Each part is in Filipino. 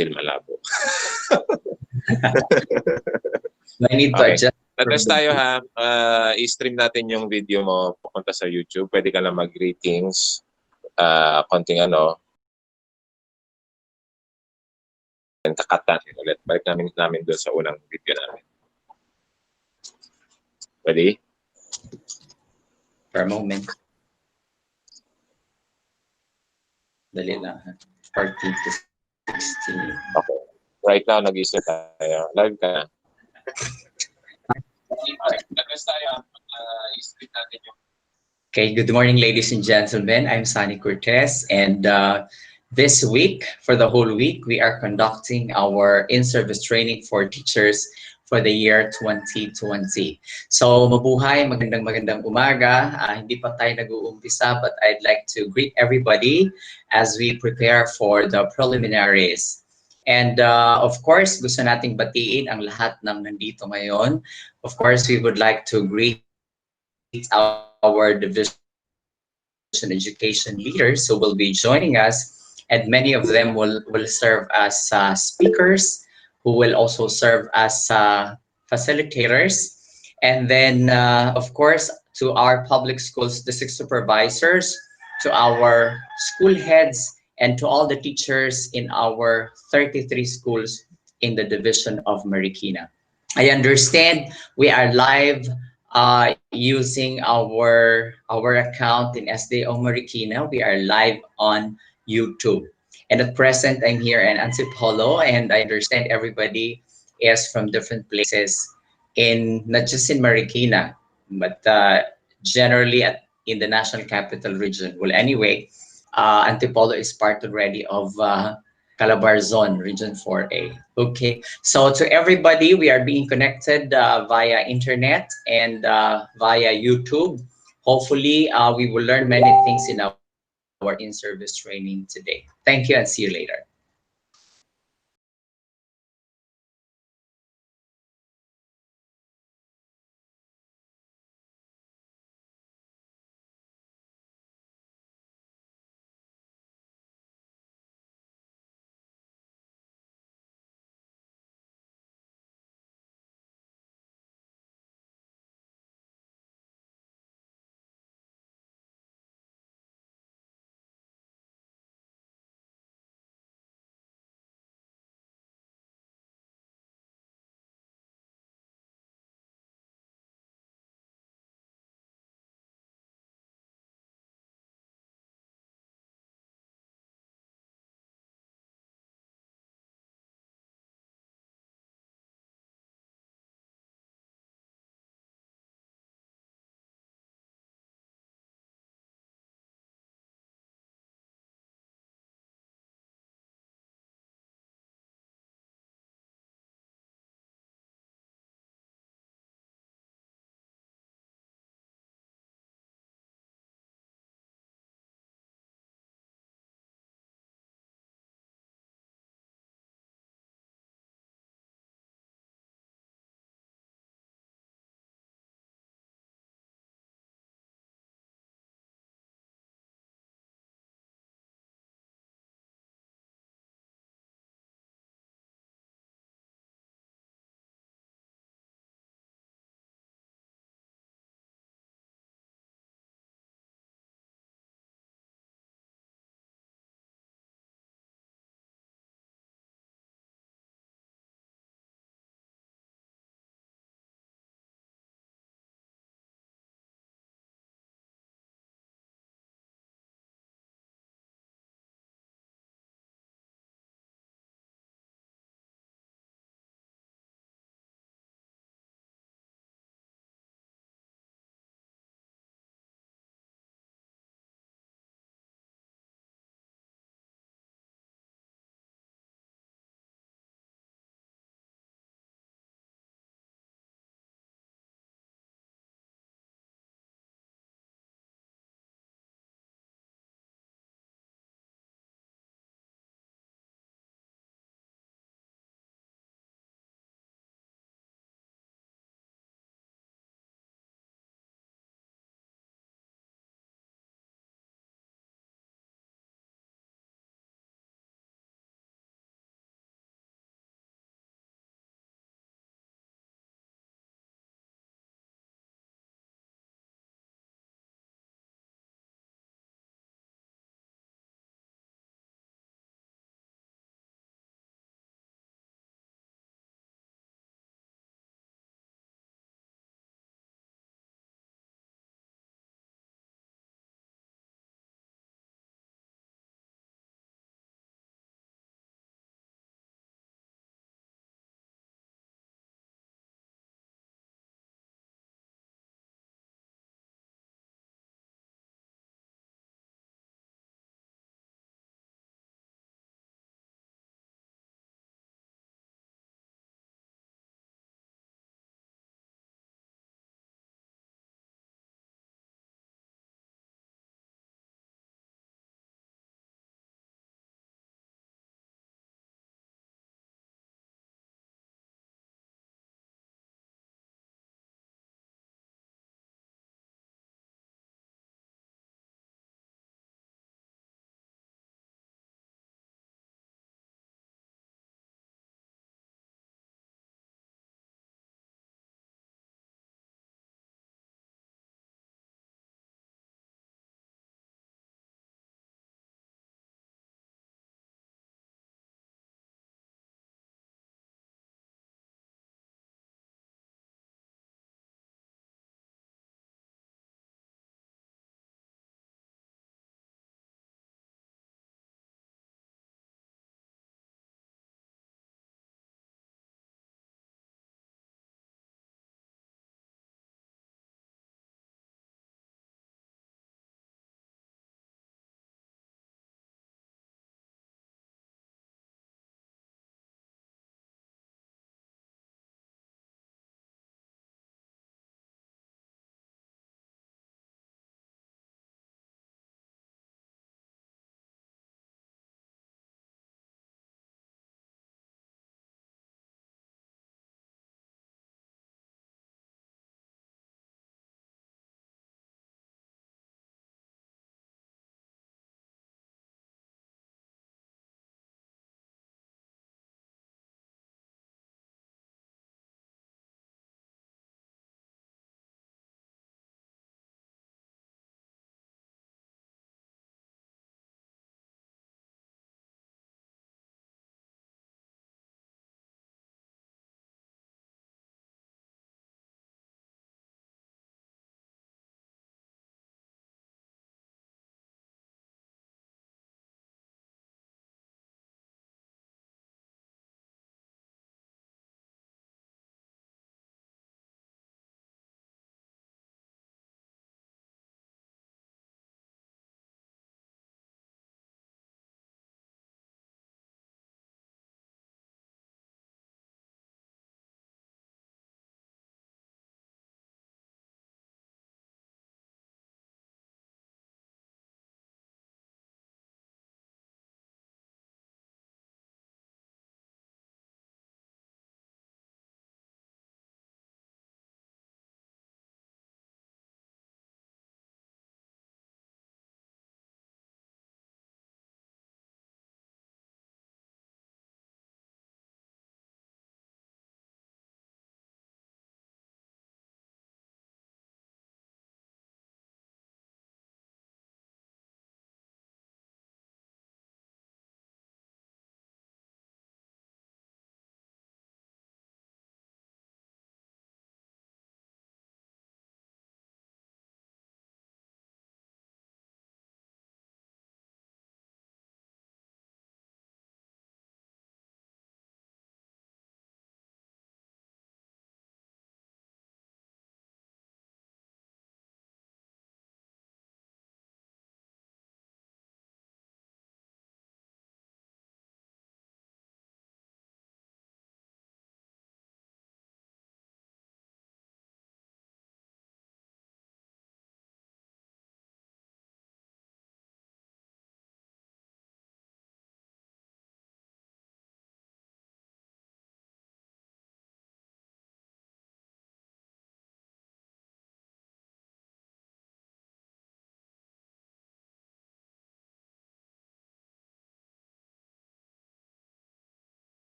still malabo. I need to Okay. adjust. Test tayo ha. I-stream natin yung video mo papunta sa YouTube. Pwede ka na mag-greetings. Konting ano. And kakat natin ulit. Balik namin doon sa unang video namin. Ready? For a moment. Dali lang ha. 14 to 16. Okay. Right now, nag-i-stream tayo. Live ka na. Okay, good morning, ladies and gentlemen. I'm Sunny Cortez, and this week, for the whole week, we are conducting our in-service training for teachers for the year 2020. So, mabuhay, magandang umaga. Hindi pa tayo nag-uumpisa, but I'd like to greet everybody as we prepare for the preliminaries. And of course, gusto nating batiin ang lahat ng nandito ngayon. Of course, we would like to greet our division education leaders who will be joining us, and many of them will serve as speakers, who will also serve as facilitators. And then, of course, to our public schools district supervisors, to our school heads, and to all the teachers in our 33 schools in the division of Marikina. I understand we are live using our account in SDO Marikina. We are live on YouTube. And at present, I'm here in Antipolo, and I understand everybody is from different places in not just in Marikina, but generally in the National Capital Region. Well, anyway, Antipolo is part already of Calabarzon, Region 4A. Okay, so to everybody, we are being connected via internet and via YouTube. Hopefully, we will learn many things in our in-service training today. Thank you and see you later.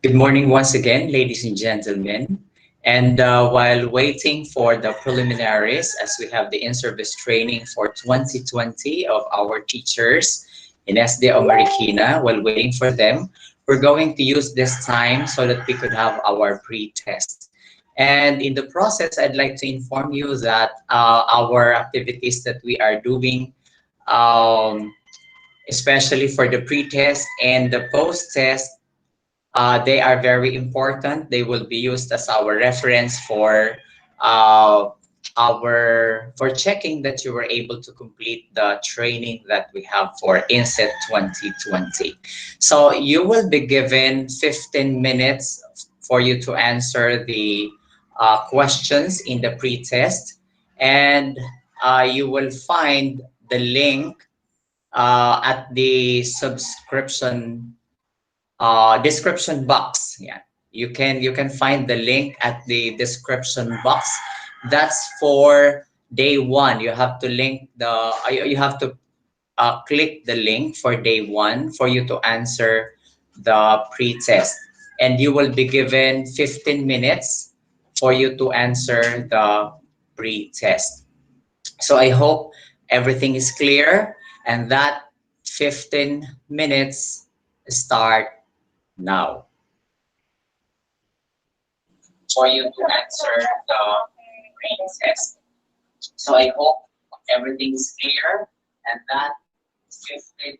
Good morning once again, ladies and gentlemen. And while waiting for the preliminaries, as we have the in-service training for 2020 of our teachers in SD Marikina, while waiting for them, we're going to use this time so that we could have our pre-test. And in the process, I'd like to inform you that our activities that we are doing, um, especially for the pre-test and the post-test, they are very important. They will be used as our reference uh, for checking that you were able to complete the training that we have for INSET 2020. So you will be given 15 minutes for you to answer the questions in the pre-test, and you will find the link at the description box. Yeah, you can find the link at the description box. That's for day one. You have to link the you have to click the link for day one for you to answer the pre-test, and you will be given 15 minutes for you to answer the pre-test. So I hope everything is clear, and that 15 minutes start now for you to answer the pre-test. So I hope everything is clear, and that 15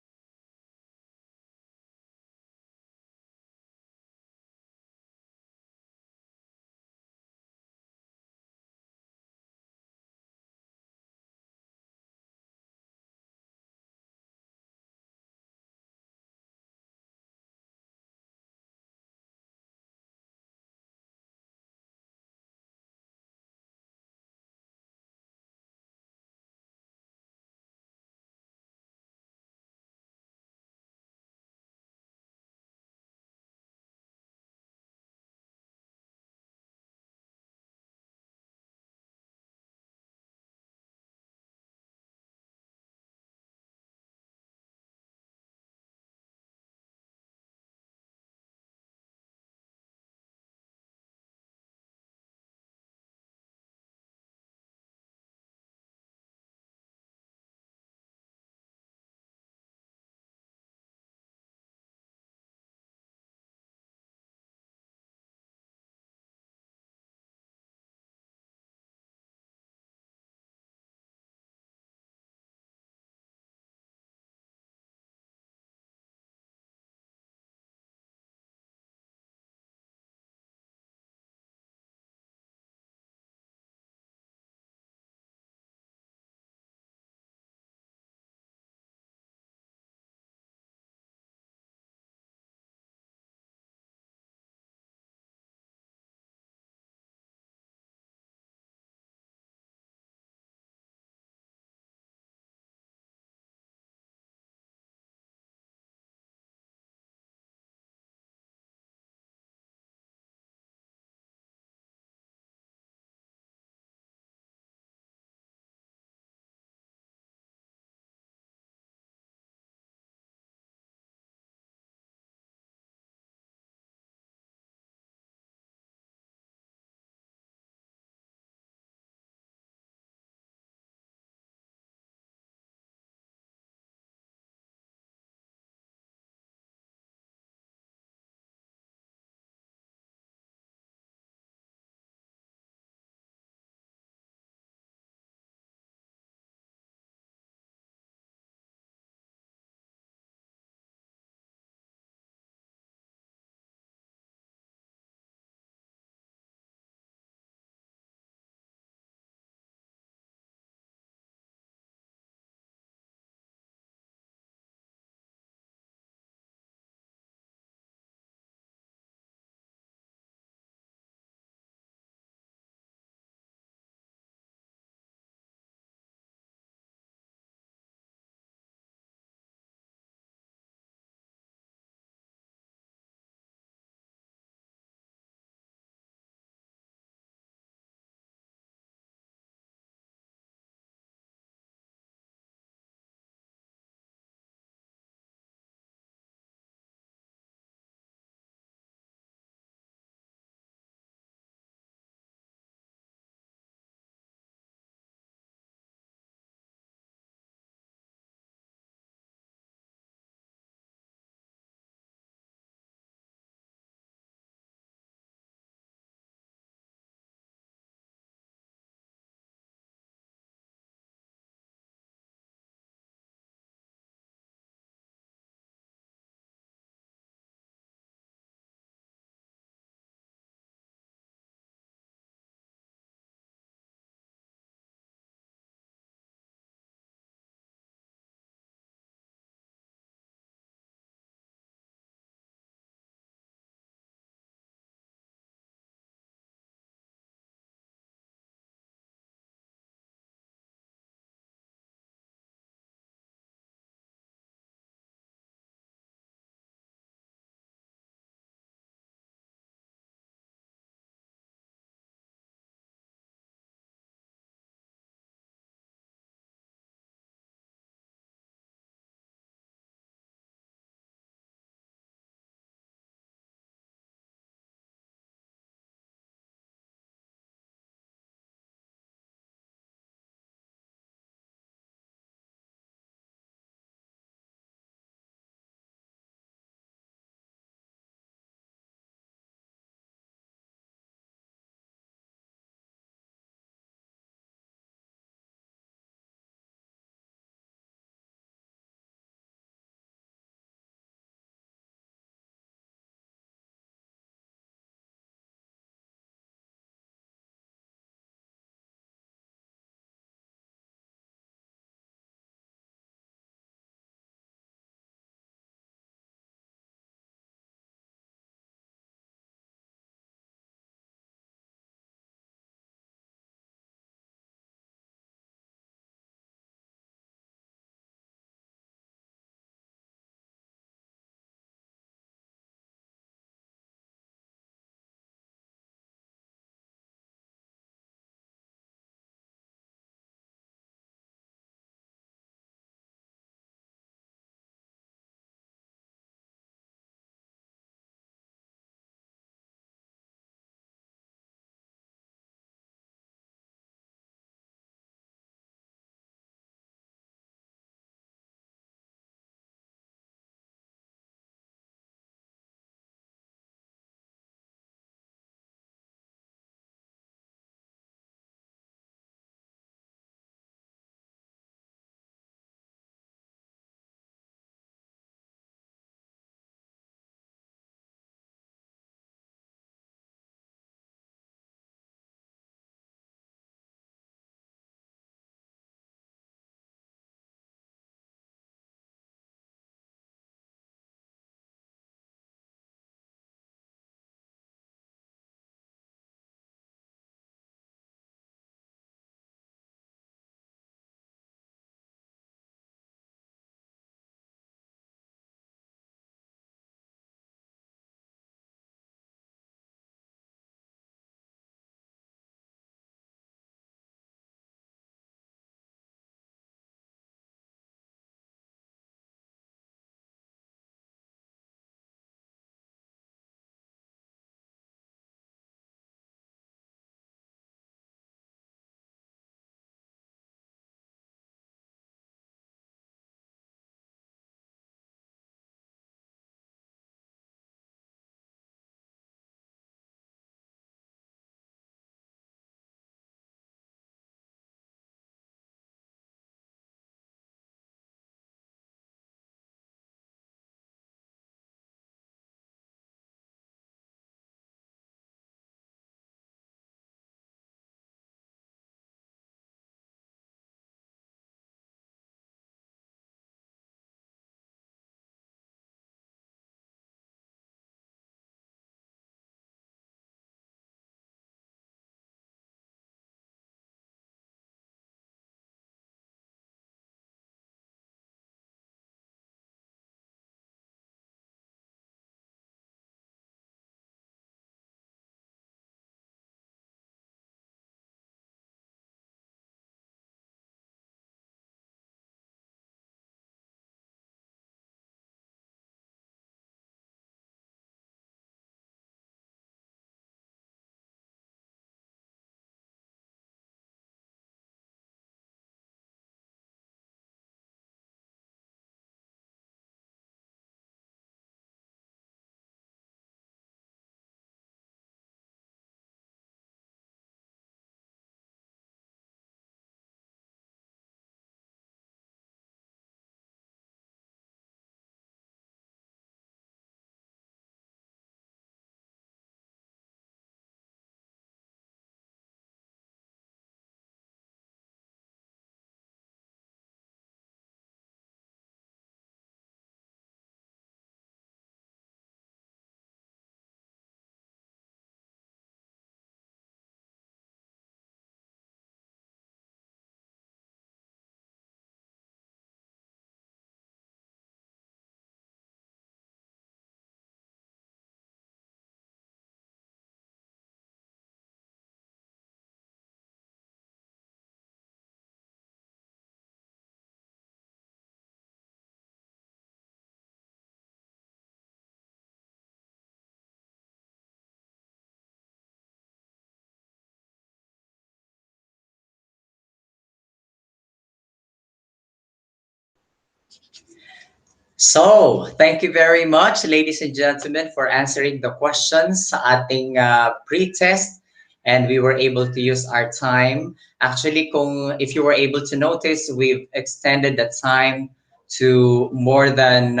So, thank you very much, ladies and gentlemen, for answering the questions sa ating pre-test. And we were able to use our time. Actually, if you were able to notice, we've extended the time to more than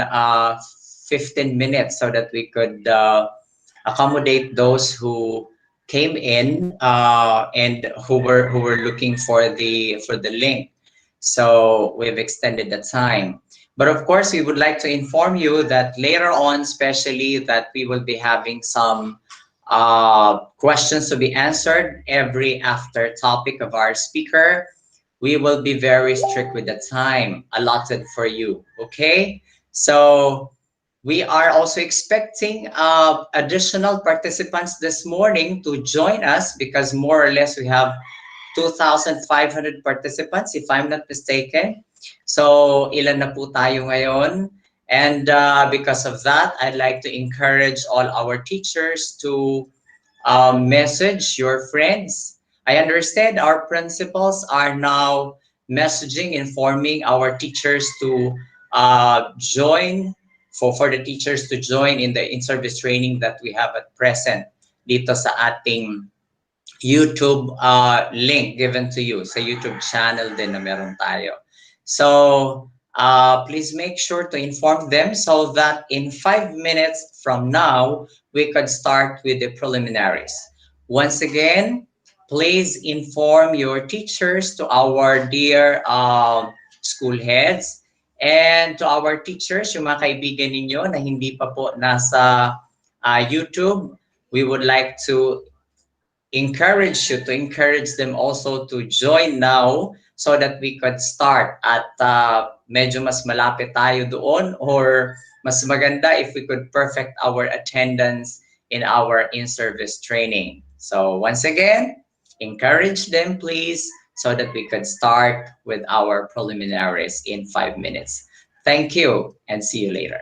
15 minutes so that we could accommodate those who came in and who were looking for the link. So we've extended the time. But of course, we would like to inform you that later on, especially that we will be having some questions to be answered every after topic of our speaker. We will be very strict with the time allotted for you. Okay, so we are also expecting additional participants this morning to join us because more or less we have 2,500 participants, if I'm not mistaken. So, ilan na po tayo ngayon? And because of that, I'd like to encourage all our teachers to message your friends. I understand our principals are now messaging, informing our teachers to join, for the teachers to join in the in-service training that we have at present dito sa ating YouTube link given to you sa YouTube channel din na meron tayo. So please make sure to inform them so that in 5 minutes from now, we could start with the preliminaries. Once again, please inform your teachers to our dear school heads and to our teachers, yung mga kaibigan ninyo na hindi pa po nasa YouTube. We would like to encourage them also to join now so that we could start at medyo mas malapit tayo doon, or mas maganda if we could perfect our attendance in our in-service training. So once again, encourage them please so that we could start with our preliminaries in 5 minutes. Thank you and see you later.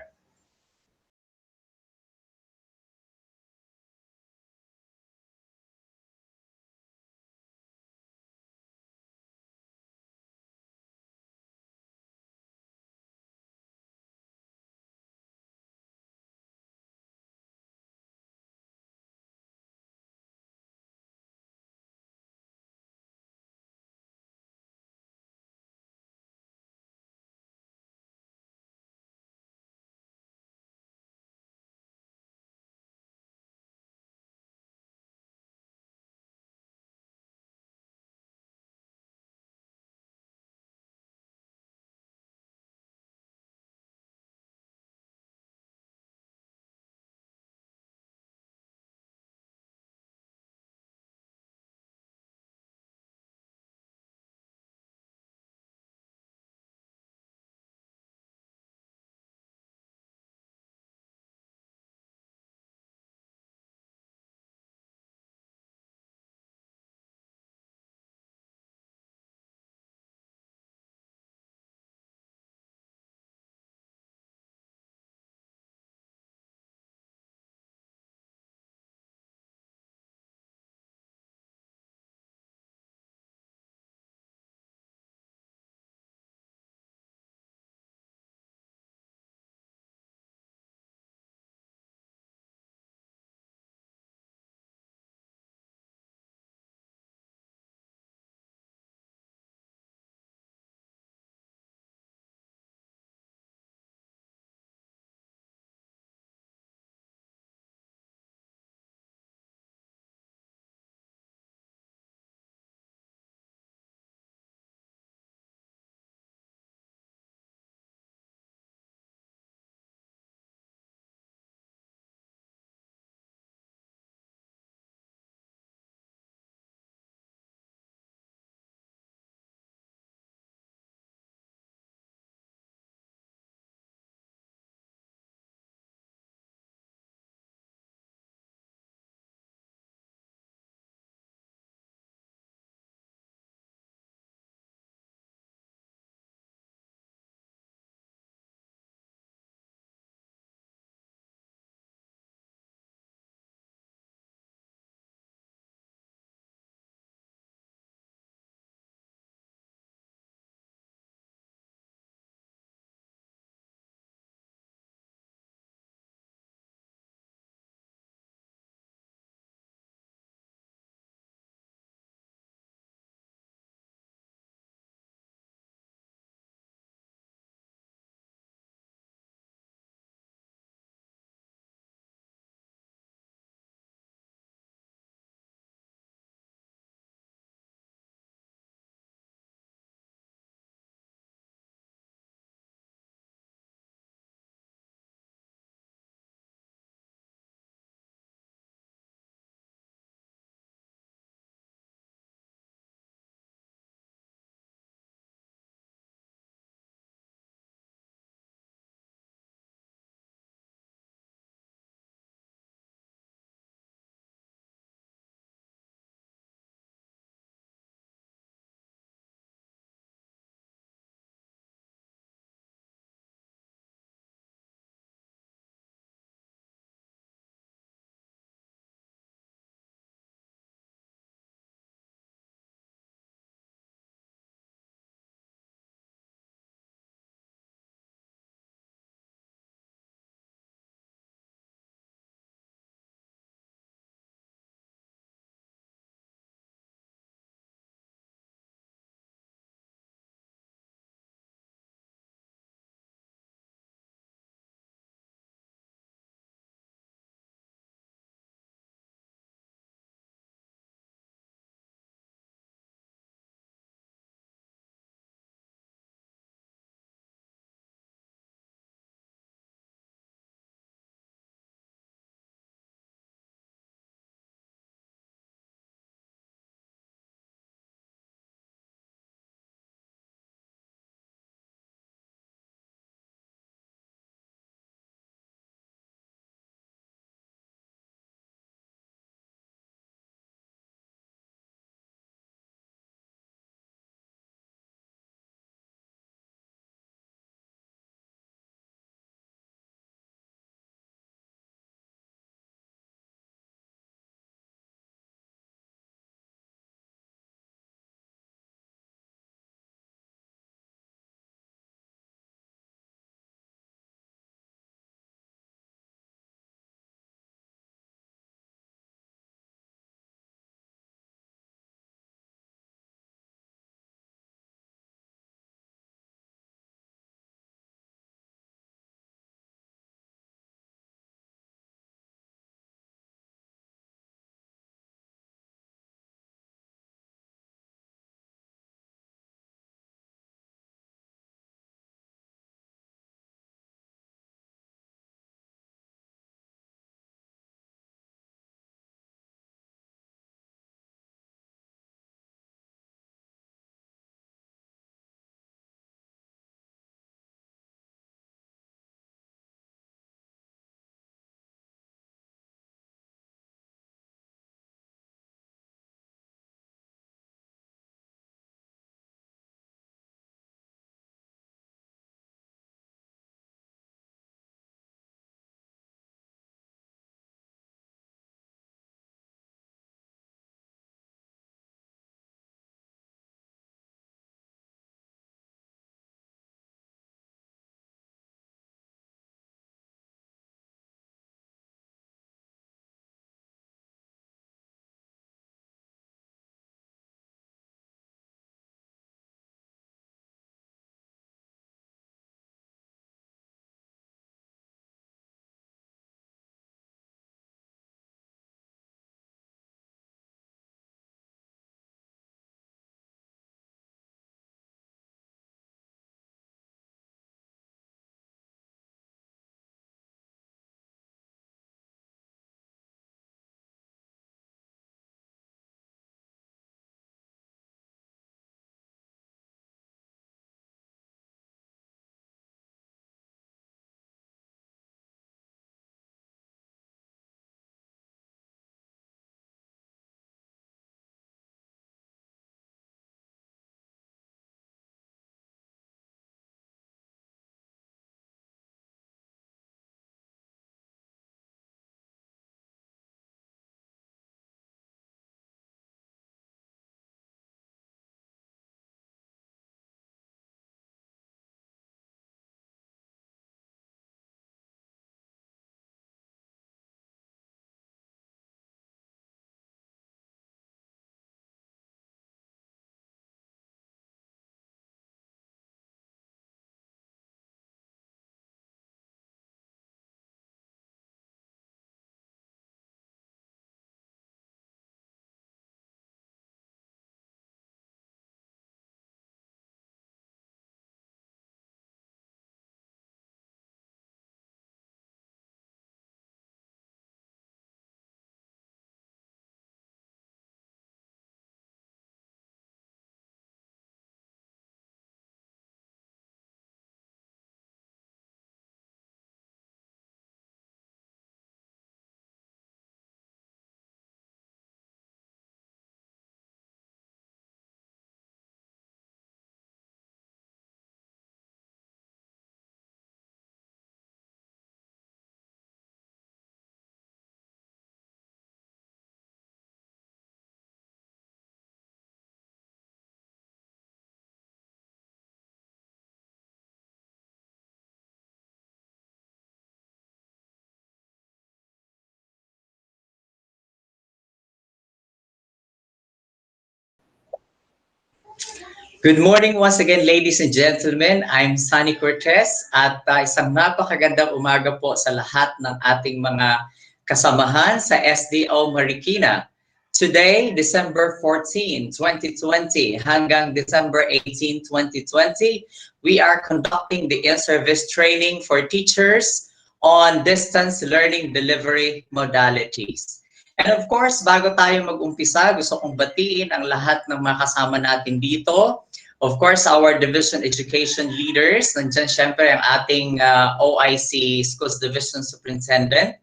Good morning once again, ladies and gentlemen. I'm Sunny Cortez at isang napakagandang umaga po sa lahat ng ating mga kasamahan sa SDO Marikina. Today, December 14, 2020 hanggang December 18, 2020, we are conducting the in-service training for teachers on distance learning delivery modalities. And of course, bago tayo mag-umpisa, gusto kong batiin ang lahat ng mga kasama natin dito. Of course, our division education leaders. Nandiyan syempre ang ating OIC Schools Division Superintendent,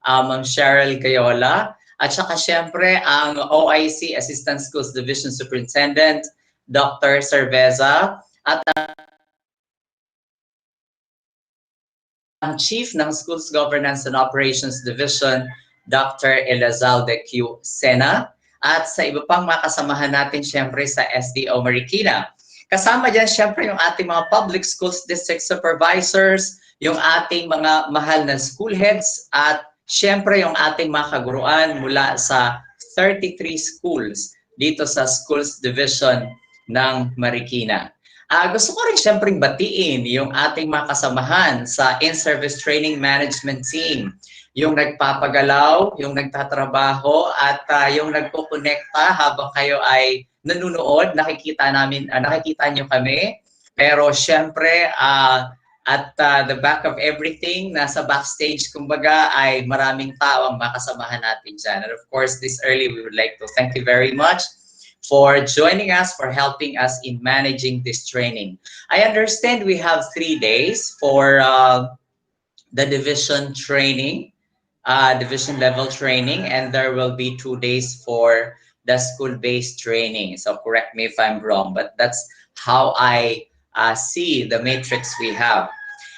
Ma'am Cheryl Gayola. At saka syempre ang OIC Assistant Schools Division Superintendent, Dr. Cerveza. At ang Chief ng Schools Governance and Operations Division, Dr. Elazalde Q. Sena, at sa iba pang mga kasamahan natin syempre sa SDO Marikina. Kasama dyan syempre yung ating mga public schools district supervisors, yung ating mga mahal na school heads, at syempre yung ating mga kaguruan mula sa 33 schools dito sa Schools Division ng Marikina. Gusto ko rin syempre batiin yung ating mga kasamahan sa in-service training management team, yung nagpapagalaw, yung nagtatrabaho, at yung nagkukonekta habang kayo ay nanonood. Nakikita nyo kami. Pero syempre, at the back of everything, nasa backstage, kumbaga, ay maraming tao ang makasamahan natin dyan. And of course, this early, we would like to thank you very much for joining us, for helping us in managing this training. I understand we have 3 days for the division training, division level training, and there will be 2 days for the school-based training. So correct me if I'm wrong, but that's how I see the matrix we have.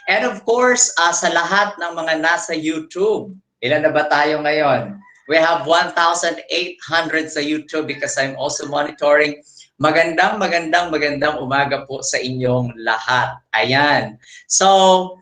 And of course, sa lahat ng mga nasa YouTube, ilan na ba tayo ngayon? We have 1,800 sa YouTube because I'm also monitoring. Magandang umaga po sa inyong lahat. Ayan. So,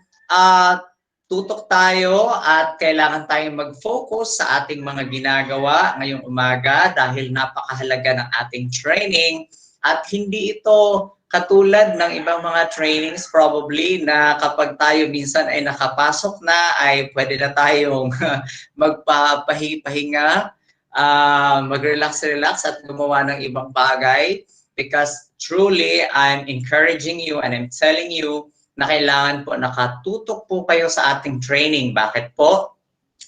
tutok tayo at kailangan tayong mag-focus sa ating mga ginagawa ngayong umaga dahil napakahalaga ng ating training at hindi ito katulad ng ibang mga trainings probably na kapag tayo minsan ay nakapasok na ay pwede na tayong magpapahinga, mag-relax at gumawa ng ibang bagay because truly I'm encouraging you and I'm telling you na kailangan po nakatutok po kayo sa ating training. Bakit po?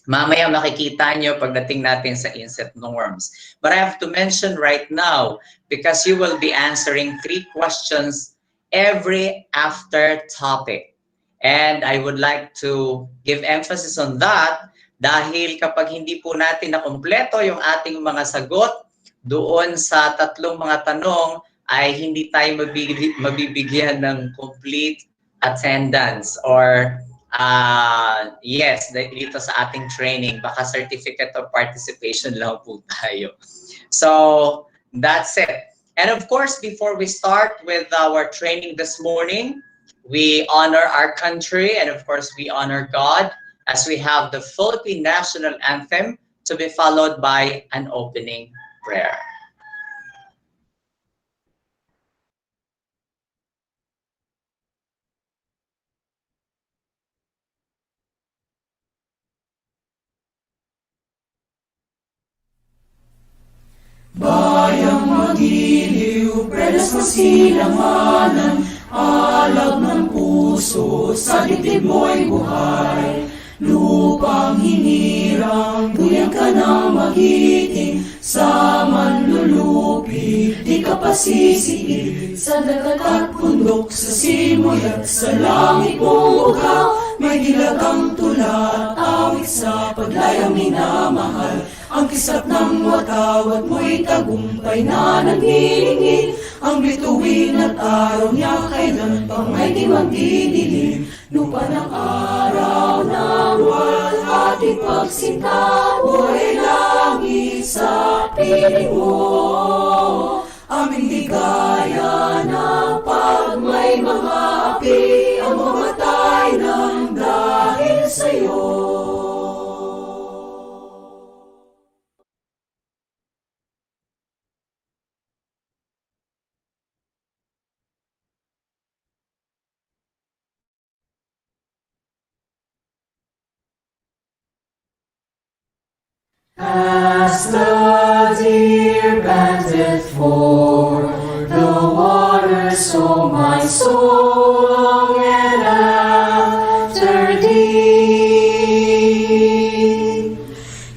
Mamaya makikita nyo pagdating natin sa inset norms. But I have to mention right now, because you will be answering 3 questions every after topic. And I would like to give emphasis on that dahil kapag hindi po natin nakumpleto yung ating mga sagot doon sa 3 mga tanong, ay hindi tayo mabibigyan ng complete attendance or yes, dito sa ating training, baka certificate of participation lang po tayo. So, that's it. And of course, before we start with our training this morning, we honor our country and of course, we honor God as we have the Philippine National Anthem to be followed by an opening prayer. Bayang magiliw, prelas masilanganan, alab ng puso, sa dibdib mo'y buhay. Lupang hinirang, tuyang ka na magiting, sa manlulupi, di ka pasisiid. Sa dagat at bundok, sa simoy at sa langit mong ugaw, may dilagang tula at awit sa paglayang minamahal. Ang kisap ng watawat mo'y tagumpay na nagniningin. Ang bituin at araw niya kailan pang may di magdidilim. Lupa ng araw ng buwan ating pagsinta, buhay langit sa piling mo. Aming ligaya na pag may mga api, ang mamatay ng dahil sa'yo. As the deer panteth for the water, so my soul longeth after thee.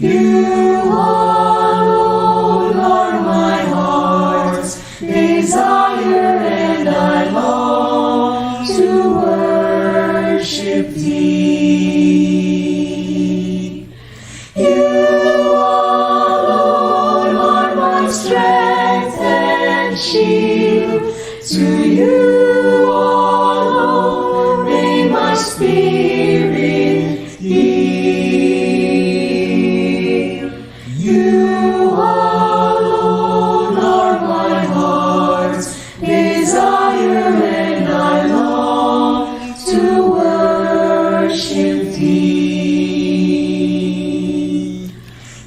You alone are my heart's desire, and I long to worship thee. You alone are my strength and shield. To you alone may my spirit yield. You alone are my heart's desire, and I long to worship thee.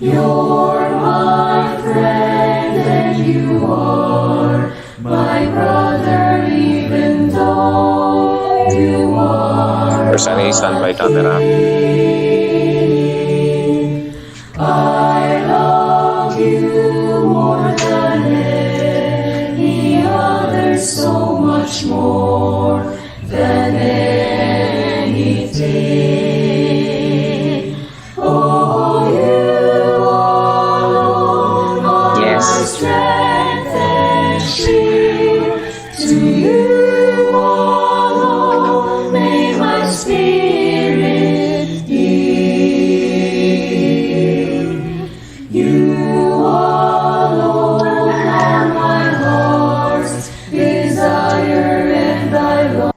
You're my friend and you are my brother, even though you are Sunny, standby camera. I love you more than any other, so much more than anything. Oh, you alone are my strength and shield. To you alone may my spirit yield. You alone are my heart's desire, and I long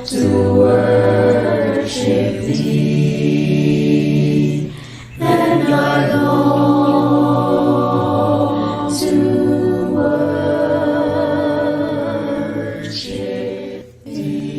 to worship thee, and I long to worship thee.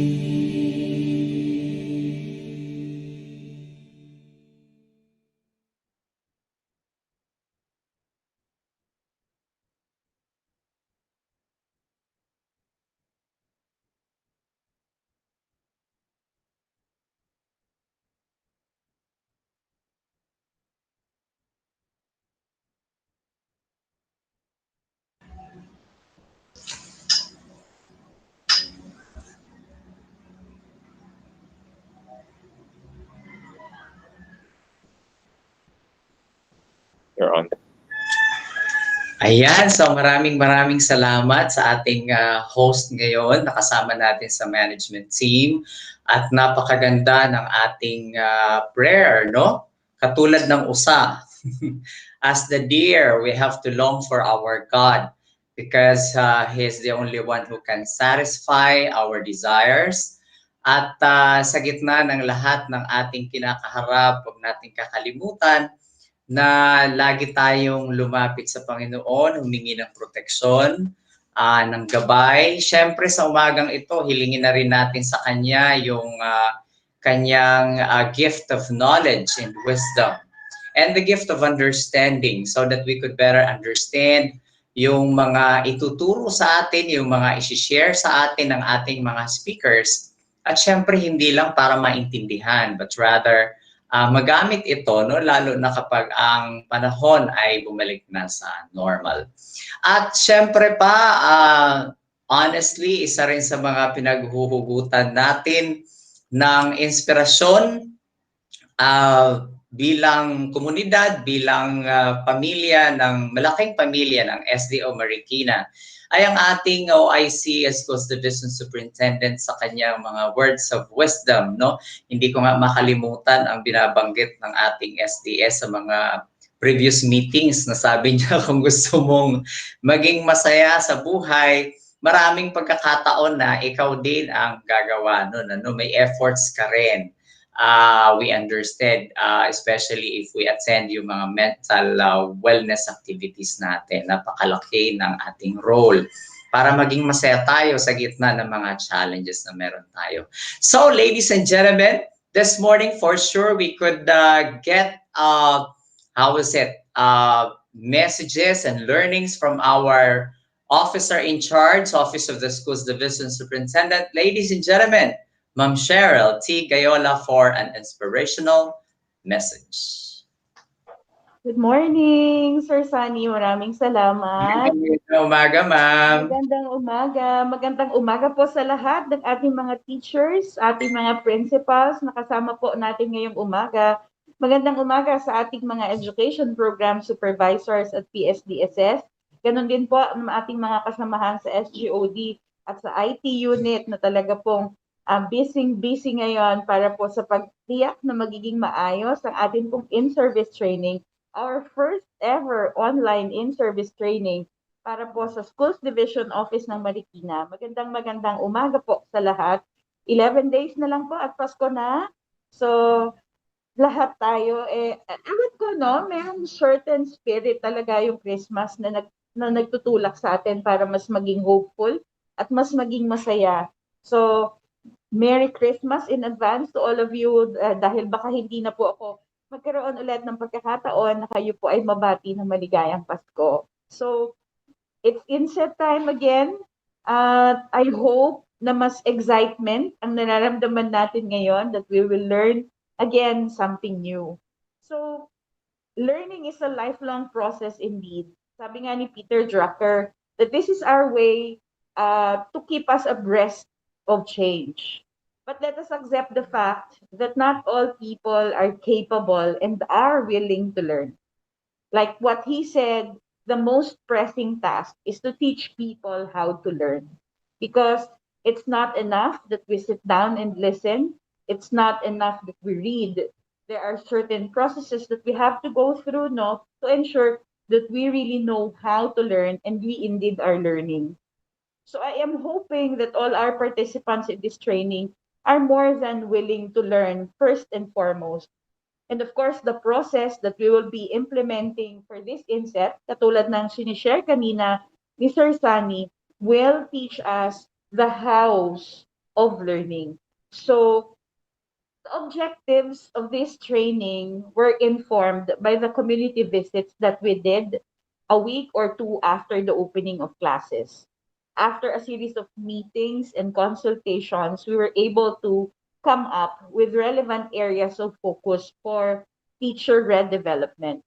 You're on. Ayan, so maraming salamat sa ating host ngayon. Nakasama natin sa management team at napakaganda ng ating prayer, no? Katulad ng usa. As the deer, we have to long for our God because He is the only one who can satisfy our desires. At sa gitna ng lahat ng ating kinakaharap, huwag nating kakalimutan na lagi tayong lumapit sa Panginoon, humingi ng proteksyon, ng gabay. Siyempre sa umagang ito, hilingin na rin natin sa Kanya yung Kanyang gift of knowledge and wisdom and the gift of understanding so that we could better understand yung mga ituturo sa atin, yung mga isi-share sa atin ng ating mga speakers. At siyempre hindi lang para maintindihan, but rather magamit ito, no, lalo na kapag ang panahon ay bumalik na sa normal. At syempre pa, honestly, isa rin sa mga pinaghuhugutan natin ng inspirasyon bilang komunidad, bilang pamilya ng malaking pamilya ng SDO Marikina ay ang ating OIC as Coast Division Superintendent sa kanyang mga words of wisdom, no? Hindi ko nga makalimutan ang binabanggit ng ating SDS sa mga previous meetings na sabi niya kung gusto mong maging masaya sa buhay, maraming pagkakataon na ikaw din ang gagawa nun, ano? May efforts ka rin. We understand, especially if we attend yung mga mental wellness activities natin. Napakalaki ng ating role para maging masaya tayo sa gitna ng mga challenges na meron tayo. So, ladies and gentlemen, this morning for sure we could get, messages and learnings from our Officer in Charge, Office of the Schools Division Superintendent. Ladies and gentlemen, Ma'am Cheryl T. Gayola for an inspirational message. Good morning, Sir Sunny. Maraming salamat. Magandang umaga, ma'am. Magandang umaga. Magandang umaga po sa lahat ng ating mga teachers, ating mga principals na kasama po natin ngayong umaga. Magandang umaga sa ating mga education program supervisors at PSDSS. Ganon din po ang ating mga kasamahan sa SGOD at sa IT unit na talaga pong busy ngayon para po sa pagtiyak na magiging maayos ang ating pong in-service training, our first ever online in-service training para po sa Schools Division Office ng Marikina. Magandang umaga po sa lahat. 11 days na lang po at Pasko na. So, lahat tayo, alam ko, no, mayroong certain spirit talaga yung Christmas na nagtutulak sa atin para mas maging hopeful at mas maging masaya. So, Merry Christmas in advance to all of you dahil baka hindi na po ako magkaroon ulit ng pagkakataon na kayo po ay mabati ng maligayang Pasko. So, it's inset time again. I hope na mas excitement ang nararamdaman natin ngayon that we will learn again something new. So, learning is a lifelong process indeed. Sabi nga ni Peter Drucker that this is our way to keep us abreast of change. But let us accept the fact that not all people are capable and are willing to learn. Like what he said, the most pressing task is to teach people how to learn. Because it's not enough that we sit down and listen. It's not enough that we read. There are certain processes that we have to go through, no, to ensure that we really know how to learn and we indeed are learning. So I am hoping that all our participants in this training are more than willing to learn first and foremost. And of course, the process that we will be implementing for this inset, katulad ng sinishare kanina ni Sir Sunny, will teach us the hows of learning. So the objectives of this training were informed by the community visits that we did a week or two after the opening of classes. After a series of meetings and consultations, we were able to come up with relevant areas of focus for teacher-led development.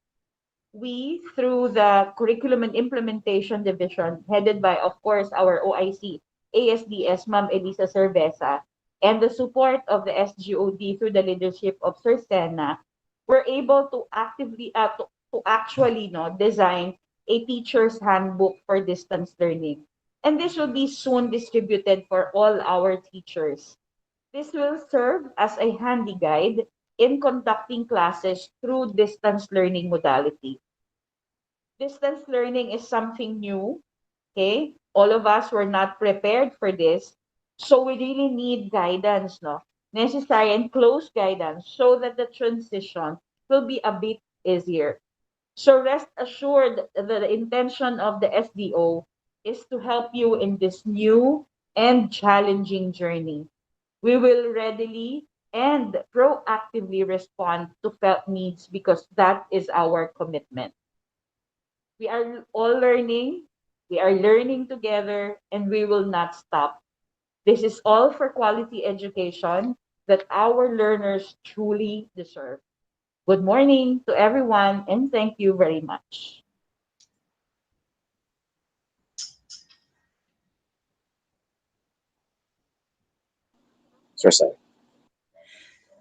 We, through the Curriculum and Implementation Division, headed by, of course, our OIC, ASDS, Ma'am Elisa Cerveza, and the support of the SGOD through the leadership of Sir Sena, were able to actually design a teacher's handbook for distance learning. And this will be soon distributed for all our teachers. This will serve as a handy guide in conducting classes through distance learning modality. Distance learning is something new, okay? All of us were not prepared for this. So we really need guidance, no? Necessary and close guidance so that the transition will be a bit easier. So rest assured that the intention of the SDO is to help you in this new and challenging journey. We will readily and proactively respond to felt needs because that is our commitment. We are all learning, we are learning together, and we will not stop. This is all for quality education that our learners truly deserve. Good morning to everyone, and thank you very much. Sir Sai.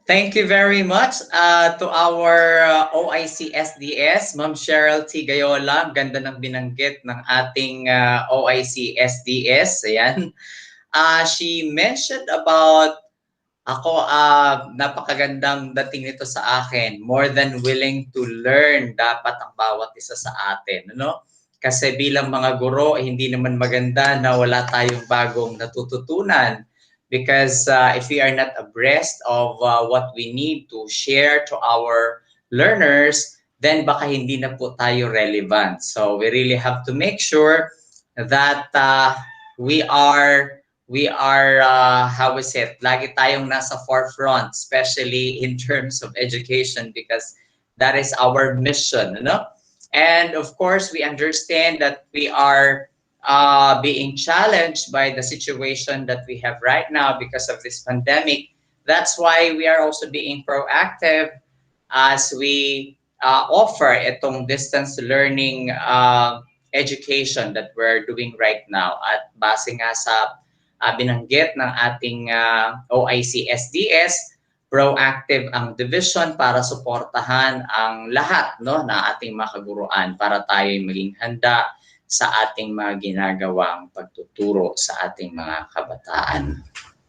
Thank you very much to our OIC SDS, Ma'am Cheryl T. Gayola. Ganda ng binanggit ng ating OIC SDS. Ayan. She mentioned about ako, napakagandang dating nito sa akin. More than willing to learn dapat ang bawat isa sa atin. Ano? Kasi bilang mga guro, hindi naman maganda na wala tayong bagong natututunan. Because if we are not abreast of what we need to share to our learners, then baka hindi na po tayo relevant. So we really have to make sure that we are how is it, lagi tayong nasa forefront, especially in terms of education, because that is our mission, no? And of course, we understand that we are being challenged by the situation that we have right now because of this pandemic. That's why we are also being proactive as we offer itong distance learning education that we're doing right now. At base nga sa binanggit ng ating OIC SDS, proactive ang division para suportahan ang lahat, no, na ating mga kaguruan para tayo maging handa sa ating mga ginagawang pagtuturo sa ating mga kabataan.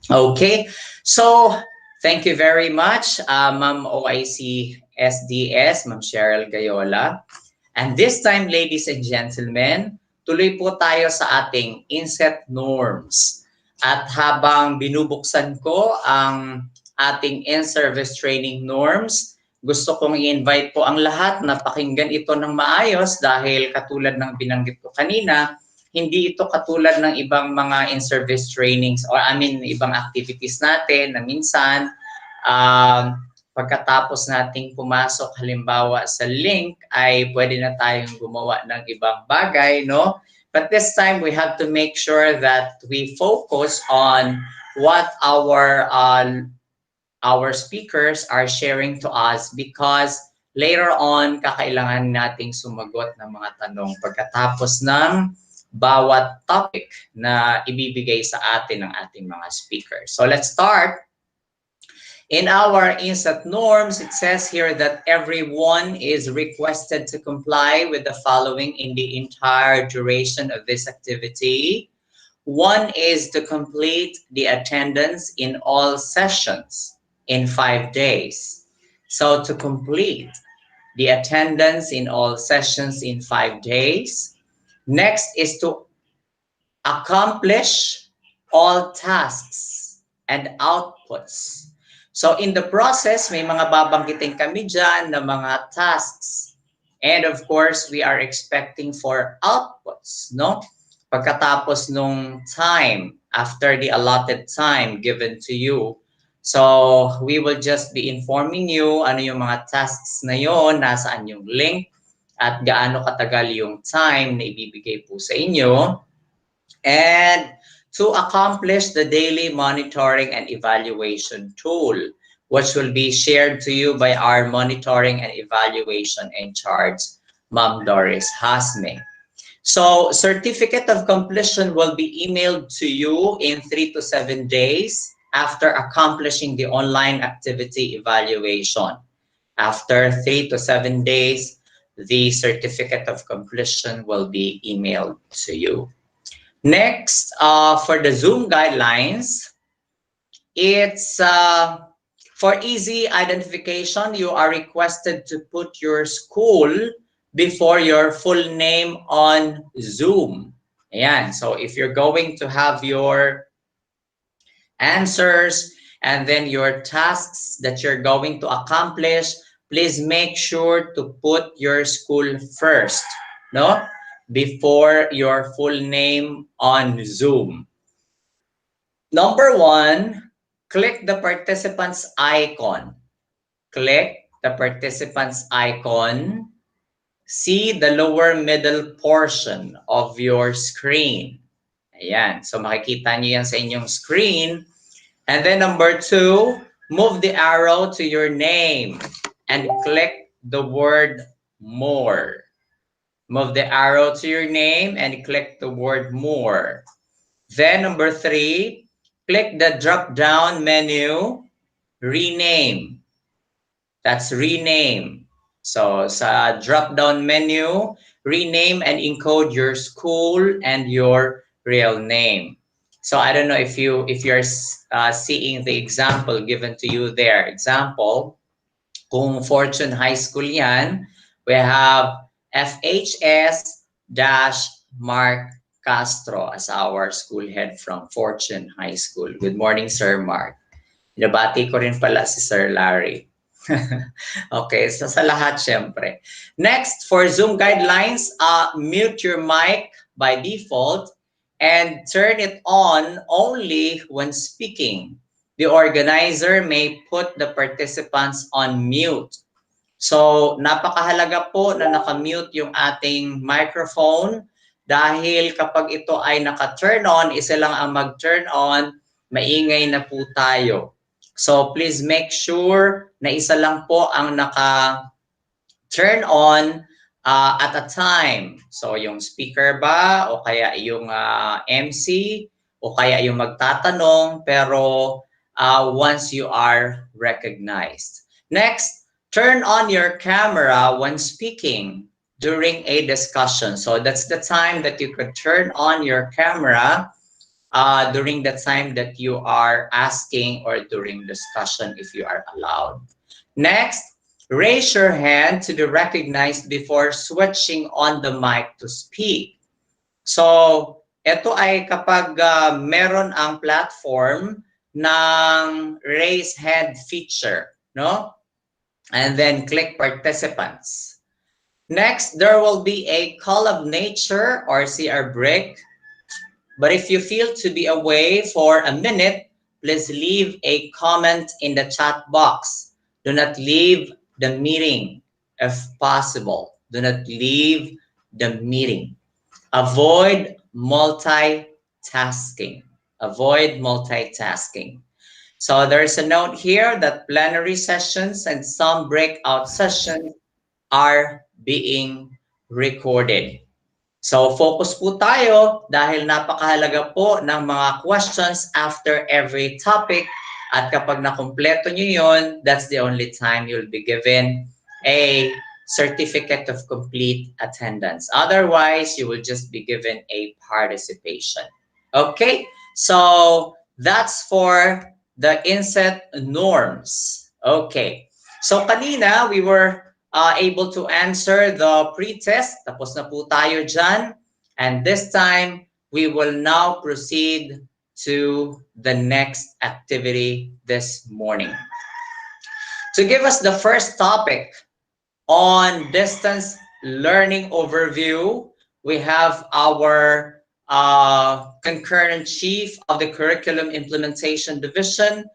Okay, so thank you very much, Ma'am OIC SDS, Ma'am Cheryl Gayola. And this time, ladies and gentlemen, tuloy po tayo sa ating inset norms. At habang binubuksan ko ang ating in-service training norms, gusto kong i-invite po ang lahat na pakinggan ito ng maayos dahil katulad ng binanggit ko kanina, hindi ito katulad ng ibang mga in-service trainings or ibang activities natin na minsan pagkatapos nating pumasok halimbawa sa link ay pwede na tayong gumawa ng ibang bagay, no? But this time we have to make sure that we focus on what our speakers are sharing to us, because later on kakailangan nating sumagot ng mga tanong pagkatapos ng bawat topic na ibibigay sa atin ng ating mga speakers. So let's start. In our inset norms, it says here that everyone is requested to comply with the following in the entire duration of this activity. One is to complete the attendance in all sessions in 5 days. So to complete the attendance in all sessions in 5 days. Next is to accomplish all tasks and outputs. So in the process, may mga babanggitin kami dyan na mga tasks. And of course, we are expecting for outputs, no? Pagkatapos nung time, after the allotted time given to you. So we will just be informing you ano yung mga tasks na yon, nasaan yung link, at gaano katagal yung time na ibibigay po sa inyo. And to accomplish the daily monitoring and evaluation tool, which will be shared to you by our monitoring and evaluation in charge, Ma'am Doris Hasme. So certificate of completion will be emailed to you in 3 to 7 days after accomplishing the online activity evaluation. After 3 to 7 days, the certificate of completion will be emailed to you. Next, for the Zoom guidelines, it's for easy identification, you are requested to put your school before your full name on Zoom. Ayan. So if you're going to have your answers and then your tasks that you're going to accomplish, please make sure to put your school first, no? Before your full name on Zoom. Number 1, click the participants icon. Click the participants icon. See the lower middle portion of your screen. Ayan. So makikita niyo yan sa inyong screen. And then number 2, move the arrow to your name and click the word more. Move the arrow to your name and click the word more. Then number 3, click the drop-down menu, rename. That's rename. So sa drop-down menu, rename and encode your school and your real name. So I don't know if you're seeing the example given to you there. Example, kung Fortune High School yan, we have FHS-Mark Castro as our school head from Fortune High School. Good morning, Sir Mark. Nabati ko rin pala si Sir Larry. Okay, so sa lahat syempre. Next, for Zoom guidelines, mute your mic by default and turn it on only when speaking. The organizer may put the participants on mute. So, napakahalaga po na nakamute yung ating microphone Dahil kapag ito ay naka-turn on, isa lang ang mag-turn on, maingay na po tayo. So please make sure na isa lang po ang naka-turn on at a time. So yung speaker ba o kaya yung MC o kaya yung magtatanong, pero once you are recognized. Next, turn on your camera when speaking during a discussion. So that's the time that you could turn on your camera during the time that you are asking or during discussion if you are allowed. Next, raise your hand to be recognized before switching on the mic to speak. So, ito ay kapag meron ang platform ng raise hand feature, no? And then click participants. Next, there will be a call of nature or CR break. But if you feel to be away for a minute, please leave a comment in the chat box. Do not leave the meeting if possible. Do not leave the meeting. Avoid multitasking. Avoid multitasking. So there's a note here that plenary sessions and some breakout sessions are being recorded. So focus po tayo dahil napakahalaga po ng mga questions after every topic, at kapag nakumpleto nyo yun, that's the only time you'll be given a certificate of complete attendance. Otherwise, you will just be given a participation. Okay, so that's for the inset norms. Okay, so kanina we were able to answer the pre-test. Tapos na po tayo dyan. And this time, we will now proceed to the next activity this morning. To give us the first topic on distance learning overview, we have our concurrent chief of the Curriculum Implementation Division,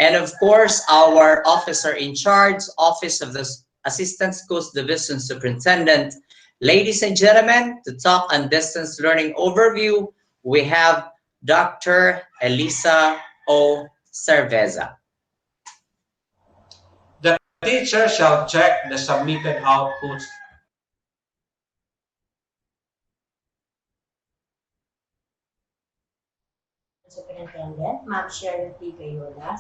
and of course, our officer in charge, Office of the Assistant Schools Division Superintendent. Ladies and gentlemen, to talk on distance learning overview, we have Dr. Elisa O. Cerveza. The teacher shall check the submitted outputs Superintendent, Ma'am Sharon P. Gayola,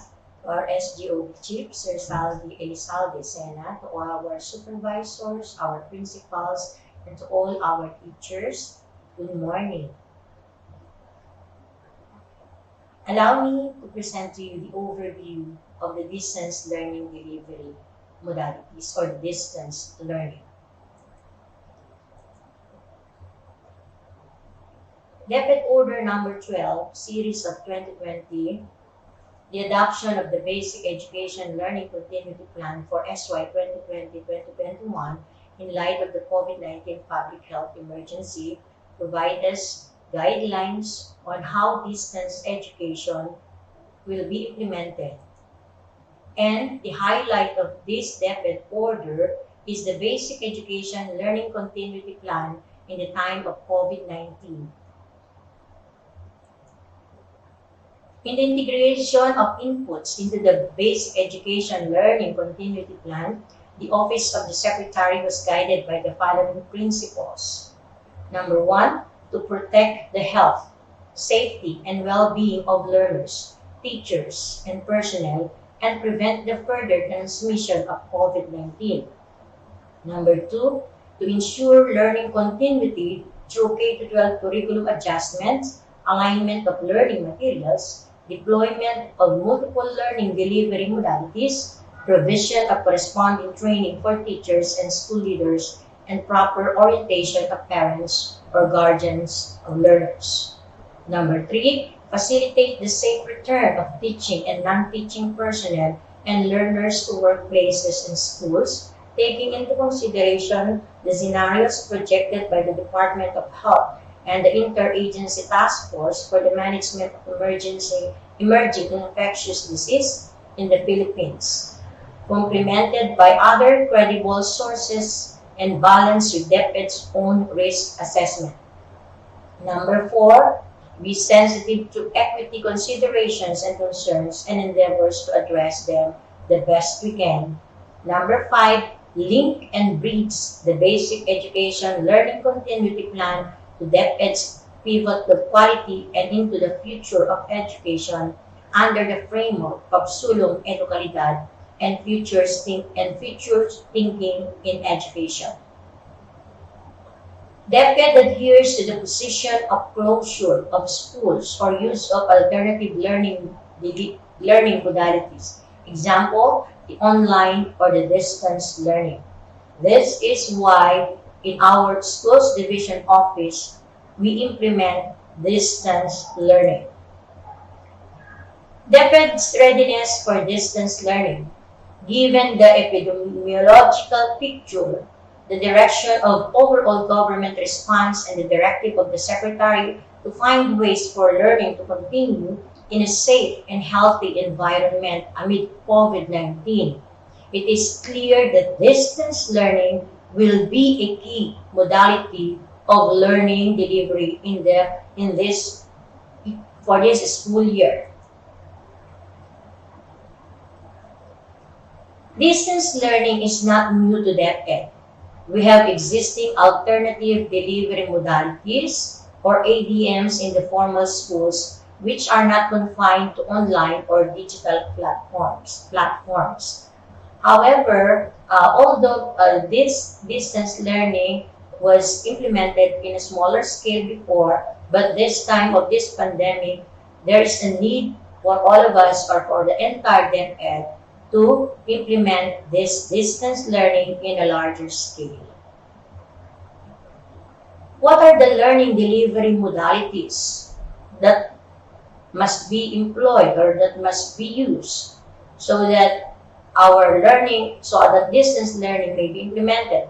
our SGO Chief, Sir Salvi Elizalde Sena, to our supervisors, our principals, and to all our teachers, good morning. Allow me to present to you the overview of the distance learning delivery modalities or distance learning. DepEd Order Number 12, Series of 2020, the adoption of the Basic Education Learning Continuity Plan for SY 2020-2021 in light of the COVID-19 public health emergency provide us guidelines on how distance education will be implemented. And the highlight of this DepEd order is the Basic Education Learning Continuity Plan in the time of COVID-19. In the integration of inputs into the Basic Education Learning Continuity Plan, the Office of the Secretary was guided by the following principles. Number 1, to protect the health, safety, and well-being of learners, teachers, and personnel, and prevent the further transmission of COVID-19. Number 2, to ensure learning continuity through K-12 curriculum adjustments, alignment of learning materials, deployment of multiple learning delivery modalities, provision of corresponding training for teachers and school leaders, and proper orientation of parents or guardians of learners. Number 3, facilitate the safe return of teaching and non-teaching personnel and learners to workplaces and schools, taking into consideration the scenarios projected by the Department of Health and the Interagency Task Force for the Management of Emerging Infectious Disease in the Philippines, complemented by other credible sources and balanced with DepEd's own risk assessment. Number 4, be sensitive to equity considerations and concerns and endeavors to address them the best we can. Number 5, link and bridge the basic education learning continuity plan to DepEd's pivot to quality and into the future of education under the framework of Sulong Edukalidad and futures thinking in education. DepEd adheres to the position of closure of schools or use of alternative learning modalities. Example, the online or the distance learning. This is why in our schools division office, we implement distance learning. DepEd's readiness for distance learning. Given the epidemiological picture, the direction of overall government response and the directive of the Secretary to find ways for learning to continue in a safe and healthy environment amid COVID-19, it is clear that distance learning will be a key modality of learning delivery for this school year. Distance learning is not new to DepEd. We have existing alternative delivery modalities or ADMs in the formal schools which are not confined to online or digital platforms. However, although this distance learning was implemented in a smaller scale before, but this time of this pandemic, there is a need for all of us or for the entire DepEd to implement this distance learning in a larger scale. What are the learning delivery modalities that must be employed or that must be used so that distance learning may be implemented?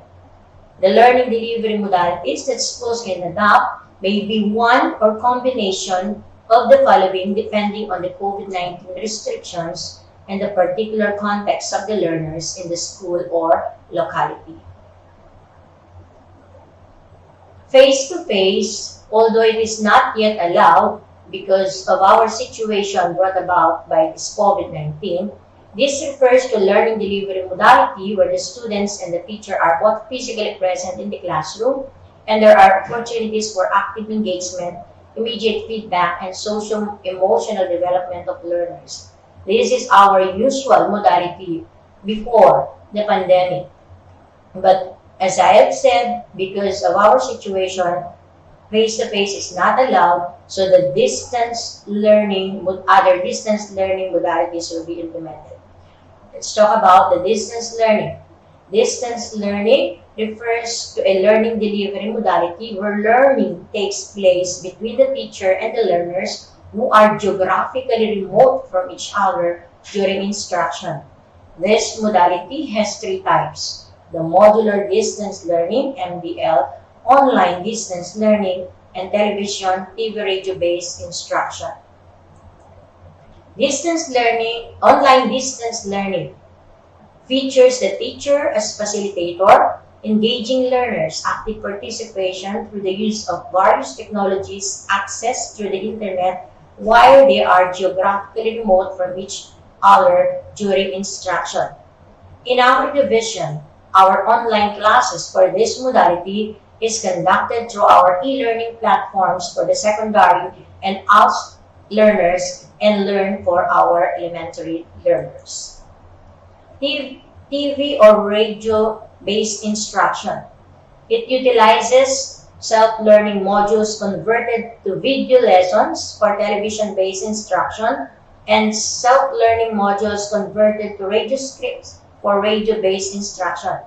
The learning delivery modalities that schools can adopt may be one or combination of the following depending on the COVID-19 restrictions and the particular context of the learners in the school or locality. Face-to-face, although it is not yet allowed because of our situation brought about by this COVID-19, this refers to learning delivery modality where the students and the teacher are both physically present in the classroom and there are opportunities for active engagement, immediate feedback, and social-emotional development of learners. This is our usual modality before the pandemic. But as I have said, because of our situation, face-to-face is not allowed, so the other distance learning modalities will be implemented. Let's talk about the distance learning. Distance learning refers to a learning delivery modality where learning takes place between the teacher and the learners who are geographically remote from each other during instruction. This modality has three types: the modular distance learning, MDL, online distance learning, and television, TV, radio-based instruction. Online distance learning features the teacher as facilitator, engaging learners' active participation through the use of various technologies accessed through the internet while they are geographically remote from each other during instruction. In our division, our online classes for this modality is conducted through our e-learning platforms for the secondary and ALS learners and Learn for our elementary learners. TV or radio-based instruction. It utilizes self-learning modules converted to video lessons for television-based instruction and self-learning modules converted to radio scripts for radio-based instruction.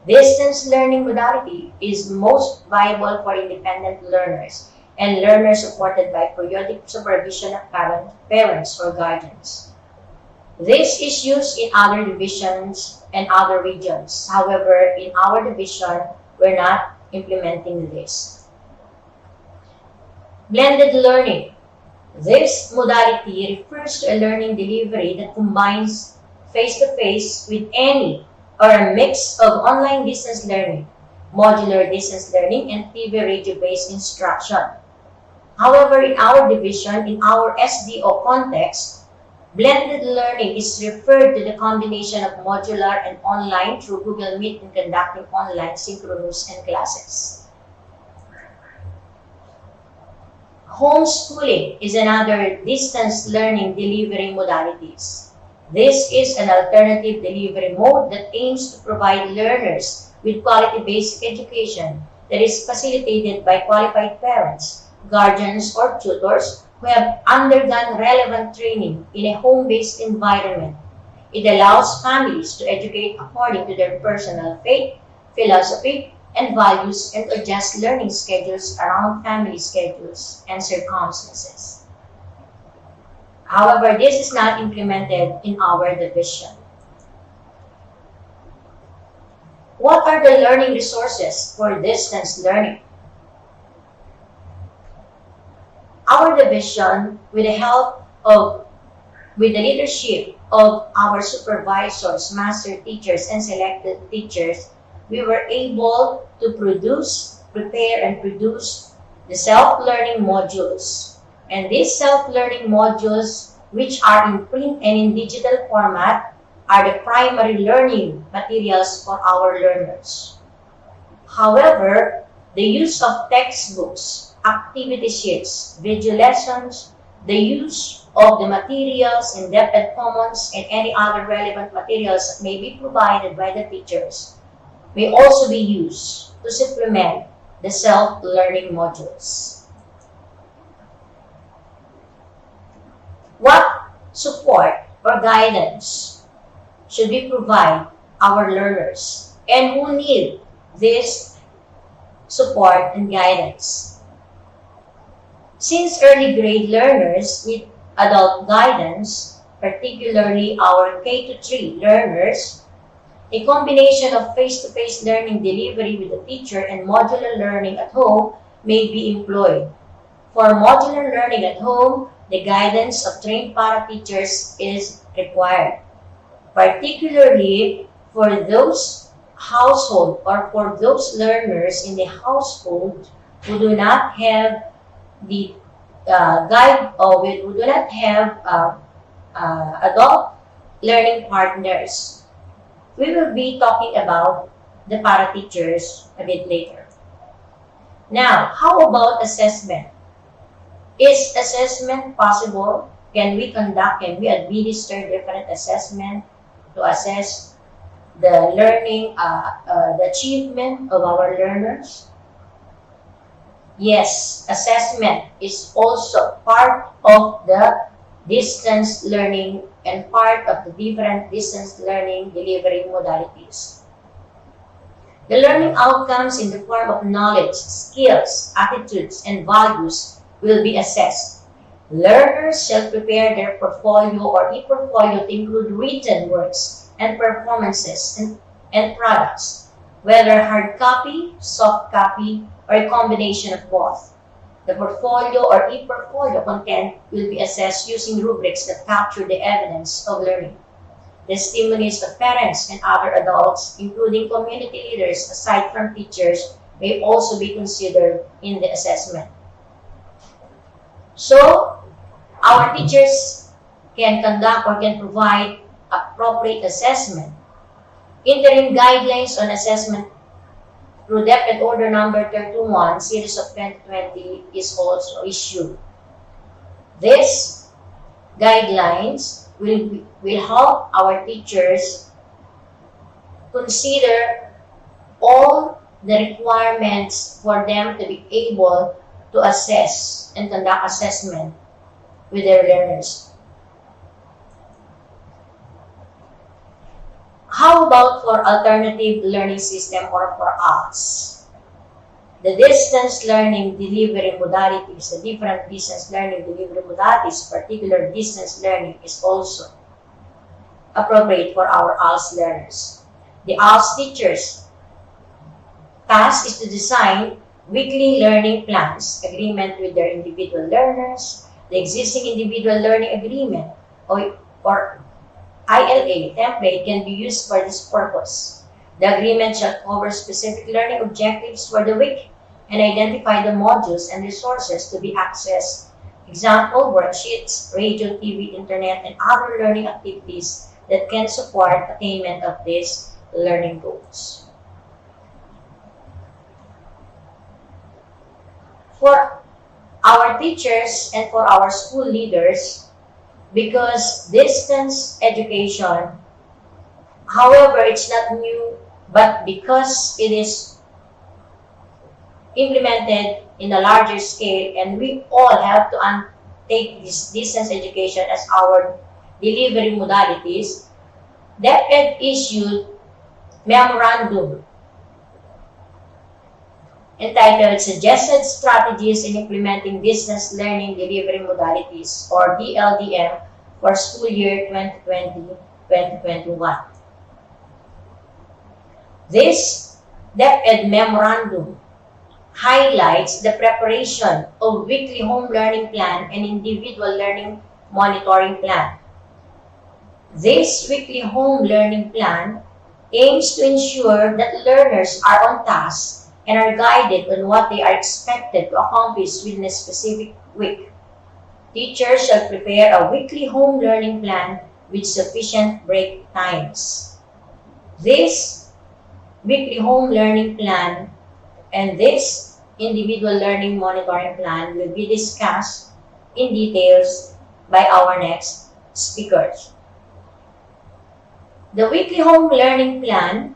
Distance learning modality is most viable for independent learners and learners supported by periodic supervision of parents or guardians. This is used in other divisions and other regions. However, in our division, we're not implementing this. Blended learning. This modality refers to a learning delivery that combines face-to-face with any or a mix of online distance learning, modular distance learning, and TV radio-based instruction. However, in our division, in our SDO context, blended learning is referred to the combination of modular and online through Google Meet and conducting online synchronous and classes. Homeschooling is another distance learning delivery modalities. This is an alternative delivery mode that aims to provide learners with quality basic education that is facilitated by qualified parents, guardians, or tutors who have undergone relevant training in a home-based environment. It allows families to educate according to their personal faith, philosophy, and values and adjust learning schedules around family schedules and circumstances. However, this is not implemented in our division. What are the learning resources for distance learning? Our division, with the leadership of our supervisors, master teachers, and selected teachers, we were able to prepare and produce the self-learning modules. And these self-learning modules, which are in print and in digital format, are the primary learning materials for our learners. However, the use of textbooks, activity sheets, video lessons, the use of the materials in depth and commons, and any other relevant materials that may be provided by the teachers may also be used to supplement the self-learning modules. What support or guidance should we provide our learners, and who need this support and guidance? Since early grade learners need adult guidance, particularly our K-3 learners, a combination of face-to-face learning delivery with the teacher and modular learning at home may be employed. For modular learning at home, the guidance of trained para-teachers is required, particularly for those household or for those learners in the household who do not have the who do not have adult learning partners. We will be talking about the para-teachers a bit later. Now, how about assessment? Is assessment possible? Can we administer different assessment to assess the learning, the achievement of our learners? Yes, assessment is also part of the distance learning and part of the different distance learning delivery modalities. The learning outcomes in the form of knowledge, skills, attitudes, and values will be assessed. Learners shall prepare their portfolio or e-portfolio to include written works and performances and products, whether hard copy, soft copy, or a combination of both. The portfolio or e-portfolio content will be assessed using rubrics that capture the evidence of learning. The testimonies of parents and other adults, including community leaders aside from teachers, may also be considered in the assessment. So, our teachers can conduct or can provide appropriate assessment. Interim guidelines on assessment through Depth and Order number 31, series of 2020 is also issued. These guidelines will help our teachers consider all the requirements for them to be able to assess and conduct assessment with their learners. How about for alternative learning system or for ALS? The distance learning delivery modalities, the different distance learning delivery modalities, particular distance learning is also appropriate for our ALS learners. The ALS teachers' task is to design weekly learning plans, agreement with their individual learners, the existing individual learning agreement, or ILA template can be used for this purpose. The agreement shall cover specific learning objectives for the week, and identify the modules and resources to be accessed. Example, worksheets, radio, TV, internet, and other learning activities that can support attainment of these learning goals. For our teachers and for our school leaders, because distance education, however, it's not new, but because it is implemented in a larger scale and we all have to take this distance education as our delivery modalities, DepEd issued memorandum entitled Suggested Strategies in Implementing Distance Learning Delivery Modalities, or DLDM, for school year 2020-2021. This DepEd memorandum highlights the preparation of weekly home learning plan and individual learning monitoring plan. This weekly home learning plan aims to ensure that learners are on task and are guided on what they are expected to accomplish within a specific week. Teachers shall prepare a weekly home learning plan with sufficient break times. This weekly home learning plan and this individual learning monitoring plan will be discussed in details by our next speakers. The weekly home learning plan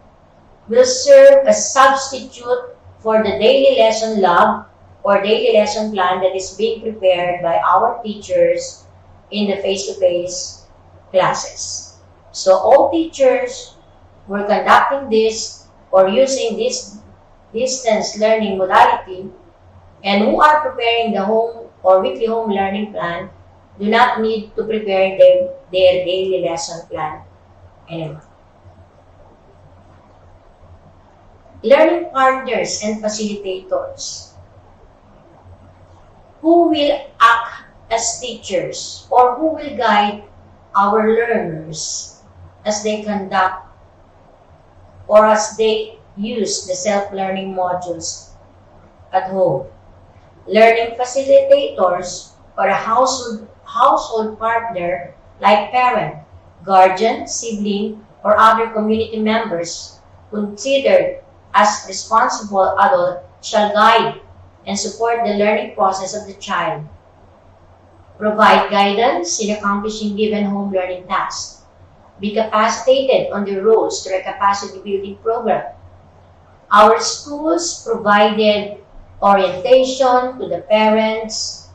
will serve as substitute for the daily lesson log or daily lesson plan that is being prepared by our teachers in the face-to-face classes. So all teachers who are conducting this or using this distance learning modality and who are preparing the home or weekly home learning plan do not need to prepare their daily lesson plan anymore. Learning partners and facilitators who will act as teachers or who will guide our learners as they conduct or as they use the self-learning modules at home. Learning facilitators or a household partner like parent, guardian, sibling, or other community members considered as responsible adult shall guide and support the learning process of the child, provide guidance in accomplishing given home learning tasks, be capacitated on their roles through a capacity building program. Our schools provided orientation to the parents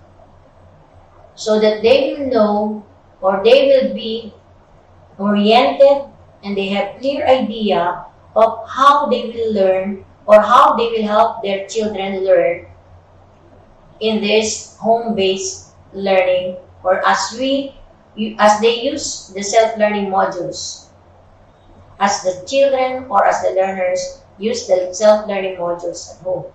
so that they will know or they will be oriented and they have clear idea of how they will learn or how they will help their children learn in this home-based learning or as they use the self-learning modules, as the children or as the learners use the self-learning modules at home.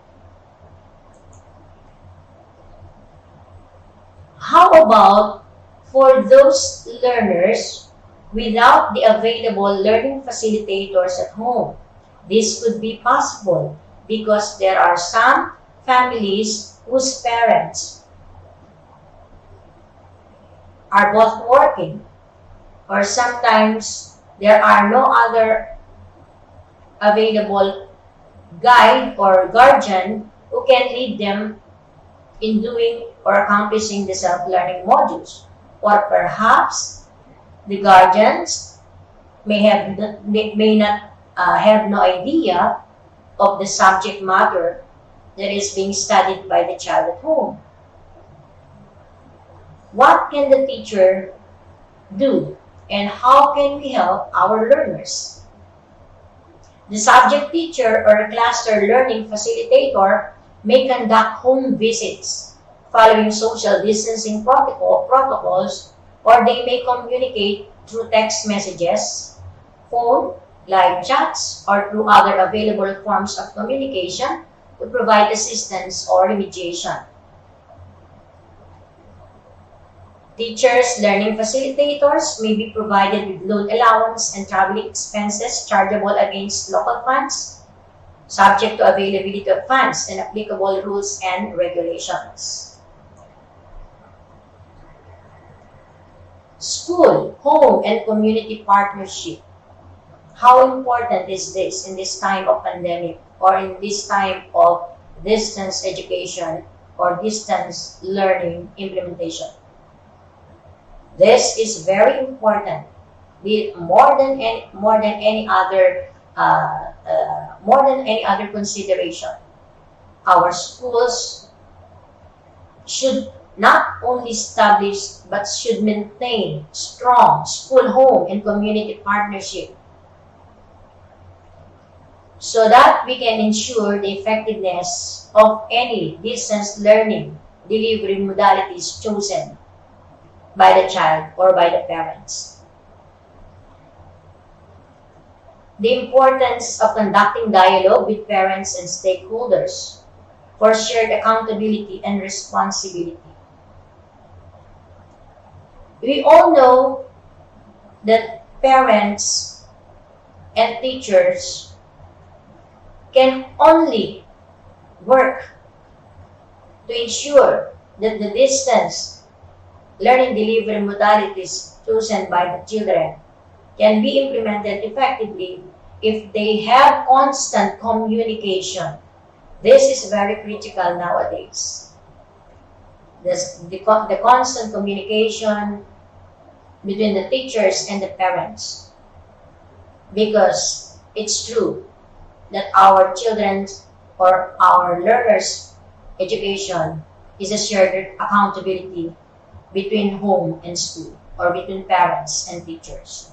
How about for those learners without the available learning facilitators at home? This could be possible because there are some families whose parents are both working, or sometimes there are no other available guide or guardian who can lead them in doing or accomplishing the self-learning modules. Or perhaps the guardians may not have no idea of the subject matter that is being studied by the child at home. What can the teacher do and how can we help our learners? The subject teacher or a cluster learning facilitator may conduct home visits following social distancing protocols, or they may communicate through text messages, phone, live chats, or through other available forms of communication to provide assistance or remediation. Teachers, learning facilitators may be provided with loan allowance and traveling expenses chargeable against local funds. subject to availability of funds and applicable rules and regulations. School, home, and community partnership. How important is this in this time of pandemic or in this time of distance education or distance learning implementation? This is very important, more than any other consideration. Our schools should not only establish but should maintain strong school, home, and community partnership so that we can ensure the effectiveness of any distance learning delivery modalities chosen by the child or by the parents. The importance of conducting dialogue with parents and stakeholders for shared accountability and responsibility. We all know that parents and teachers can only work to ensure that the distance learning delivery modalities chosen by the children can be implemented effectively if they have constant communication. This is very critical nowadays. The constant communication between the teachers and the parents. Because it's true that our children's or our learners' education is a shared accountability between home and school or between parents and teachers.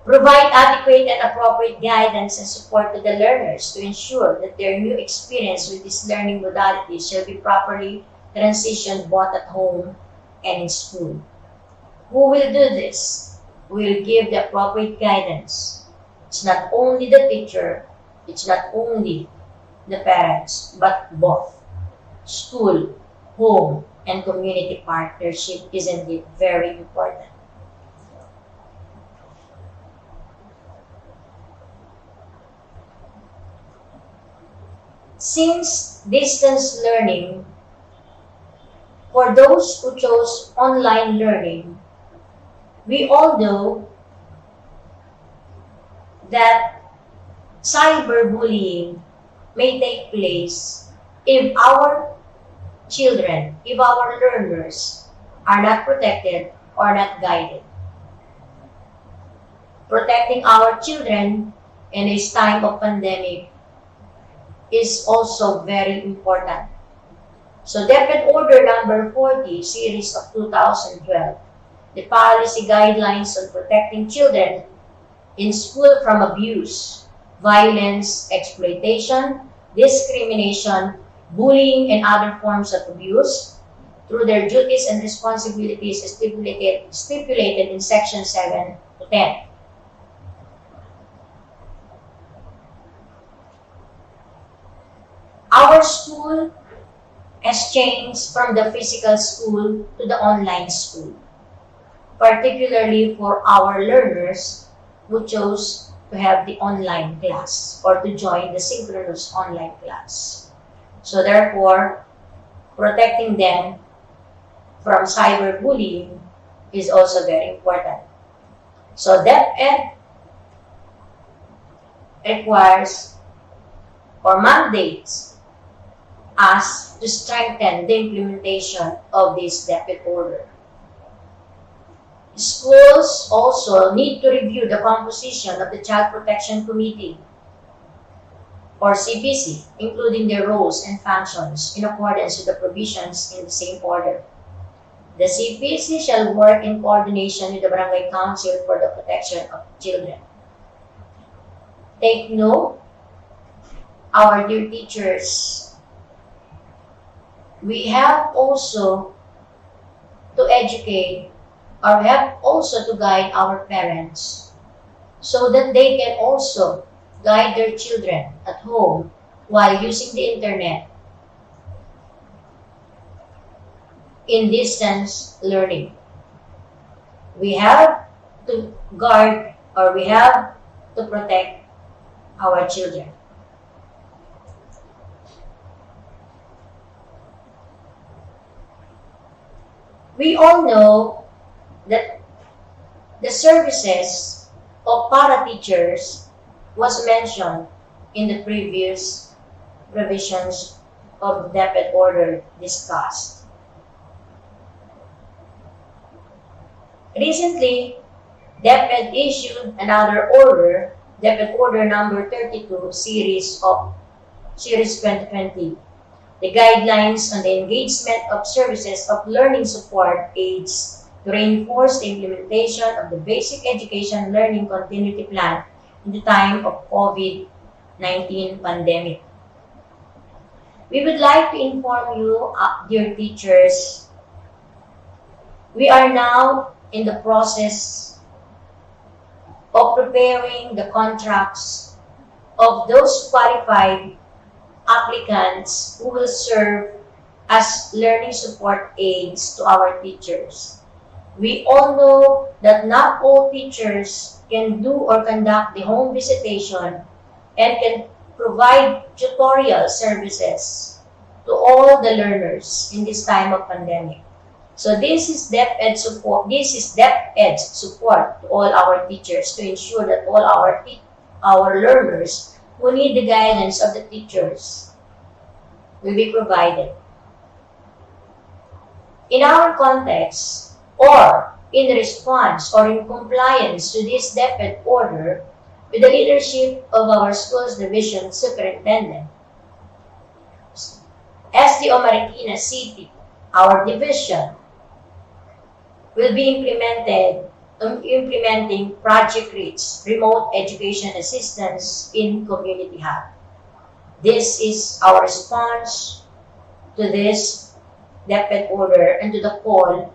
Provide adequate and appropriate guidance and support to the learners to ensure that their new experience with these learning modalities shall be properly transitioned both at home and in school. Who will do this? Who will give the appropriate guidance? It's not only the teacher, it's not only the parents, but both. School, home, and community partnership is indeed very important. Since distance learning, for those who chose online learning, we all know that cyberbullying may take place if our children, if our learners are not protected or not guided. Protecting our children in this time of pandemic is also very important. So DepEd Order number 40, series of 2012, the policy guidelines on protecting children in school from abuse, violence, exploitation, discrimination, bullying, and other forms of abuse through their duties and responsibilities stipulated in section 7 to 10. Our school has changed from the physical school to the online school, particularly for our learners who chose to have the online class or to join the synchronous online class. So therefore, protecting them from cyberbullying is also very important. So DepEd requires or mandates us to strengthen the implementation of this DepEd order. Schools also need to review the composition of the Child Protection Committee or CPC, including their roles and functions in accordance with the provisions in the same order. The CPC shall work in coordination with the Barangay Council for the protection of children. Take note, our dear teachers, we have also to educate or we have also to guide our parents so that they can also guide their children at home while using the internet in distance learning. We have to guard or we have to protect our children. We all know that the services of para-teachers was mentioned in the previous revisions of the DepEd order discussed. Recently, DepEd issued another order, DepEd Order number 32, Series 2020, the guidelines on the engagement of services of learning support aids to reinforce the implementation of the basic education learning continuity plan in the time of COVID-19 pandemic. We would like to inform you, dear teachers, we are now in the process of preparing the contracts of those qualified applicants who will serve as learning support aids to our teachers. We all know that not all teachers can do or conduct the home visitation and can provide tutorial services to all the learners in this time of pandemic. So this is DepEd support. This is DepEd support to all our teachers to ensure that all our learners who need the guidance of the teachers will be provided. In our context, or in response or in compliance to this DepEd order, with the leadership of our schools division superintendent, SDO Marikina City, our division, will be implementing Project REACH, Remote Education Assistance in Community Hub. This is our response to this DepEd order and to the call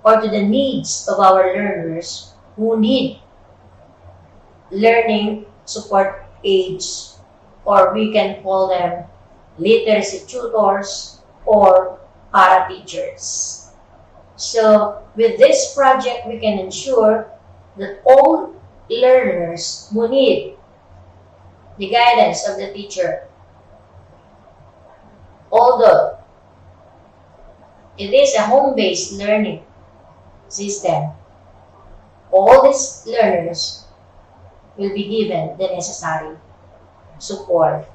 or to the needs of our learners who need learning support aids, or we can call them literacy tutors or para-teachers. So with this project, we can ensure that all learners who need the guidance of the teacher, although it is a home-based learning system, all these learners will be given the necessary support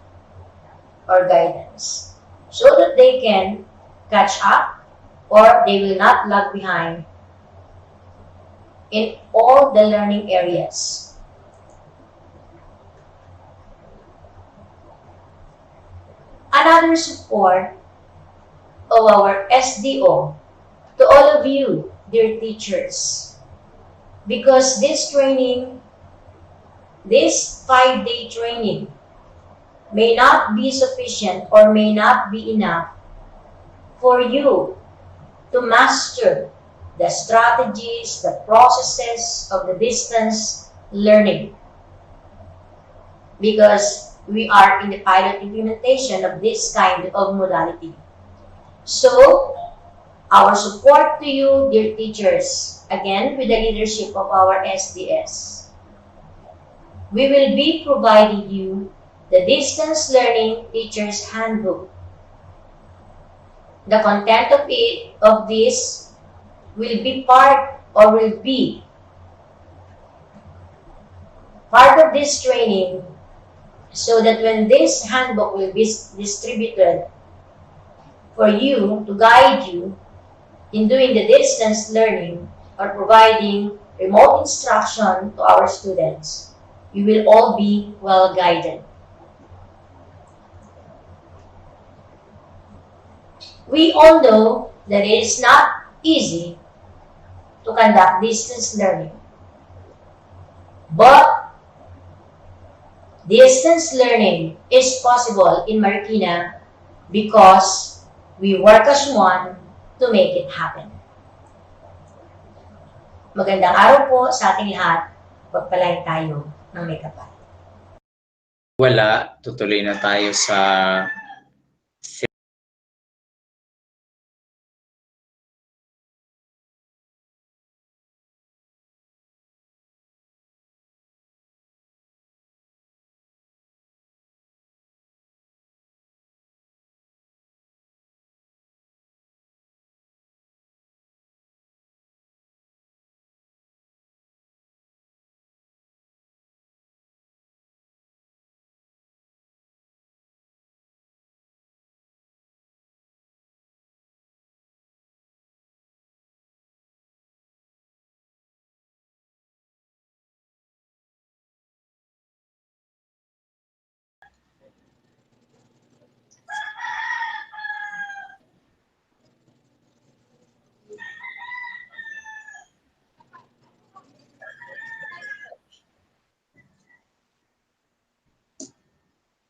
or guidance so that they can catch up or they will not lag behind in all the learning areas. Another support of our SDO to all of you, dear teachers, because this training, this 5-day training may not be sufficient or may not be enough for you to master the strategies, the processes of the distance learning, because we are in the pilot implementation of this kind of modality. So, our support to you, dear teachers, again with the leadership of our SDS, we will be providing you the Distance Learning Teacher's Handbook. The content of this will be part of this training, so that when this handbook will be distributed for you to guide you in doing the distance learning or providing remote instruction to our students, you will all be well guided. We all know that it is not easy to conduct distance learning, but distance learning is possible in Marikina because we work as one to make it happen. Magandang araw po sa ating lahat. Pagpalain tayo ng may kapal. Wala, tutuloy na tayo sa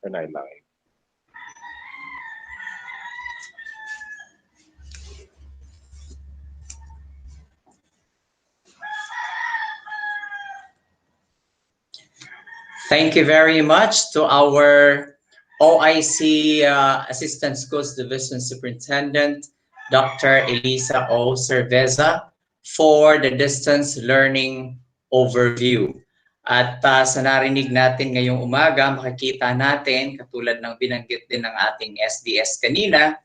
Turn our live. Thank you very much to our OIC Assistant Schools Division Superintendent, Dr. Elisa O. Cerveza, for the distance learning overview. At sa narinig natin ngayong umaga, makikita natin, katulad ng binanggit din ng ating SDS kanina,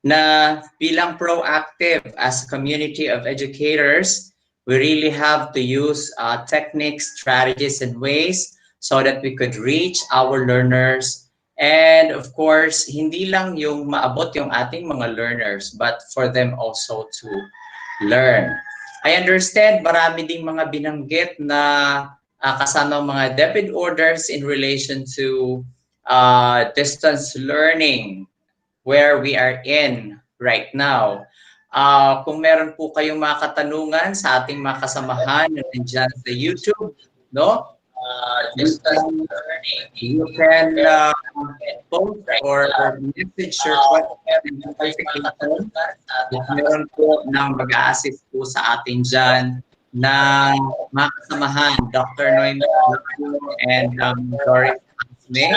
na bilang proactive as a community of educators, we really have to use techniques, strategies, and ways so that we could reach our learners. And of course, hindi lang yung maabot yung ating mga learners, but for them also to learn. I understand marami ding mga binanggit na kasama mga DepEd orders in relation to distance learning where we are in right now. Kung meron po kayong mga katanungan sa ating mga kasamahan na nandiyan sa YouTube, no? You can post or message your question. Meron po ng mag-a-assist po sa atin dyan na mga kasamahan, Dr. Noemi and Doris Smith.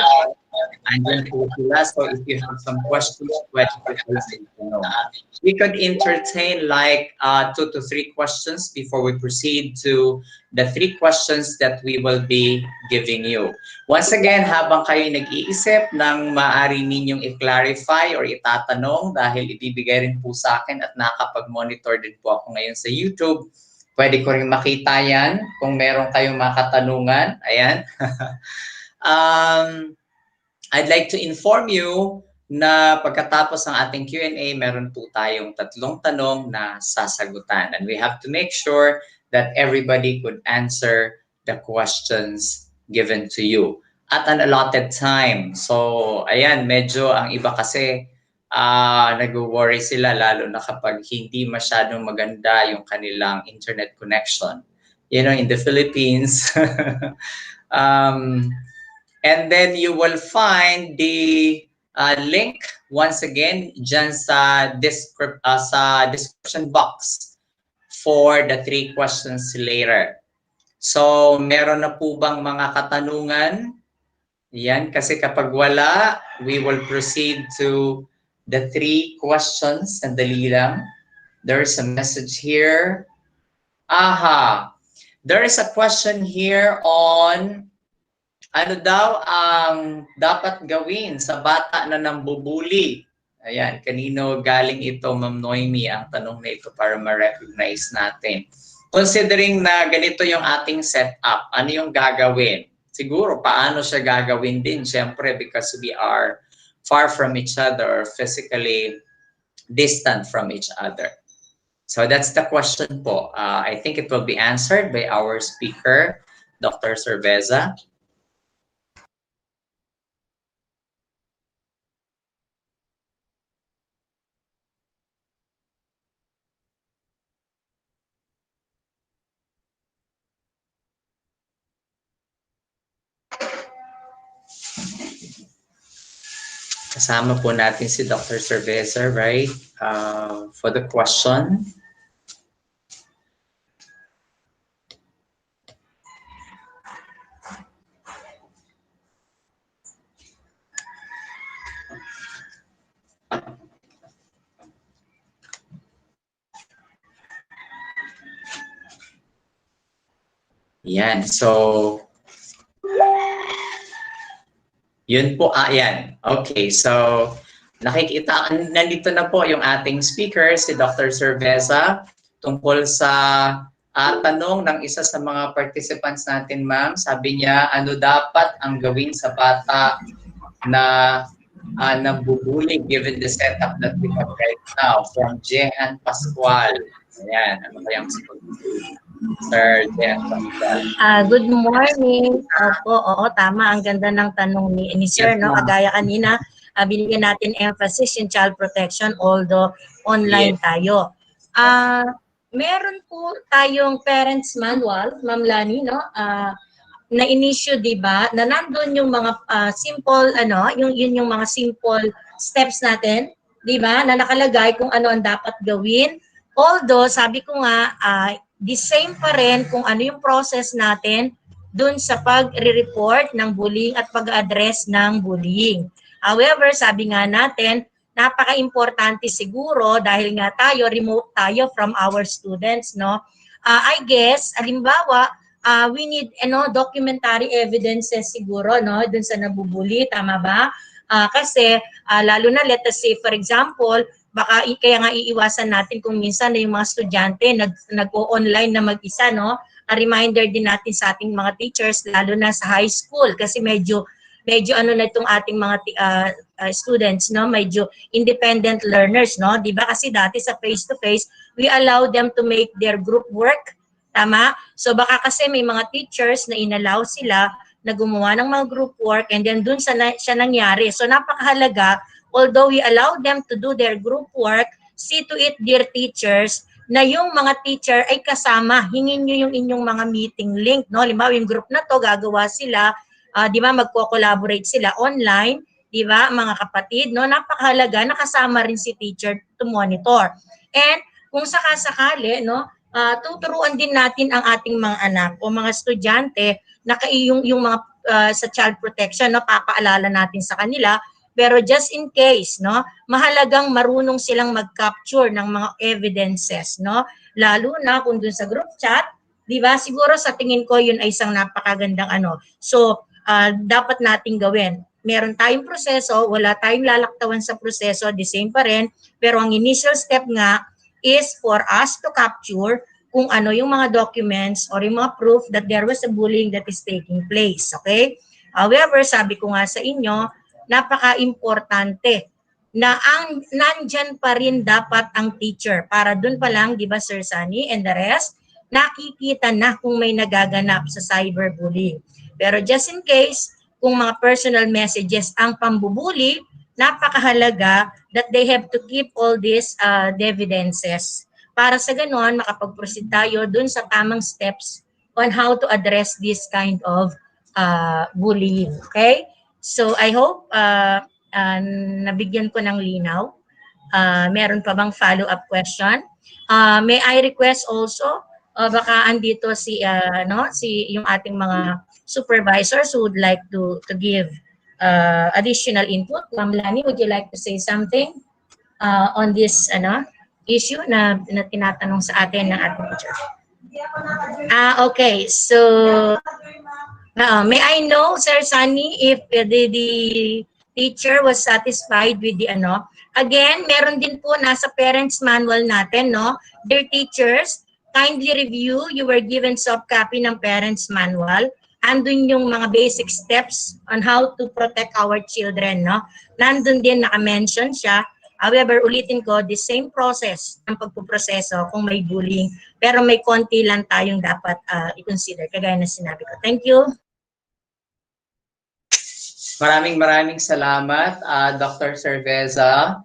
Andyan po sila. So if you have some questions, we could entertain like 2 to 3 questions before we proceed to the 3 questions that we will be giving you. Once again, habang kayo nag-iisip ng maaari ninyong i-clarify or itatanong dahil ibibigay rin po sa akin at nakapag-monitor din po ako ngayon sa YouTube, pwede ko rin makita yan kung meron kayong mga katanungan. Ayan. I'd like to inform you na pagkatapos ng ating Q&A, meron po tayong 3 tanong na sasagutan. And we have to make sure that everybody could answer the questions given to you at an allotted time. So, ayan, medyo ang iba kasi nag-worry sila lalo na kapag hindi masyadong maganda yung kanilang internet connection. You know, in the Philippines, and then you will find the link once again dyan sa description box for the 3 questions later. So, meron na po bang mga katanungan? Yan, kasi kapag wala, we will proceed to the 3 questions. Sandali lang. There is a message here. Aha! There is a question here on ano daw ang dapat gawin sa bata na nambubuli? Ayan, kanino galing ito, Ma'am Noemi, ang tanong na ito para ma-recognize natin. Considering na ganito yung ating setup, ano yung gagawin? Siguro, paano siya gagawin din? Siyempre, because we are far from each other or physically distant from each other. So that's the question po. I think it will be answered by our speaker, Dr. Cerveza. Kasama po natin si Dr. Cerveza, right? For the question. Yan, so yun po, yan. Okay, so nakikita, nandito na po yung ating speaker, si Dr. Cerveza, tungkol sa tanong ng isa sa mga participants natin, ma'am. Sabi niya, ano dapat ang gawin sa bata na nambubuli given the setup that we have right now? From Jehan Pascual. Ayan, ano kayang sagot? Sir Jehan Pascual. Good morning. Opo, oo, tama. Ang ganda ng tanong ni Sir, Yes, no? Kagaya kanina, binigyan natin emphasis in child protection although online tayo. Meron po tayong parents manual, Ma'am Lani, no? na inisyu, di ba, na nandun yung mga simple, yun yung mga simple steps natin, di ba, na nakalagay kung ano ang dapat gawin. Although, sabi ko nga, the same pa rin kung ano yung process natin dun sa pag-report ng bullying at pag-address ng bullying. However, sabi nga natin, napaka-importante siguro dahil nga tayo, remote tayo from our students, no? I guess, halimbawa, we need documentary evidences siguro no dun sa nabubuli, tama ba? Kasi lalo na let us say for example, baka kaya nga iiwasan natin kung minsan na yung mga estudyante nag-o-online na mag-isa, no? A reminder din natin sa ating mga teachers lalo na sa high school kasi medyo na itong ating mga students, no, medyo independent learners, no, di ba? Kasi dati sa face to face we allow them to make their group work. Tama? So baka kasi may mga teachers na inallow sila na gumawa ng mga group work and then dun siya nangyari. So napakahalaga, although we allow them to do their group work, see to it, dear teachers, na yung mga teacher ay kasama. Hingin nyo yung inyong mga meeting link. No? Halimbawa, yung group na to, gagawa sila, di ba, magko-collaborate sila online, di ba, mga kapatid. No? Napakahalaga, nakasama rin si teacher to monitor. And kung sakasakali, no, tuturuan din natin ang ating mga anak o mga estudyante na yung mga sa child protection, no, papaalala natin sa kanila. Pero just in case, no, mahalagang marunong silang mag-capture ng mga evidences, no? Lalo na kung dun sa group chat, di ba? Siguro sa tingin ko yun ay isang napakagandang So, dapat nating gawin. Meron tayong proseso, wala tayong lalaktawan sa proseso, the same pa rin. Pero ang initial step nga is for us to capture kung ano yung mga documents or yung mga proof that there was a bullying that is taking place. Okay? However, sabi ko nga sa inyo, napaka-importante na nandyan pa rin dapat ang teacher. Para dun pa lang, di ba Sir Sunny and the rest, nakikita na kung may nagaganap sa cyberbullying. Pero just in case, kung mga personal messages ang pambubuli, napakahalaga that they have to keep all these evidences. Para sa ganon, makapag-proceed tayo dun sa tamang steps on how to address this kind of bullying. Okay? So I hope nabigyan ko ng linaw. Meron pa bang follow-up question? May I request also, baka andito si yung ating mga supervisors who would like to give additional input. Ma'am Lani, would you like to say something on this issue na tinatanong sa atin ng ating teacher? Okay, so may I know, Sir Sunny, if the teacher was satisfied with the Again, meron din po nasa parents manual natin, no? Dear teachers, kindly review. You were given soft copy ng parents manual. Andun yung mga basic steps on how to protect our children, no? Nandun din naka-mention siya. However, ulitin ko, the same process ng pagpuproseso kung may bullying, pero may konti lang tayong dapat i-consider, kagaya na sinabi ko. Thank you. Maraming salamat, Dr. Cerveza.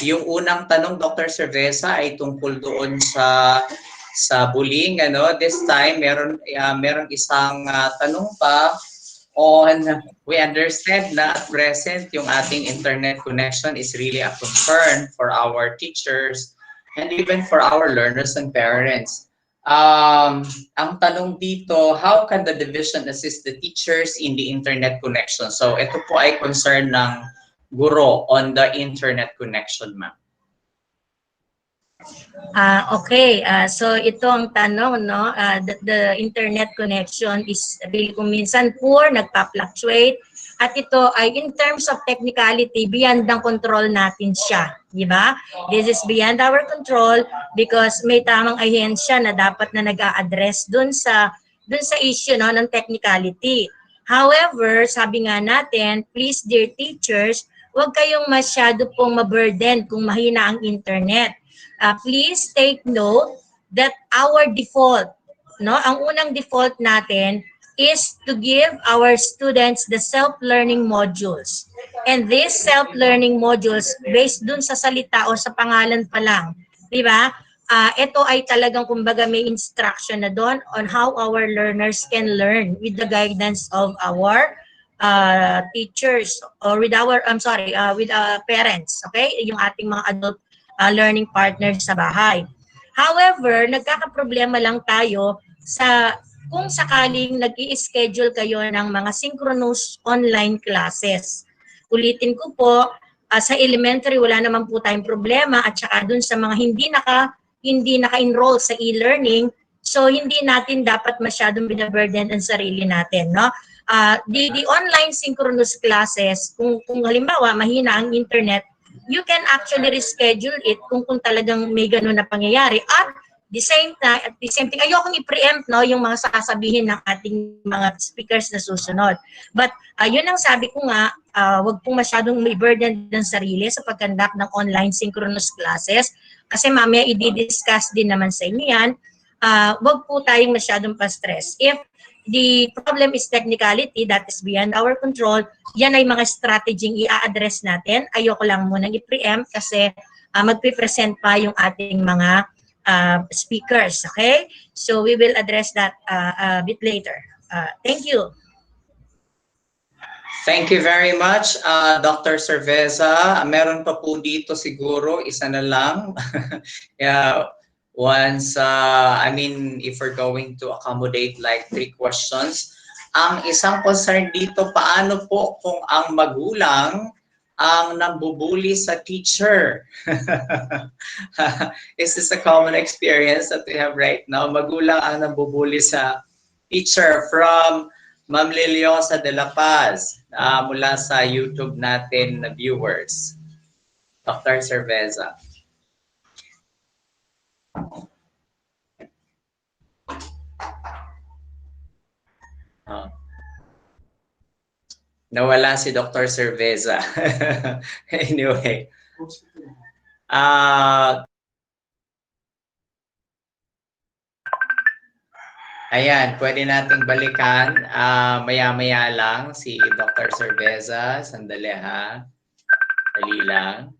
Yung unang tanong, Dr. Cerveza, ay tungkol doon sa bullying. This time, meron isang tanong pa on, we understand na at present yung ating internet connection is really a concern for our teachers and even for our learners and parents. Ang tanong dito, how can the division assist the teachers in the internet connection? So ito po ay concern ng guro on the internet connection, ma'am. Okay, so ito ang tanong, no? The internet connection is really kung minsan poor, nagpa-fluctuate, at ito ay in terms of technicality, beyond ang control natin siya, di ba? This is beyond our control because may tamang ahensya na dapat na nag-a-address dun sa issue, no, ng technicality. However, sabi nga natin, please dear teachers, huwag kayong masyado pong maburden kung mahina ang internet. Please take note that our default, no, ang unang default natin is to give our students the self-learning modules. And these self-learning modules, based dun sa salita o sa pangalan pa lang, di ba? ito ay talagang kumbaga may instruction na doon on how our learners can learn with the guidance of our teachers or with our, with parents, okay? Yung ating mga adult learning partners sa bahay. However, nagkakaproblema lang tayo sa kung sakaling nag-i-schedule kayo ng mga synchronous online classes. Ulitin ko po, sa elementary wala naman po tayong problema at saka dun sa mga hindi naka-enroll sa e-learning, so hindi natin dapat masyadong binaburden ang sarili natin, no? The online synchronous classes, kung halimbawa mahina ang internet, you can actually reschedule it kung talagang may ganun na pangyayari. At the same thing, ayokong i-preempt, no, yung mga sasabihin ng ating mga speakers na susunod. But yun ang sabi ko nga, wag pong masyadong may burden ng sarili sa pag-conduct ng online synchronous classes kasi mamaya i-discuss din naman sa inyo yan. Wag po tayong masyadong pa-stress. If the problem is technicality that is beyond our control, yan ay mga strategy i-address natin. Ayoko lang munang i-preempt kasi magpipresent pa yung ating mga speakers, okay? So we will address that a bit later. Thank you. Thank you very much, Dr. Cerveza. Meron pa po dito siguro, isa na lang. Yeah. Once, if we're going to accommodate like 3 questions, ang isang concern dito, paano po kung ang magulang ang nambubuli sa teacher? Is this a common experience that we have right now? Magulang ang nambubuli sa teacher. From Ma'am Liliosa de la Paz, mula sa YouTube natin na viewers. Dr. Cerveza. Nawala si Dr. Cerveza. Anyway. Ayan, pwede nating balikan. Maya-maya lang si Dr. Cerveza. Sandali ha. Dali lang.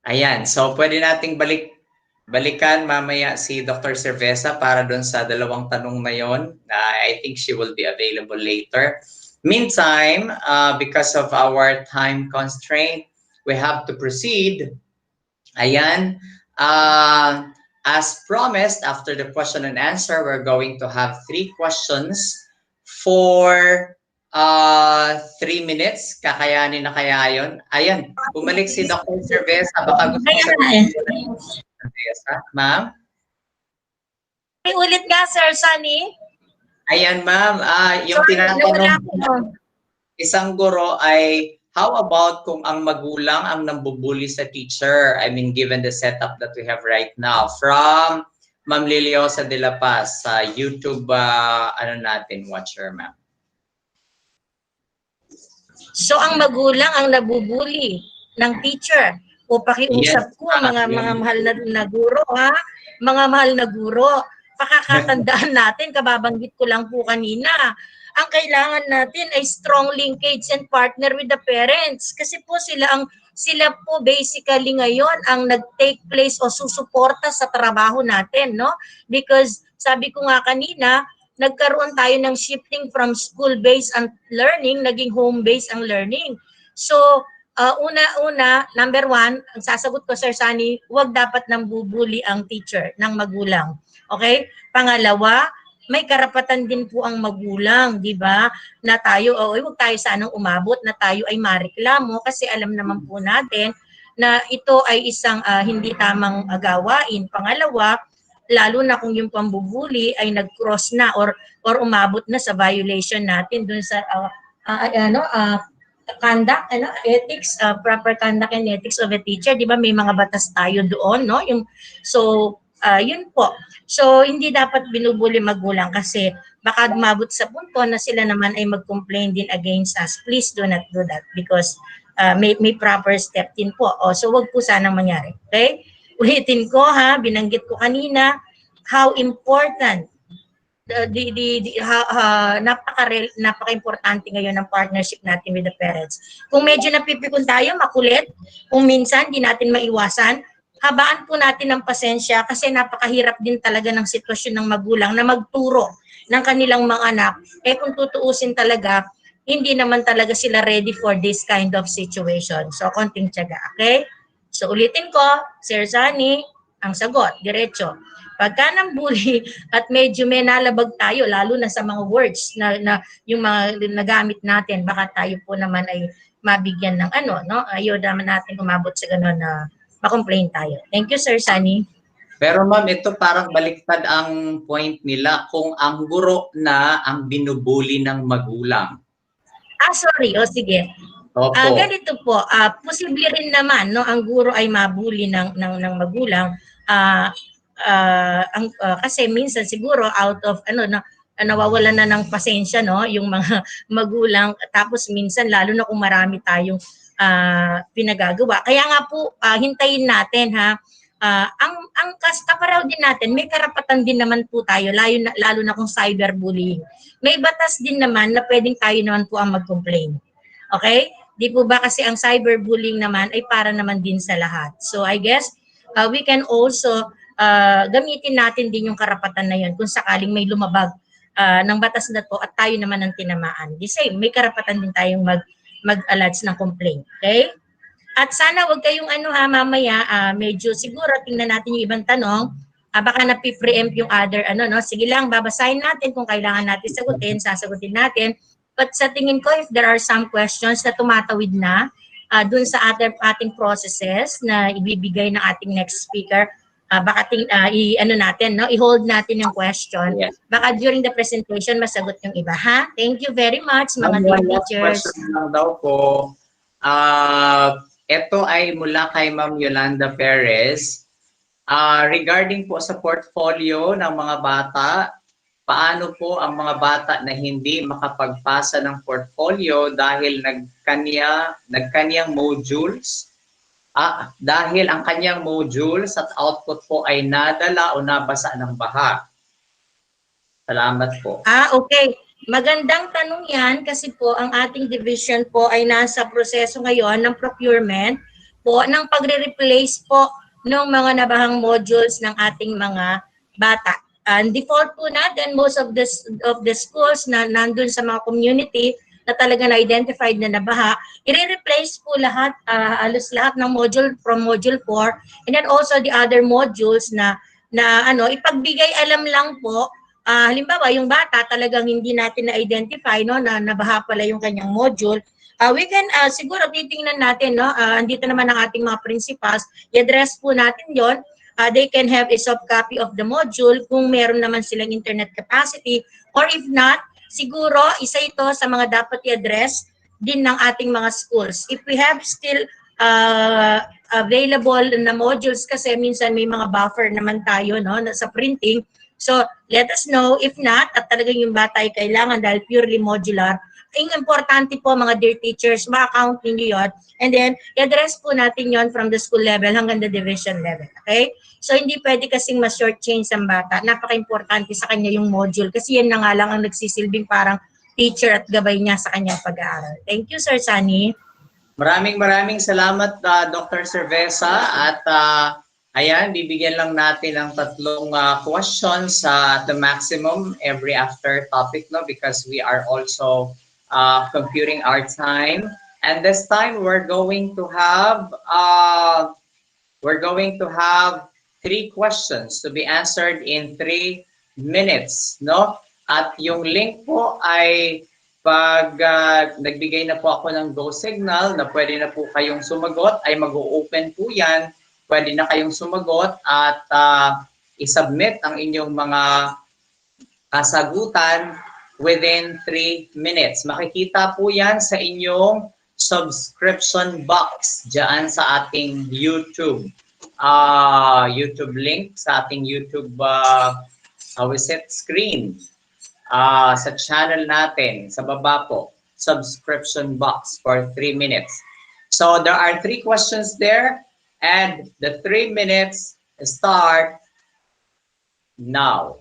Ayan, so pwede nating balikan mamaya si Dr. Cerveza para doon sa dalawang tanong na yon. I think she will be available later. Meantime, because of our time constraint, we have to proceed. Ayan, as promised, after the question and answer, we're going to have 3 questions for 3 minutes. Kakayanin na kaya yun? Ayan, bumalik si Dr. Cerveza. Baka gusto ko Cerveza. Ma'am? Ulit nga, Sir Sunny. Ayan, ma'am. Yung tinatanong isang guro ay, how about kung ang magulang ang nambubuli sa teacher? I mean, given the setup that we have right now. From Ma'am Liliosa de la Paz, sa YouTube, watcher, ma'am. So ang magulang ang nabubuli ng teacher. O pakiusap ko mga mahal na guro, ha? Mga mahal na guro, pakakatandaan natin, kababanggit ko lang po kanina, ang kailangan natin ay strong linkage and partner with the parents. Kasi po sila po basically ngayon ang nag-take place o susuporta sa trabaho natin, no? Because sabi ko nga kanina, nagkaroon tayo ng shifting from school-based ang learning, naging home-based ang learning. So, una, number 1, ang sasagot ko, Sir Sunny, huwag dapat nang bubuli ang teacher ng magulang. Okay? Pangalawa, may karapatan din po ang magulang, di ba? Na tayo, huwag tayo sanang umabot na tayo ay mareklamo kasi alam naman po natin na ito ay isang hindi tamang gawain. Pangalawa, lalo na kung yung pambubuli ay nag-cross na or umabot na sa violation natin dun sa conduct, ethics, proper conduct and ethics of a teacher, di ba? May mga batas tayo doon, no? Yun po. So, hindi dapat binubuli magulang kasi baka umabot sa punto na sila naman ay mag-complain din against us. Please do not do that because may proper step din po. So, wag po sanang mangyari. Okay? Ulitin ko, binanggit ko kanina how important napaka-importante ngayon ng partnership natin with the parents. Kung medyo napipikon tayo, makulit, kung minsan di natin maiwasan, habaan po natin ng pasensya kasi napakahirap din talaga ng sitwasyon ng magulang na magturo ng kanilang mga anak. Kung tutuusin talaga, hindi naman talaga sila ready for this kind of situation. So, konting tiyaga, okay? So, ulitin ko, Sir Zani, ang sagot, diretso. Pagka ng bully at medyo may nalabag tayo, lalo na sa mga words na yung mga nagamit natin, baka tayo po naman ay mabigyan ng no? Ayaw naman natin umabot sa gano'n na ma-complain tayo. Thank you, Sir Sunny. Pero ma'am, ito parang baliktad ang point nila kung ang guro na ang binubuli ng magulang. Sorry. O sige. Opo. Ganito po, posible rin naman no ang guro ay mabuli ng magulang kasi minsan siguro out of nawawalan na ng pasensya no yung mga magulang, tapos minsan lalo na kung marami tayong pinagagawa. Kaya nga po hintayin natin ang kaparaw din natin, may karapatan din naman po tayo, lalo na kung cyberbullying. May batas din naman na pwedeng tayo naman po ang mag-complain. Okay? Di po ba kasi ang cyberbullying naman ay para naman din sa lahat. So I guess we can also gamitin natin din yung karapatan na yun kung sakaling may lumabag ng batas na to at tayo naman ang tinamaan. The same, may karapatan din tayong mag-allege ng complaint. Okay? At sana wag kayong mamaya, medyo siguro tingnan natin yung ibang tanong. Baka napipreempt yung other no? Sige lang, babasahin natin kung kailangan natin sagutin, sasagutin natin. But sa tingin ko, if there are some questions na tumatawid na dun sa ating processes na ibibigay ng ating next speaker, baka natin, no? I-hold natin yung question. Yes. Baka during the presentation, masagot yung iba, ha? Thank you very much, mga teachers. Question lang daw po. Ito ay mula kay Ma'am Yolanda Perez. Regarding po sa portfolio ng mga bata, paano po ang mga bata na hindi makapagpasa ng portfolio dahil nagkanyang modules? Dahil ang kanyang modules at output po ay nadala o nabasa ng baha. Salamat po. Okay. Magandang tanong yan kasi po ang ating division po ay nasa proseso ngayon ng procurement po ng pagre-replace po ng mga nabahang modules ng ating mga bata. Default po natin, most of the schools na nandun sa mga community na talaga na-identified na nabaha, i-replace po lahat, alos lahat ng module from module 4 and then also the other modules na ipagbigay alam lang po. Halimbawa, yung bata talagang hindi natin na-identify no, na nabaha pala yung kanyang module. We can, siguro titingnan natin, no, andito naman ang ating mga principals, i-address po natin yon. They can have a soft copy of the module kung meron naman silang internet capacity, or if not, siguro isa ito sa mga dapat i-address din ng ating mga schools. If we have still available na modules, kasi minsan may mga buffer naman tayo no, sa printing. So, let us know. If not, at talagang yung bata ay kailangan dahil purely modular, ang importante po mga dear teachers, ma-account ninyo yun. And then, i-address po natin yon from the school level hanggang the division level. Okay? So, hindi pwede kasing ma-short change ang bata. Napaka-importante sa kanya yung module kasi yan na nga lang ang nagsisilbing parang teacher at gabay niya sa kanyang pag-aaral. Thank you, Sir Sunny. Maraming salamat, Dr. Cerveza. At ayan, bibigyan lang natin ng tatlong questions at the maximum every after topic, no? Because we are also computing our time. And this time we're going to have 3 questions to be answered in 3 minutes, no? At yung link po ay pag nagbigay na po ako ng go signal na pwede na po kayong sumagot, ay mag-o-open po yan. Pwede na kayong sumagot at isubmit ang inyong mga kasagutan within 3 minutes. Makikita po yan sa inyong subscription box dyan sa ating YouTube. YouTube link sa ating YouTube screen. Sa channel natin, sa baba po, subscription box for 3 minutes. So there are 3 questions there. And the 3 minutes start now.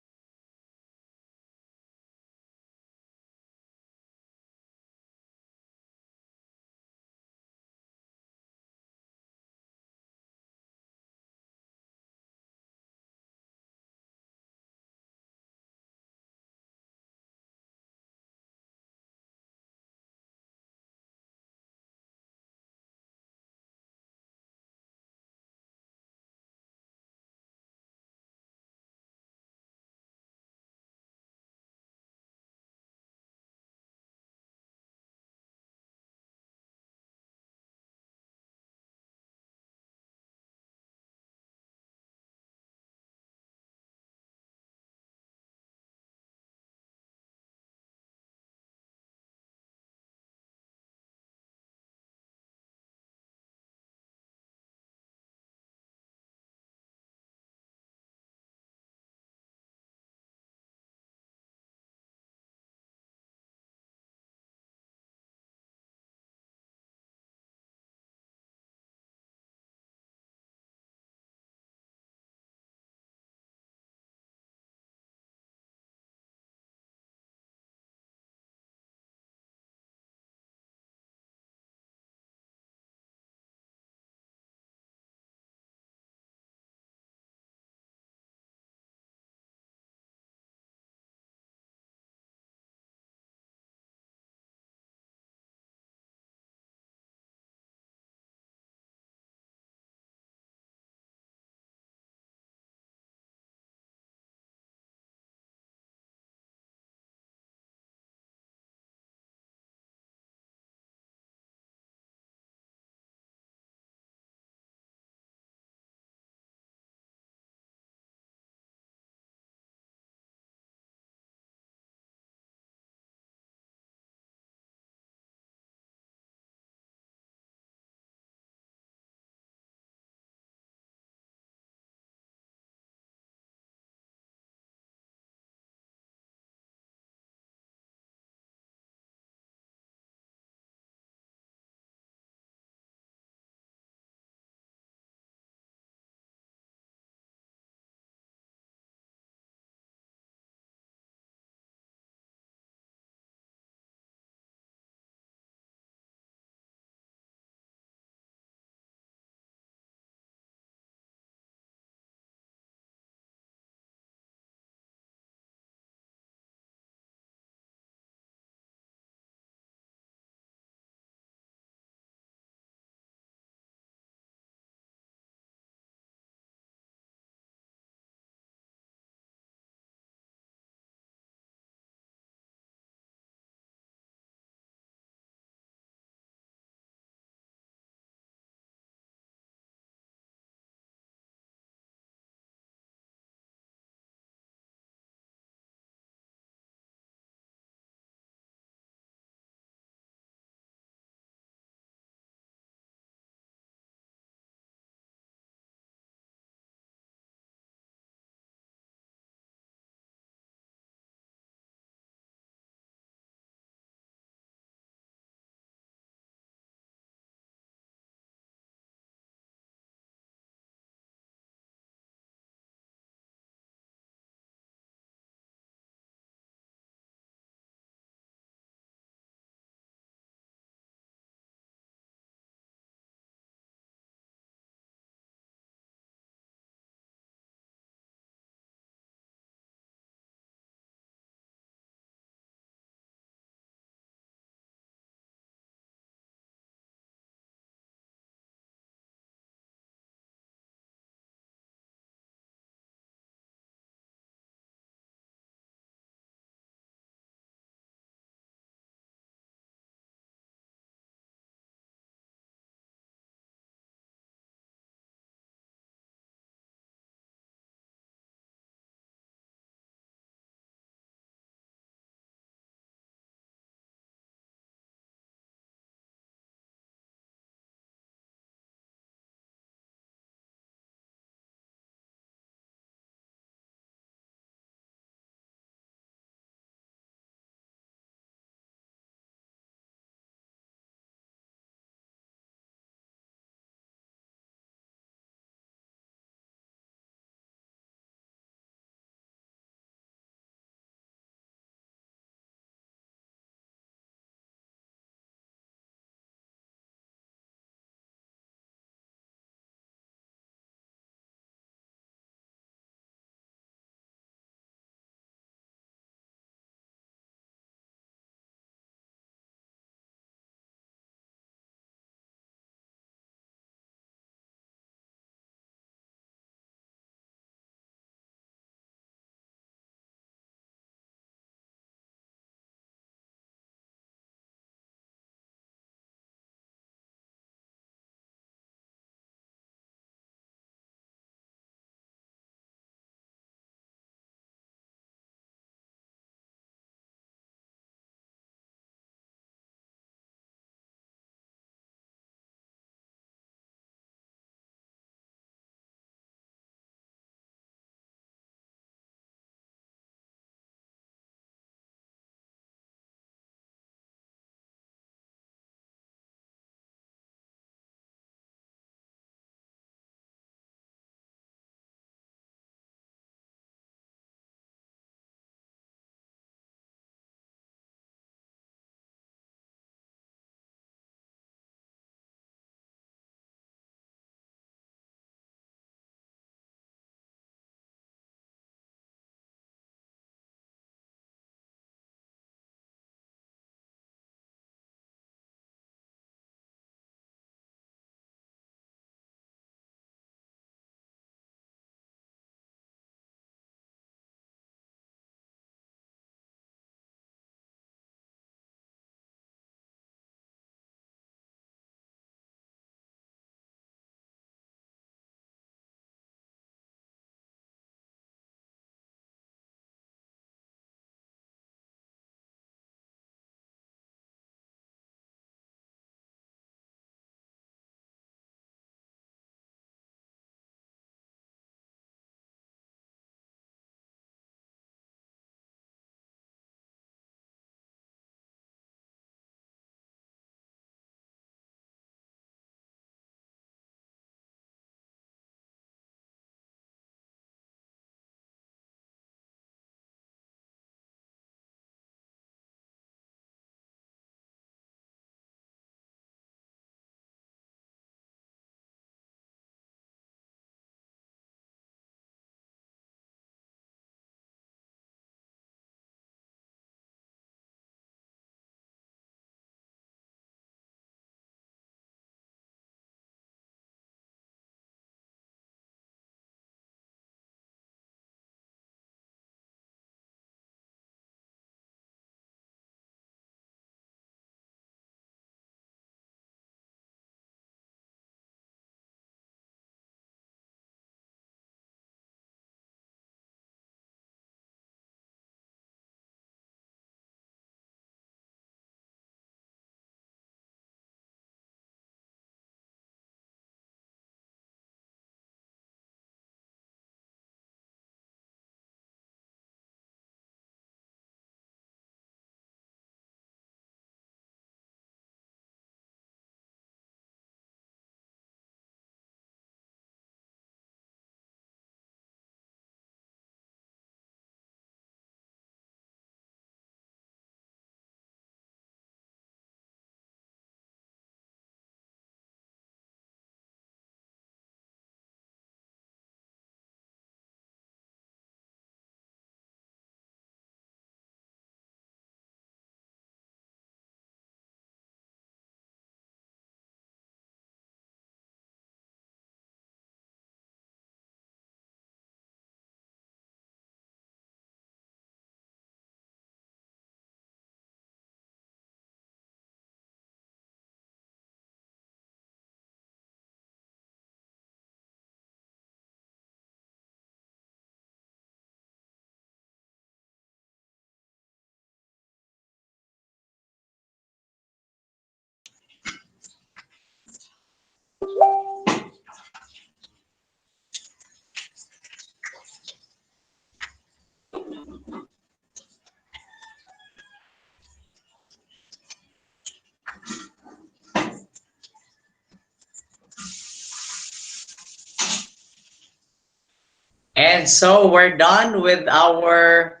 And so we're done with our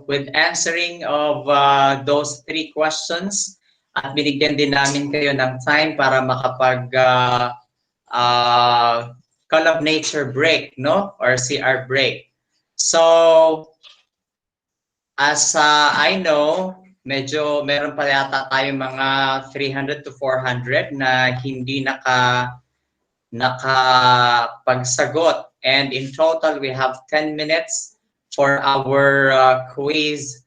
with answering of those 3 questions, at binigyan din namin kayo ng time para makapag call of nature break, no, or CR break. So as I know, medyo meron pa yata tayong mga 300 to 400 na hindi nakapagsagot. And in total, we have 10 minutes for our quiz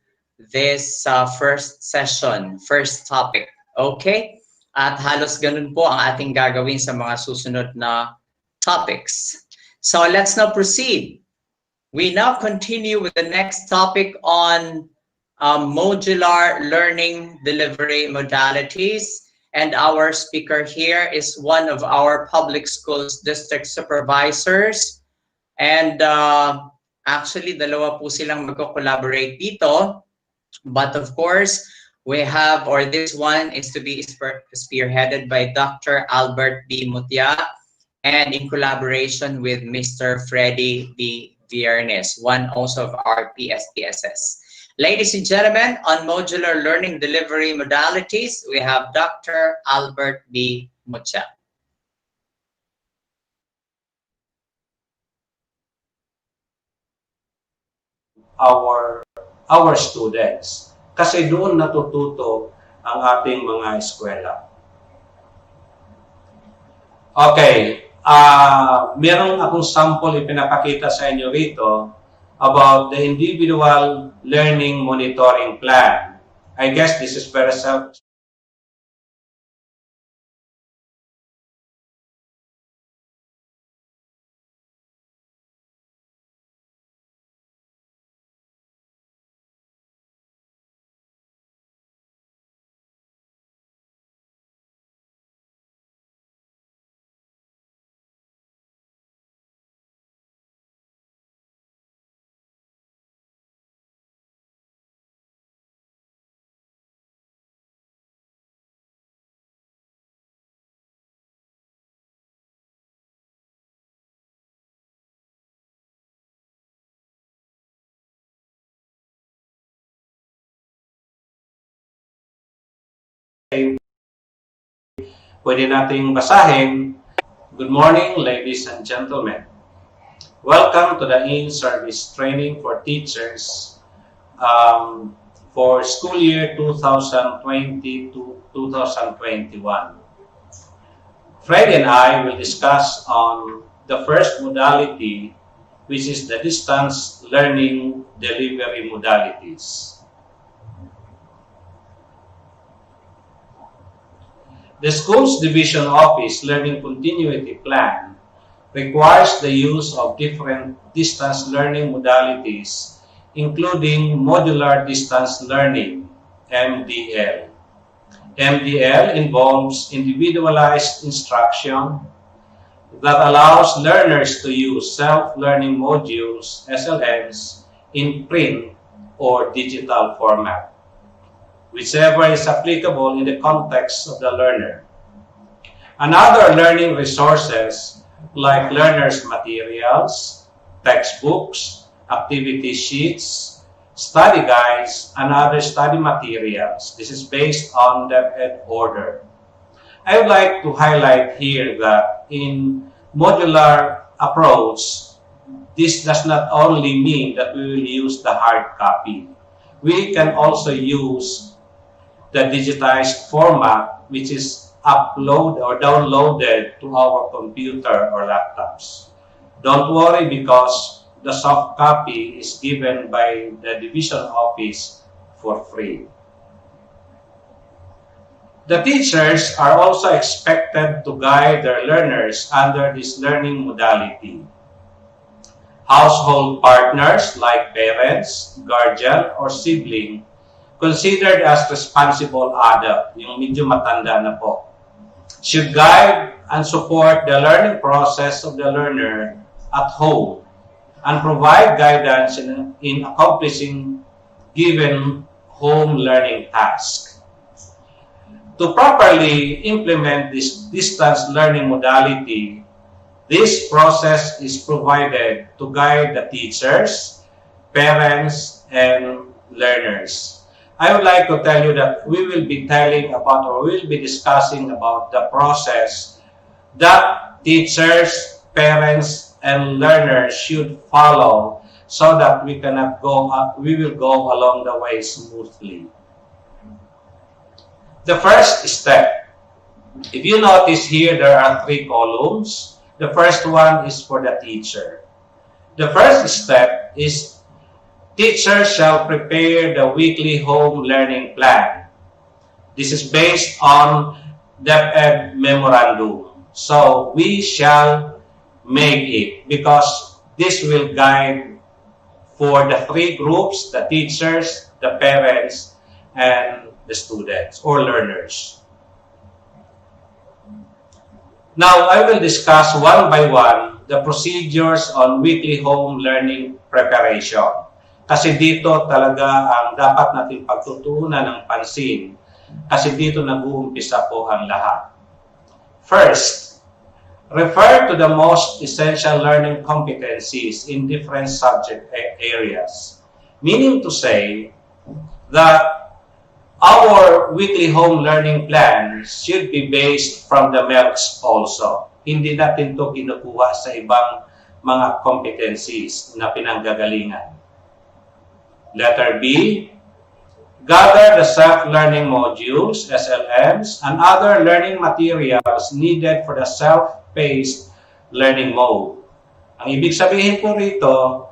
this first session, first topic. Okay? At halos ganun po ang ating gagawin sa mga susunod na topics. So let's now proceed. We now continue with the next topic on modular learning delivery modalities. And our speaker here is one of our public schools district supervisors. And actually, dalawa po silang magko-collaborate dito. But of course, we have, or this one is to be spearheaded by Dr. Albert B. Mutia, and in collaboration with Mr. Freddy B. Viernes, one also of our PSPSS. Ladies and gentlemen, on modular learning delivery modalities, we have Dr. Albert B. Mutia. Our students. Kasi doon natututo ang ating mga eskwela. Okay, meron akong sample ipinapakita sa inyo rito about the individual learning monitoring plan. I guess this is very self. Pwede nating basahin. Good morning, ladies and gentlemen. Welcome to the in-service training for teachers for school year 2020 to 2021. Fred and I will discuss on the first modality, which is the distance learning delivery modalities. The school's division office learning continuity plan requires the use of different distance learning modalities, including modular distance learning, MDL. MDL involves individualized instruction that allows learners to use self-learning modules, SLMs, in print or digital format, whichever is applicable in the context of the learner. Another learning resources like learners' materials, textbooks, activity sheets, study guides, and other study materials. This is based on the ed order. I would like to highlight here that in modular approach, this does not only mean that we will use the hard copy. We can also use the digitized format, which is uploaded or downloaded to our computer or laptops. Don't worry, because the soft copy is given by the division office for free. The teachers are also expected to guide their learners under this learning modality. Household partners like parents, guardian, or sibling considered as responsible adult, yung medyo matanda na po, should guide and support the learning process of the learner at home and provide guidance in accomplishing given home learning tasks. To properly implement this distance learning modality, this process is provided to guide the teachers, parents, and learners. I would like to tell you that we will be telling about, or we will be discussing about the process that teachers, parents, and learners should follow so that we will go along the way smoothly. The first step, if you notice here, there are 3 columns. The first one is for the teacher. The first step is teachers shall prepare the weekly home learning plan. This is based on DepEd memorandum. So we shall make it because this will guide for the 3 groups, the teachers, the parents, and the students or learners. Now, I will discuss one by one the procedures on weekly home learning preparation. Kasi dito talaga ang dapat natin pagtutuunan ng pansin. Kasi dito nag-uumpisa po ang lahat. First, refer to the most essential learning competencies in different subject areas. Meaning to say that our weekly home learning plan should be based from the MELCs also. Hindi natin ito kinukuha sa ibang mga competencies na pinanggagalingan. Letter B, gather the self-learning modules, SLMs, and other learning materials needed for the self-paced learning mode. Ang ibig sabihin po rito,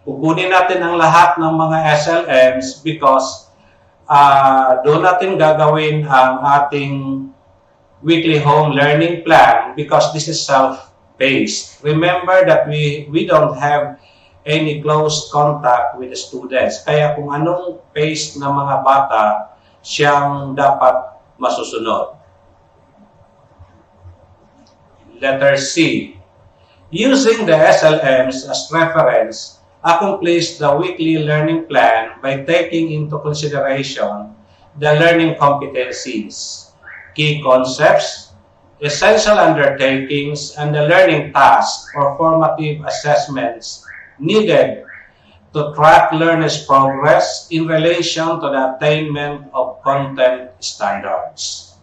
kukunin natin ang lahat ng mga SLMs because doon natin gagawin ang ating weekly home learning plan because this is self-paced. Remember that we don't have any close contact with the students. Kaya kung anong pace ng mga bata, siyang dapat masusunod. Letter C. Using the SLMs as reference, accomplish the weekly learning plan by taking into consideration the learning competencies, key concepts, essential undertakings, and the learning tasks or formative assessments needed to track learners' progress in relation to the attainment of content standards.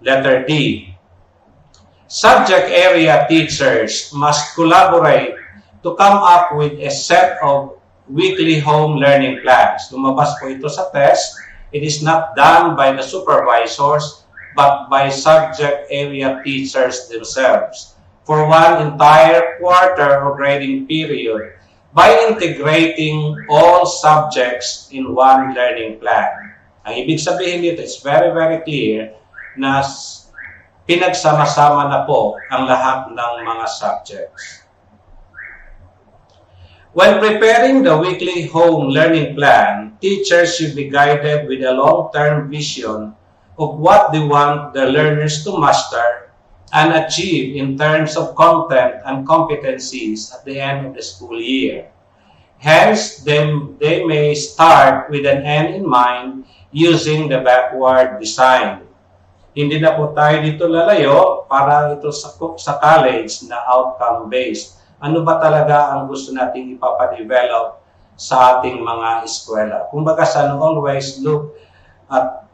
Letter D. Subject area teachers must collaborate to come up with a set of weekly home learning plans. Lumabas po ito sa test. It is not done by the supervisors, but by subject area teachers themselves for one entire quarter or grading period by integrating all subjects in one learning plan. Ang ibig sabihin dito, it's very, very clear na pinagsama-sama na po ang lahat ng mga subjects. When preparing the weekly home learning plan, teachers should be guided with a long-term vision of what they want the learners to master and achieve in terms of content and competencies at the end of the school year. Hence, they may start with an end in mind using the backward design. Hindi na po tayo dito lalayo para ito sa college na outcome-based. Ano ba talaga ang gusto nating ipapadevelop sa ating mga eskwela? Kumbaga, always look at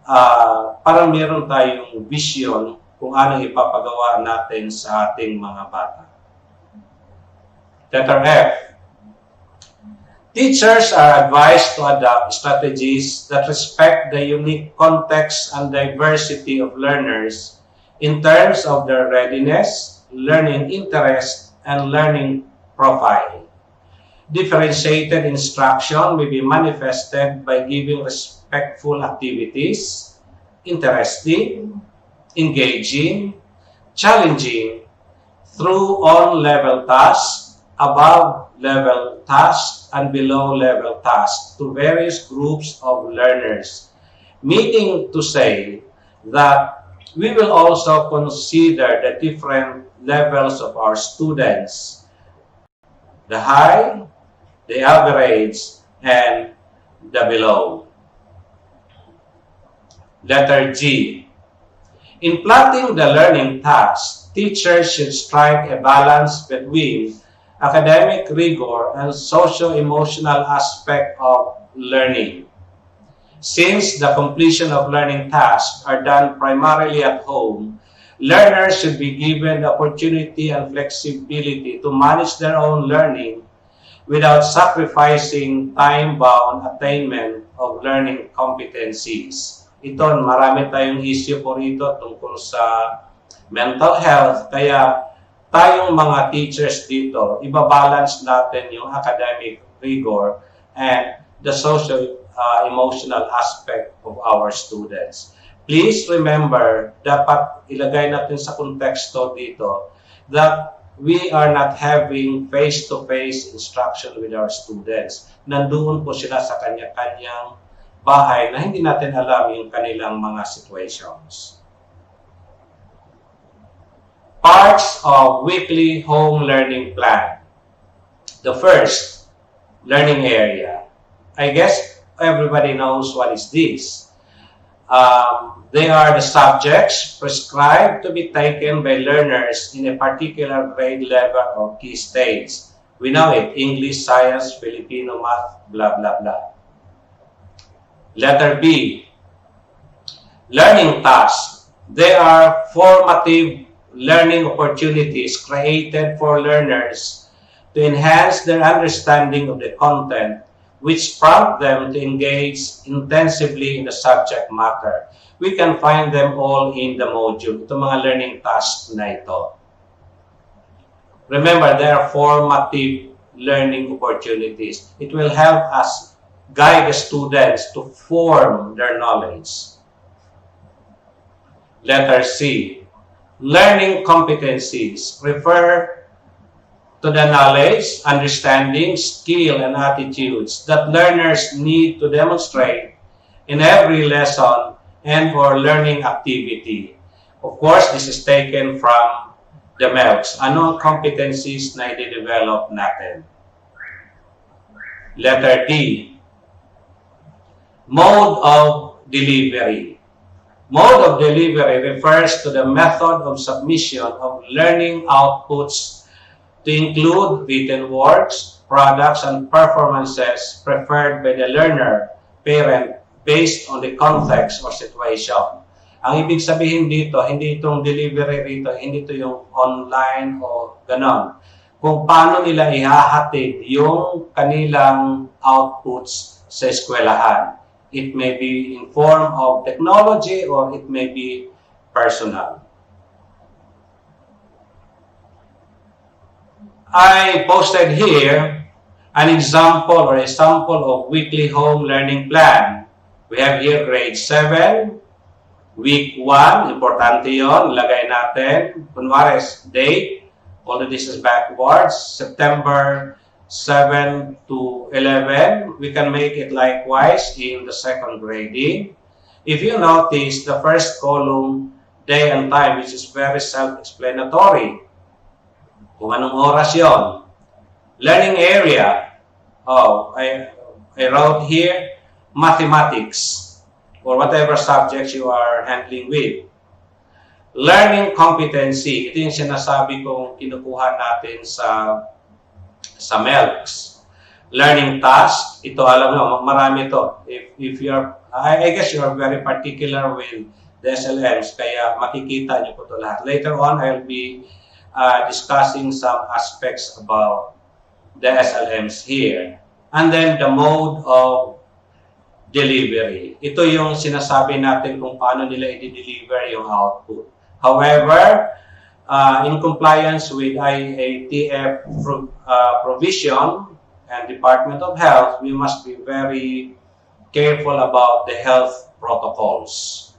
parang meron tayong vision kung ano ipapagawa natin sa ating mga bata. Letter F. Teachers are advised to adopt strategies that respect the unique context and diversity of learners in terms of their readiness, learning interest, and learning profile. Differentiated instruction may be manifested by giving respectful activities, interesting, engaging, challenging, through on-level tasks, above-level tasks, and below-level tasks to various groups of learners. Meaning to say that We will also consider the different levels of our students, the high, the average, and the below. Letter G. In plotting the learning tasks, teachers should strike a balance between academic rigor and socio-emotional aspect of learning. Since the completion of learning tasks are done primarily at home, learners should be given the opportunity and flexibility to manage their own learning without sacrificing time-bound attainment of learning competencies. Ito, marami tayong issue po rito tungkol sa mental health, kaya tayong mga teachers dito, ibabalance natin yung academic rigor and the social emotional aspect of our students. Please remember, dapat ilagay natin sa konteksto dito that we are not having face-to-face instruction with our students. Nandoon po sila sa kanya-kanyang bahay na hindi natin alam yung kanilang mga situations. Parts of weekly home learning plan. The first, learning area. I guess everybody knows what is this. They are the subjects prescribed to be taken by learners in a particular grade level or key stage. We know it, English, Science, Filipino, Math, blah, blah, blah. Letter B, learning tasks. They are formative learning opportunities created for learners to enhance their understanding of the content, which prompt them to engage intensively in the subject matter. We can find them all in the module. Ito mga learning tasks na ito. Remember, they are formative learning opportunities. It will help us guide the students to form their knowledge. Letter C, learning competencies refer to the knowledge, understanding, skill, and attitudes that learners need to demonstrate in every lesson and or learning activity. Of course, this is taken from the MELCs. Ano ang competencies na i-develop natin? Letter D, mode of delivery. Mode of delivery refers to the method of submission of learning outputs to include written works, products, and performances preferred by the learner, parent, based on the context or situation. Ang ibig sabihin dito, hindi itong delivery rito, hindi ito yung online o ganon. Kung paano nila ihahatid yung kanilang outputs sa eskwelahan. It may be in form of technology or it may be personal. I posted here an example or a sample of weekly home learning plan. We have here grade 7, week 1, importante yon, lagay natin. Kunwari, date, all of this is backwards, September 7 to 11. We can make it likewise in the second grading. If you notice, the first column, day and time, which is very self-explanatory. Kung anong oras yon. Learning area. Oh, I wrote here, mathematics, or whatever subjects you are handling with. Learning competency. Ito yung sinasabi kong kinukuha natin sa MELCs. Learning task. Ito, alam mo, marami ito. If you're, I guess you're very particular with the SLMs, kaya makikita niyo po ito lahat. Later on, I'll be discussing some aspects about the SLMs here. And then the mode of delivery. Ito yung sinasabi natin kung paano nila i-deliver yung output. However, in compliance with IATF provision and Department of Health, we must be very careful about the health protocols.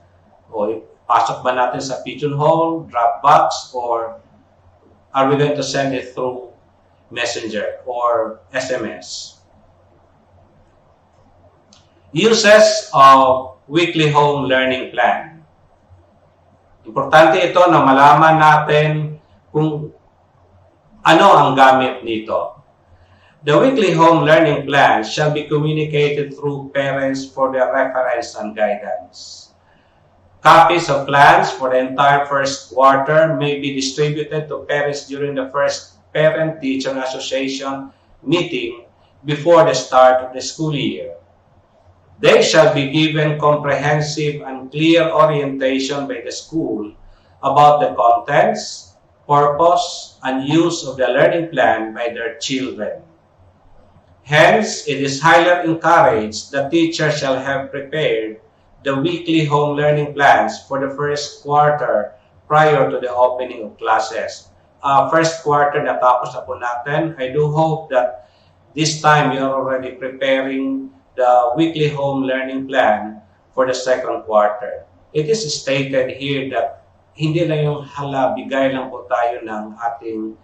O pasok ba natin sa pigeonhole, Dropbox, or are we going to send it through Messenger or SMS? Uses of weekly home learning plan. Importante ito na malaman natin kung ano ang gamit nito. The weekly home learning plan shall be communicated through parents for their reference and guidance. Copies of plans for the entire first quarter may be distributed to parents during the first Parent-Teacher Association meeting before the start of the school year. They shall be given comprehensive and clear orientation by the school about the contents, purpose, and use of the learning plan by their children. Hence, it is highly encouraged that teachers shall have prepared the weekly home learning plans for the first quarter prior to the opening of classes. First quarter natapos na po natin. I do hope that this time you are already preparing the weekly home learning plan for the second quarter. It is stated here that hindi lang yung bigay lang po tayo ng ating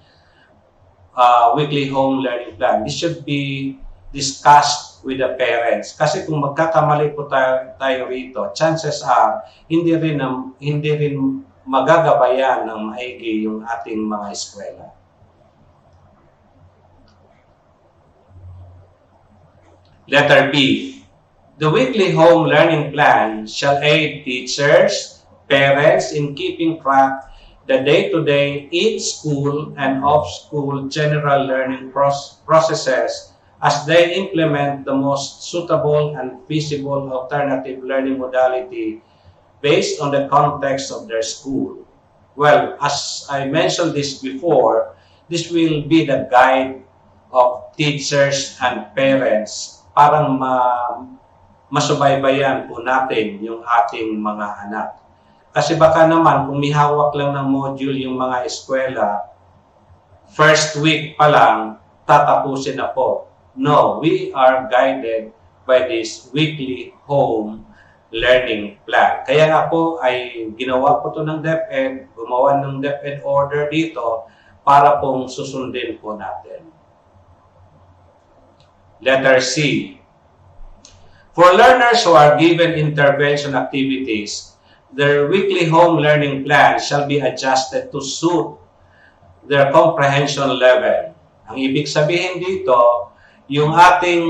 weekly home learning plan. This should be discussed with the parents. Kasi kung magkakamali po tayo rito, chances are hindi rin magagabayan ng maigi yung ating mga eskwela. Letter B. The weekly home learning plan shall aid teachers, parents in keeping track the day-to-day in-school and off-school general learning processes as they implement the most suitable and feasible alternative learning modality based on the context of their school. Well, as I mentioned this before, this will be the guide of teachers and parents para masubaybayan po natin yung ating mga anak. Kasi baka naman kung may hawak lang ng module yung mga eskwela, first week pa lang, tatapusin na po. No, we are guided by this weekly home learning plan. Kaya nga po ay ginawa po ito ng DepEd, gumawa ng DepEd order dito para pong susundin po natin. Letter C. For learners who are given intervention activities, their weekly home learning plan shall be adjusted to suit their comprehension level. Ang ibig sabihin dito, yung ating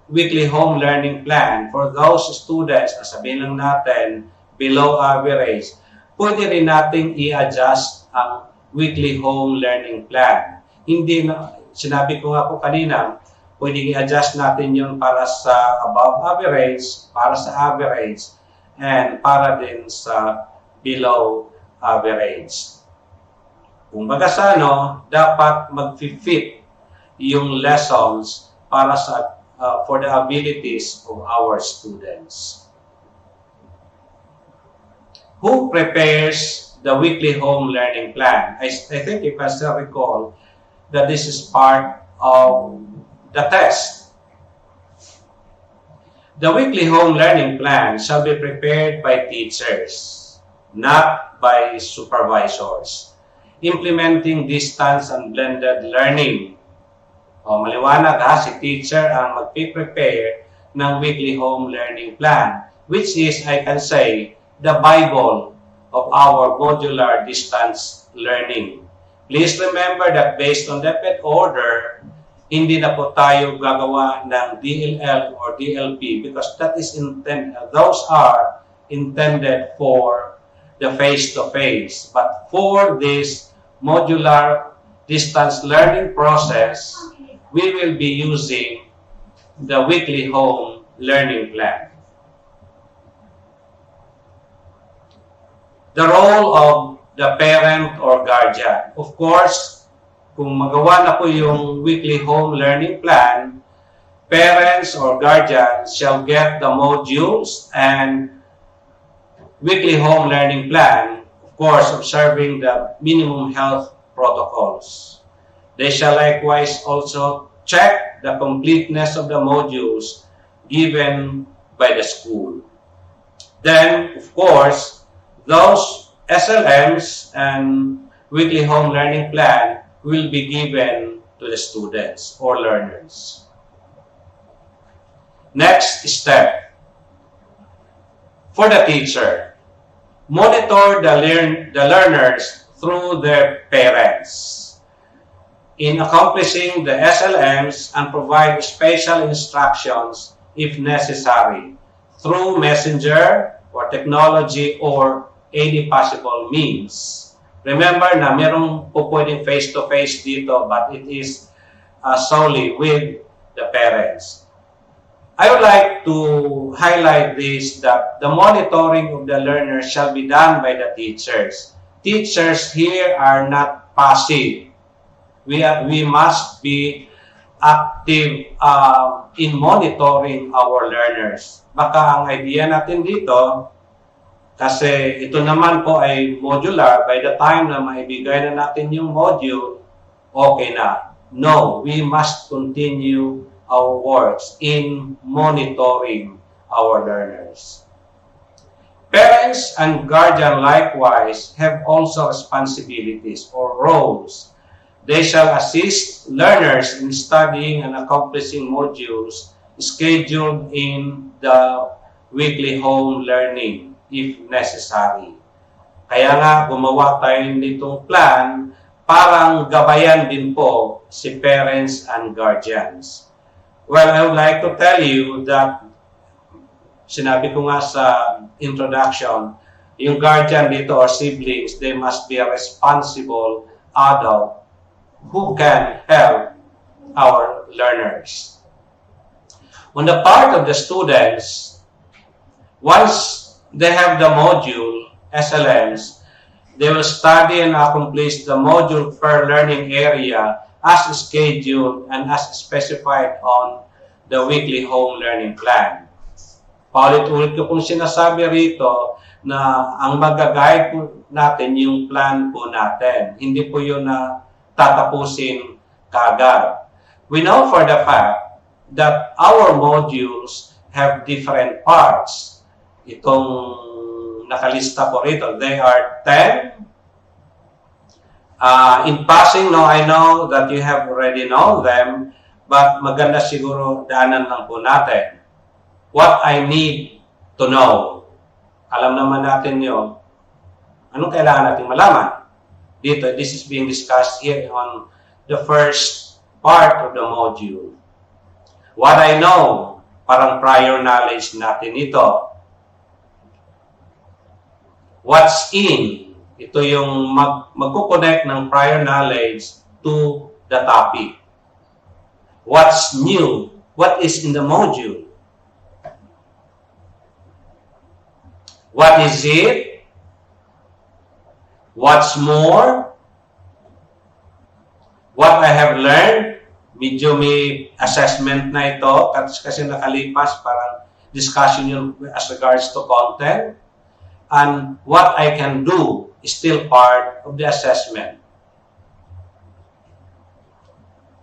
weekly home learning plan for those students na sabihin lang natin below average, pwede rin nating i-adjust ang weekly home learning plan. Hindi na, sinabi ko nga po kanina, pwede i-adjust natin yun para sa above average, para sa average, and para din sa below average. Kung baga sa dapat mag-fit yung lessons para sa for the abilities of our students. Who prepares the weekly home learning plan? I think if I still recall that this is part of the test. The weekly home learning plan shall be prepared by teachers, not by supervisors. Implementing distance and blended learning. Maliwanag si teacher ang magpiprepare ng weekly home learning plan, which is, I can say, the Bible of our modular distance learning. Please remember that based on DepEd order, hindi na po tayo gagawa ng DLL or DLP because that is those are intended for the face-to-face. But for this modular distance learning process, we will be using the weekly home learning plan. The role of the parent or guardian. Of course, kung magawa na po yung weekly home learning plan, parents or guardians shall get the modules and weekly home learning plan, of course, observing the minimum health protocols. They shall likewise also check the completeness of the modules given by the school. Then, of course, those SLMs and weekly home learning plan will be given to the students or learners. Next step. For the teacher, monitor the learners through their parents in accomplishing the SLMs and provide special instructions if necessary through messenger or technology or any possible means. Remember na merong pwedeng face-to-face dito, but it is solely with the parents. I would like to highlight this, that the monitoring of the learners shall be done by the teachers. Teachers here are not passive. We must be active in monitoring our learners. Baka ang idea natin dito, kasi ito naman po ay modular, by the time na maibigay na natin yung module, okay na. No, we must continue our works in monitoring our learners. Parents and guardian likewise have also responsibilities or roles. They shall assist learners in studying and accomplishing modules scheduled in the weekly home learning if necessary. Kaya nga gumawa tayo nitong plan, parang gabayan din po si parents and guardians. Well, I would like to tell you that, sinabi ko nga sa introduction, yung guardian dito or siblings, they must be a responsible adult who can help our learners. On the part of the students, once they have the module, SLMs, they will study and accomplish the module per learning area as scheduled and as specified on the weekly home learning plan. Paulit-ulit ko pong sinasabi rito na ang mag-guide po natin yung plan po natin. Hindi po yun na tatapusin kagad. We know for the fact that our modules have different parts. Itong nakalista po rito, they are 10. In passing, no, I know that you have already known them, but maganda siguro daanan lang po natin. What I need to know. Alam naman natin yun. Anong kailangan natin malaman? Dito, this is being discussed here on the first part of the module. What I know, parang prior knowledge natin ito. What's in? Ito yung magkukonect ng prior knowledge to the topic. What's new? What is in the module? What is it? What's more? What I have learned? Medyo may assessment na ito kasi nakalipas, parang discussion yun as regards to content. And what I can do is still part of the assessment.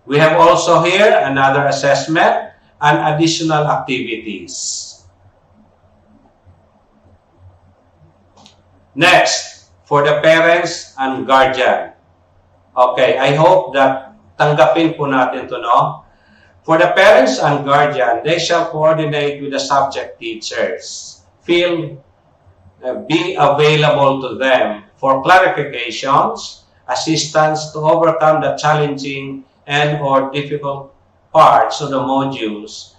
We have also here another assessment and additional activities. Next, for the parents and guardian. Okay, I hope that tanggapin po natin to, no? For the parents and guardian, they shall coordinate with the subject teachers. Be available to them for clarifications, assistance to overcome the challenging and or difficult parts of the modules,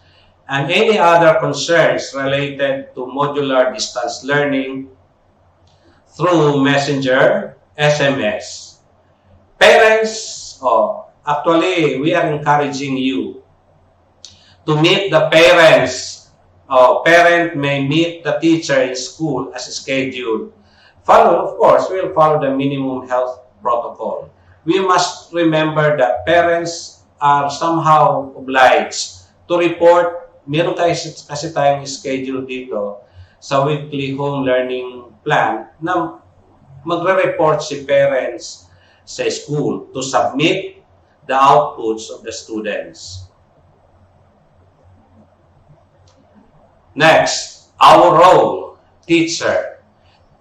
and any other concerns related to modular distance learning through messenger, SMS. Parents, actually, we are encouraging you to meet the parents. Parent may meet the teacher in school as scheduled. Of course, we'll follow the minimum health protocol. We must remember that parents are somehow obliged to report. Meron kasi tayong schedule dito sa weekly home learning plan na magre-report si parents sa school to submit the outputs of the students. Next, our role, teacher.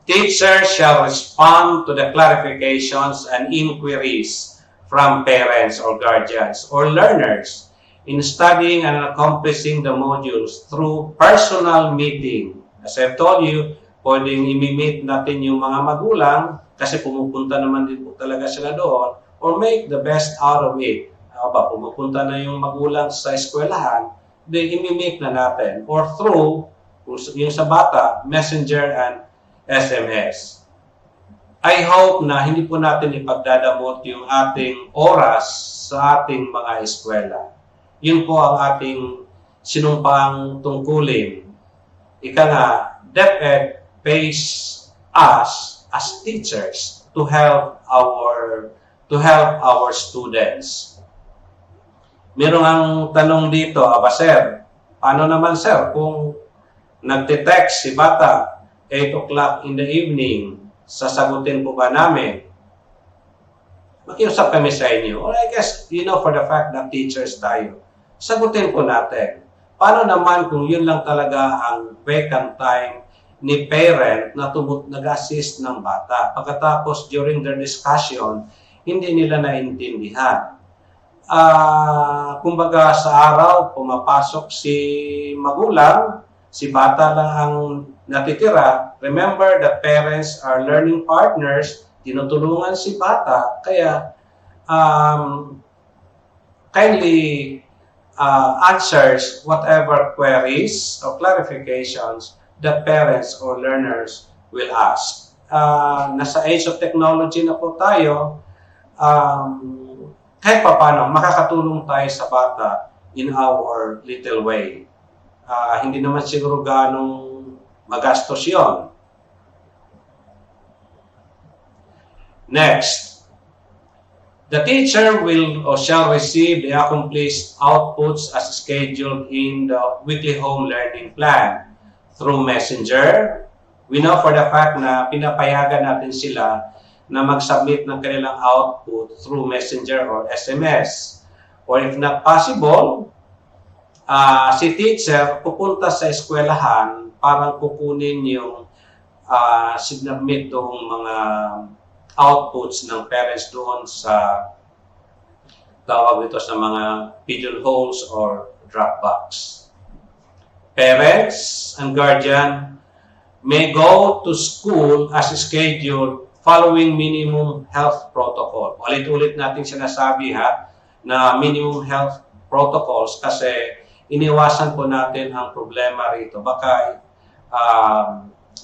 Teacher shall respond to the clarifications and inquiries from parents or guardians or learners in studying and accomplishing the modules through personal meeting. As I've told you, pwedeng imi-meet natin yung mga magulang kasi pumupunta naman din po talaga sila doon, or make the best out of it. Pumupunta na yung magulang sa eskwelahan, then imi-meet na natin. Or through, yung sa bata, Messenger and SMS. I hope na hindi po natin ipagdadamot yung ating oras sa ating mga eskwela. Yun po ang ating sinumpang tungkulin. Ika nga, DepEd pays us as teachers to help our students. Meron ang tanong dito, sir, paano naman sir kung nagte-text si bata 8 o'clock in the evening, sasagutin po ba namin? Makiusap kami sa inyo. Or I guess, for the fact that teachers tayo, sagutin po natin. Paano naman kung yun lang talaga ang vacant time ni parent na nag-assist ng bata? Pagkatapos, during their discussion, hindi nila naintindihan. Kumbaga sa araw, pumapasok si magulang, si bata lang ang natitira. Remember that parents are learning partners, tinutulungan si bata, kaya kindly answers whatever queries or clarifications that parents or learners will ask. Nasa age of technology na po tayo, kahit pa paano, makakatulong tayo sa bata in our little way. Hindi naman siguro ganong magastos yun. Next, the teacher will or shall receive the accomplished outputs as scheduled in the weekly home learning plan through Messenger. We know for the fact na pinapayagan natin sila na mag-submit ng kanilang output through Messenger or SMS. Or if not possible, si teacher pupunta sa eskwelahan para kukunin yung sinubmit ng mga outputs ng parents doon sa tawag dito sa mga pigeonholes or Dropbox. Parents and guardian may go to school as scheduled following minimum health protocol. Ulit-ulit natin sinasabi na minimum health protocols kasi iniwasan po natin ang problema rito. Baka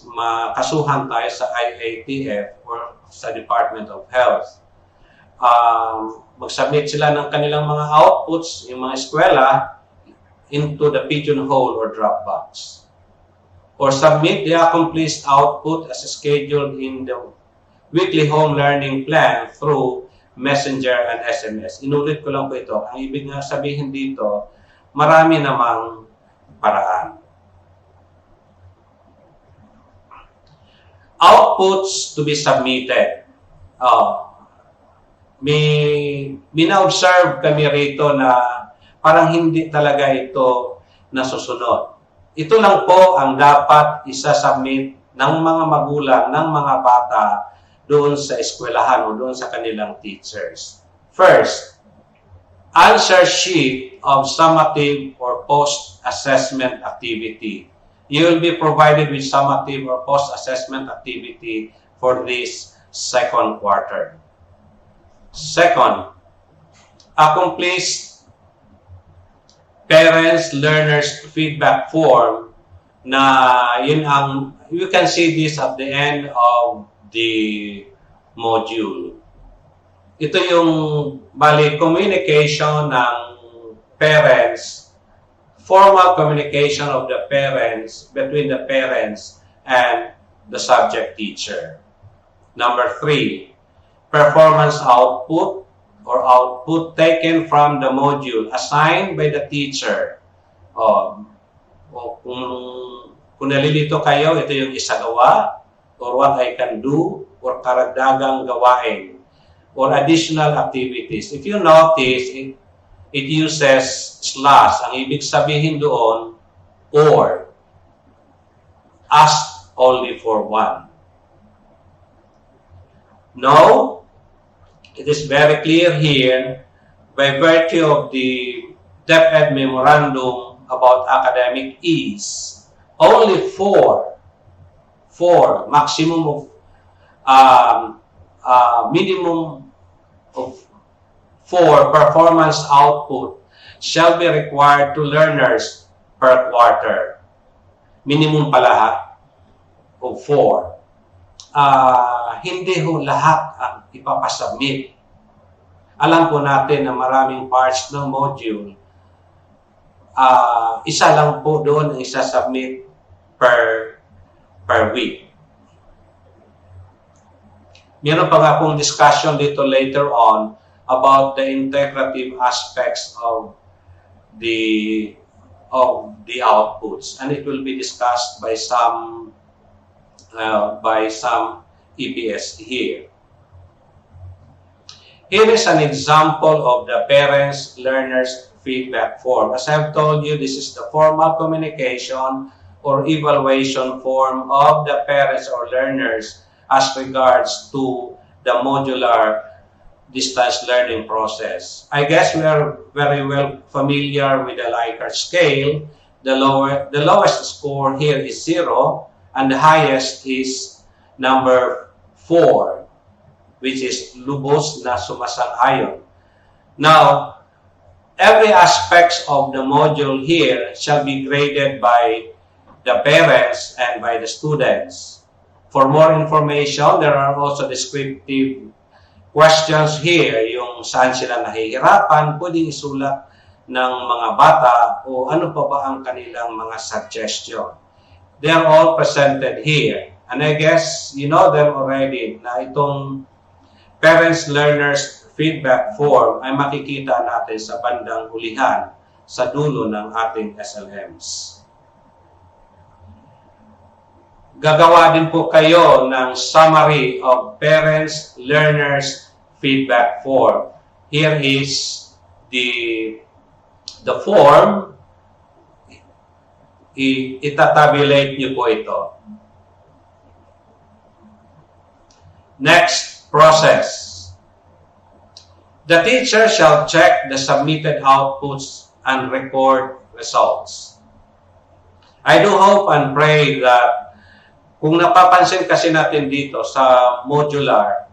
makasuhan tayo sa IATF or sa Department of Health. Mag-submit sila ng kanilang mga outputs, yung mga eskwela, into the pigeonhole or Dropbox. Or submit the accomplished output as scheduled in the weekly home learning plan through Messenger and SMS. Inulit ko lang po ito. Ang ibig nga sabihin dito, marami namang paraan. Outputs to be submitted. May na-observe kami rito na parang hindi talaga ito nasusunod. Ito lang po ang dapat isa-submit ng mga magulang, ng mga bata doon sa eskwelahan o doon sa kanilang teachers. First, answer sheet of summative or post-assessment activity. You will be provided with summative or post-assessment activity for this second quarter. Second, accomplish parents, learners feedback form na yun ang, you can see this at the end of the module. Ito yung communication ng parents, formal communication of the parents, between the parents and the subject teacher. Number 3, performance output or output taken from the module assigned by the teacher. Kung nalilito kayo, ito yung isagawa, or what I can do, or karagdagang gawain, or additional activities. If you notice, it uses slash. Ang ibig sabihin doon, or. Ask only for one. No, it is very clear here, by virtue of the DepEd memorandum about academic ease, only 4 4, maximum of minimum of 4 performance output shall be required to learners per quarter. Minimum pala of 4. Hindi ho lahat ang ipapasubmit. Alam po natin na maraming parts ng module, isa lang po doon ang isasubmit per week. Meron pa nga pong discussion dito later on about the integrative aspects of the outputs, and it will be discussed by some EPS here. Here is an example of the parents-learners feedback form. As I've told you, this is the formal communication or evaluation form of the parents or learners as regards to the modular distance learning process. I guess we are very well familiar with the Likert scale. The lowest score here is 0, and the highest is number 4, which is lubos na sumasang-ayon. Now, every aspect of the module here shall be graded by the parents and by the students. For more information, there are also descriptive questions here, yung saan sila nahihirapan, pwedeng isulat ng mga bata o ano pa ba ang kanilang mga suggestion. They are all presented here. And I guess you know them already na itong parents-learners feedback form ay makikita natin sa bandang hulihan sa dulo ng ating SLMs. Gagawa din po kayo ng summary of parents-learners feedback form. Here is the form. Itatabulate niyo po ito. Next process. The teacher shall check the submitted outputs and record results. I do hope and pray that kung napapansin kasi natin dito sa modular,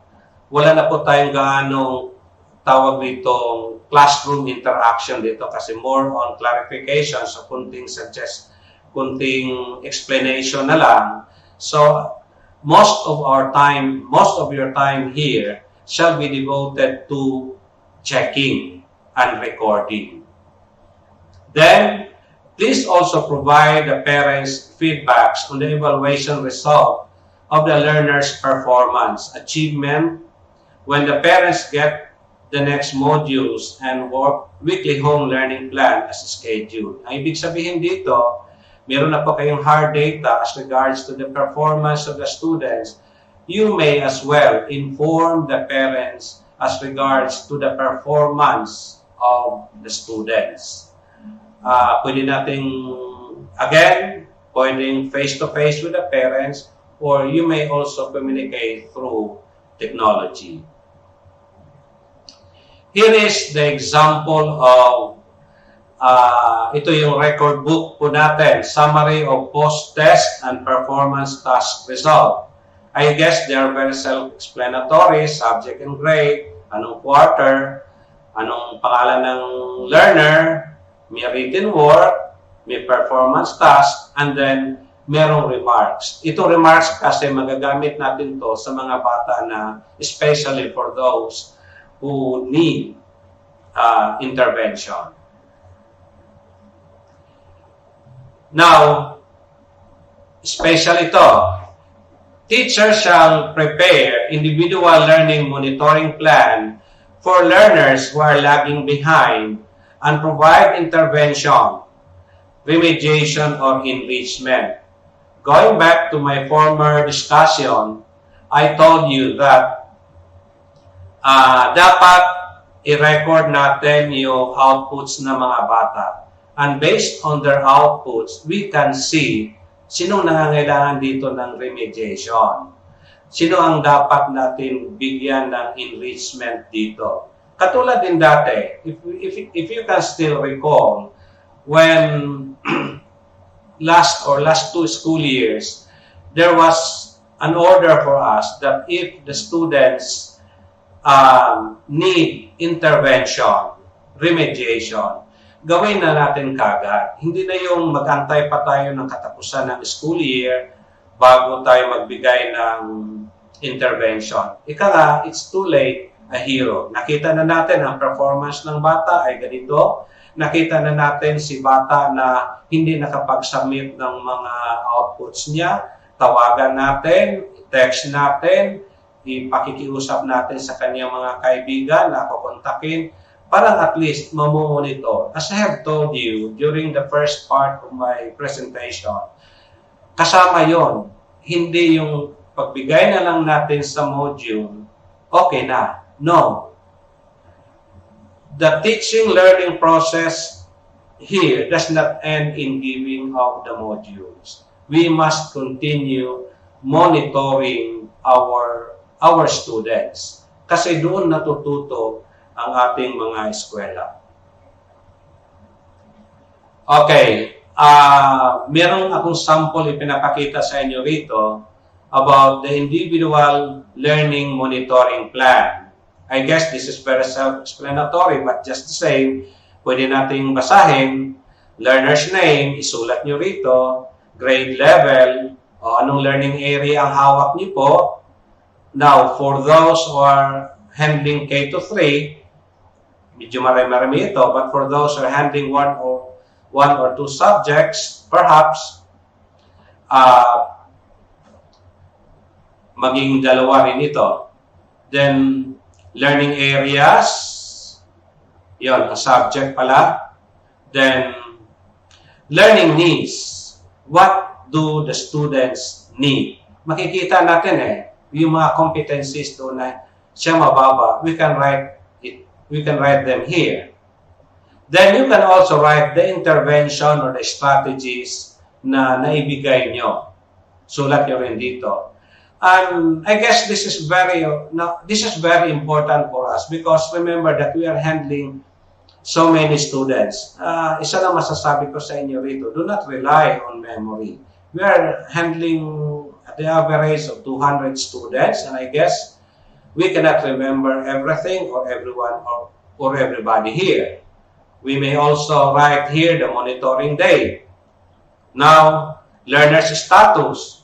wala na po tayong gaanong tawag dito classroom interaction dito kasi more on clarification, so kunting explanation na lang. So most of your time here shall be devoted to checking and recording. Then, please also provide the parents' feedbacks on the evaluation result of the learner's performance, achievement, when the parents get the next modules and weekly home learning plan as scheduled. Ang ibig sabihin dito, meron na po kayong hard data as regards to the performance of the students. You may as well inform the parents as regards to the performance of the students. Pwede nating, again, pwedeng face-to-face with the parents, or you may also communicate through technology. Here is the example of, ito yung record book po natin, summary of post-test and performance task result. I guess they are very self-explanatory, subject and grade, anong quarter, anong pangalan ng learner, may written work, may performance task, and then merong remarks. Ito remarks kasi magagamit natin to sa mga bata na, especially for those who need intervention. Now, special ito. Teachers shall prepare individual learning monitoring plan for learners who are lagging behind and provide intervention, remediation, or enrichment. Going back to my former discussion, I told you that dapat i-record natin yung outputs ng mga bata. And based on their outputs, we can see sinong nangangailangan dito ng remediation. Sino ang dapat natin bigyan ng enrichment dito. Katulad din dati, if you can still recall, when last 2 school years, there was an order for us that if the students need intervention, remediation, gawin na natin kagad. Hindi na yung mag-antay pa tayo ng katapusan ng school year bago tayo magbigay ng intervention. Ika nga, it's too late, a hero. Nakita na natin ang performance ng bata ay ganito. Nakita na natin si bata na hindi nakapag-submit ng mga outputs niya. Tawagan natin, text natin, ipakikiusap natin sa kanyang mga kaibigan na kukontakin para at least mamomonitor. As I have told you during the first part of my presentation, kasama yon, hindi yung pagbigay na lang natin sa module, okay na. No. The teaching learning process here does not end in giving out the modules. We must continue monitoring our students kasi doon natututo ang ating mga eskwela. Okay, meron akong sample ipinapakita sa inyo rito about the individual learning monitoring plan. I guess this is very self-explanatory, but just the same, pwede nating basahin, learner's name, isulat nyo rito, grade level, o anong learning area ang hawak nyo po. Now, for those who are handling K to 3, medyo marami ito, but for those who are handling one or two subjects, perhaps, maging dalawa rin ito. Then, learning areas, yon ang subject pala. Then, learning needs. What do the students need? Makikita natin yung mga competencies doon na siya mababa. We can write them here. Then, you can also write the intervention or the strategies na naibigay nyo. Sulat nyo rin dito. I guess this is very important for us because remember that we are handling so many students. Isa lang masasabi ko sa inyo rito, do not rely on memory. We are handling at the average of 200 students, and I guess we cannot remember everything or everyone or everybody here. We may also write here the monitoring day. Now, learner's status.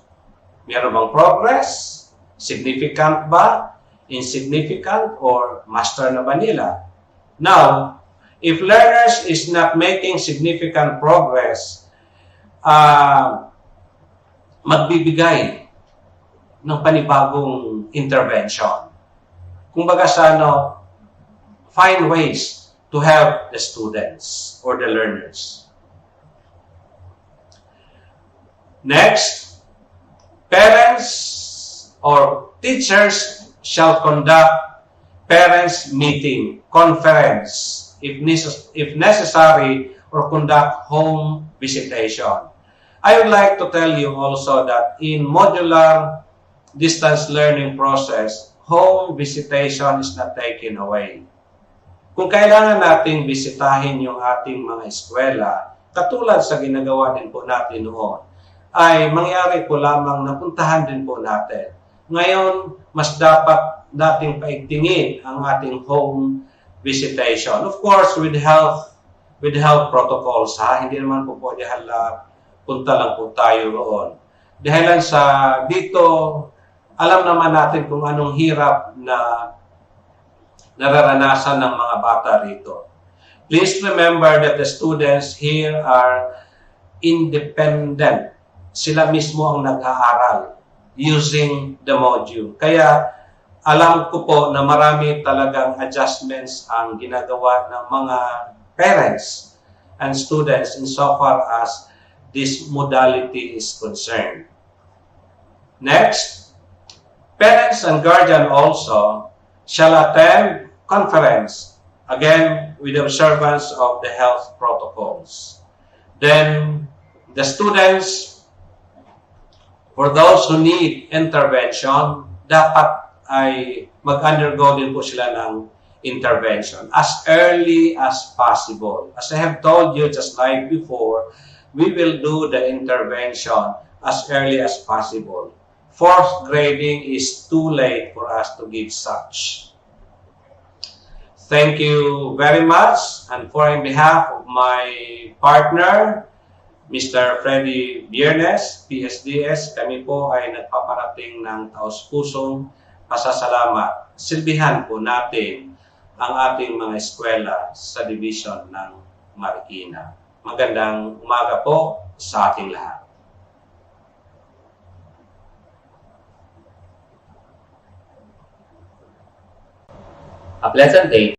Meron bang progress? Significant ba? Insignificant? Or master na ba nila? Now, if learners is not making significant progress, magbibigay ng panibagong intervention. Kumbaga sa find ways to help the students or the learners. Next, parents or teachers shall conduct parents meeting, conference, if necessary, or conduct home visitation. I would like to tell you also that in modular distance learning process, home visitation is not taken away. Kung kailangan nating bisitahin yung ating mga eskwela, katulad sa ginagawa din po natin noon, ay mangyari po lamang na puntahan din po natin. Ngayon, mas dapat nating paigtingin ang ating home visitation. Of course, with health protocols, hindi naman po pwede punta lang po tayo roon. Dahil sa dito, alam naman natin kung anong hirap na nararanasan ng mga bata rito. Please remember that the students here are independent. Sila mismo ang nag-aaral using the module. Kaya alam ko po na marami talagang adjustments ang ginagawa ng mga parents and students insofar as this modality is concerned. Next, parents and guardian also shall attend conference, again with the observance of the health protocols. Then the students, for those who need intervention, dapat ay mag-undergo din po sila ng intervention as early as possible. As I have told you just like before, we will do the intervention as early as possible. Fourth grading is too late for us to give such. Thank you very much, and for in behalf of my partner, Mr. Freddy Biernes, PSDS, kami po ay nagpaparating ng taos-pusong pasasalamat. Silbihan po natin ang ating mga eskwela sa division ng Marikina. Magandang umaga po sa ating lahat. A pleasant day.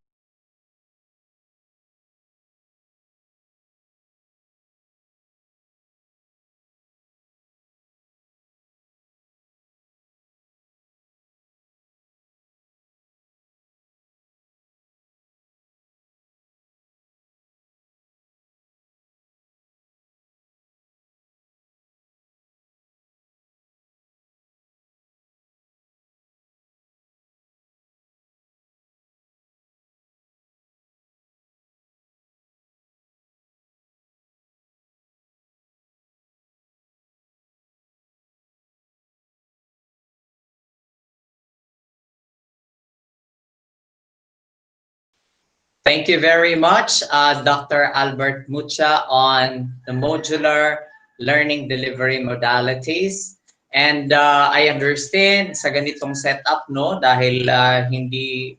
Thank you very much, Dr. Albert Mucha, on the modular learning delivery modalities. And I understand sa ganitong setup, no, dahil hindi,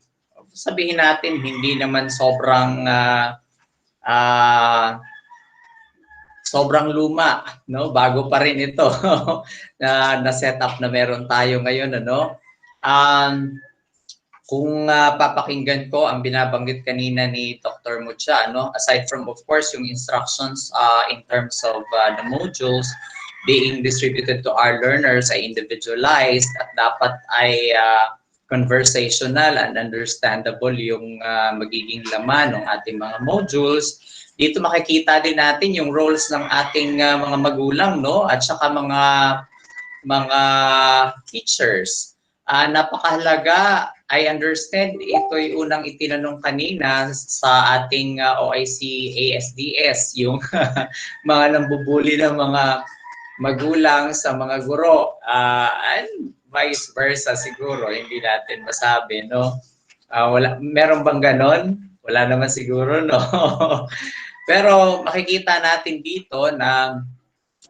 sabihin natin, hindi naman sobrang sobrang luma, no? Bago pa rin ito na setup na meron tayo ngayon, ano? Kung papakinggan ko ang binabanggit kanina ni Dr. Mucha, no? Aside from, of course, yung instructions in terms of the modules being distributed to our learners ay individualized at dapat ay conversational and understandable yung magiging laman ng ating mga modules. Dito makikita din natin yung roles ng ating mga magulang, no? At saka mga teachers. Napakahalaga. I understand ito'y unang itinanong kanina sa ating OIC ASDS, yung mga nambubuli ng mga magulang sa mga guro, and vice versa siguro, hindi natin masabi, no? Meron bang ganon? Wala naman siguro, no? Pero makikita natin dito na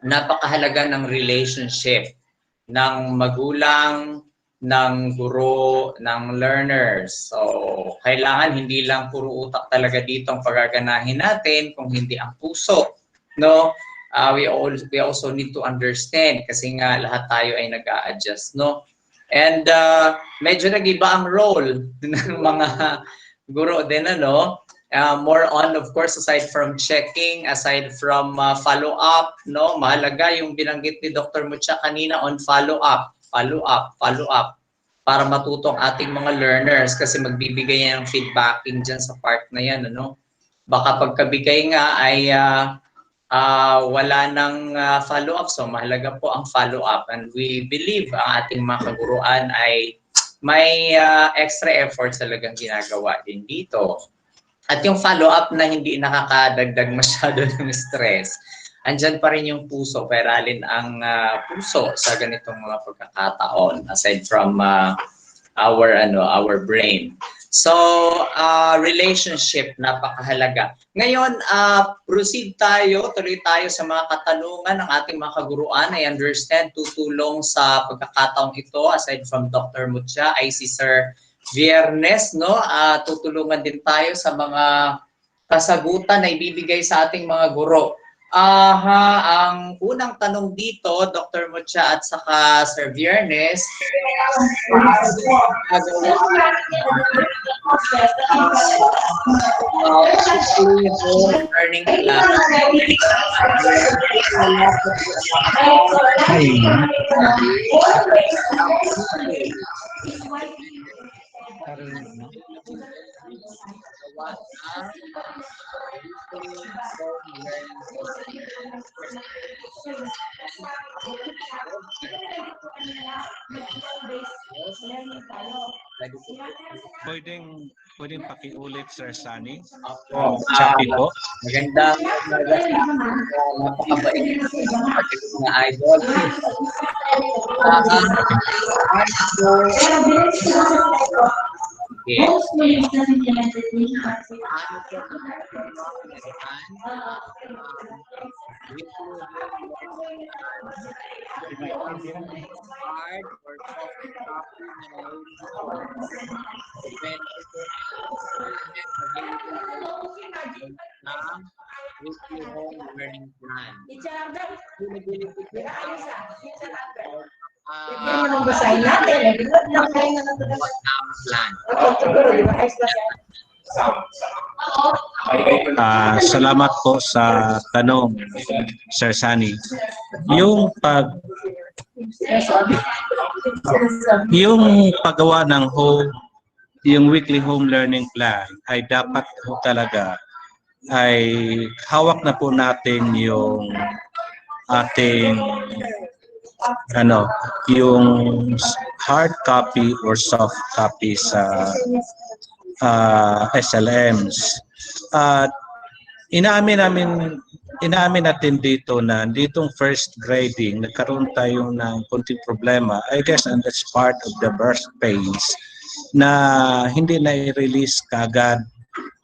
napakahalaga ng relationship ng magulang, ng guro, ng learners. So, kailangan hindi lang puro utak talaga dito ang pagaganahin natin, kung hindi ang puso, no? We also need to understand kasi nga lahat tayo ay nag-a-adjust, no? And medyo nag-iba ang role ng mga guro din, ano? More on, of course, aside from checking, aside from follow-up, no? Mahalaga yung binanggit ni Dr. Mucha kanina on follow-up para matuto ang ating mga learners kasi magbibigay yan ng feedbacking dyan sa part na yan, ano? Baka pagkabigay nga ay wala nang follow-up, so mahalaga po ang follow-up, and we believe ang ating mga kaguruan ay may extra effort talagang ginagawa din dito. At yung follow-up na hindi nakakadagdag masyado ng stress, andyan pa rin yung puso, peralin ang puso sa ganitong mga pagkakataon aside from our brain. So, relationship, napakahalaga. Ngayon, proceed tayo, tuloy tayo sa mga katanungan ng ating mga kaguruan. I understand, tutulong sa pagkakataong ito, aside from Dr. Mucha, ay si Sir Viernes, no? Tutulungan din tayo sa mga kasagutan na ibibigay sa ating mga guro. Ang unang tanong dito, Dr. Mucha at saka Sir Viernes, learning class. Pwedeng pakiulit, Sir Sunny. Opo. Choppy po. Magandang umaga sa napakabait na idol. Hard or soft copy weekly home learning plan. Salamat po sa tanong, Sir Sunny. Yung paggawa ng yung weekly home learning plan ay dapat talaga ay hawak na po natin yung ating yung hard copy or soft copy sa SLMs. At inaamin natin dito na ditong first grading nagkaroon tayo ng konting problema. I guess and that's part of the birth pains na hindi na-release kagad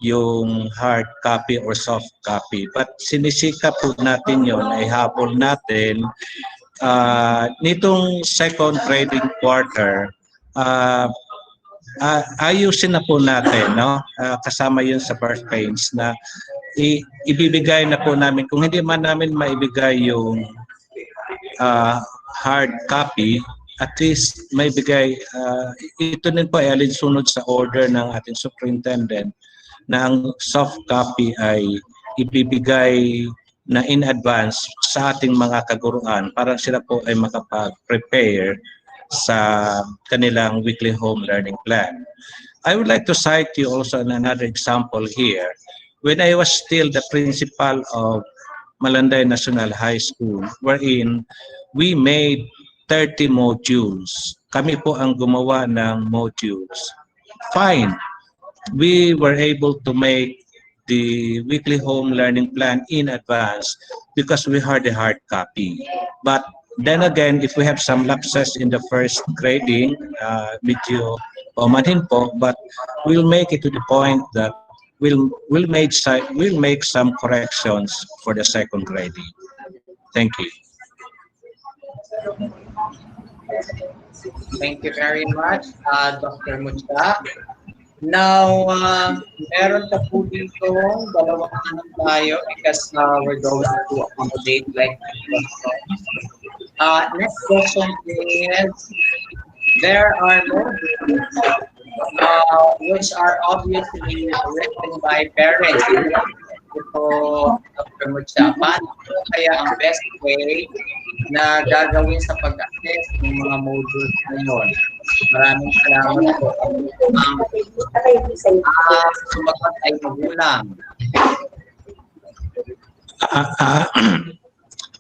yung hard copy or soft copy. But sinisika po natin yun, ay habol natin nitong second grading quarter. Ayusin na po natin, no? Kasama yun sa birth pains na ibibigay na po namin. Kung hindi man namin maibigay yung hard copy, at least may bigay, ito din po ay alinsunod sa order ng ating superintendent na ang soft copy ay ibibigay na in advance sa ating mga kaguruan para sila po ay makapag-prepare sa kanilang weekly home learning plan. I would like to cite you also another example here. When I was still the principal of Malanday National High School, wherein we made 30 modules. Kami po ang gumawa ng modules. Fine. We were able to make the weekly home learning plan in advance because we had a hard copy. But then again, if we have some lapses in the first grading, medyo paumanhin po, but we'll make it to the point that we'll make some corrections for the second grading. Thank you. Thank you very much, Dr. Mucha. Now, meron pa po dito dalawang tanong tayo because we're going to accommodate like next question is, there are modules which are obviously written by parents. Ito, Dr. Mucha, paano kaya ang best way na gagawin sa pag-assess ng mga modules ngayon? Maraming salamat po. Sumagot ay magulang.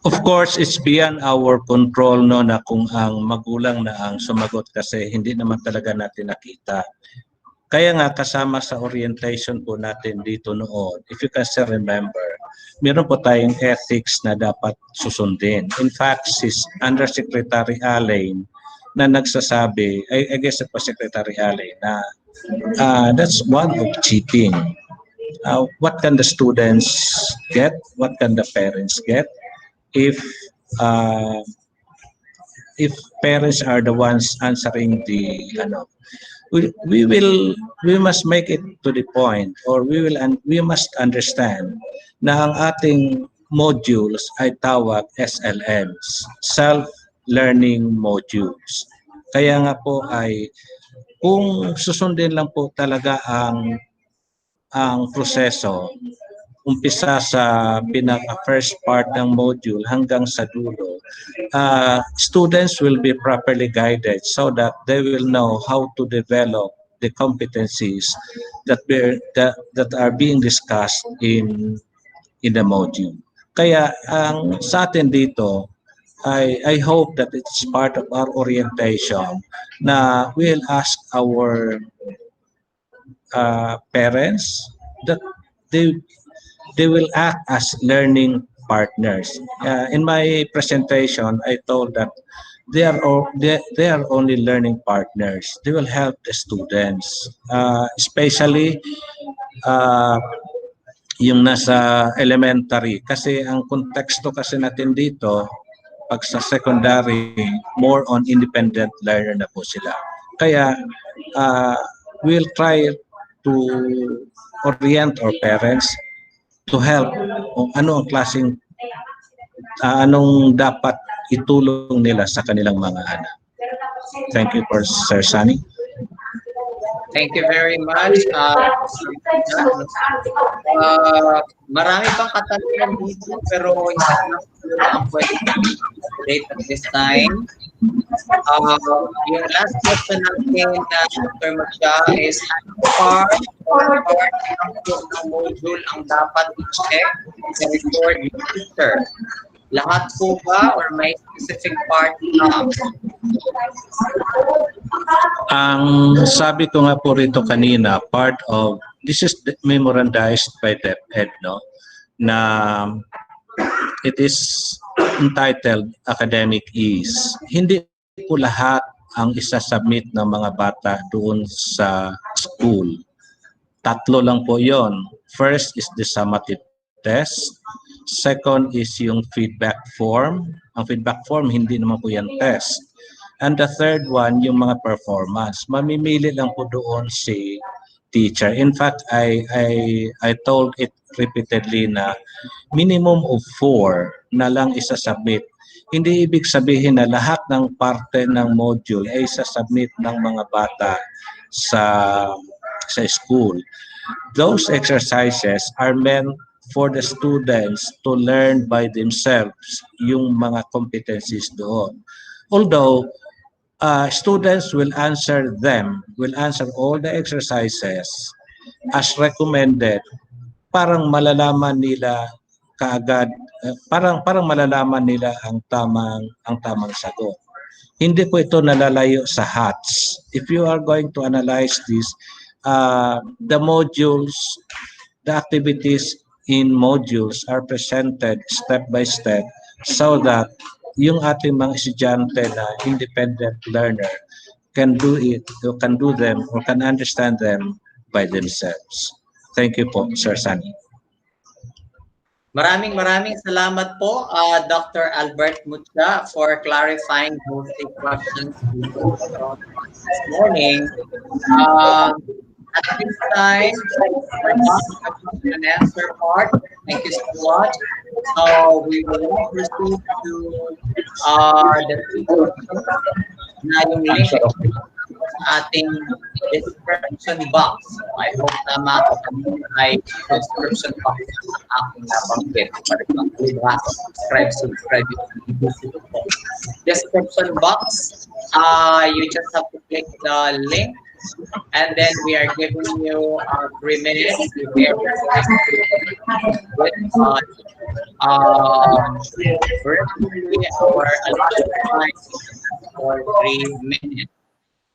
Of course, it's beyond our control, no, na kung ang magulang na ang sumagot kasi hindi naman talaga natin nakita. Kaya nga kasama sa orientation po natin dito noon, if you can still remember, meron po tayong ethics na dapat susundin. In fact, si Undersecretary Allen na nagsasabi, I guess it was Secretary Allen, na that's one of cheating. What can the students get? What can the parents get? If parents are the ones answering the we must make it to the point, or we must understand na ang ating modules ay tawag SLMs, self-learning modules. Kaya nga po ay kung susundin lang po talaga ang proseso, umpisa sa pinaka-first part ng module hanggang sa dulo, students will be properly guided so that they will know how to develop the competencies that are being discussed in the module. Kaya ang sa atin dito, I hope that it's part of our orientation na we'll ask our parents that they they will act as learning partners. In my presentation, I told that they are only learning partners. They will help the students, especially uh, yung nasa elementary. Kasi ang konteksto kasi natin dito, pag sa secondary, more on independent learner na po sila. Kaya uh, we'll try to orient our parents to help kung ano ang klaseng anong dapat itulong nila sa kanilang mga anak. Thank you for Sir Sunny. Thank you very much. Marami pang katanungan dito pero isa lang ang pwede update at this time. Yung last question natin na Dr. Macha is part ng module ang dapat i-check sa record yung teacher. Lahat po ba or may specific part na? Ang sabi ko nga po rito kanina, part of this is memorandized by DepEd, no? Na it is entitled Academic Ease. Hindi po lahat ang isasubmit ng mga bata doon sa school. Tatlo lang po yon. First is the summative test. Second is yung feedback form. Ang feedback form, hindi naman po yan test. And the third one, yung mga performance. Mamimili lang po doon si teacher. In fact, I told it repeatedly na minimum of 4 na lang isasubmit. Hindi ibig sabihin na lahat ng parte ng module ay isasubmit ng mga bata sa school. Those exercises are meant for the students to learn by themselves yung mga competencies doon. Although students will answer all the exercises as recommended, parang malalaman nila kaagad, parang malalaman nila ang tamang sagot. Hindi po ito nalalayo sa HATS. If you are going to analyze this, the modules, the activities in modules are presented step by step so that yung ating mga estudyante na independent learner can do them or can understand them by themselves. Thank you po, Sir Sunny. Maraming salamat po, Dr. Albert Mucha, for clarifying those questions this morning. At this time, we're not question and answer part. Thank you so much. So we will now proceed to the na yung link ating description box. I hope tama ay description box ang aking nabanggit. Subscribe. Description box, you just have to click the link and then we are giving you 3 minutes to share with our allotted for 3 minutes.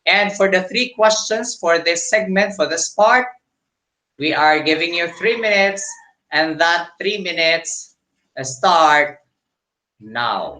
And for the 3 questions for this segment, for this part, we are giving you 3 minutes, and that 3 minutes start now.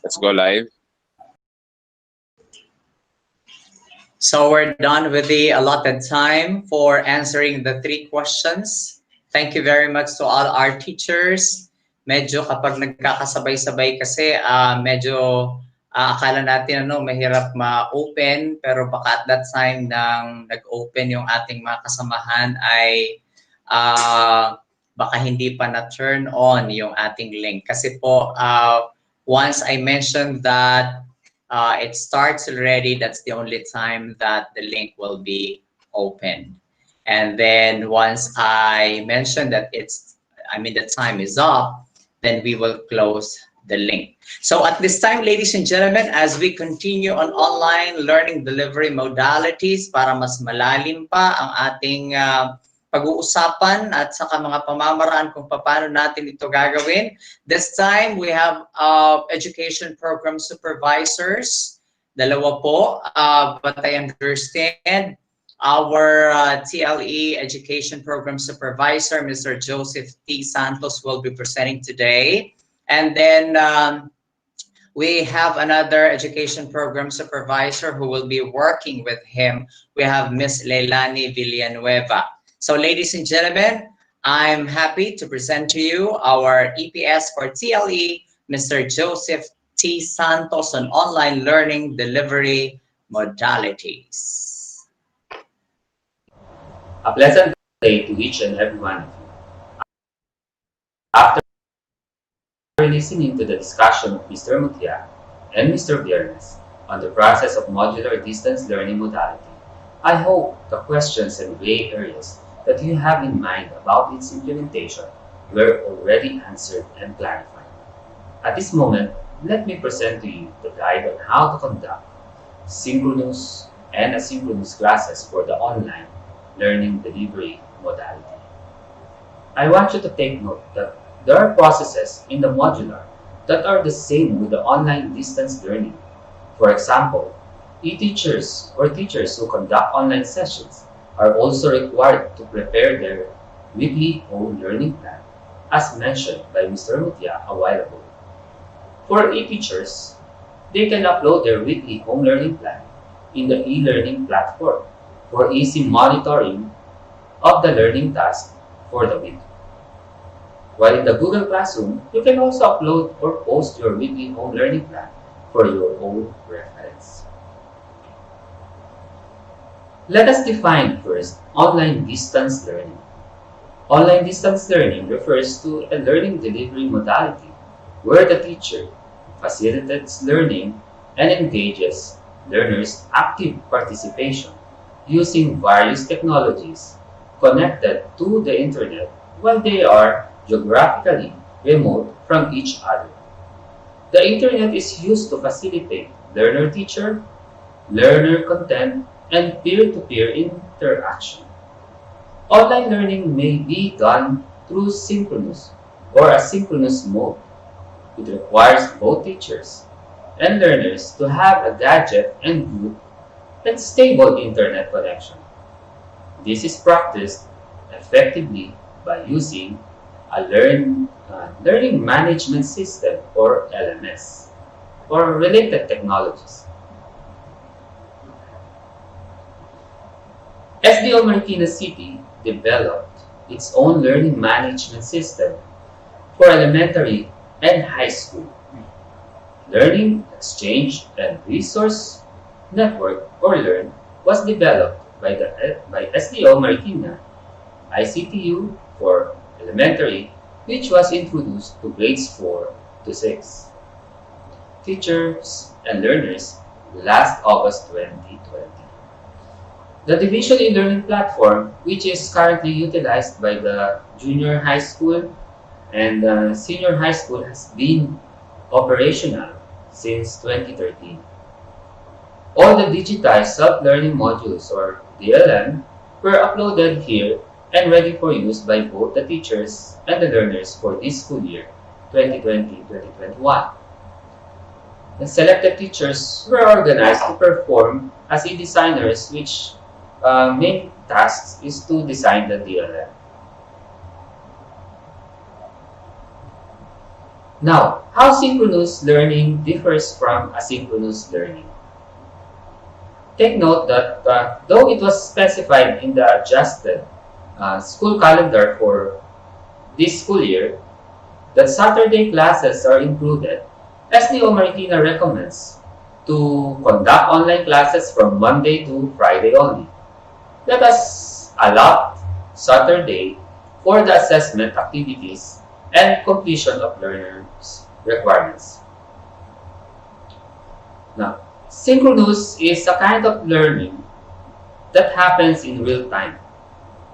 Let's go live. So we're done with the allotted time for answering the 3 questions. Thank you very much to all our teachers. Medyo kapag nagkakasabay-sabay kasi, medyo akala natin mahirap ma-open, pero baka at that time nang nag-open yung ating mga kasamahan ay baka hindi pa na-turn on yung ating link. Kasi po, once I mentioned that it starts already, that's the only time that the link will be open. And then once I mention that the time is up, then we will close the link. So at this time, ladies and gentlemen, as we continue on online learning delivery modalities para mas malalim pa ang ating pag-uusapan at saka mga pamamaraan kung paano natin ito gagawin. This time, we have education program supervisors. Dalawa po, but I understand our TLE education program supervisor, Mr. Joseph T. Santos, will be presenting today. And then we have another education program supervisor who will be working with him. We have Ms. Leilani Villanueva. So ladies and gentlemen, I'm happy to present to you our EPS for TLE, Mr. Joseph T. Santos on online learning delivery modalities. A pleasant day to each and every one of you. After listening to the discussion of Mr. Mutia and Mr. Biernes on the process of modular distance learning modality, I hope the questions and gray areas that you have in mind about its implementation were already answered and clarified. At this moment, let me present to you the guide on how to conduct synchronous and asynchronous classes for the online learning delivery modality. I want you to take note that there are processes in the modular that are the same with the online distance learning. For example, e-teachers or teachers who conduct online sessions are also required to prepare their weekly home learning plan, as mentioned by Mr. Mutia a while ago. For e-teachers, they can upload their weekly home learning plan in the e-learning platform for easy monitoring of the learning task for the week. While in the Google Classroom, you can also upload or post your weekly home learning plan for your own reference. Let us define first online distance learning. Online distance learning refers to a learning delivery modality where the teacher facilitates learning and engages learners' active participation using various technologies connected to the internet while they are geographically remote from each other. The internet is used to facilitate learner-teacher, learner content, and peer-to-peer interaction. Online learning may be done through synchronous or asynchronous mode. It requires both teachers and learners to have a gadget and group and stable internet connection. This is practiced effectively by using a learning management system or LMS or related technologies. SDO Marikina City developed its own learning management system for elementary and high school. Learning Exchange and Resource Network or LEARN was developed by SDO Marikina ICTU for elementary, which was introduced to grades 4 to 6. Teachers and learners last August 2020. The Division e-learning platform, which is currently utilized by the junior high school and senior high school, has been operational since 2013. All the digitized self-learning modules or DLM were uploaded here and ready for use by both the teachers and the learners for this school year 2020-2021. The selected teachers were organized to perform as e-designers, which main tasks is to design the DLM. Now, how synchronous learning differs from asynchronous learning. Take note that though it was specified in the adjusted school calendar for this school year, that Saturday classes are included, SDO Marikina recommends to conduct online classes from Monday to Friday only. Let us allot Saturday for the assessment activities and completion of learners' requirements. Now, synchronous is a kind of learning that happens in real time.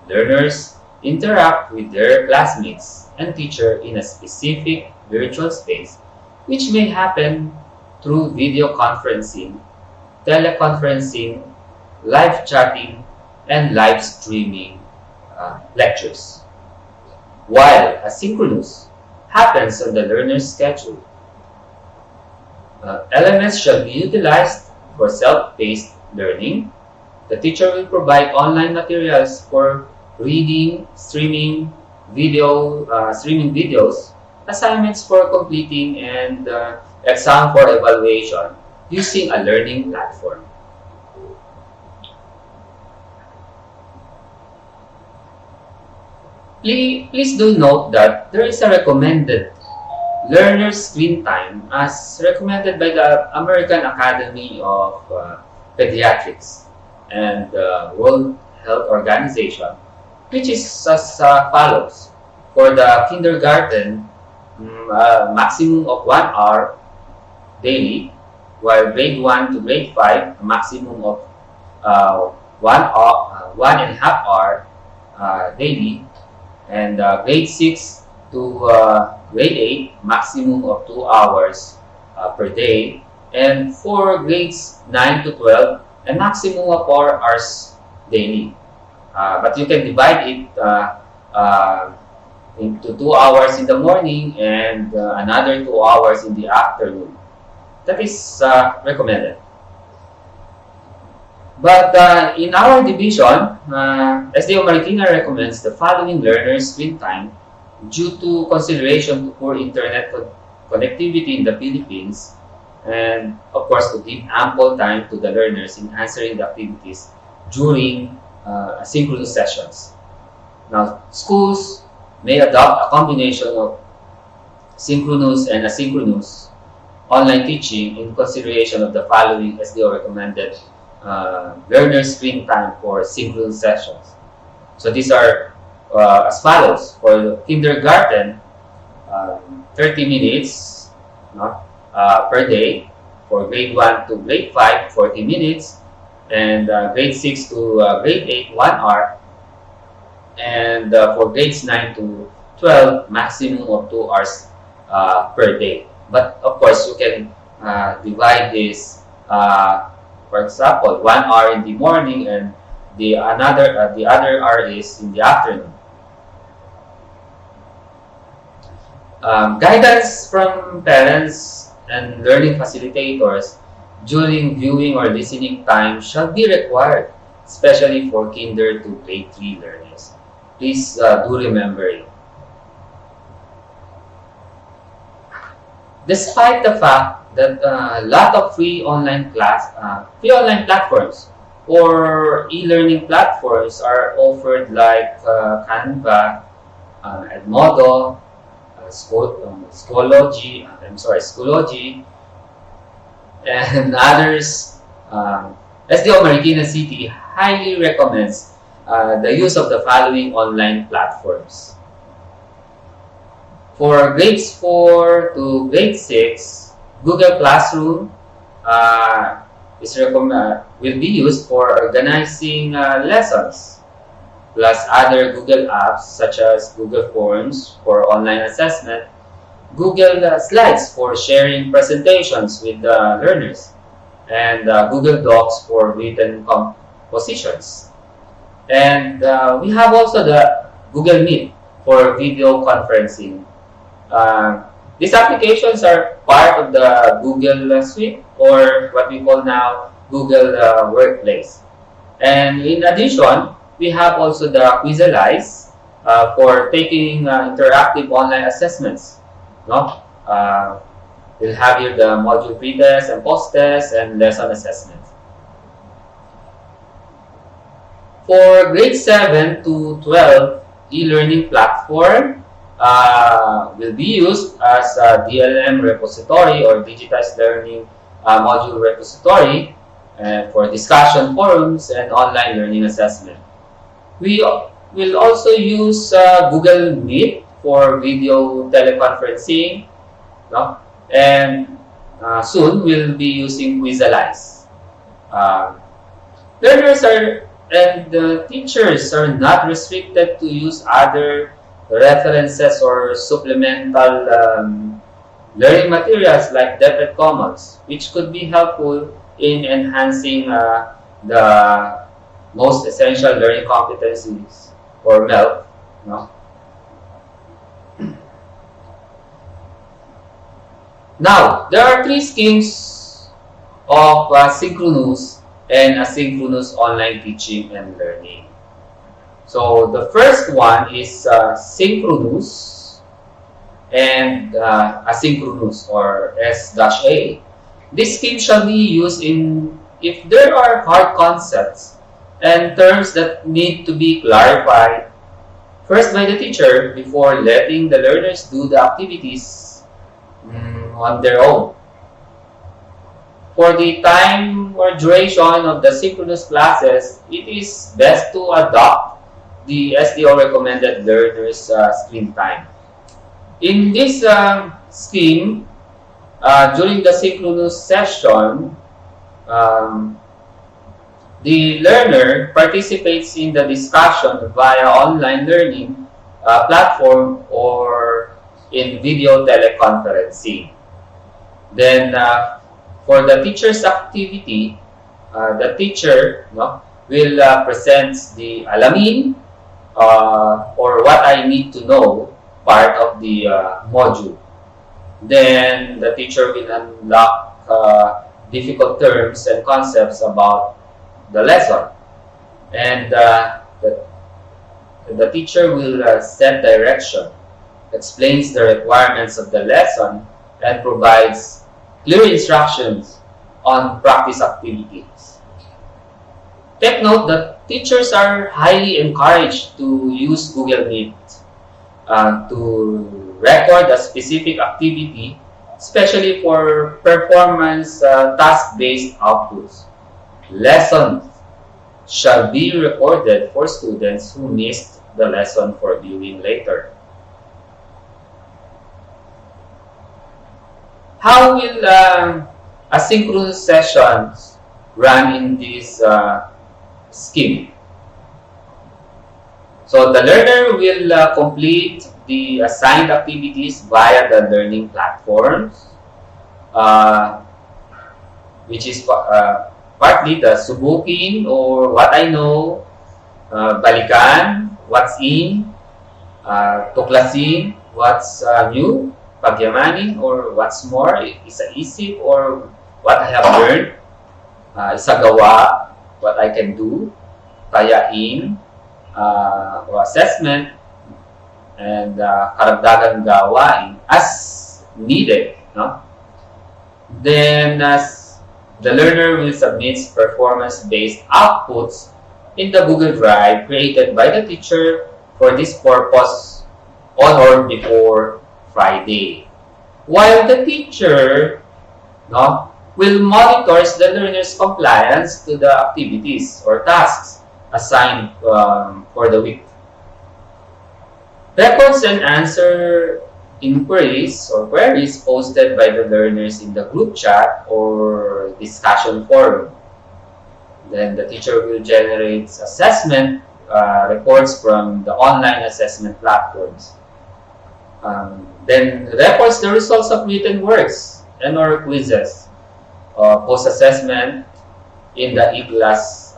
Learners interact with their classmates and teacher in a specific virtual space, which may happen through video conferencing, teleconferencing, live chatting, and live streaming lectures. While asynchronous happens on the learner's schedule. LMS shall be utilized for self-paced learning. The teacher will provide online materials for reading, streaming videos, assignments for completing, and exam for evaluation using a learning platform. Please do note that there is a recommended learner screen time as recommended by the American Academy of Pediatrics and the World Health Organization, which is as follows. For the kindergarten, maximum of 1 hour daily, while grade 1 to grade 5, a maximum of 1.5 hour daily, and grade 6 to grade 8, maximum of 2 hours per day, and for grades 9 to 12, a maximum of 4 hours daily. But you can divide it into 2 hours in the morning and another 2 hours in the afternoon. That is recommended. But in our division, SDO Marikina recommends the following learner screen time due to consideration to poor internet connectivity in the Philippines, and of course to give ample time to the learners in answering the activities during asynchronous sessions. Now, schools may adopt a combination of synchronous and asynchronous online teaching in consideration of the following SDO recommended learner screen time for synchronous sessions. So these are as follows. For kindergarten, 30 minutes per day. For grade 1 to grade 5, 40 minutes. And grade 6 to grade 8, 1 hour. And for grades 9 to 12, maximum of 2 hours per day. But of course, you can divide this, for example, 1 hour in the morning and the other hour is in the afternoon. Guidance from parents and learning facilitators during viewing or listening time shall be required, especially for kinder to grade 3 learners. Please do remember it. Despite the fact that a lot of free online platforms or e-learning platforms are offered, like Canva, Edmodo, Schoology, and others, SDO Marikina City highly recommends the use of the following online platforms. For grades 4 to grade 6, Google Classroom will be used for organizing lessons, plus other Google apps such as Google Forms for online assessment, Google Slides for sharing presentations with learners, and Google Docs for written compositions. And we have also the Google Meet for video conferencing. These applications are part of the Google Suite, or what we call now Google Workplace. And in addition, we have also the Quizalize for taking interactive online assessments. We'll have here the module pre-test and post-test and lesson assessments. For grade 7 to 12, e-learning platform will be used as a DLM repository or digitized learning module repository for discussion forums and online learning assessment. We will also use Google Meet for video teleconferencing, no? And soon we'll be using Quizalize. Learners and the teachers are not restricted to use other references or supplemental learning materials like DepEd Commons, which could be helpful in enhancing the most essential learning competencies or MELC. No? Now, there are three schemes of synchronous and asynchronous online teaching and learning. So the first one is synchronous and asynchronous, or S-A. This scheme shall be used if there are hard concepts and terms that need to be clarified first by the teacher before letting the learners do the activities on their own. For the time or duration of the synchronous classes, it is best to adopt the SDO recommended learners screen time. In this scheme, during the synchronous session, the learner participates in the discussion via online learning platform or in video teleconferencing. Then, for the teacher's activity, the teacher will present the alamin or what I need to know part of the module. Then the teacher will unlock difficult terms and concepts about the lesson. And the teacher will set direction, explains the requirements of the lesson, and provides clear instructions on practice activities. Take note that teachers are highly encouraged to use Google Meet to record a specific activity, especially for performance task-based outputs. Lessons shall be recorded for students who missed the lesson for viewing later. How will asynchronous sessions run in this scheme? So the learner will complete the assigned activities via the learning platforms, which is partly the subukin or what I know, balikan, what's in, tuklasin, what's new, pagyamanin, or what's more, isa-isip, or what I have learned, isagawa, what I can do, tayain, or assessment, and karagdagang gawain as needed. No? Then, as the learner will submit performance-based outputs in the Google Drive created by the teacher for this purpose on or before Friday. While the teacher will monitor the learner's compliance to the activities or tasks assigned for the week. Records and answer inquiries or queries posted by the learners in the group chat or discussion forum. Then the teacher will generate assessment reports from the online assessment platforms. Then reports the results of written works and or quizzes, post-assessment in the e-class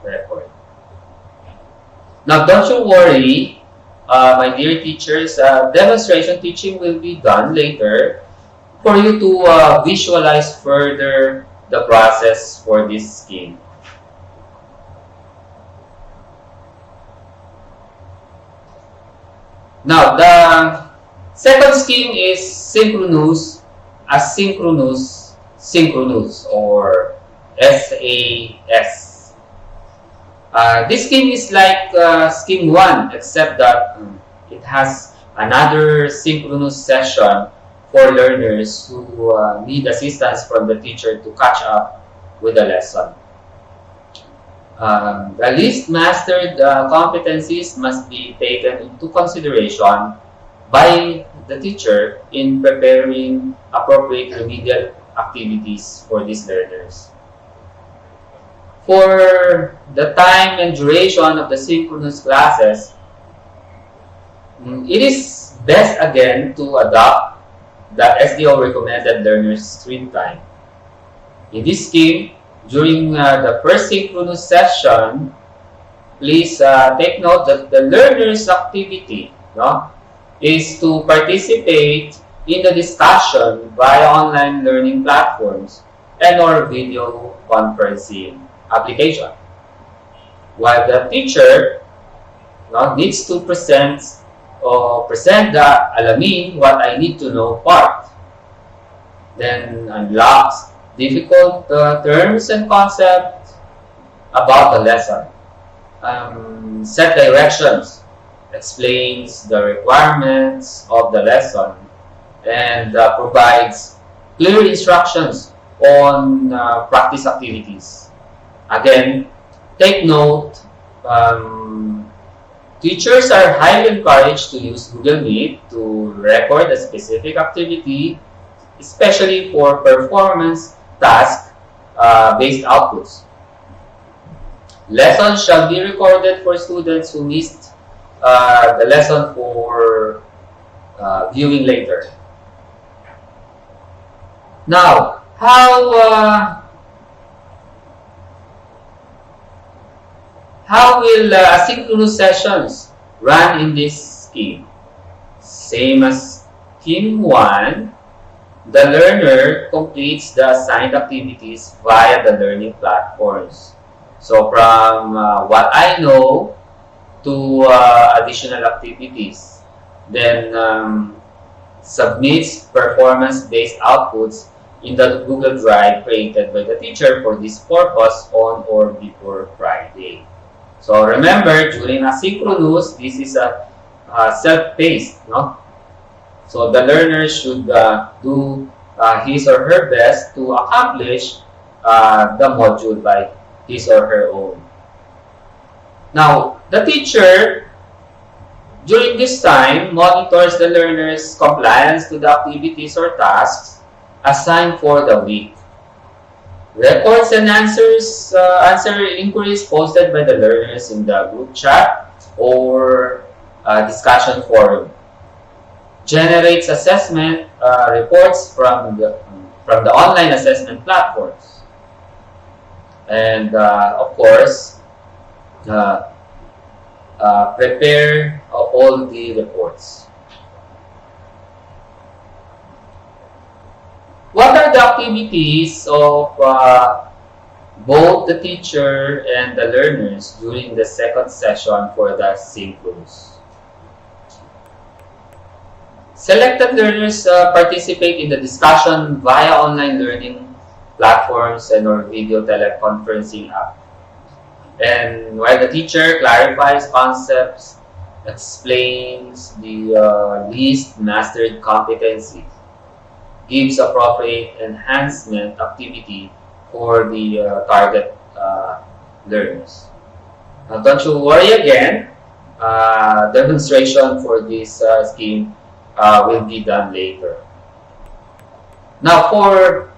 record. Now, don't you worry, my dear teachers, demonstration teaching will be done later for you to visualize further the process for this scheme. Now, Second scheme is synchronous, asynchronous, synchronous, or SAS. This scheme is like scheme 1, except that it has another synchronous session for learners who need assistance from the teacher to catch up with the lesson. The least mastered competencies must be taken into consideration by the teacher in preparing appropriate remedial activities for these learners. For the time and duration of the synchronous classes, it is best again to adopt the SDO recommended learners screen time. In this scheme, during the first synchronous session, please take note that the learner's activity is to participate in the discussion via online learning platforms and or video conferencing application, while the teacher needs to present the alamin what I need to know part, then unlocks difficult terms and concepts about the lesson, set directions, explains the requirements of the lesson, and provides clear instructions on practice activities. Again, take note, teachers are highly encouraged to use Google Meet to record a specific activity, especially for performance task-based outputs. Lessons shall be recorded for students who missed the lesson for viewing later. Now, how will asynchronous sessions run in this scheme? Same as scheme 1, the learner completes the assigned activities via the learning platforms. So from what I know to additional activities, then submits performance-based outputs in the Google Drive created by the teacher for this purpose on or before Friday. So remember, during asynchronous, this is a self-paced, So the learner should do his or her best to accomplish the module by his or her own. Now, the teacher, during this time, monitors the learner's compliance to the activities or tasks assigned for the week. Records and answer inquiries posted by the learners in the group chat or discussion forum. Generates assessment reports from the online assessment platforms. And of course, prepare all the reports. What are the activities of both the teacher and the learners during the second session for the synchronous? Selected learners participate in the discussion via online learning platforms and or video teleconferencing app. And while the teacher clarifies concepts, explains the least mastered competency, gives appropriate enhancement activity for the target learners. Now, don't you worry again, demonstration for this scheme will be done later. Now, for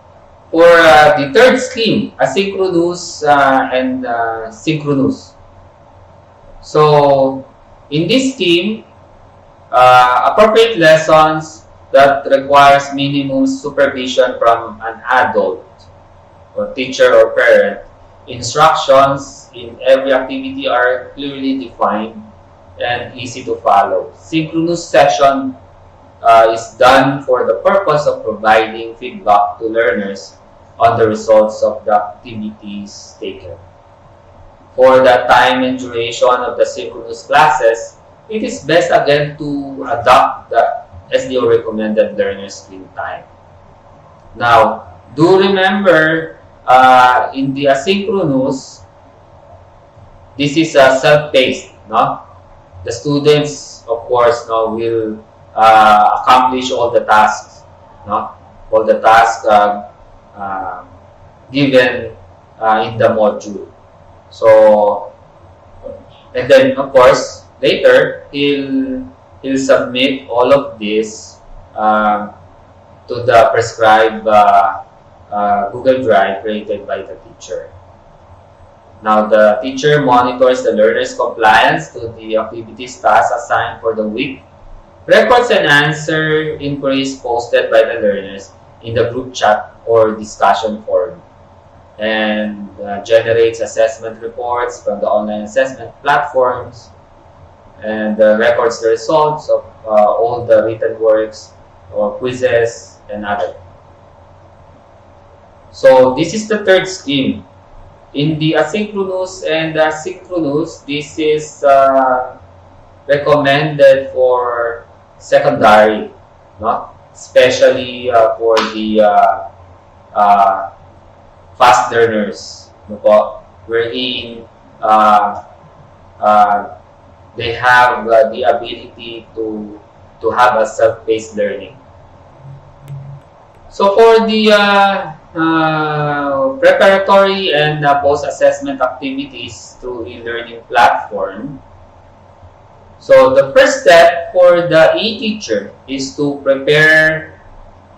the third scheme, asynchronous and synchronous. So, in this scheme, appropriate lessons that requires minimum supervision from an adult or teacher or parent. Instructions in every activity are clearly defined and easy to follow. Synchronous session is done for the purpose of providing feedback to learners on the results of the activities taken. For the time and duration of the synchronous classes, it is best again to adopt the SDO recommended learner screen time. Now, do remember in the asynchronous, this is a self-paced, no? The students, of course, no, will accomplish all the tasks, no? All the tasks given in the module. So, and then of course later he'll submit all of this to the prescribed Google Drive created by the teacher. Now the teacher monitors the learner's compliance to the activities tasks assigned for the week, records and answer inquiries posted by the learners in the group chat or discussion forum, and generates assessment reports from the online assessment platforms, and records the results of all the written works or quizzes and other. So this is the third scheme. In the asynchronous and synchronous, this is recommended for secondary, no? Especially for the fast learners, wherein they have the ability to have a self-paced learning. So for the preparatory and post-assessment activities through e-learning platform, so the first step for the e-teacher is to prepare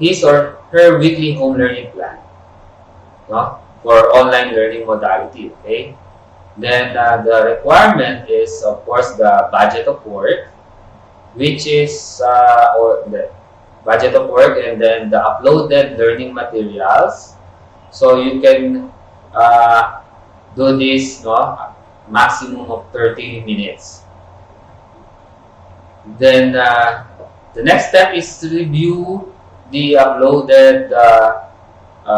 his or her weekly home learning plan, no? For online learning modality. Okay. Then the requirement is, of course, the budget of work, which is or the budget of work, and then the uploaded learning materials. So you can do this, no, maximum of 30 minutes. Then the next step is to review the uploaded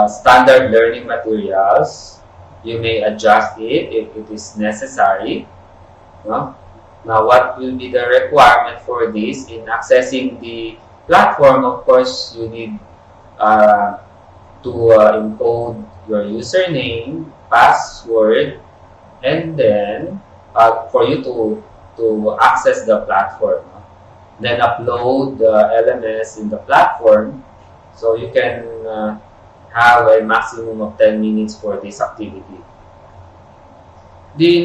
standard learning materials. You may adjust it if it is necessary. No? Now, what will be the requirement for this? In accessing the platform, of course, you need to encode your username, password, and then for you to access the platform. Then upload the LMS in the platform, so you can have a maximum of 10 minutes for this activity. The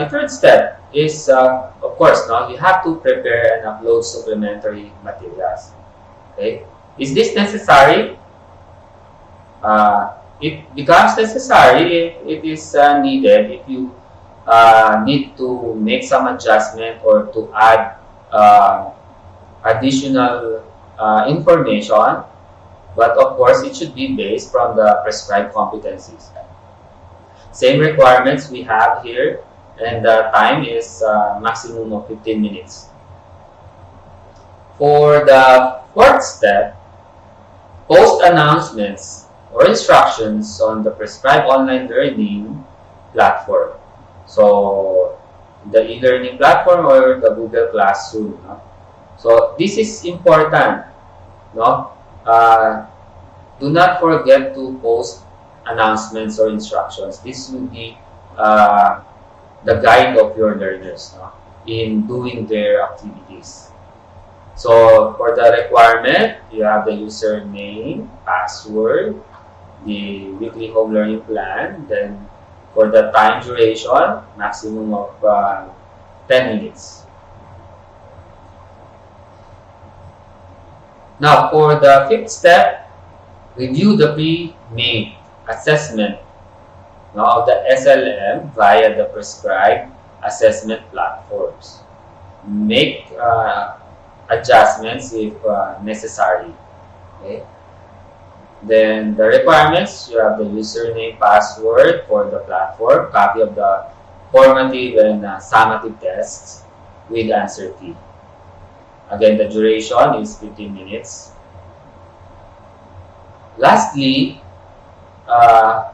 third step is, of course, you have to prepare and upload supplementary materials. Okay, is this necessary? It becomes necessary if it is needed. If you need to make some adjustment or to add additional information, but of course it should be based from the prescribed competencies. Same requirements we have here, and the time is maximum of 15 minutes. For the fourth step, post announcements or instructions on the prescribed online learning platform. So the e-learning platform or the Google Classroom. No? So this is important. No? Do not forget to post announcements or instructions. This will be the guide of your learners, no? In doing their activities. So for the requirement, you have the username, password, the weekly home learning plan, then for the time duration, maximum of 10 minutes. Now, for the fifth step, review the pre-made assessment of the SLM via the prescribed assessment platforms. Make adjustments if necessary. Okay. Then the requirements, you have the username, password for the platform, copy of the formative and summative tests with answer key. Again, the duration is 15 minutes. Lastly,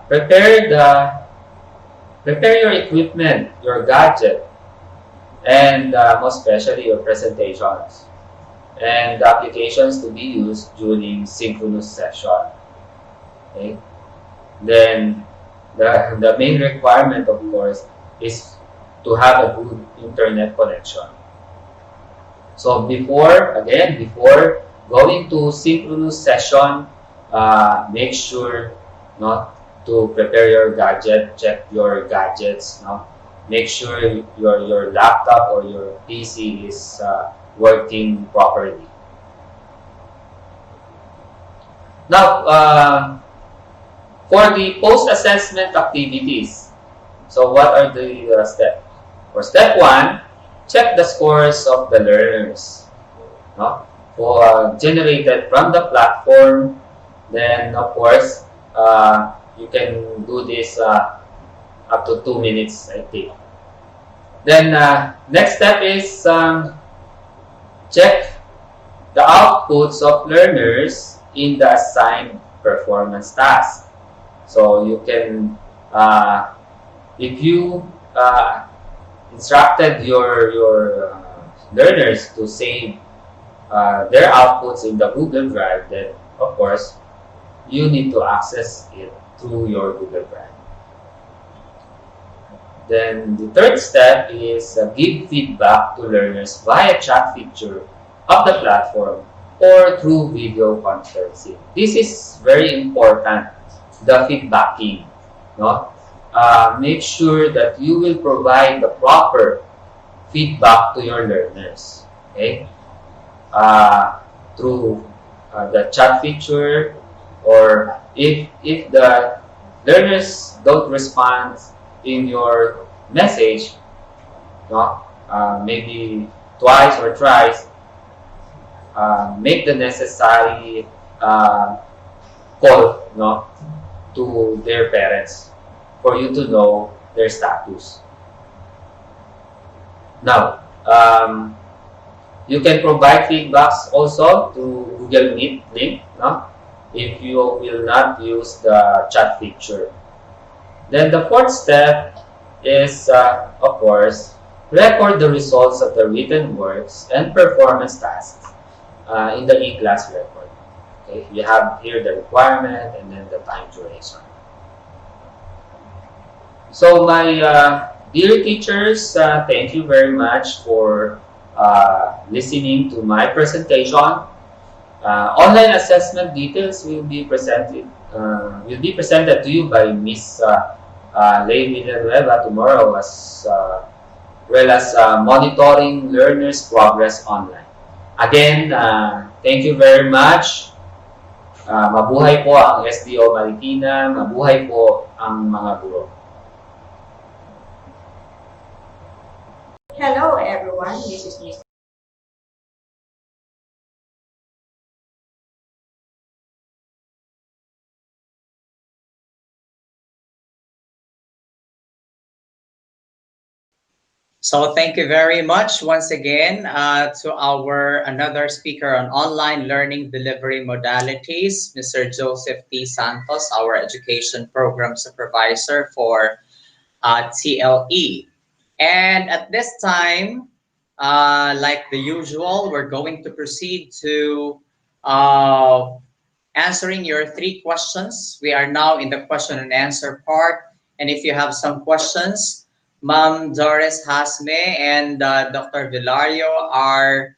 prepare your equipment, your gadget, and most especially your presentations. and the applications to be used during synchronous session. Okay? Then the main requirement, of course, is to have a good internet connection. So before going to synchronous session, make sure not to prepare your gadget, check your gadgets. No? Make sure your laptop or your PC is working properly. Now, for the post-assessment activities, so what are the steps? For step 1, check the scores of the learners. No? For generated from the platform, then of course, you can do this up to 2 minutes, I think. Then next step is check the outputs of learners in the assigned performance task. So you can, if you instructed your learners to save their outputs in the Google Drive, then of course you need to access it through your Google Drive. Then the third step is give feedback to learners via chat feature of the platform or through video conferencing. This is very important, the feedbacking. No? Make sure that you will provide the proper feedback to your learners. Okay? Through the chat feature, or if the learners don't respond in your message, no, maybe twice or thrice, make the necessary call, no, to their parents for you to know their status. Now, you can provide feedbacks also to Google Meet link, no, if you will not use the chat feature. Then the fourth step is, of course, record the results of the written works and performance tasks in the e-class record. Okay, you have here the requirement and then the time duration. So my dear teachers, thank you very much for listening to my presentation. Online assessment details will be presented to you by Miss Lay Villanueva tomorrow, as well as monitoring learners' progress online. Again, thank you very much. Mabuhay po ang SDO Marikina, mabuhay po ang mga guro. Hello everyone, this is Miss So thank you very much once again to our another speaker on online learning delivery modalities, Mr. Joseph T. Santos, our education program supervisor for TLE. And at this time, like the usual, we're going to proceed to answering your 3 questions. We are now in the question and answer part. And if you have some questions, Ma'am Doris Hasme and Dr. Villario are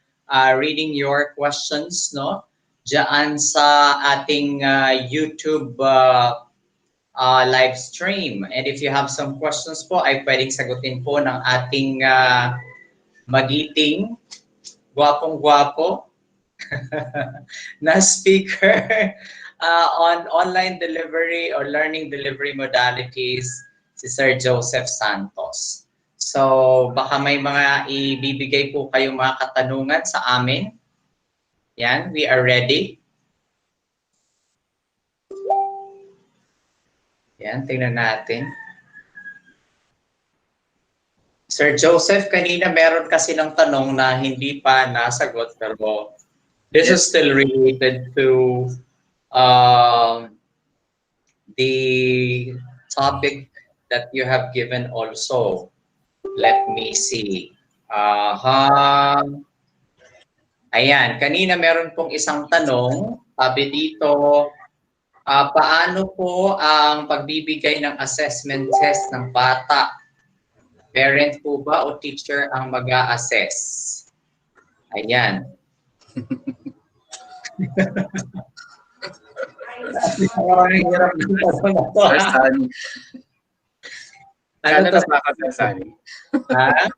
reading your questions, no? Diyan sa ating YouTube live stream. And if you have some questions po, ay pwedeng sagutin po ng ating magiting, gwapong-gwapo na speaker on online delivery or learning delivery modalities, si Sir Joseph Santos. So baka may mga ibibigay po kayong mga katanungan sa amin. Yan, we are ready. Yan, tingnan natin. Sir Joseph, kanina meron kasi ng tanong na hindi pa nasagot, pero this is still related to the topic that you have given also. Let me see. I Ayan, kanina meron pong isang tanong, sabi dito, paano po ang pagbibigay ng assessment test ng bata? Parent po ba o teacher ang mag-a-assess? Ayan. Hirap ng tanong na to, Sir ha? Sunny. Ano to? Sir Sunny? Ha?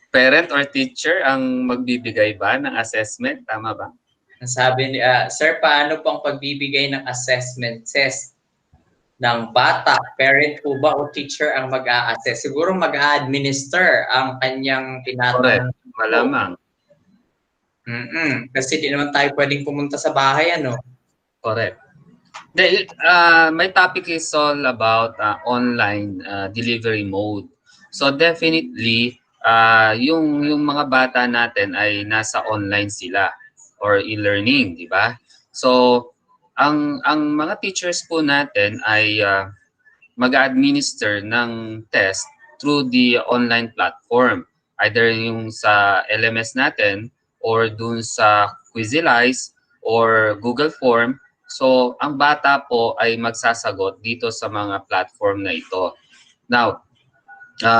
Parent or teacher ang magbibigay ba ng assessment? Tama ba? Sabi ni, Sir, paano pong pagbibigay ng assessment test ng bata? Parent po ba o teacher ang mag-a-assess? Siguro mag-a-administer ang kanyang tinatanong. Correct. Malamang. Kasi di naman tayo pwedeng pumunta sa bahay, ano? Correct. My topic is all about online delivery mode. So definitely, yung mga bata natin ay nasa online sila or e-learning, di ba? So ang mga teachers po natin ay mag-administer ng test through the online platform, either yung sa LMS natin or dun sa Quizilize or Google Form. So ang bata po ay magsasagot dito sa mga platform na ito. Now,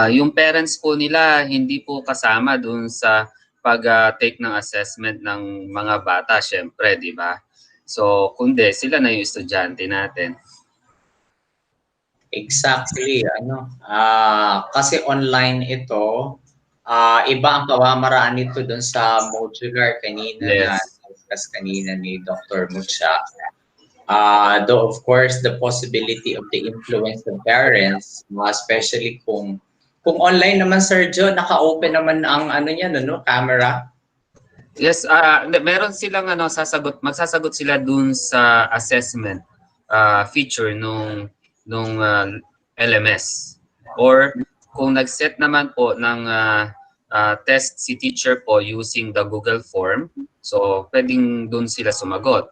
yung parents po nila hindi po kasama dun sa pag-take ng assessment ng mga bata, syempre, di ba? So, kundi sila na yung estudyante natin. Exactly, ano? Kasi online ito, iba ang pamamaraan nito dun sa modular kanina na discuss kanina ni Dr. Mucha. Though of course the possibility of the influence of parents, especially kung online naman, Sergio, naka-open naman ang ano niya, no, camera. Yes, meron silang magsasagot sila dun sa assessment feature nung LMS. Or kung nag-set naman po ng test si teacher po using the Google Form, so pwedeng dun sila sumagot.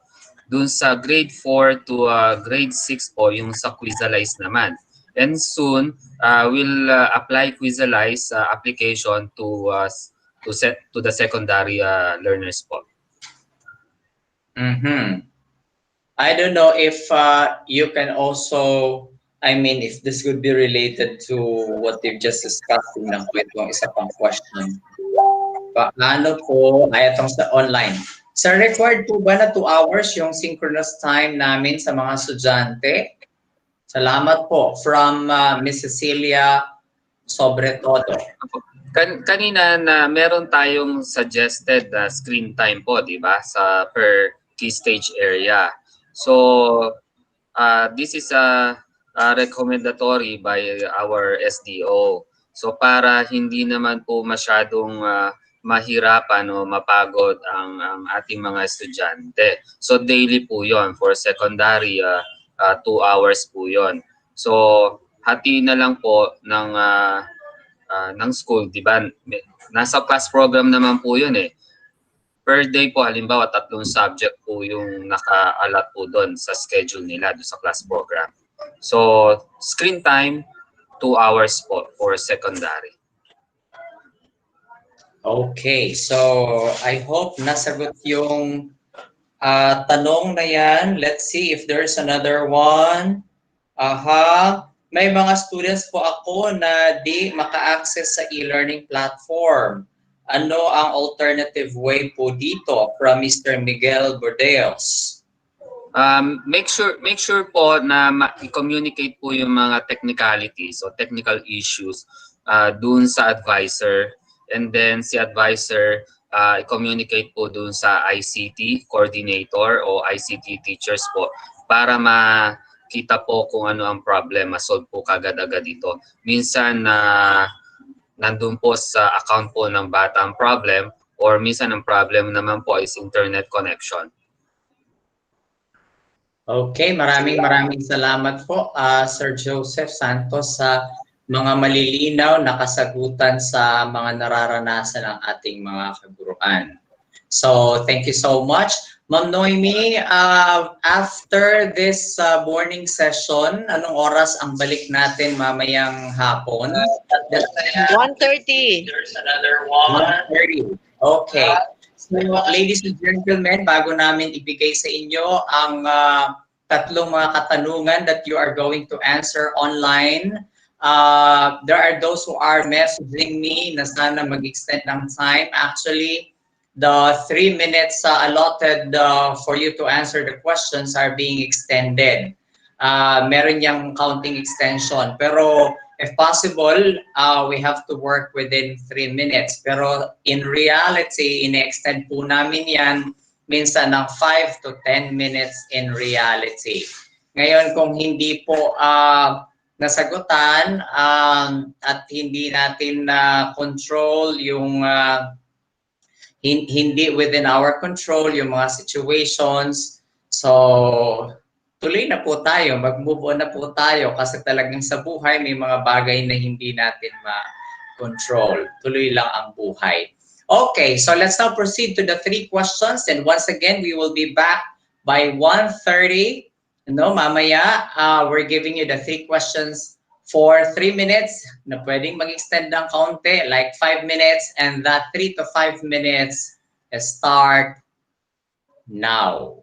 Dun sa grade 4 to grade 6 po, yung sa Quizalize naman. And soon, we'll apply Quizalize application to the secondary learners po. I don't know if you can also, if this could be related to what you've just discussed ng kwentong isa pang question. Paano po, itong sa online. Sir, required po ba na 2 hours yung synchronous time namin sa mga estudyante? Salamat po. From Miss Cecilia Sobretodo. Kanina na meron tayong suggested screen time po, di ba? Sa per key stage area. So, this is a recommendatory by our SDO. So, para hindi naman po masyadong mahirapan o mapagod ang ating mga estudyante. So, daily po yon for secondary, 2 hours po yon. So, hati na lang po ng school, di ba? Nasa class program naman po yun eh. Per day po, halimbawa, 3 subject po yung naka-allot po doon sa schedule nila, doon sa class program. So, screen time, 2 hours po for secondary. Okay, so I hope nasagot yung tanong na yan. Let's see if there's another one. May mga students po ako na di maka-access sa e-learning platform. Ano ang alternative way po dito from Mr. Miguel Bordeos? Make sure po na i-communicate po yung mga technicalities o technical issues dun sa advisor, and then si advisor i-communicate po dun sa ICT coordinator o ICT teachers po para makita po kung ano ang problem, ma-solve po kagad-agad dito. Minsan nandun po sa account po ng bata ang problem, or minsan ang problem naman po is internet connection. Okay, maraming salamat po Sir Joseph Santos sa mga malilinaw na kasagutan sa mga nararanasan ng ating mga kaguruan. So, thank you so much. Ma'am Noemi, after this morning session, anong oras ang balik natin mamayang hapon? 1:30. There's another one. 1:30. Okay. So, ladies and gentlemen, bago namin ibigay sa inyo ang tatlong mga katanungan that you are going to answer online, there are those who are messaging me na sana mag-extend ng time. Actually, the 3 minutes allotted for you to answer the questions are being extended. Meron yung counting extension. Pero if possible, we have to work within 3 minutes. Pero in reality, in-extend po namin yan minsan ng 5 to 10 minutes in reality. Ngayon, kung hindi po nasagutan at hindi natin control yung hindi within our control yung mga situations, so tuloy na po tayo, mag-move on na po tayo kasi talagang sa buhay may mga bagay na hindi natin ma-control. Tuloy lang ang buhay. Okay, so let's now proceed to the 3 questions, and once again, we will be back by 1:30. No, mamaya, we're giving you the 3 questions for 3 minutes na pwedeng mag-extend ng kaunti, like 5 minutes, and that 3 to 5 minutes start now.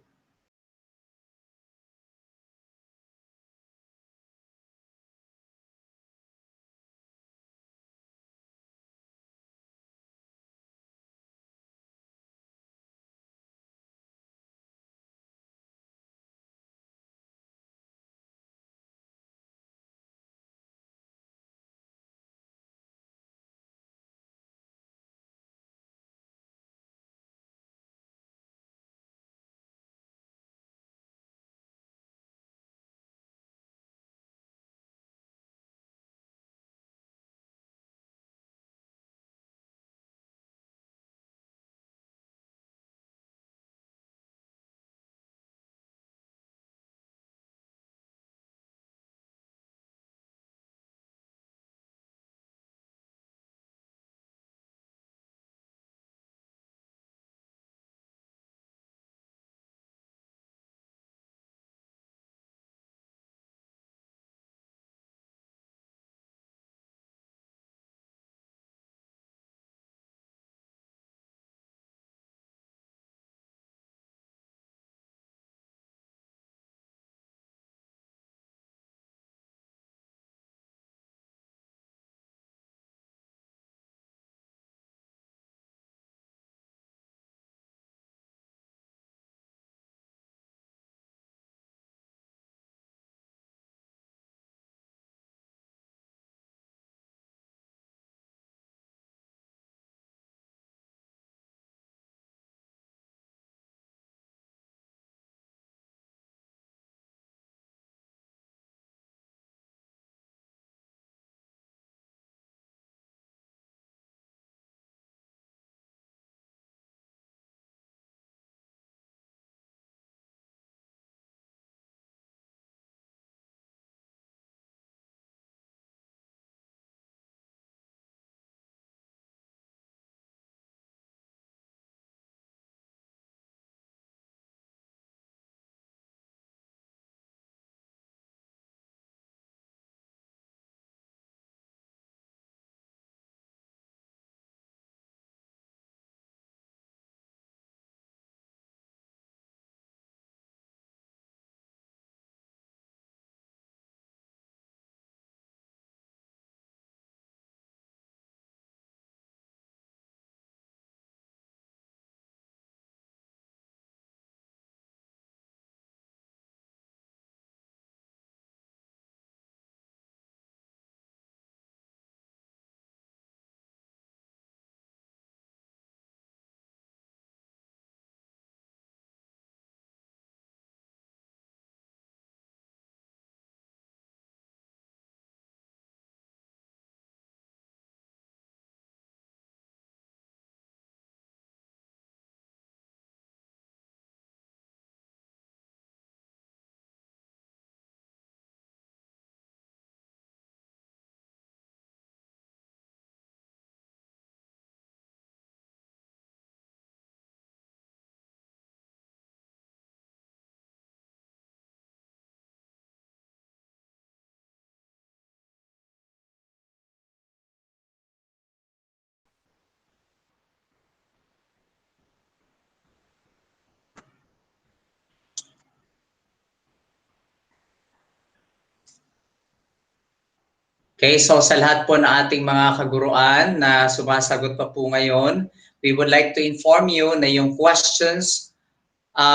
Okay, so sa lahat po na ating mga kaguruan na sumasagot pa po ngayon, we would like to inform you na yung questions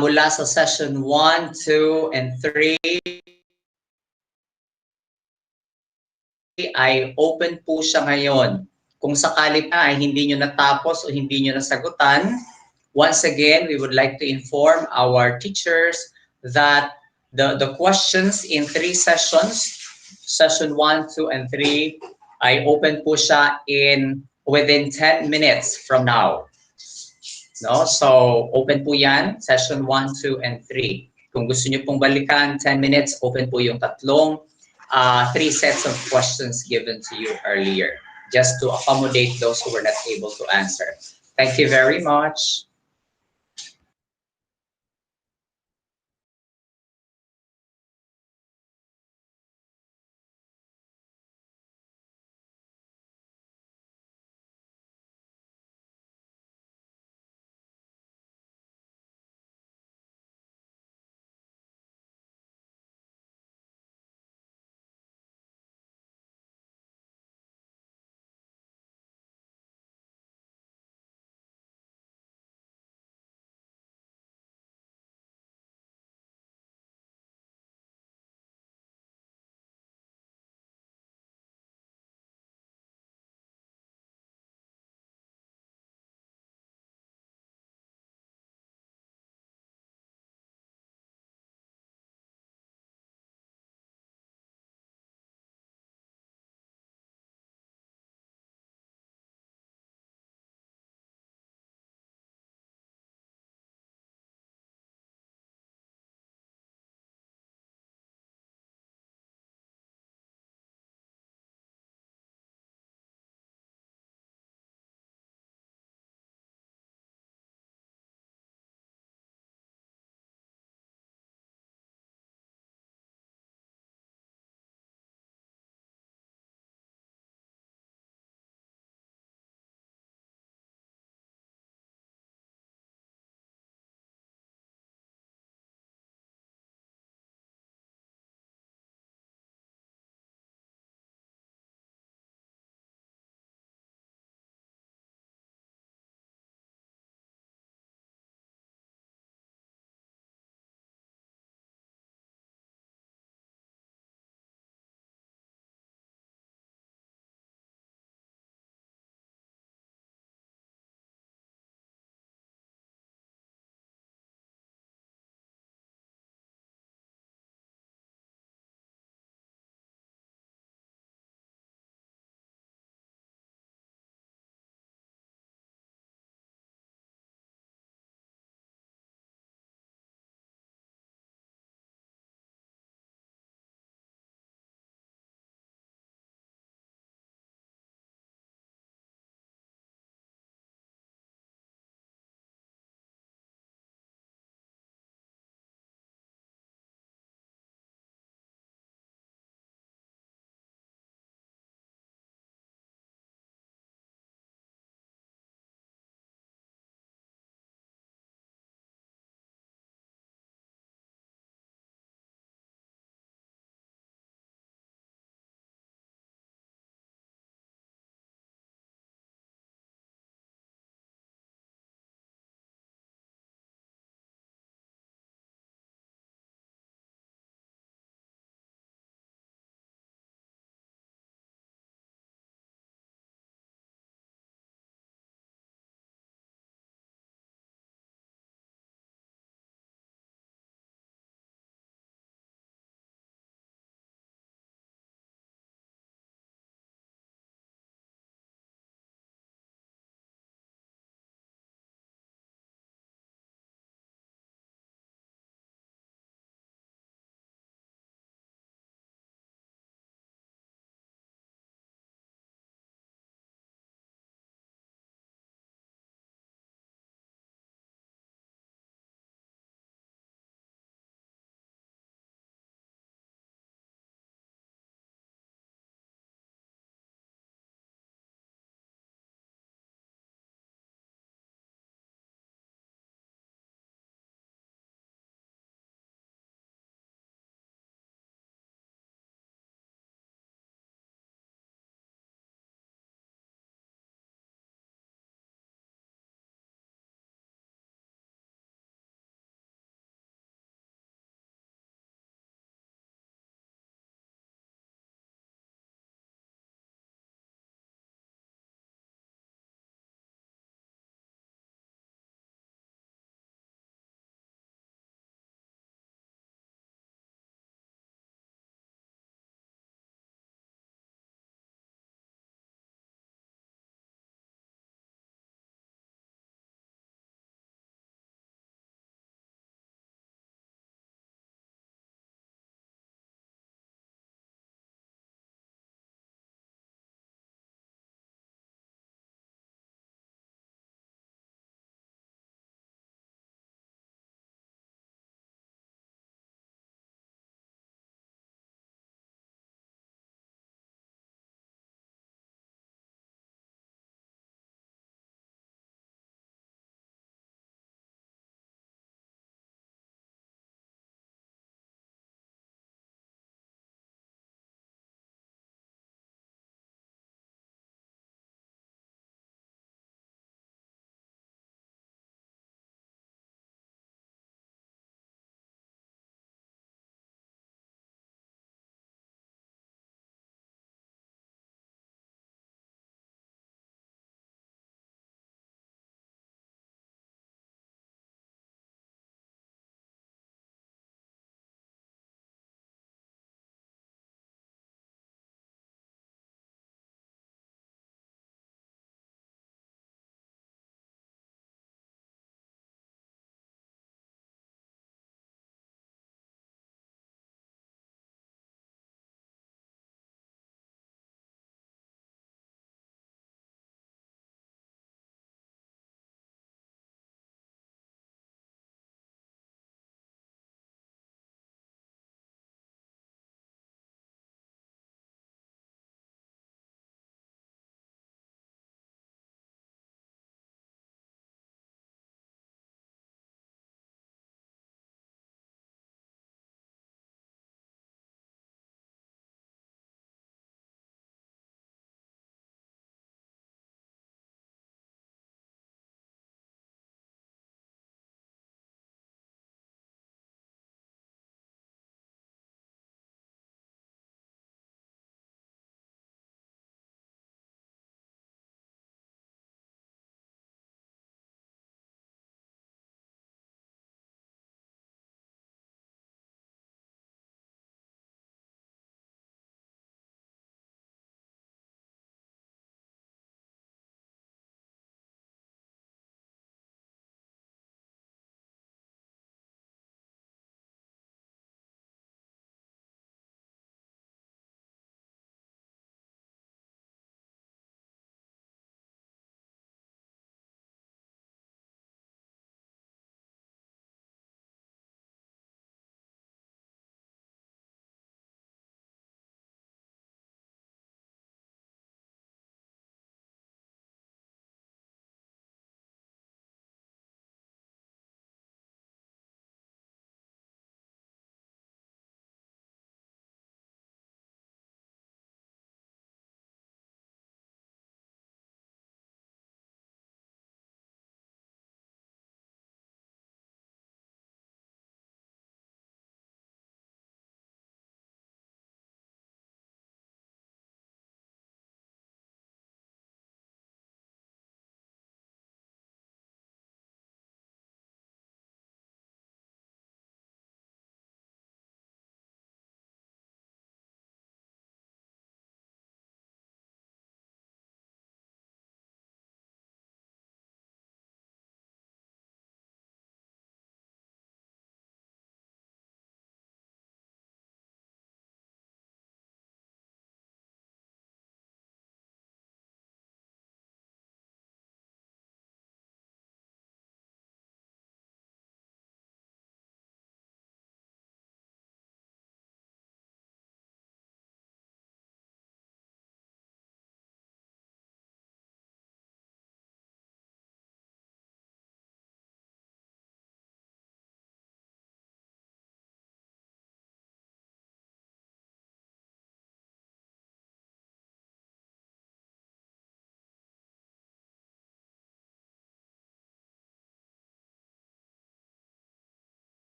mula sa session 1, 2, and 3 ay open po siya ngayon. Kung sakali pa ay hindi nyo natapos o hindi nyo nasagutan, once again, we would like to inform our teachers that the questions in 3 sessions, session 1, 2, and 3, ay open po siya within 10 minutes from now. No? So, open po yan, session 1, 2, and 3. Kung gusto nyo pong balikan, 10 minutes, open po yung 3 sets of questions given to you earlier, just to accommodate those who were not able to answer. Thank you very much.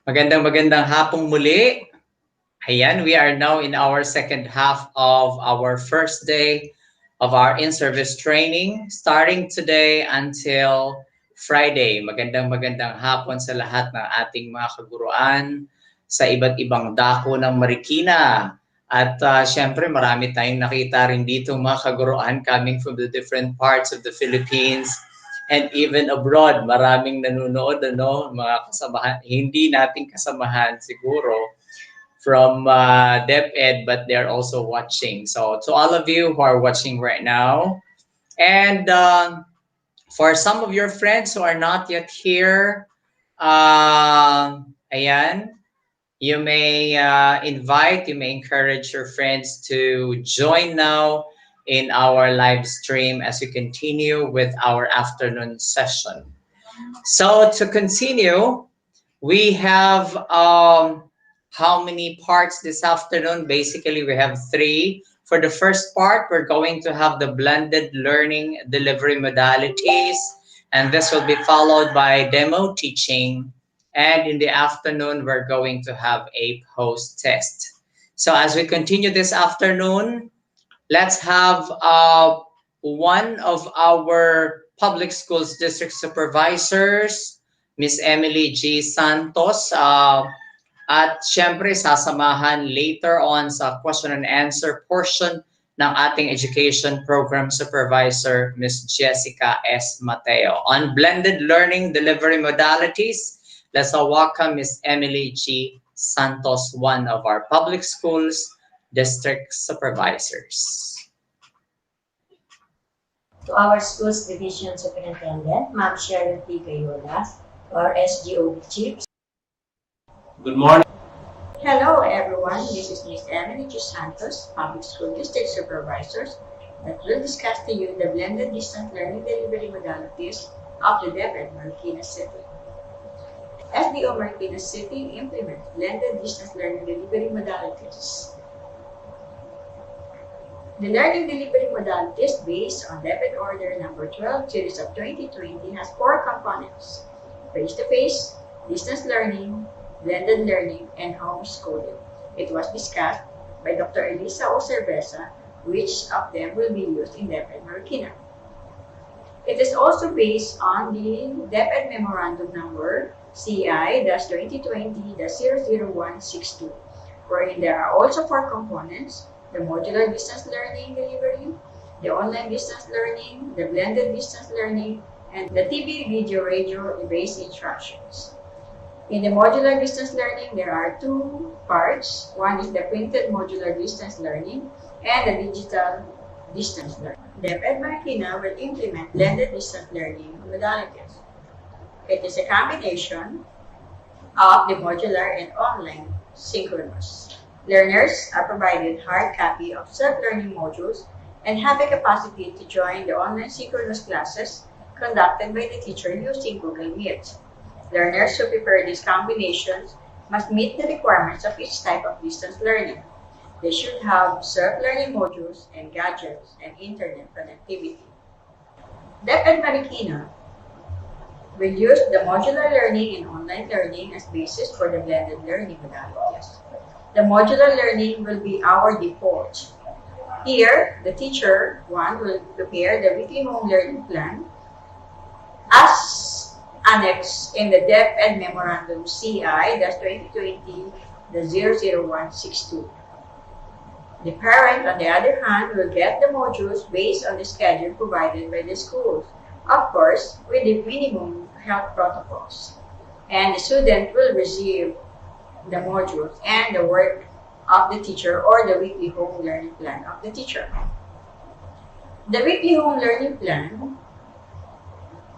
Magandang hapong muli. Ayan, we are now in our second half of our first day of our in-service training, starting today until Friday. Magandang hapon sa lahat ng ating mga kaguruan sa iba't ibang dako ng Marikina. At syempre marami tayong nakita rin dito mga kaguruan coming from the different parts of the Philippines and even abroad. Maraming nanonood, mga kasamahan, hindi nating kasamahan siguro from DepEd, but they're also watching. So to all of you who are watching right now, and for some of your friends who are not yet here, ayan, you may you may encourage your friends to join now in our live stream as we continue with our afternoon session. So to continue, we have how many parts this afternoon? Basically, we have 3. For the first part, we're going to have the blended learning delivery modalities, and this will be followed by demo teaching. And in the afternoon, we're going to have a post test. So as we continue this afternoon, let's have one of our public schools district supervisors, Miss Emily G. Santos. At syempre, sasamahan later on sa question and answer portion ng ating education program supervisor, Miss Jessica S. Mateo. On blended learning delivery modalities, let's welcome Miss Emily G. Santos, one of our public schools district supervisors. To our schools division superintendent, Ma'am Sharon P. Gayola, our SGO chiefs. Good morning. Hello everyone, this is Miss Emily G. Santos, public school district supervisors, that will discuss to you the blended distance learning delivery modalities of the DepEd Marikina City. SDO Marikina City implements blended distance learning delivery modalities. The learning delivery modalities based on DepEd Order Number 12 Series of 2020 has 4 components: face-to-face, distance learning, blended learning, and homeschooling. It was discussed by Dr. Elisa O. Cerveza which of them will be used in DepEd Marikina. It is also based on the DepEd Memorandum Number CI-2020-00162, wherein there are also 4 components: the modular distance learning delivery, the online distance learning, the blended distance learning, and the TV, video, radio-based instructions. In the modular distance learning, there are 2 parts. One is the printed modular distance learning and the digital distance learning. DepEd Marikina will implement blended distance learning modalities. It is a combination of the modular and online synchronous. Learners are provided hard copy of self-learning modules and have the capacity to join the online synchronous classes conducted by the teacher using Google Meet. Learners who prepare these combinations must meet the requirements of each type of distance learning. They should have self-learning modules and gadgets and internet connectivity. DepEd Marikina will use the modular learning and online learning as basis for the blended learning modalities. The modular learning will be our default. Here, the teacher, will prepare the weekly home learning plan as annexed in the DepEd Memorandum CI-2020-00162. The parent, on the other hand, will get the modules based on the schedule provided by the schools, of course, with the minimum health protocols. And the student will receive the modules and the work of the teacher or the weekly home learning plan of the teacher. The weekly home learning plan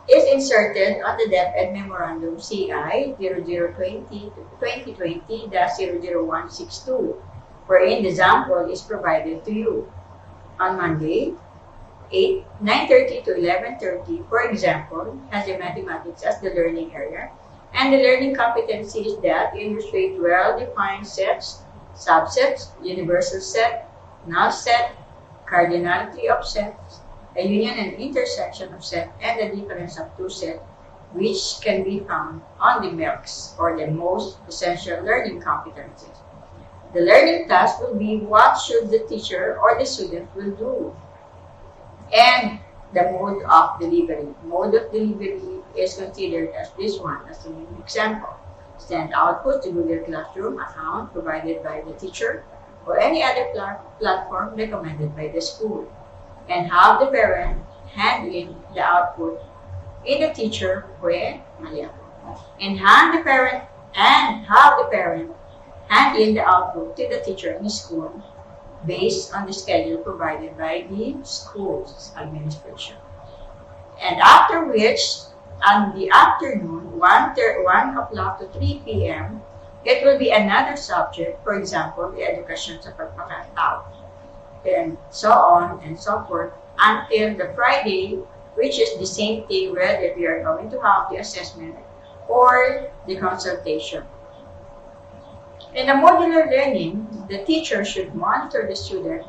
is inserted on the DepEd Memorandum CI-2020-00162, wherein the example is provided to you. On Monday, 9:30 to 11:30, for example, has the mathematics as the learning area, and the learning competencies that illustrate well-defined sets, subsets, universal set, null set, cardinality of sets, a union and intersection of set, and the difference of 2 sets which can be found on the MELCs, or the most essential learning competencies. The learning task will be what should the teacher or the student will do. And the mode of delivery. Mode of delivery is considered as this one, as an example. Send output to Google Classroom account provided by the teacher or any other platform recommended by the school. And have the parent hand in the output in the teacher and have the parent hand in the output to the teacher in school based on the schedule provided by the school's administration. And after which, on the afternoon, 1 o'clock to 3 p.m., it will be another subject, for example, the education sa pagpakatao, and so on and so forth, until the Friday, which is the same day whether we are going to have the assessment or the consultation. In the modular learning, the teacher should monitor the student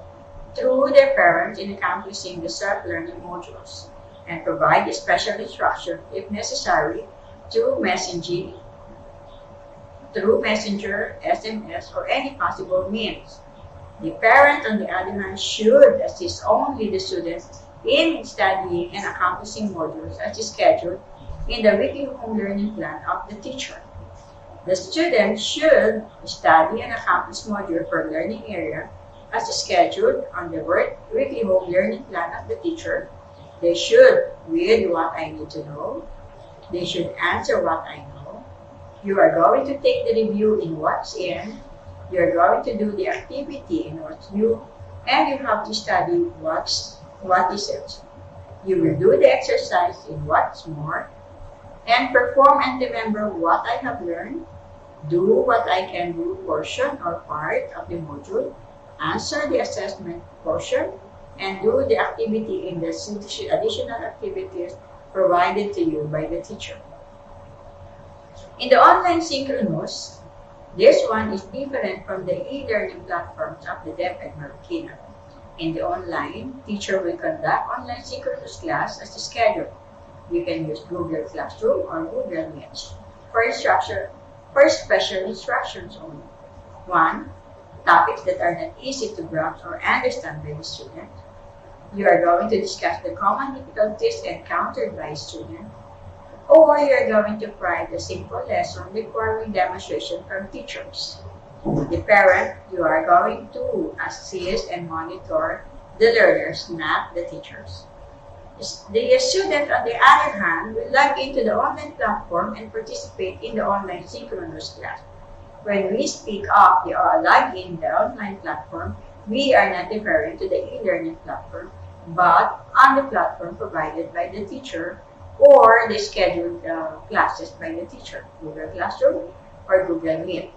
through their parents in accomplishing the self-learning modules and provide special instruction if necessary through Messenger, SMS, or any possible means. The parent, on the other hand, should assist only the student in studying and accomplishing modules as scheduled in the weekly home learning plan of the teacher. The student should study and accomplish module per learning area as scheduled on the weekly home learning plan of the teacher. They should read what I need to know. They should answer what I know. You are going to take the review in what's in. You are going to do the activity in what's new. And you have to study what is it. You will do the exercise in what's more. And perform and remember what I have learned. Do what I can do portion or part of the module. Answer the assessment portion. And do the activity in the additional activities provided to you by the teacher. In the online synchronous, this one is different from the e-learning platforms of the DEP and Marikina. In the online, teacher will conduct online synchronous class as scheduled. You can use Google Classroom or Google Meet for special instructions only. 1. Topics that are not easy to grasp or understand by the student. You are going to discuss the common difficulties encountered by a student, or you are going to provide a simple lesson requiring demonstration from teachers. The parent, you are going to assist and monitor the learners, not the teachers. The student, on the other hand, will log into the online platform and participate in the online synchronous class. When we speak of the login in the online platform, we are not referring to the e-learning platform, but on the platform provided by the teacher or the scheduled classes by the teacher, Google Classroom or Google Meet.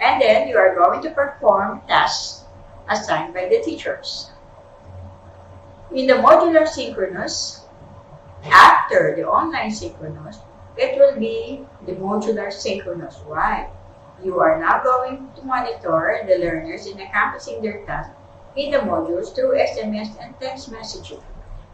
And then you are going to perform tasks assigned by the teachers. In the modular synchronous, after the online synchronous, it will be the modular synchronous. Why? You are now going to monitor the learners in accomplishing their tasks in the modules through SMS and text messaging.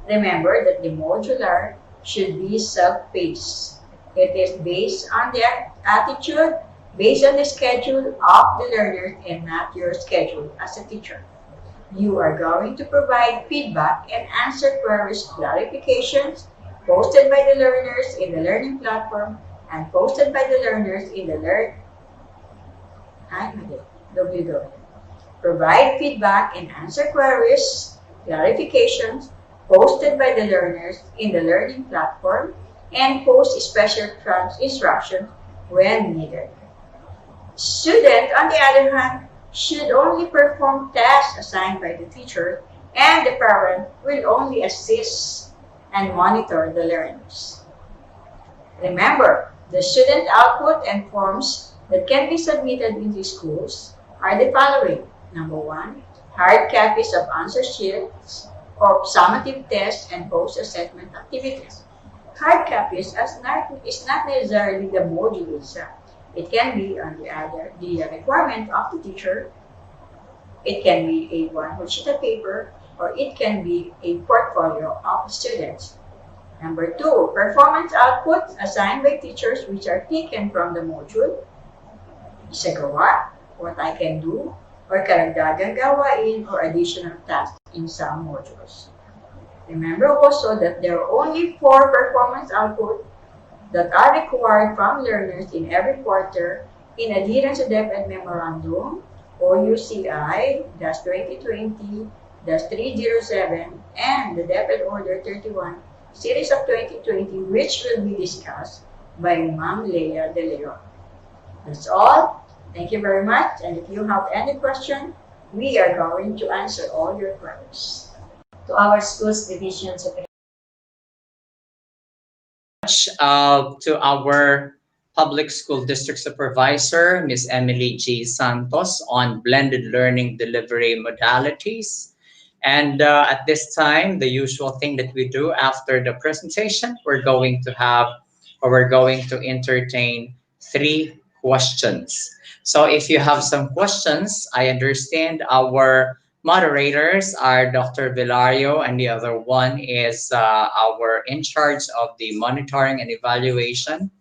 Remember that the modular should be self-paced. It is based on the attitude, based on the schedule of the learners and not your schedule as a teacher. You are going to provide feedback and answer queries, clarifications posted by the learners in the learning platform and posted by the learners in the WW. Provide feedback and answer queries, clarifications posted by the learners in the learning platform and post special instructions when needed. Student, on the other hand, should only perform tasks assigned by the teacher, and the parent will only assist and monitor the learners. Remember, the student output and forms that can be submitted in the schools are the following. Number 1, hard copies of answer sheets or summative tests and post-assessment activities. Hard copies is not necessarily the module itself. It can be on the requirement of the teacher. It can be a one whole sheet of paper, or it can be a portfolio of students. Number 2, performance outputs assigned by teachers which are taken from the module. Isagawa, what I can do, or karagdagang gawain or additional tasks in some modules. Remember also that there are only 4 performance outputs that are required from learners in every quarter in adherence to DepEd Memorandum or UCI-2020-307 and the DepEd Order 31 Series of 2020, which will be discussed by Ma'am Leah De Leon. That's all. Thank you very much. And if you have any question, we are going to answer all your queries. To our schools division secretary. To our public school district supervisor, Ms. Emily G. Santos, on blended learning delivery modalities. And at this time, the usual thing that we do after the presentation, we're going to entertain 3 questions. So if you have some questions, I understand our moderators are Dr. Vilario, and the other one is our in charge of the monitoring and evaluation,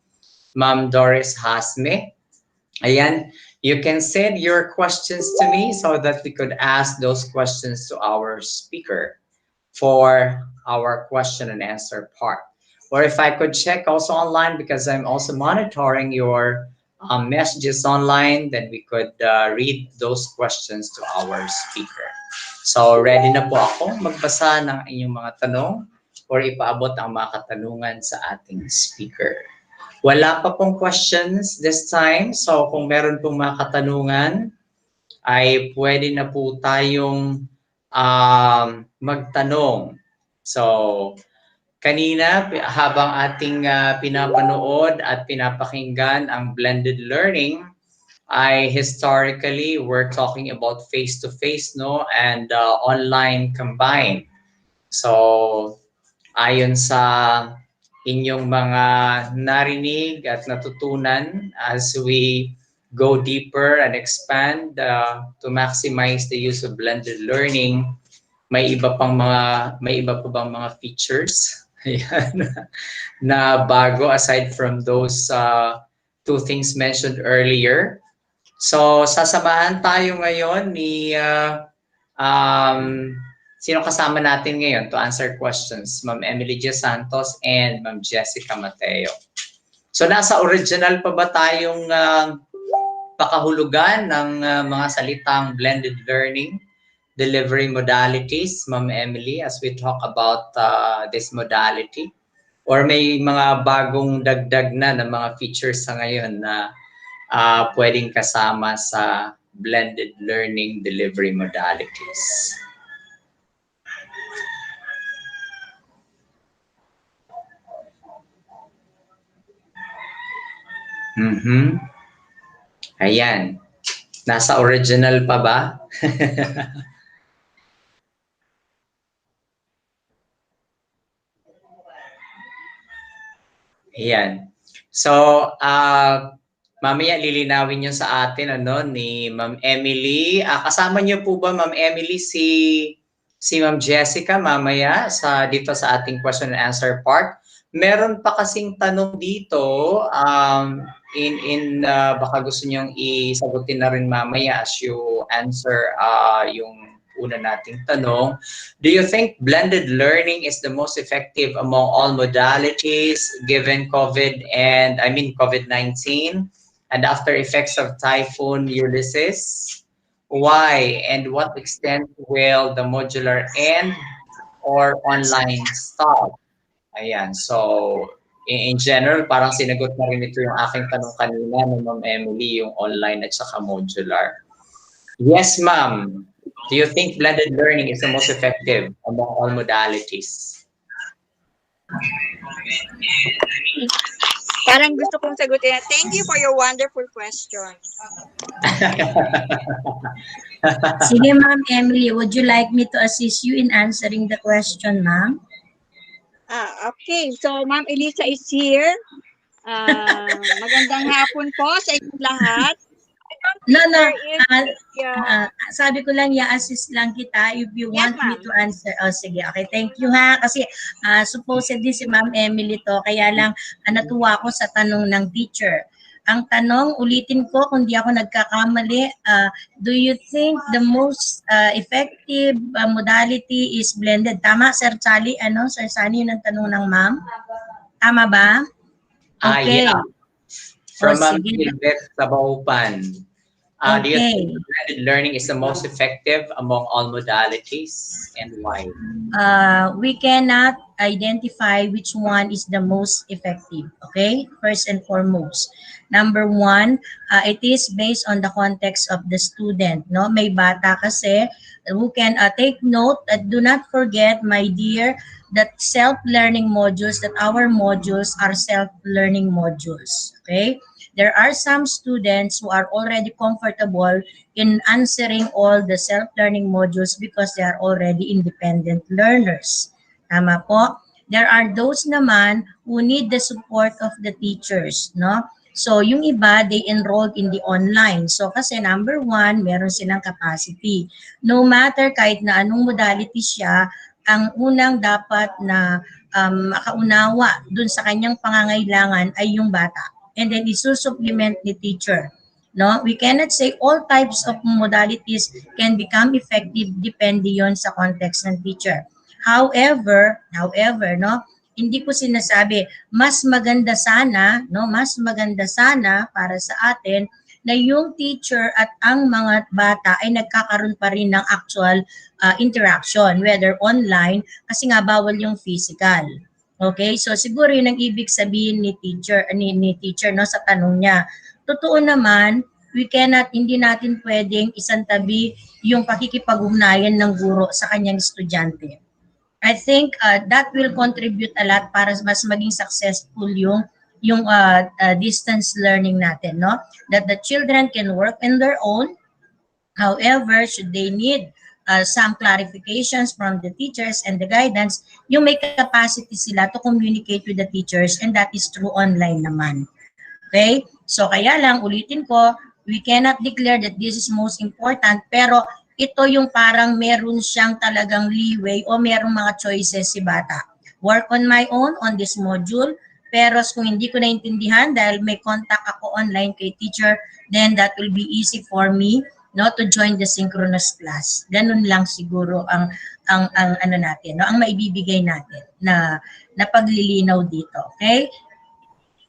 Ma'am Doris Hasme. Ayan, you can send your questions to me so that we could ask those questions to our speaker for our question and answer part. Or if I could check also online, because I'm also monitoring your messages online, then we could read those questions to our speaker. So ready na po ako magbasa ng inyong mga tanong or ipaabot ang mga katanungan sa ating speaker. Wala pa pong questions this time, so kung meron pong mga katanungan, ay pwede na po tayong magtanong. So, kanina habang ating pinapanood at pinapakinggan ang blended learning, ay historically we're talking about face-to-face, no, and online combined. So, ayon sa inyong mga narinig at natutunan as we go deeper and expand to maximize the use of blended learning, may iba pa bang mga features na bago aside from those 2 things mentioned earlier? So sasamahan tayo ngayon ni sino kasama natin ngayon to answer questions? Ma'am Emily G. Santos and Ma'am Jessica Mateo. So nasa original pa ba tayong pakahulugan ng mga salitang blended learning delivery modalities, Ma'am Emily, as we talk about this modality? Or may mga bagong dagdag na ng mga features sa ngayon na pwedeng kasama sa blended learning delivery modalities? Ayan. Nasa original pa ba? Ayan. So, mamaya lilinawin nyo sa atin ni Ma'am Emily. Kasama nyo po ba, Ma'am Emily, si Ma'am Jessica mamaya dito sa ating question and answer part? Meron pa kasing tanong dito, baka gusto nyong isagutin na rin mamaya as you answer yung una nating tanong. Do you think blended learning is the most effective among all modalities given COVID-19 and after effects of Typhoon Ulysses? Why and what extent will the modular end or online stop? Ayan, so in general, parang sinagot na rin ito yung aking tanong kanina ng Ma'am Emily, yung online at saka modular. Yes, ma'am. Do you think blended learning is the most effective among all modalities? Parang gusto kong sagutin. Thank you for your wonderful question. Sige, Ma'am Emily, would you like me to assist you in answering the question, ma'am? Okay. So, Ma'am Elisa is here. Magandang hapon po sa inyong lahat. I don't No, no. There is, Sabi ko lang, i-assist lang kita if you Yes, want me ma'am. to answer. Oh, sige. Okay, thank you ha. Kasi supposedly si Ma'am Emily to. Kaya lang natuwa ako sa tanong ng teacher. Ang tanong, ulitin ko kung di ako nagkakamali, do you think the most effective modality is blended? Tama, Sir Charlie? Sir Sunny, yun ang tanong ng ma'am? Tama ba? Okay. Yeah. From Ma'am sige. Gilbert Sabaupan. Do you Okay. think blended learning is the most effective among all modalities and why? We cannot identify which one is the most effective. Okay, first and foremost. Number one, it is based on the context of the student. No, may bata kasi who can take note. Do not forget, my dear, that self-learning modules, that our modules are self-learning modules. Okay. There are some students who are already comfortable in answering all the self-learning modules because they are already independent learners. Tama po? There are those naman who need the support of the teachers, no? So, yung iba, they enrolled in the online. So, kasi number one, meron silang capacity. No matter kahit na anong modality siya, ang unang dapat na makaunawa dun sa kanyang pangangailangan ay yung bata. And then isusupplement the teacher. No, we cannot say all types of modalities can become effective depende yon sa context ng teacher. However, no, hindi ko sinasabi mas maganda sana, no, mas maganda sana para sa atin na yung teacher at ang mga bata ay nagkakaroon pa rin ng actual interaction, whether online, kasi nga bawal yung physical. Okay, so siguro yun ang ibig sabihin ni teacher no sa tanong niya. Totoo naman, hindi natin pwedeng isantabi yung pakikipag-ugnayan ng guro sa kanyang estudyante. I think that will contribute a lot para mas maging successful yung distance learning natin, no? That the children can work on their own. However, should they need some clarifications from the teachers and the guidance, yung may capacity sila to communicate with the teachers, and that is through online naman. Okay? So kaya lang, ulitin ko, we cannot declare that this is most important, pero ito yung parang meron siyang talagang leeway o merong mga choices si bata. Work on my own on this module, pero kung hindi ko naintindihan dahil may contact ako online kay teacher, then that will be easy for me to join the synchronous class. Ganun lang siguro ang ano natin, no, ang maibibigay natin na paglilinaw dito. Okay?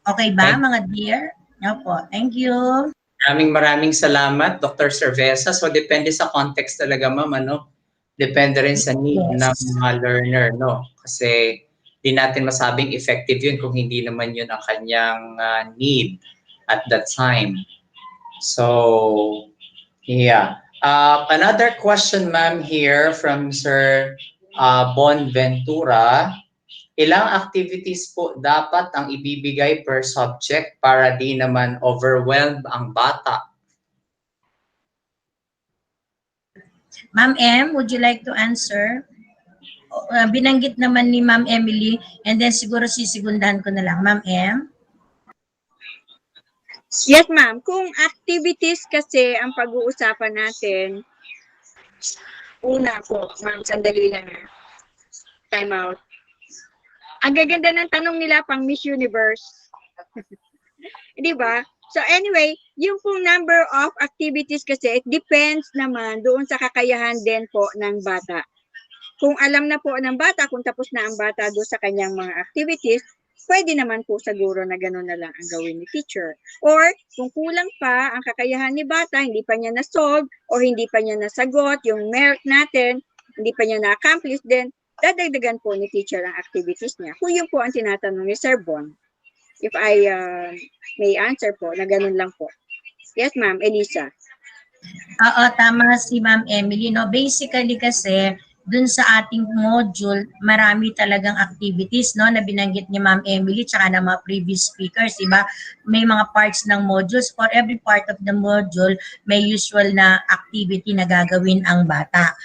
Okay ba, mga dear? Opo, thank you. Maraming salamat, Dr. Cerveza. So depende sa context talaga, ma'am, ano? Depende rin sa need ng mga learner, no? Kasi di natin masabing effective yun kung hindi naman yun ang kanyang need at that time. So, yeah. Another question, ma'am, here from Sir Bonventura. Ilang activities po dapat ang ibibigay per subject para di naman overwhelmed ang bata? Ma'am M, would you like to answer? Binanggit naman ni Ma'am Emily, and then siguro sisigundahan ko na lang. Ma'am M? Yes, ma'am. Kung activities kasi ang pag-uusapan natin, una po, ma'am, sandali lang. Time out. Ang gaganda ng tanong nila pang Miss Universe. Di ba? So anyway, yung pong number of activities kasi, it depends naman doon sa kakayahan din po ng bata. Kung alam na po ng bata, kung tapos na ang bata doon sa kanyang mga activities, pwede naman po siguro na gano'n na lang ang gawin ni teacher. Or kung kulang pa ang kakayahan ni bata, hindi pa niya na-solve o hindi pa niya nasagot yung merit natin, hindi pa niya na-accomplish, then dadagdagan po ni teacher ang activities niya. Kung yun po ang tinatanong ni Sir Bon. If I may answer po, na ganun lang po. Yes, ma'am. Elisa. Oo, tama si Ma'am Emily. No? Basically kasi, dun sa ating module, marami talagang activities, no, na binanggit ni Ma'am Emily tsaka ng mga previous speakers, diba? May mga parts ng modules. For every part of the module, may usual na activity na gagawin ang bata.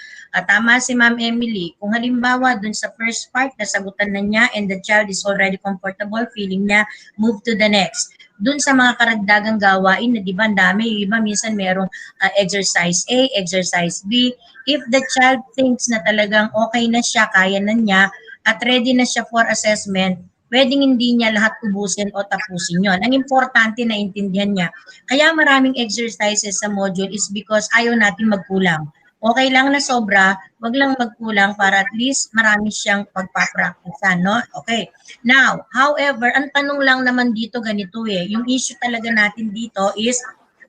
Tama si Ma'am Emily, kung halimbawa dun sa first part, nasagutan na niya and the child is already comfortable, feeling niya, move to the next. Dun sa mga karagdagang gawain na di ba ang dami, yung iba minsan merong exercise A, exercise B. If the child thinks na talagang okay na siya, kaya na niya, at ready na siya for assessment, pwedeng hindi niya lahat ubusin o tapusin yon. Ang importante na intindihan niya. Kaya maraming exercises sa module is because ayaw natin magkulang. Okay lang na sobra, wag lang magkulang para at least marami siyang pagpapracticean, no? Okay. Now, however, ang tanong lang naman dito ganito yung issue talaga natin dito is,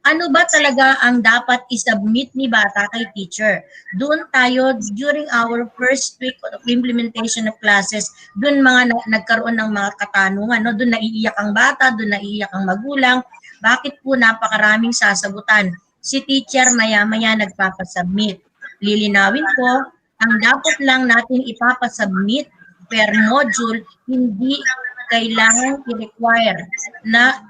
ano ba talaga ang dapat isubmit ni bata kay teacher? Doon tayo, during our first week of implementation of classes, doon nagkaroon ng mga katanungan, no? Doon naiiyak ang bata, doon naiiyak ang magulang. Bakit po napakaraming sasagutan? Si teacher maya-maya nagpapasubmit. Lilinawin ko, ang dapat lang natin ipapasubmit per module, hindi kailangan i-require na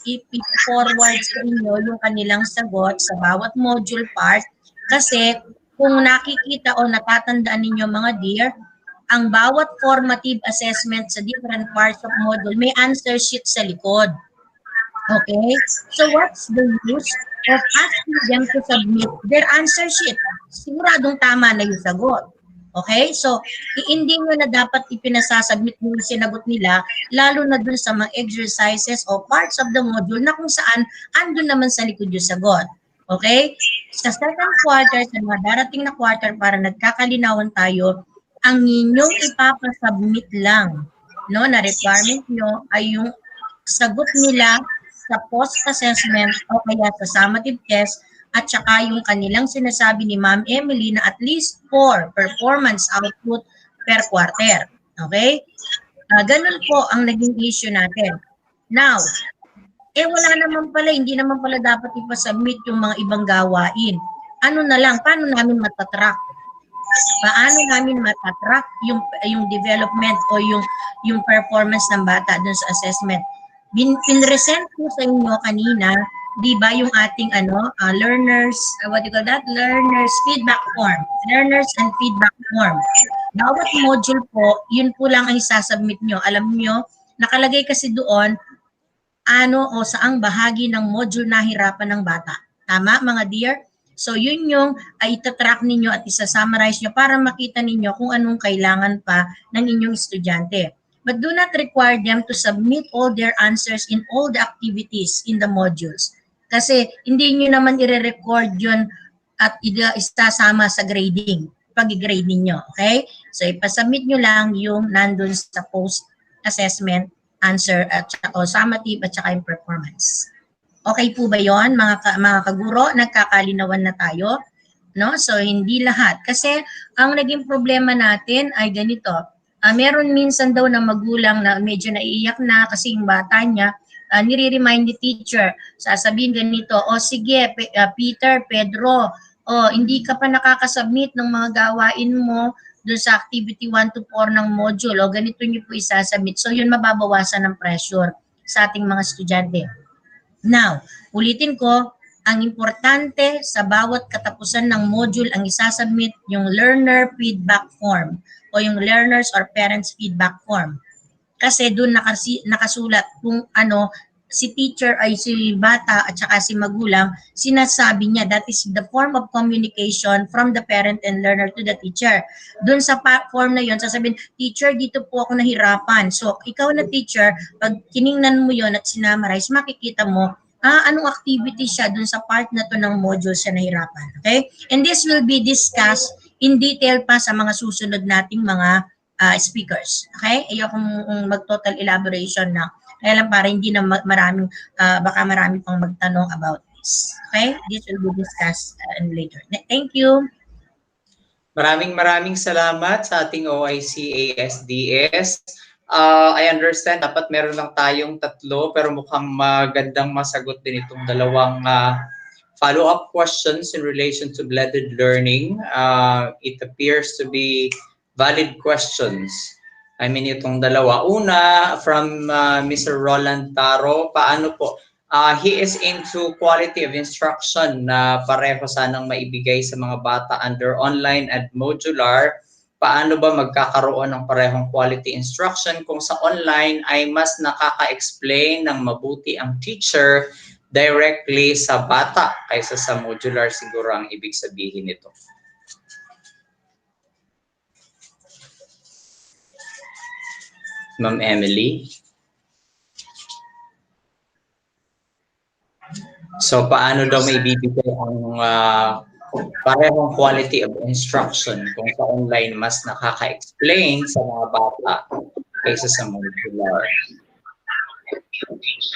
i-forward sa inyo yung kanilang sagot sa bawat module part. Kasi kung nakikita o natatandaan ninyo mga dear, ang bawat formative assessment sa different parts of module may answer sheet sa likod. Okay? So what's the use of asking them to submit their answer sheet? Siguradong tama na yung sagot. Okay? So, hindi nyo na dapat ipinasasubmit yung sinagot nila, lalo na dun sa mga exercises o parts of the module na kung saan andun naman sa likod yung sagot. Okay? Sa second quarter, sa mga darating na quarter, para nagkakalinawan tayo, ang inyong ipapasubmit lang, no, na requirement nyo ay yung sagot nila sa post-assessment o kaya sa summative test, at saka yung kanilang sinasabi ni Ma'am Emily na at least 4 performance output per quarter. Okay? Ganun po ang naging issue natin. Now, wala naman pala, hindi naman pala dapat ipasubmit yung mga ibang gawain. Ano na lang, paano namin matatrack? Paano namin matatrack yung development o yung performance ng bata dun sa assessment? Pinresent ko sa inyo kanina, di ba, yung ating learners, what do you call that? Learners feedback form. Learners and feedback form. Bawat module po, yun po lang ang isasubmit nyo. Alam nyo, nakalagay kasi doon, o saang bahagi ng module nahirapan ng bata. Tama, mga dear? So, yun yung itatrack ninyo at isa-summarize nyo para makita ninyo kung anong kailangan pa ng inyong estudyante. But do not require them to submit all their answers in all the activities in the modules. Kasi hindi nyo naman i-record yun at isasama sa grading, pag-grade ninyo. Okay? So, ipasubmit nyo lang yung nandun sa post-assessment answer o summative at saka yung performance. Okay po ba yon mga kaguro? Nagkakalinawan na tayo? No? So, hindi lahat. Kasi ang naging problema natin ay ganito. Meron minsan daw na magulang na medyo naiiyak na kasi yung bata niya, nire-remind ni teacher, sasabihin ganito, sige, Peter, Pedro, hindi ka pa nakakasubmit ng mga gawain mo doon sa activity 1 to 4 ng module, ganito niyo po isasubmit. So yun, mababawasan ng pressure sa ating mga estudyante. Now, ulitin ko, ang importante sa bawat katapusan ng module ang isasubmit yung learner feedback form o yung learners or parents feedback form. Kasi doon nakasulat kung si teacher ay si bata at saka si magulang, sinasabi niya that is the form of communication from the parent and learner to the teacher. Doon sa form na yon, sasabihin, teacher, dito po ako nahirapan. So, ikaw na teacher, pag kiningnan mo yon at sinamarize, makikita mo anong activity siya dun sa part na to ng module siya nahirapan. Okay? And this will be discussed in detail pa sa mga susunod nating mga speakers. Okay? Ayokong mag-total elaboration na. Kaya lang para hindi na baka marami pang magtanong about this. Okay? This will be discussed later. Thank you. Maraming salamat sa ating OIC ASDS. I understand dapat meron lang tayong 3 pero mukhang magandang masagot din itong dalawang follow-up questions in relation to blended learning. It appears to be valid questions. I mean, itong dalawa. Una, from Mr. Roland Taro, paano po he is into quality of instruction na pareho sanang maibigay sa mga bata under online at modular. Paano ba magkakaroon ng parehong quality instruction kung sa online ay mas nakaka-explain ng mabuti ang teacher directly sa bata kaysa sa modular, siguro ang ibig sabihin nito. Ma'am Emily? So paano daw may bibigay ang parehong quality of instruction kung sa online mas nakaka-explain sa mga bata kaysa sa modular?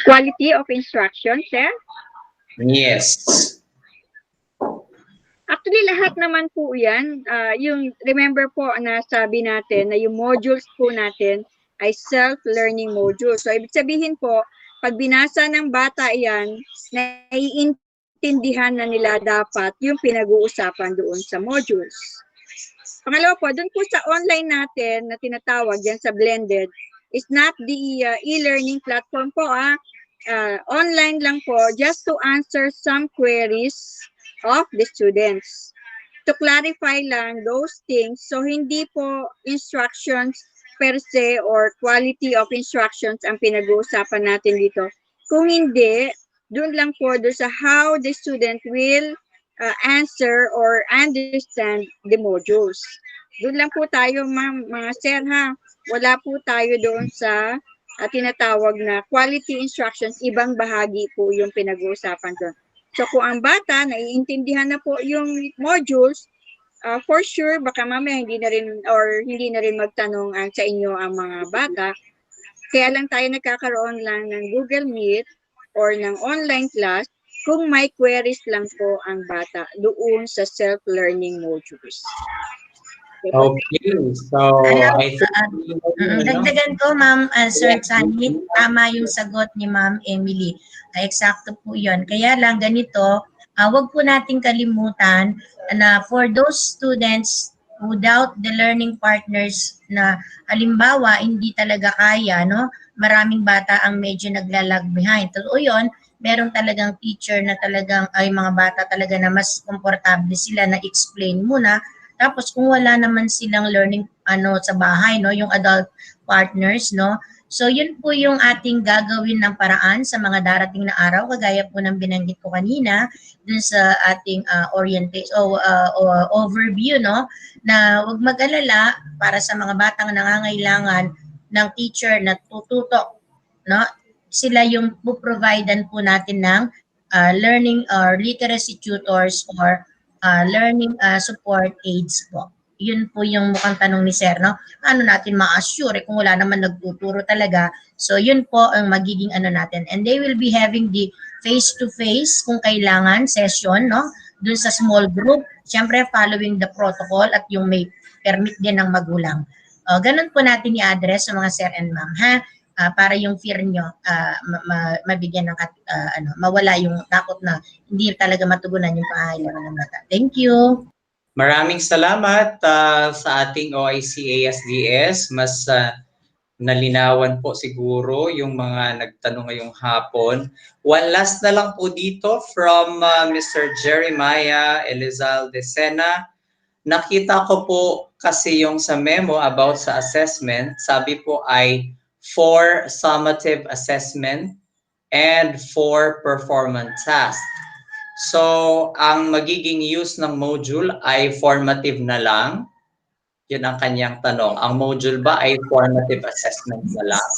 Quality of instruction, sir? Yes. Actually, lahat naman po yan. Yung remember po na sabi natin na yung modules po natin ay self-learning modules. So, ibig sabihin po, pag binasa ng bata yan, naiintindihan na nila dapat yung pinag-uusapan doon sa modules. Pangalawa po, doon po sa online natin na tinatawag yan sa blended, is not the e-learning platform po. Online lang po, just to answer some queries of the students. To clarify lang those things, so hindi po instructions per se or quality of instructions ang pinag-uusapan natin dito. Kung hindi, doon lang po doon sa how the student will answer or understand the modules. Doon lang po tayo, mga sir, ha? Wala po tayo doon sa tinatawag na quality instructions, ibang bahagi po yung pinag-uusapan doon. So kung ang bata, naiintindihan na po yung modules, for sure, baka mamaya hindi na rin magtanong sa inyo ang mga bata. Kaya lang tayo nagkakaroon lang ng Google Meet or ng online class kung may queries lang po ang bata doon sa self-learning modules. Okay, so I think dagdagan ko, Ma'am Sir Sunny, tama yung sagot ni Ma'am Emily. Eksakto po yun. Kaya lang ganito, wag po nating kalimutan na for those students without the learning partners na halimbawa hindi talaga kaya, no? Maraming bata ang medyo naglalag behind. Totoo yun, meron talagang teacher na talagang ay mga bata talaga na mas komportable sila na explain muna. Tapos kung wala naman silang learning sa bahay, no, yung adult partners, no. So yun po yung ating gagawin ng paraan sa mga darating na araw, kagaya po ng binanggit ko kanina dun sa ating overview, no, na huwag mag-alala para sa mga batang nangangailangan ng teacher na tututok, no. Sila yung puprovidean po natin ng learning or literacy tutors or learning support aids po. Yun po yung mukhang tanong ni Sir, no? Ano natin ma-assure kung wala naman nagtuturo talaga. So yun po ang magiging natin. And they will be having the face-to-face kung kailangan session, no? Dun sa small group, syempre following the protocol at yung may permit din ng magulang. Ganun po natin i-address sa mga Sir and Ma'am, ha? Para yung fear nyo mabigyan ng mawala yung takot na hindi talaga matugunan yung pangangailangan ng bata. Thank you. Maraming salamat sa ating OIC ASDS. Mas nalinawan po siguro yung mga nagtanong ngayong hapon. One last na lang po dito from Mr. Jeremiah Elizalde Sena. Nakita ko po kasi yung sa memo about sa assessment, sabi po ay 4 summative assessment and 4 performance tasks. So, ang magiging use ng module ay formative na lang. Yun ang kanyang tanong. Ang module ba ay formative assessment na lang?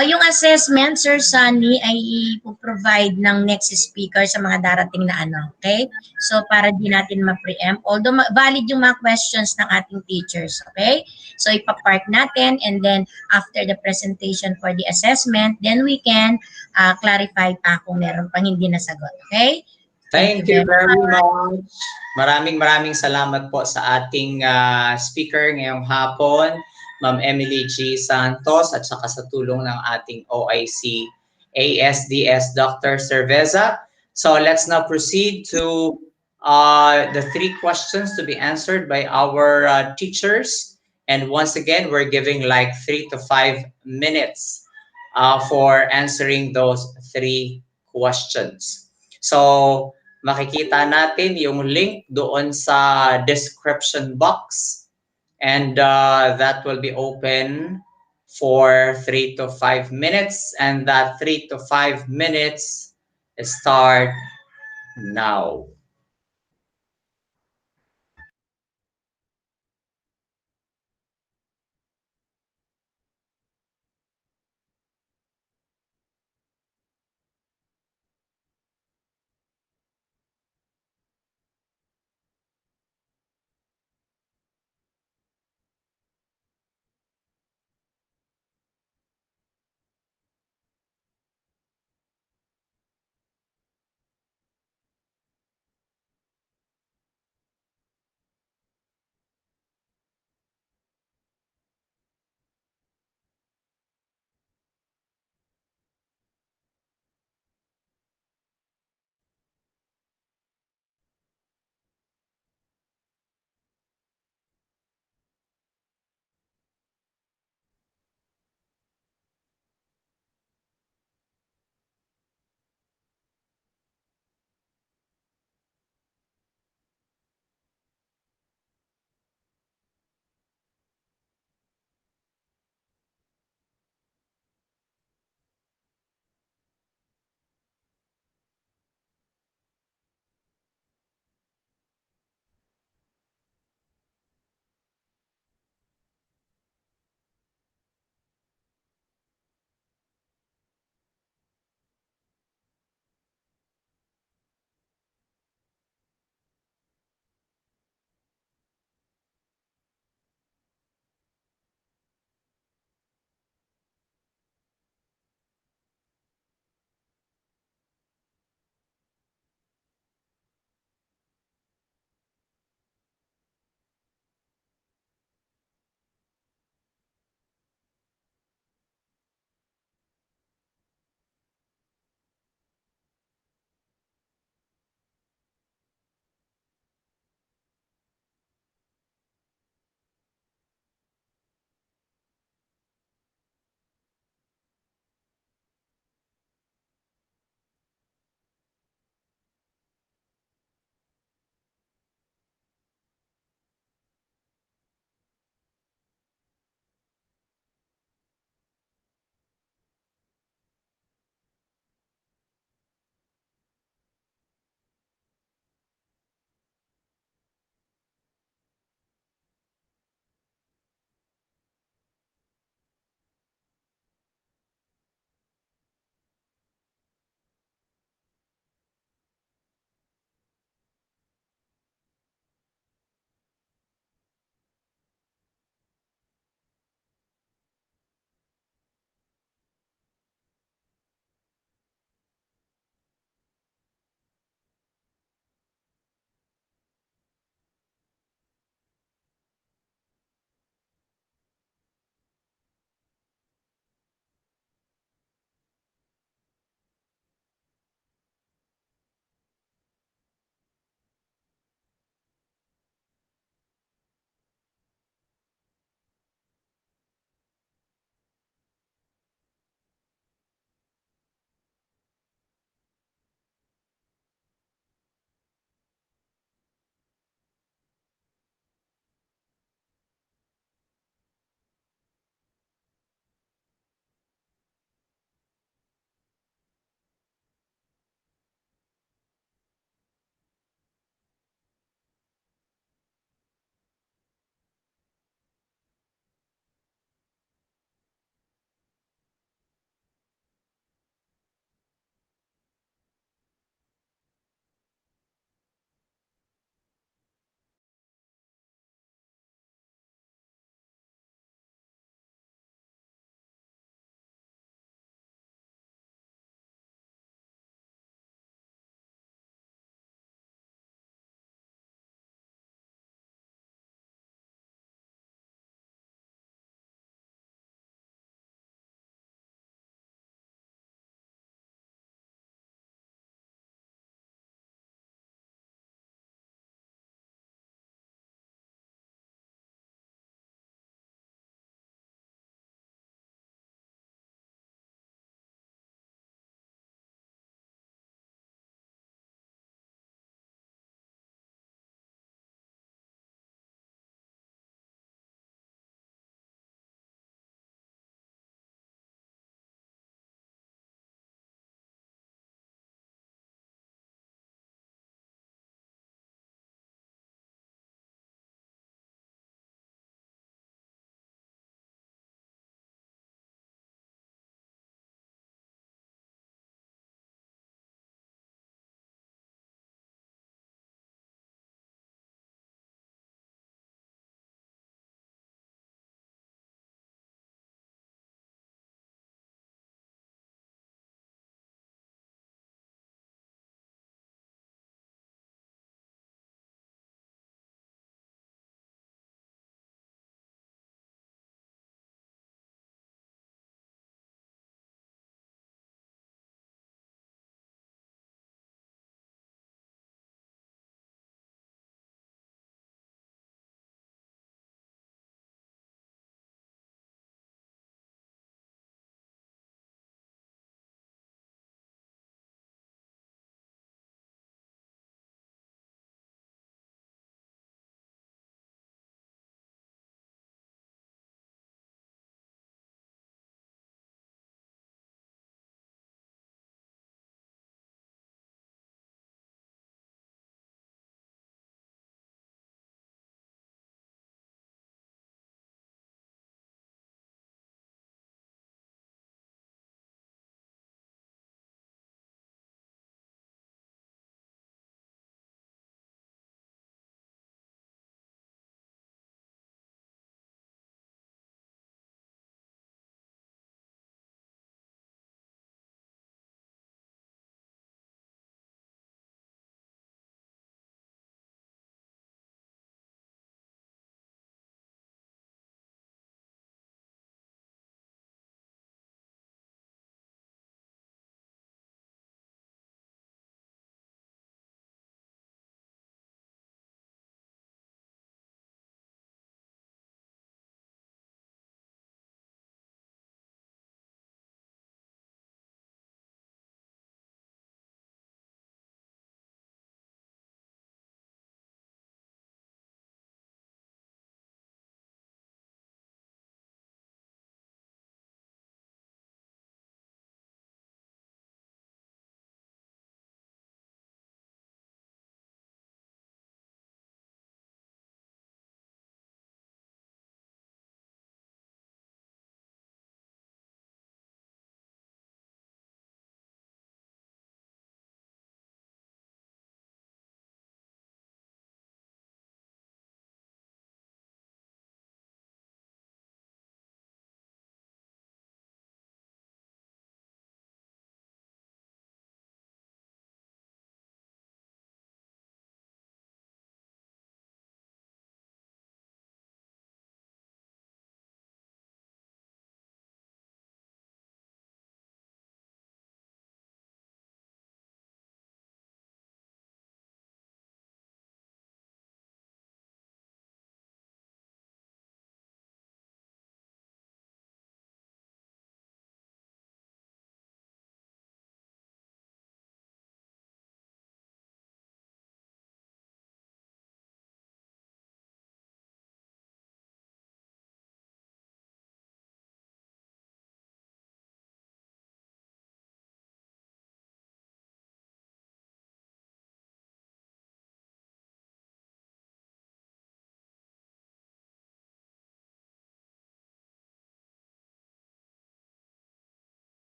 Yung assessment, Sir Sunny, ay ipoprovide ng next speaker sa mga darating na okay? So, para di natin ma-preempt. Although, valid yung mga questions ng ating teachers, okay? So, ipapark natin and then after the presentation for the assessment, then we can clarify pa kung meron pang hindi nasagot, okay? Thank you very much. Maraming salamat po sa ating speaker ngayong hapon, Ma'am Emily G. Santos, at saka sa tulong ng ating OIC ASDS Dr. Cerveza. So let's now proceed to the three questions to be answered by our teachers. And once again, we're giving like 3 to 5 minutes for answering those three questions. So, makikita natin yung link doon sa description box. And that will be open for 3 to 5 minutes. And that 3 to 5 minutes start now.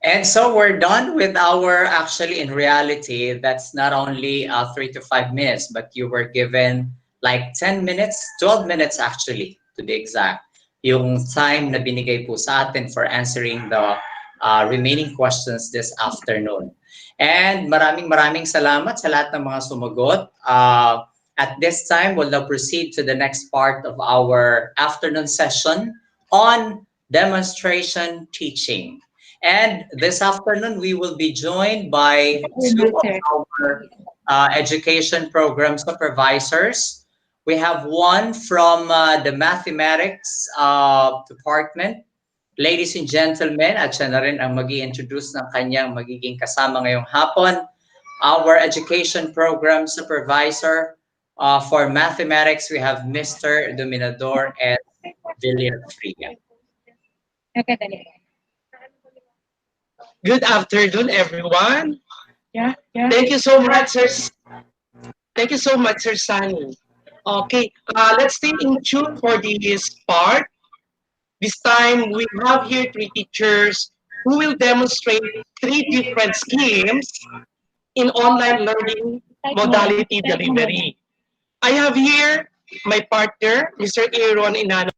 And so we're done with our, actually, in reality, that's not only 3 to 5 minutes, but you were given like 10 minutes, 12 minutes actually, to be exact, yung time na binigay po sa atin for answering the remaining questions this afternoon. And maraming salamat sa lahat ng mga sumagot. At this time, we'll now proceed to the next part of our afternoon session on demonstration teaching. And this afternoon, we will be joined by two of our education program supervisors. We have one from the mathematics department. Ladies and gentlemen, at siya na rin ang mag-i-introduce ng kanyang magiging kasama ngayong hapon, our education program supervisor for mathematics, we have Mr. Dominador and Villafria. Good afternoon, everyone. Thank you so much, sir. Thank you so much, Sir Sunny. Okay, let's stay in tune for this part. This time, we have here three teachers who will demonstrate three different schemes in online learning modality delivery. I have here my partner, Mr. Aaron Inano.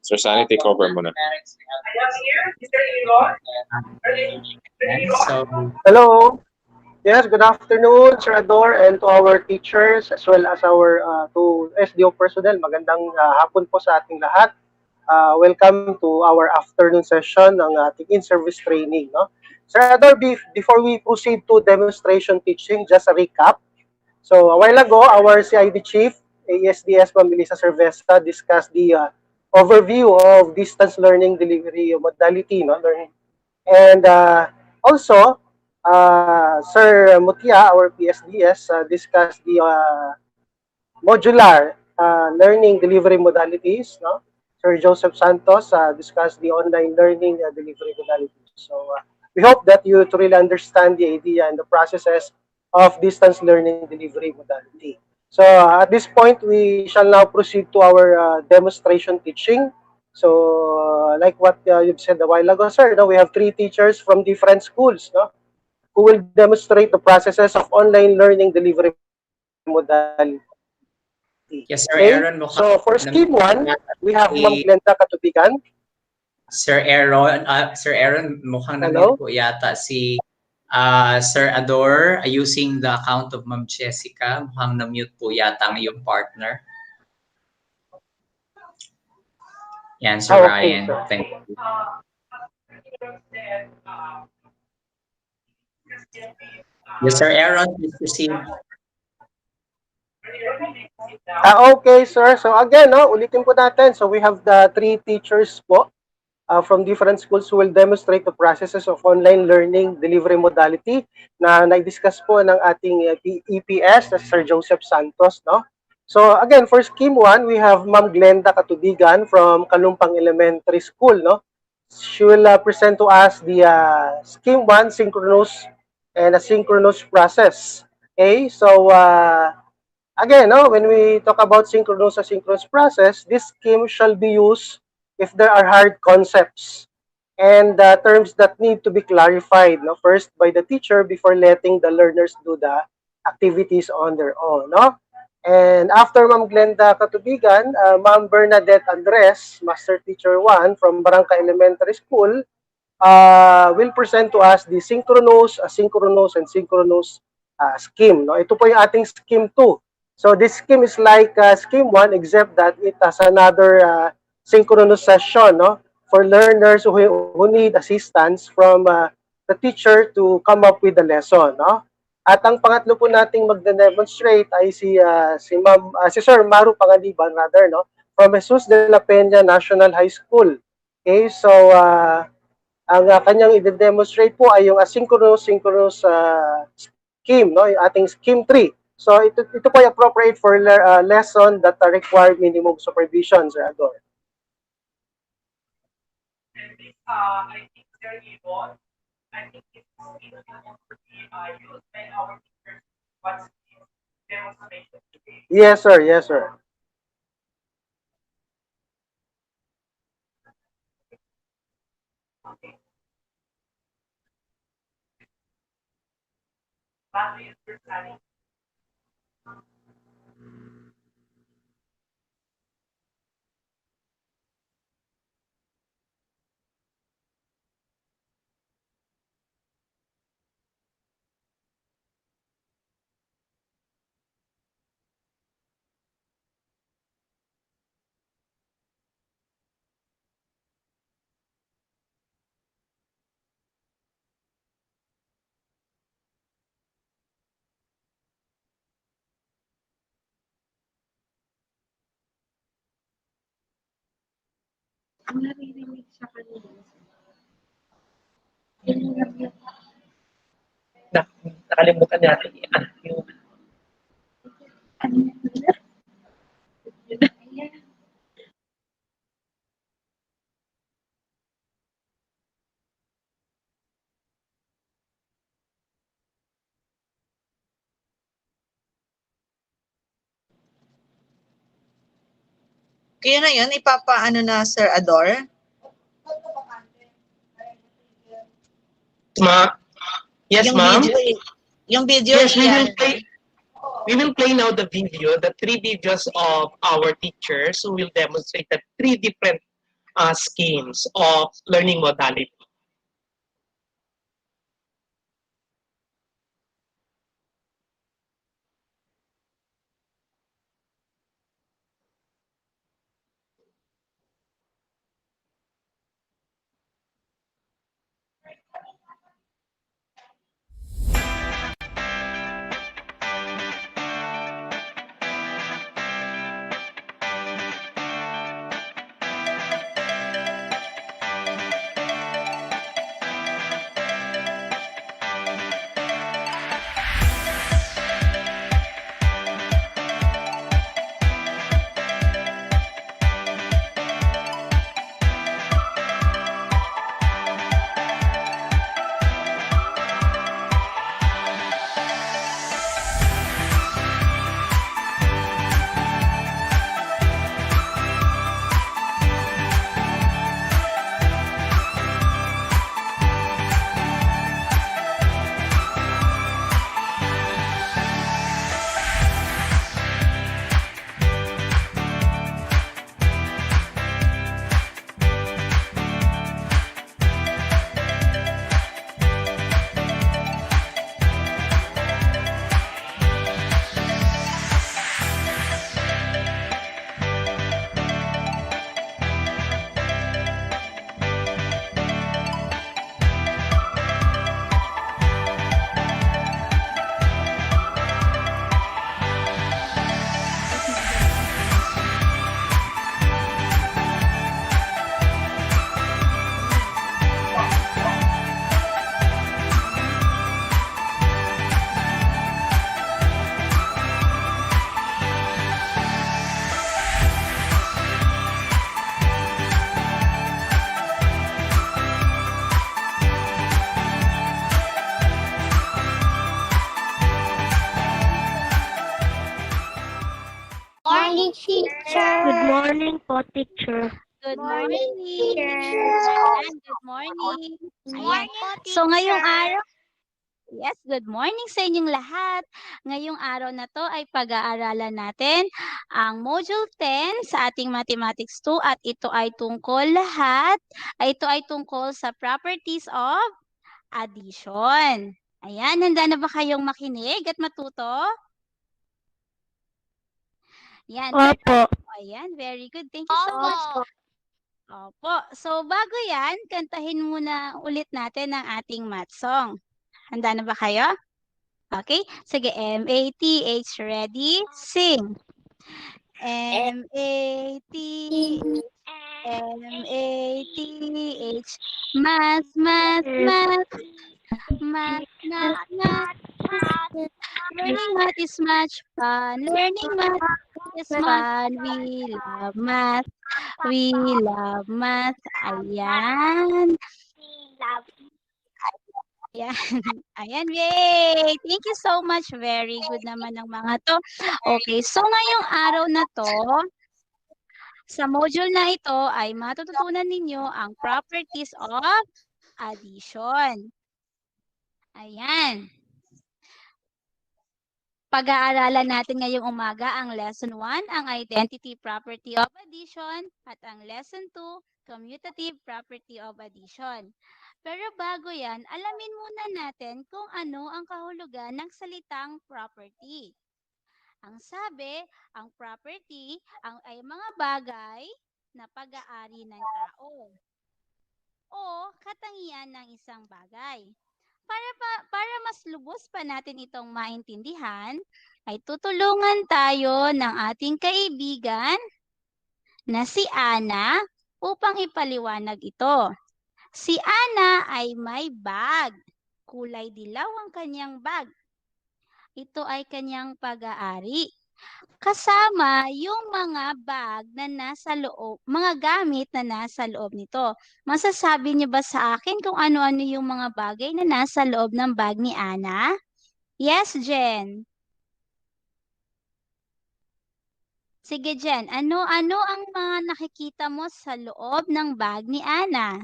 Sir Sunny, take over muna. Hello. Yes, good afternoon, Sir Ador, and to our teachers as well as our to SDO personnel. Magandang hapon po sa ating lahat. Welcome to our afternoon session ng ating in-service training. No? Sir Ador, before we proceed to demonstration teaching, just a recap. So a while ago, our CID Chief, ASDS Ma'am Melissa Cerveza, discussed the overview of distance learning delivery modality. No? And also, Sir Mutia, our PSDS, discussed the modular learning delivery modalities. No? Sir Joseph Santos discussed the online learning delivery modalities. So we hope that you to really understand the idea and the processes of distance learning delivery modality. So at this point, we shall now proceed to our demonstration teaching. So like what you've said a while ago, sir, we have three teachers from different schools, who will demonstrate the processes of online learning delivery modality. Yes, Sir Aaron. So for scheme 1, we have Ma'am Glenda Katubigan. Sir Aaron, mukhang na-mute po yata si Sir Ador using the account of Ma'am Jessica. Mukhang na-mute po yata ang iyong partner. Yan, Sir Ryan. Sir. Thank you. Yes, Sir Aaron, please proceed. Okay, sir. So again, ulitin po natin. So we have the three teachers po from different schools who will demonstrate the processes of online learning delivery modality na na-discuss po ng ating EPS, Sir Joseph Santos. No? So again, for scheme 1, we have Ma'am Glenda Katubigan from Kalumpang Elementary School. No? She will present to us the scheme 1 synchronous and asynchronous process. Okay, so again, when we talk about synchronous asynchronous process, this scheme shall be used if there are hard concepts and terms that need to be clarified first by the teacher before letting the learners do the activities on their own. And after Ma'am Glenda Katubigan, Ma'am Bernadette Andres, Master Teacher 1 from Barangka Elementary School, will present to us the synchronous, asynchronous, and synchronous scheme. Ito po yung ating scheme 2. So this scheme is like scheme 1 except that it has another synchronous session for learners who need assistance from the teacher to come up with the lesson. At ang pangatlo po nating magde-demonstrate ay si Sir Maru Pangaliban from Jesus de la Peña National High School. Okay, so ang kanyang i-demonstrate po ay yung asynchronous synchronous scheme, yung ating scheme 3. So ito po ay appropriate for lesson that require minimum supervision, Sir Ador. I think Sir Yvonne, I think it's used by our teachers. What's demonstration. Yes, sir. Yes, sir. Bago yung first time. Ang naririnig sa kanila. Nakalimutan natin yung Kaya na yun, ipapaano na Sir Ador? Yes, yung ma'am. Yung video, Yes, we will play now the video, the 3 videos of our teachers who will demonstrate the 3 different schemes of learning modality. Morning, teacher. Good morning po, teacher. Good morning, Ayan, good morning. Ayan. So, ngayong araw, yes, good morning sa inyong lahat. Ngayong araw na to ay pag-aaralan natin ang Module 10 sa ating Mathematics 2 at ito ay tungkol sa properties of addition. Ayan, handa na ba kayong makinig at matuto? Yan. Opo. Ayan, very good. Thank you so much. Opo. So, bago yan, kantahin muna ulit natin ang ating math song. Handa na ba kayo? Okay. Sige, M-A-T-H, ready? Sing. M-A-T-H, M-A-T-H, math, math, math. Math, math, math. Learning math is much fun. Learning math is fun. We love math. We love math. Ayan. Ayan. Ayan, yay! Thank you so much. Very good naman ng mga to. Okay, so ngayong araw na to, sa module na ito ay matututunan ninyo ang properties of addition. Ayan. Pag-aaralan natin ngayong umaga ang lesson 1, ang identity property of addition, at ang lesson 2, commutative property of addition. Pero bago yan, alamin muna natin kung ano ang kahulugan ng salitang property. Ang sabi, ang property ay mga bagay na pag-aari ng tao o katangian ng isang bagay. Para mas lubos pa natin itong maintindihan, ay tutulungan tayo ng ating kaibigan na si Ana upang ipaliwanag ito. Si Ana ay may bag. Kulay dilaw ang kanyang bag. Ito ay kanyang pag-aari. Kasama yung mga bag na nasa loob, mga gamit na nasa loob nito. Masasabi niyo ba sa akin kung ano-ano yung mga bagay na nasa loob ng bag ni Ana? Yes, Jen. Sige, Jen. Ano-ano ang mga nakikita mo sa loob ng bag ni Ana?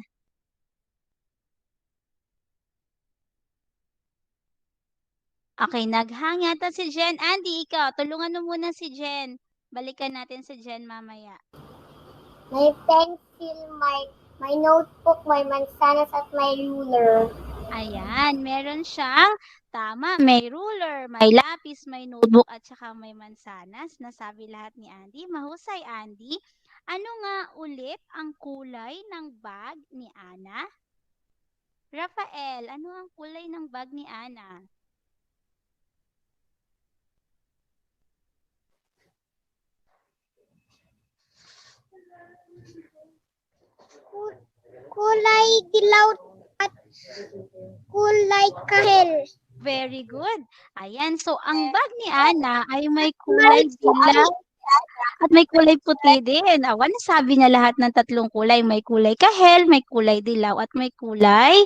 Okay, naghanga ta si Jen. Andy, ikaw, tulungan mo muna si Jen. Balikan natin si Jen mamaya. May pencil, may notebook, may mansanas at may ruler. Ayan, meron siyang, tama, may ruler, may lapis, may notebook, at saka may mansanas. Nasabi lahat ni Andy. Mahusay, Andy. Ano nga ulit ang kulay ng bag ni Ana? Rafael, ano ang kulay ng bag ni Ana? Kulay dilaw at kulay kahel. Very good. Ayan, so ang bag ni Ana ay may kulay dilaw at may kulay puti din. Awan, sabi niya lahat ng tatlong kulay. May kulay kahel, may kulay dilaw, at may kulay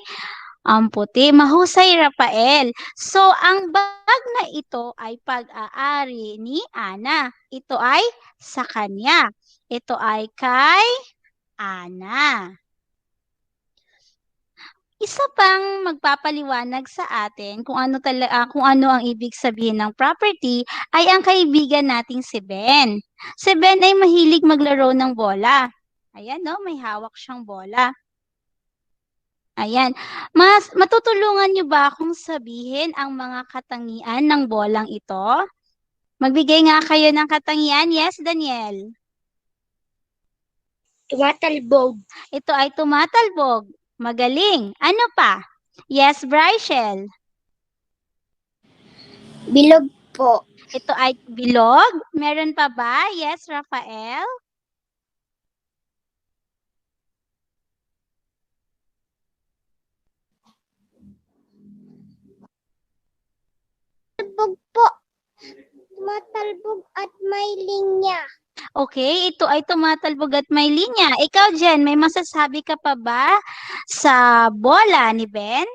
puti. Mahusay, Rafael. So, ang bag na ito ay pag-aari ni Ana. Ito ay sa kanya. Ito ay kay Ana. Isa pang magpapaliwanag sa atin kung ano ang ibig sabihin ng property ay ang kaibigan nating si Ben. Si Ben ay mahilig maglaro ng bola. Ayan, no, may hawak siyang bola. Ayan. Matutulungan niyo ba akong sabihin ang mga katangian ng bolang ito? Magbigay nga kayo ng katangian. Yes, Daniel. Tumatalbog. Ito ay tumatalbog. Magaling. Ano pa? Yes, Brychel. Bilog po. Ito ay bilog. Meron pa ba? Yes, Rafael. Tumatalbog po. Tumatalbog at may linya. Okay, ito ay tumatalbog at may linya. Ikaw, Jen, may masasabi ka pa ba sa bola ni Ben?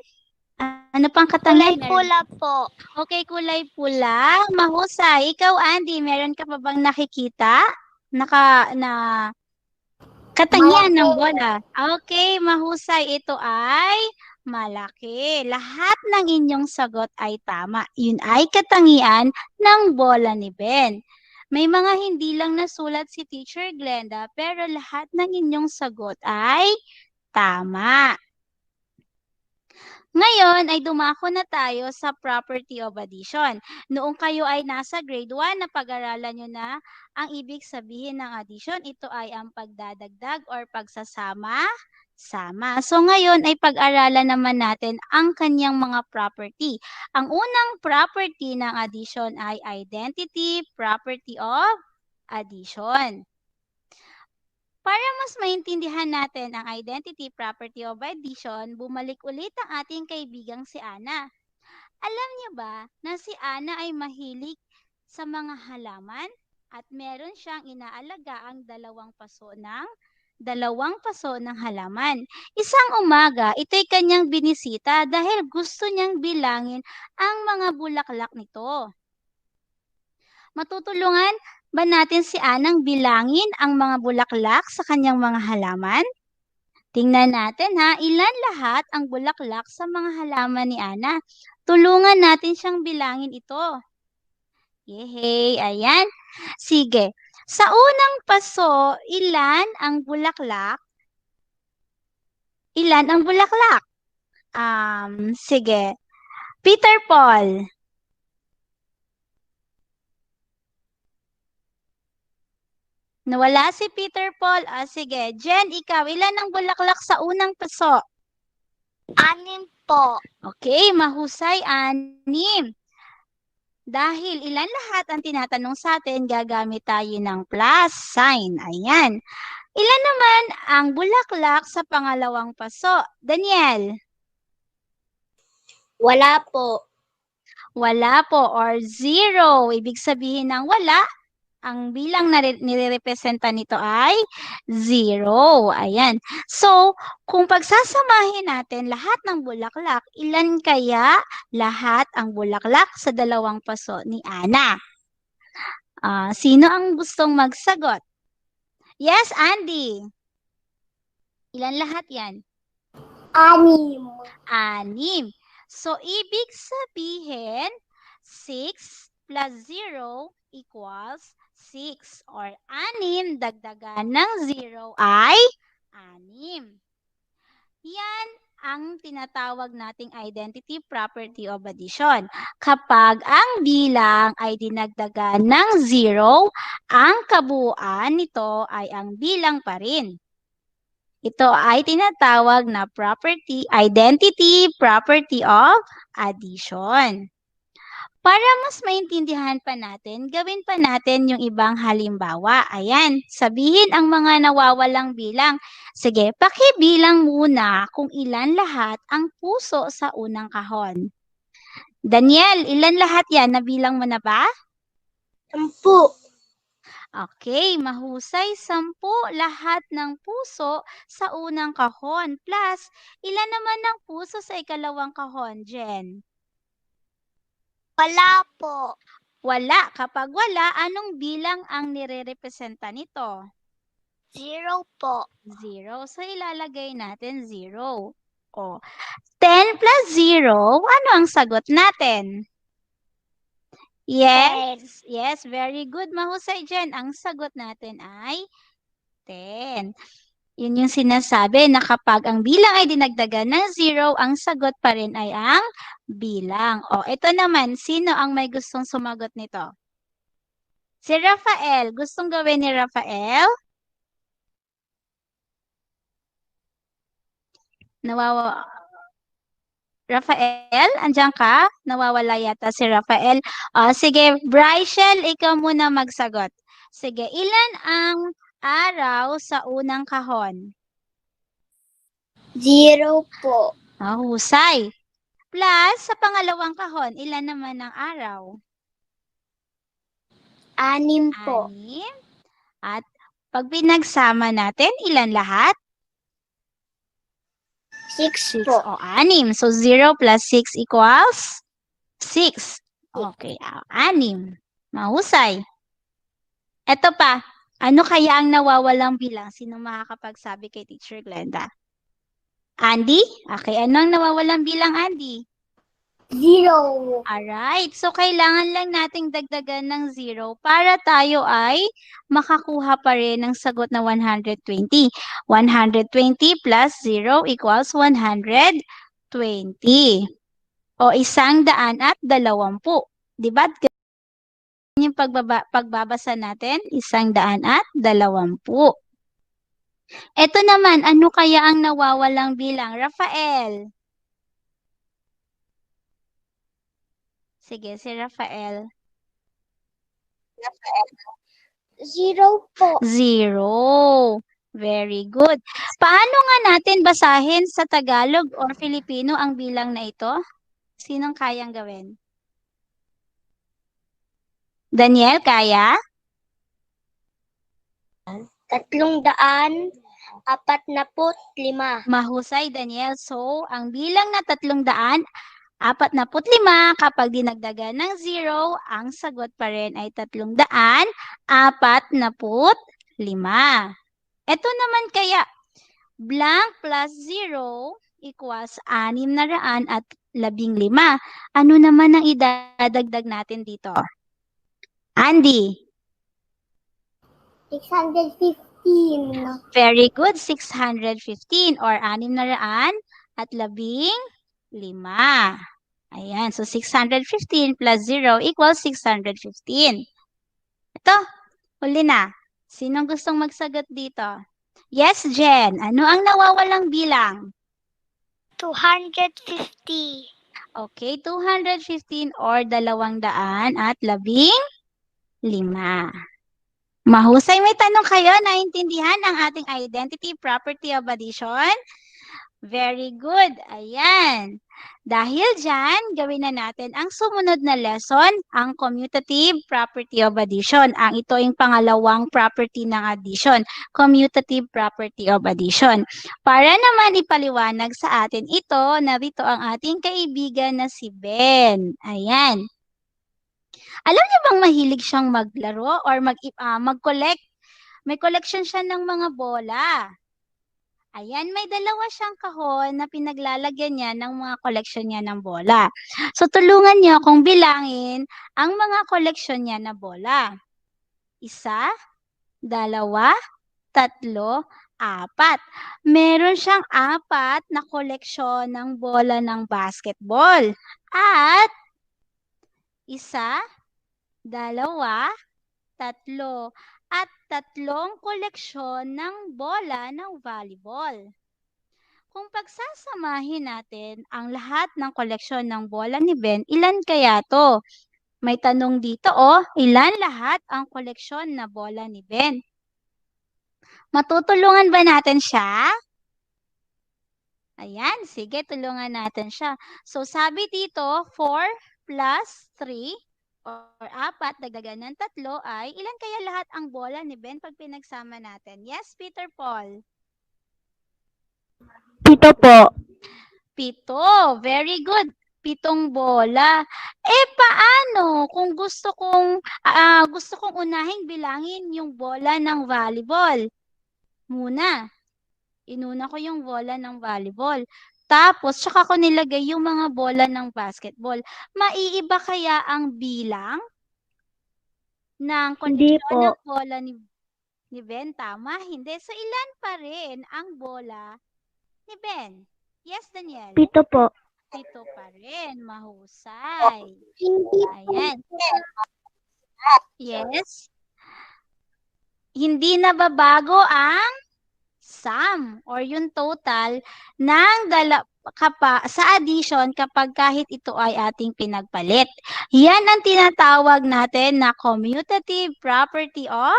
Ano pang katangian? Kulay pula po. Okay, kulay pula. Mahusay. Ikaw, Andy, meron ka pa bang nakikita? Katangian ng bola. Okay, mahusay. Ito ay malaki. Lahat ng inyong sagot ay tama. Yun ay katangian ng bola ni Ben. May mga hindi lang nasulat si Teacher Glenda, pero lahat ng inyong sagot ay tama. Ngayon ay dumako na tayo sa property of addition. Noong kayo ay nasa grade 1, napag-aralan nyo na ang ibig sabihin ng addition. Ito ay ang pagdadagdag or pagsasama-sama. So ngayon ay pag-aralan naman natin ang kanyang mga property. Ang unang property ng addition ay identity property of addition. Para mas maintindihan natin ang identity property of addition, bumalik ulit ang ating kaibigang si Ana. Alam niyo ba na si Ana ay mahilig sa mga halaman at meron siyang inaalaga ang 2 paso ng 2 paso ng halaman. Isang umaga, ito'y kanyang binisita dahil gusto niyang bilangin ang mga bulaklak nito. Matutulungan ba natin si Anang bilangin ang mga bulaklak sa kanyang mga halaman? Tingnan natin ha, ilan lahat ang bulaklak sa mga halaman ni Ana. Tulungan natin siyang bilangin ito. Yehey, ayan. Sige, sa unang paso, ilan ang bulaklak? Ilan ang bulaklak? Sige. Peter Paul. Nawala si Peter Paul. Sige. Jen, ikaw, ilan ang bulaklak sa unang paso? 6 po. Okay, mahusay, 6. Dahil ilan lahat ang tinatanong sa atin, gagamit tayo ng plus sign. Ayan. Ilan naman ang bulaklak sa pangalawang paso? Daniel? Wala po. Wala po or 0. Ibig sabihin ng wala, ang bilang na nire-representa nito ay 0. Ayan. So, kung pagsasamahin natin lahat ng bulaklak, ilan kaya lahat ang bulaklak sa 2 paso ni Ana? Sino ang gustong magsagot? Yes, Andy. Ilan lahat yan? 6. 6. So, ibig sabihin, 6 plus 0 equals 6 or 6 dagdagan ng 0 ay 6. Yan ang tinatawag nating identity property of addition. Kapag ang bilang ay dinagdagan ng 0, ang kabuuan nito ay ang bilang pa rin. Ito ay tinatawag na identity property of addition. Para mas maintindihan pa natin, gawin pa natin yung ibang halimbawa. Ayan, sabihin ang mga nawawalang bilang. Sige, pakibilang muna kung ilan lahat ang puso sa unang kahon. Daniel, ilan lahat yan? Nabilang mo na ba? 10. Okay, mahusay. 10 lahat ng puso sa unang kahon. Plus, ilan naman ang puso sa ikalawang kahon, Jen? Wala po. Wala. Kapag wala, anong bilang ang nire-representa nito? 0 po. 0. So, ilalagay natin 0. 10 plus 0, ano ang sagot natin? Yes. Yes, very good. Mahusay dyan. Ang sagot natin ay 10. Yun yung sinasabi na kapag ang bilang ay dinagdagan ng 0, ang sagot pa rin ay ang bilang. Ito naman, sino ang may gustong sumagot nito? Si Rafael. Gustong gawin ni Rafael? Rafael, andyan ka? Nawawala yata si Rafael. Sige, Bryshel, ikaw muna magsagot. Sige, ilan ang araw sa unang kahon? 0 po. Husay. Plus, sa pangalawang kahon, ilan naman ang araw? 6 po. 6. At pag pinagsama natin, ilan lahat? 6 po. 6. So, 0 plus 6 equals 6. Okay, 6. Mahusay. Ito pa. Ano kaya ang nawawalang bilang? Sino makakapagsabi kay Teacher Glenda? Andy? Okay, ano ang nawawalang bilang, Andy? 0. Alright. So, kailangan lang nating dagdagan ng 0 para tayo ay makakuha pa rin ng sagot na 120. 120 plus 0 equals 120. 120. Diba? Yung pagbabasa natin, 120. Ito naman, ano kaya ang nawawalang bilang? Rafael. Sige, si Rafael. 0 po. 0. Very good. Paano nga natin basahin sa Tagalog or Filipino ang bilang na ito? Sinong kayang gawin? Daniel, kaya? 300 45. Mahusay, Daniel. So, ang bilang na 300, 45. Kapag dinagdagan ng 0, ang sagot pa rin ay 345. Ito naman kaya, blank plus 0 equals 615. Ano naman ang idadagdag natin dito? Andy? 615. Very good, 615 or 615. Ayan, so 615 plus 0 equals 615. Ito, huli na. Sinong gustong magsagot dito? Yes, Jen. Ano ang nawawalang bilang? 250. Okay, 215 or 215. Mahusay, may tanong kayo? Naintindihan ang ating identity property of addition? Very good. Ayan. Dahil dyan, gawin na natin ang sumunod na lesson, ang commutative property of addition. Ang ito yung pangalawang property ng addition, commutative property of addition. Para naman ipaliwanag sa atin ito, narito ang ating kaibigan na si Ben. Ayan. Alam niyo bang mahilig siyang maglaro or mag-collect? May collection siya ng mga bola. Ayan, may dalawa siyang kahon na pinaglalagyan niya ng mga koleksyon niya ng bola. So, tulungan niyo kung bilangin ang mga koleksyon niya na bola. 1, 2, 3, 4. Meron siyang 4 na koleksyon ng bola ng basketball. At 1, 2, 3, at 3 koleksyon ng bola ng volleyball. Kung pagsasamahin natin ang lahat ng koleksyon ng bola ni Ben, ilan kaya to? May tanong dito, ilan lahat ang koleksyon na bola ni Ben? Matutulungan ba natin siya? Ayan, sige, tulungan natin siya. So, sabi dito, 4 plus 3 or 4, dagdagan ng 3 ay ilan kaya lahat ang bola ni Ben pag pinagsama natin? Yes, Peter Paul? 7 po. 7. Very good. 7 bola. Paano kung gusto kong unahing bilangin yung bola ng volleyball? Inuna ko yung bola ng volleyball. Tapos, tsaka ko nilagay yung mga bola ng basketball. Maiiba kaya ang bilang ng koleksyon ng bola ni Ben? Tama? Hindi. So, ilan pa rin ang bola ni Ben? Yes, Daniel? 7 po. 7 pa rin. Mahusay. Ayan. Yes. Hindi nababago ang sum or yung total ng sa addition kapag kahit ito ay ating pinagpalit. Yan ang tinatawag natin na commutative property of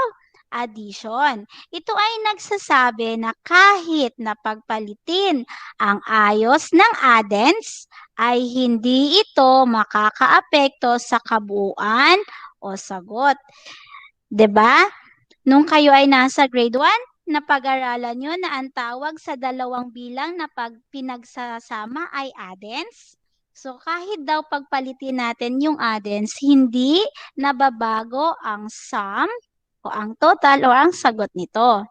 addition. Ito ay nagsasabi na kahit na pagpalitin ang ayos ng addends, ay hindi ito makakaapekto sa kabuuan o sagot. 'Di ba? Nung kayo ay nasa grade 1, napag-aralan nyo na ang tawag sa dalawang bilang na pag pinagsasama ay addends. So, kahit daw pagpalitin natin yung addends, hindi nababago ang sum o ang total o ang sagot nito.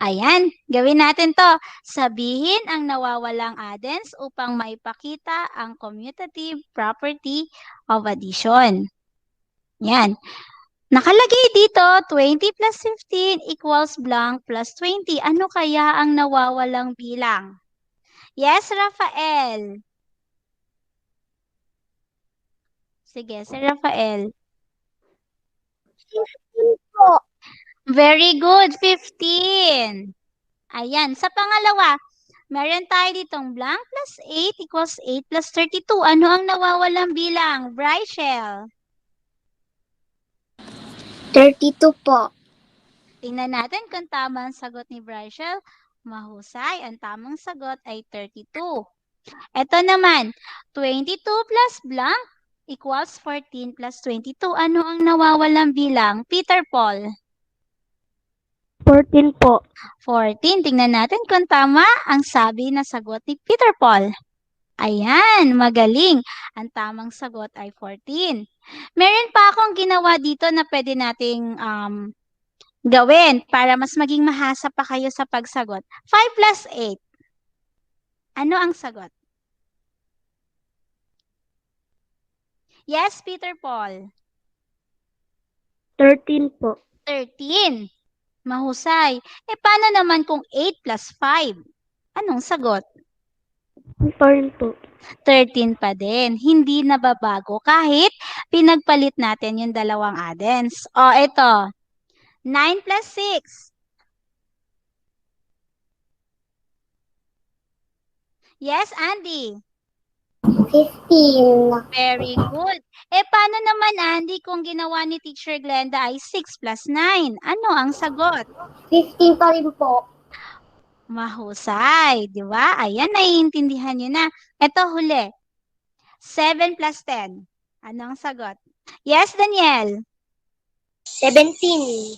Ayan, gawin natin to. Sabihin ang nawawalang addends upang maipakita ang commutative property of addition. Yan. Nakalagay dito, 20 plus 15 equals blank plus 20. Ano kaya ang nawawalang bilang? Yes, Rafael. Sige, si Rafael. 15 po. Very good, 15. Ayan, sa pangalawa, meron tayo ditong blank plus 8 equals 8 plus 32. Ano ang nawawalang bilang? Brychel. 32 po. Tingnan natin kung tama ang sagot ni Brychel. Mahusay. Ang tamang sagot ay 32. Ito naman, 22 plus blank equals 14 plus 22. Ano ang nawawalang bilang? Peter Paul. 14 po. 14. Tingnan natin kung tama ang sabi na sagot ni Peter Paul. Ayan, magaling. Ang tamang sagot ay 14. Meron pa akong ginawa dito na pwede nating gawin para mas maging mahasa pa kayo sa pagsagot. 5 plus 8. Ano ang sagot? Yes, Peter Paul. 13 po. 13. Mahusay. Paano naman kung 8 plus 5? Anong sagot? 13 po. 13 pa din. Hindi nababago kahit pinagpalit natin yung dalawang addends. O, ito. 9 plus 6. Yes, Andy. 15. Very good. Paano naman, Andy, kung ginawa ni Teacher Glenda ay 6 plus 9? Ano ang sagot? 15 pa rin po. Mahusay, di ba? Ayan, naiintindihan nyo na. Ito, huli. 7 plus 10. Ano ang sagot? Yes, Daniel. 17.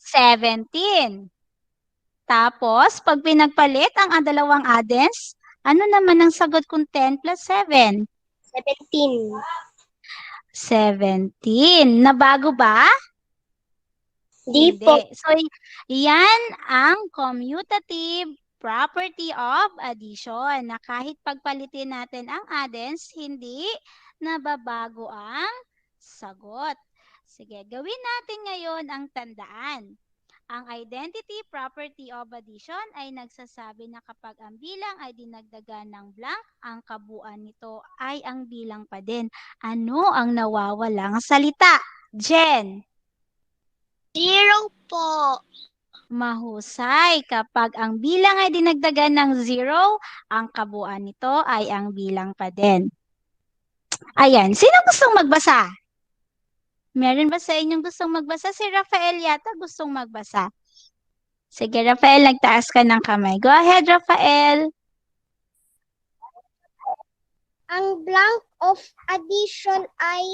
17. Tapos, pag pinagpalit ang dalawang addends, ano naman ang sagot kung 10 plus 7? 17. 17. Nabago ba? Hindi po. So, yan ang commutative property of addition na kahit pagpalitin natin ang addends, hindi nababago ang sagot. Sige, gawin natin ngayon ang tandaan. Ang identity property of addition ay nagsasabi na kapag ang bilang ay dinagdagan ng blank, ang kabuuan nito ay ang bilang pa din. Ano ang nawawalang salita? Jen? 0 po. Mahusay. Kapag ang bilang ay dinagdagan ng 0, ang kabuuan nito ay ang bilang pa din. Ayan. Sino gustong magbasa? Meron ba sa inyong gustong magbasa? Si Rafael yata gustong magbasa. Sige, Rafael, nagtaas ka ng kamay. Go ahead, Rafael. Ang blank of addition ay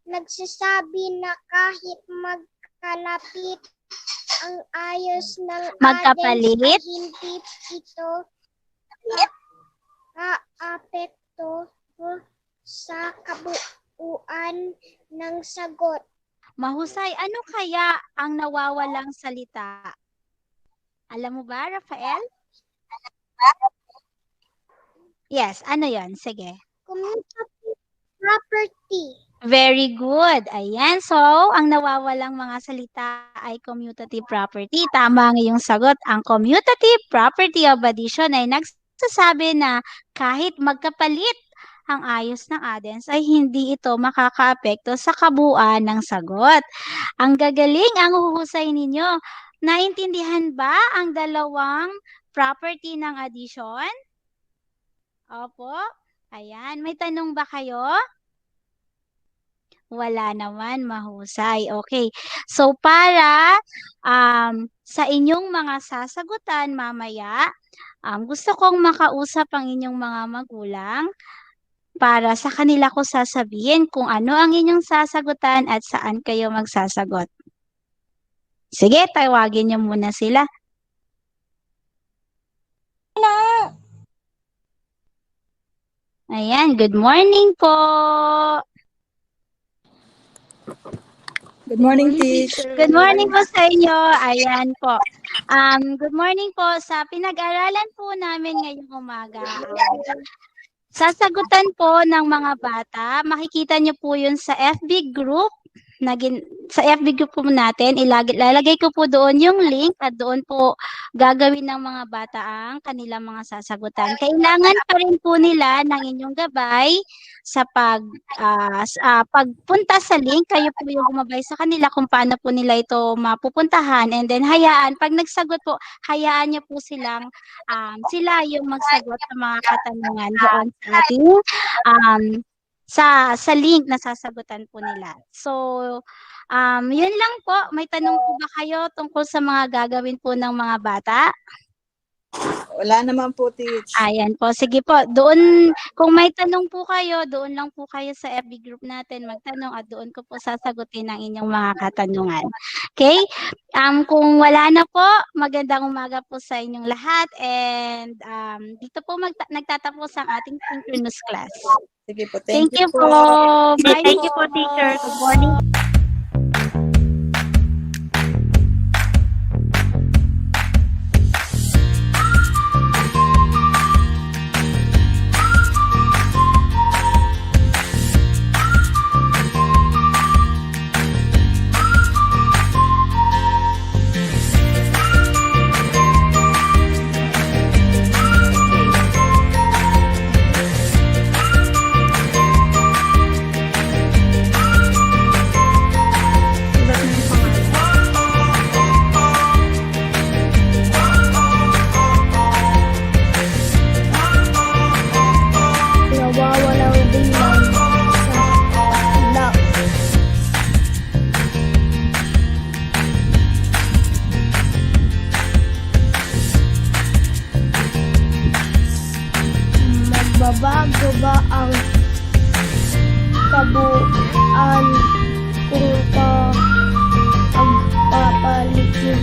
nagsasabi na kahit magkalapit ang ayos ng Magkapalit? addends ay hindi ito aapekto sa kabuuan ng sagot. Mahusay. Ano kaya ang nawawalang salita? Alam mo ba, Rafael? Yes, ano yon? Sige. Commutative property. Very good. Ayan. So, ang nawawalang mga salita ay commutative property. Tama ang iyong sagot. Ang commutative property of addition ay nagsasabi na kahit magkapalit ang ayos ng addends ay hindi ito makakaapekto sa kabuuan ng sagot. Ang gagaling, ang huhusay ninyo. Naintindihan ba ang dalawang property ng addition? Opo. Ayan. May tanong ba kayo? Wala naman, mahusay. Okay. So, para sa inyong mga sasagutan mamaya, gusto kong makausap ang inyong mga magulang para sa kanila ko sasabihin kung ano ang inyong sasagutan at saan kayo magsasagot. Sige, tawagin niyo muna sila. Ayan, good morning po. Good morning, Teach. Good morning po sa inyo. Ayan po. Good morning po. Sa pinag-aralan po namin ngayong umaga, sasagutan po ng mga bata. Makikita niyo po yun sa FB group. Sa FB group po natin, ilalagay ko po doon yung link at doon po gagawin ng mga bata ang kanilang mga sasagutan. Kailangan pa rin po nila ng inyong gabay sa pagpunta sa link. Kayo po yung gumabay sa kanila kung paano po nila ito mapupuntahan, and then hayaan, pag nagsagot po, hayaan niyo po silang sila yung magsagot sa mga katanungan doon sa ating sa link na sasagutan po nila. So, yun lang po. May tanong po ba kayo tungkol sa mga gagawin po ng mga bata? Wala naman po, Teach. Ayan po, sige po. Doon, kung may tanong po kayo, doon lang po kayo sa FB group natin magtanong at doon ko po sasagutin ang inyong mga katanungan. Okay? Kung wala na po, magandang umaga po sa inyong lahat and dito po nagtatapos ang ating synchronous class. Sige po, Thank you po. Bye Thank you po, teacher. Good morning. Nawawalang biglang sa lap. Magbabago ba ang kabuuan kung pagpapaligid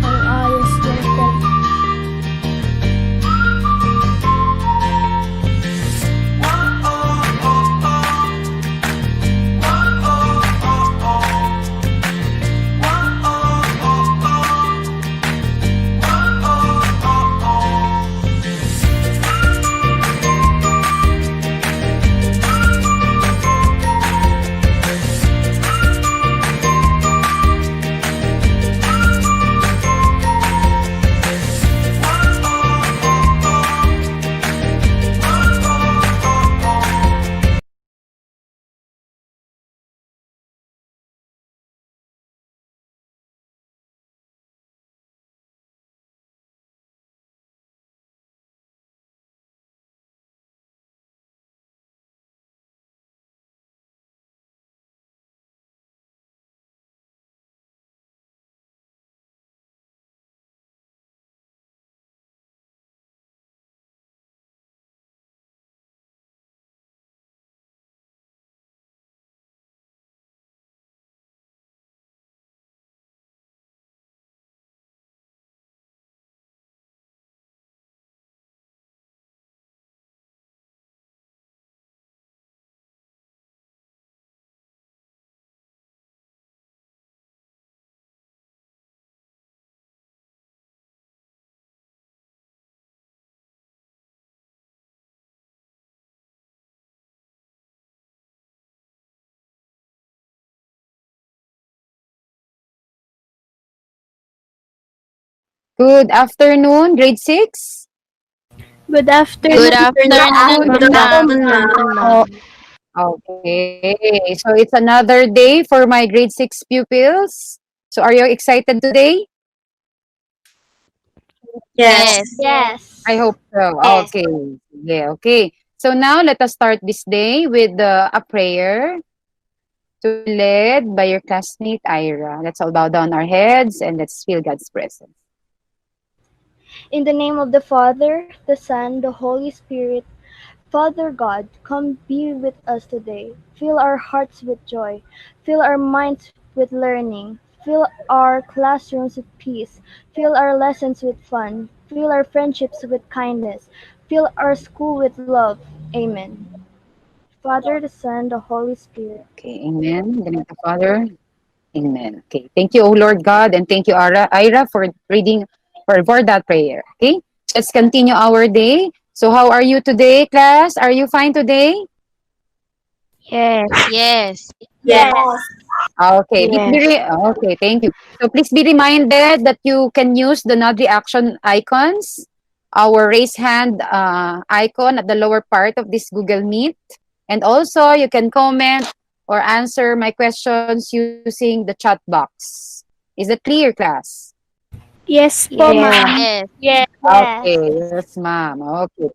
ang ayos ng Good afternoon, grade 6. Good afternoon. Good afternoon. Good afternoon. Okay, so it's another day for my grade 6 pupils. So are you excited today? Yes. Yes. I hope so. Yes. Okay. Yeah, okay. So now let us start this day with a prayer to be led by your classmate Ira. Let's all bow down our heads and let's feel God's presence. In the name of the Father, the Son, the Holy Spirit, Father God, come be with us today. Fill our hearts with joy. Fill our minds with learning. Fill our classrooms with peace. Fill our lessons with fun. Fill our friendships with kindness. Fill our school with love. Amen. Father, the Son, the Holy Spirit. Okay, amen. In the name of the Father. Amen. Okay. Thank you, O Lord God, and thank you, Ira, for reading for that prayer. Okay. Let's continue our day. So how are you today, class? Are you fine today? Yes. Yes. Yes. Okay. Yes. Okay, thank you. So please be reminded that you can use the nod reaction icons, our raise hand icon at the lower part of this Google Meet. And also you can comment or answer my questions using the chat box. Is that clear, class? Yes po, ma'am. Yes. Yes. Okay, yes, ma'am. Okay,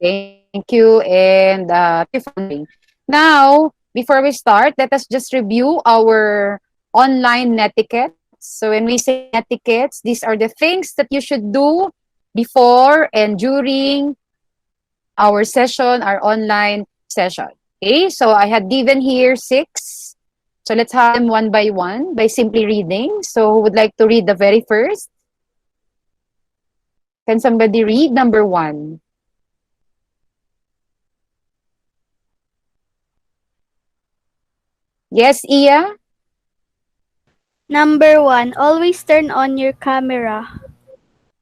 thank you. And thank you for joining. Now, before we start, let us just review our online etiquette. So when we say etiquettes, these are the things that you should do before and during our session, our online session. Okay, so I had given here 6. So let's have them one by one by simply reading. So who would like to read the very first? Can somebody read number 1? Yes, Iya? Number 1, always turn on your camera.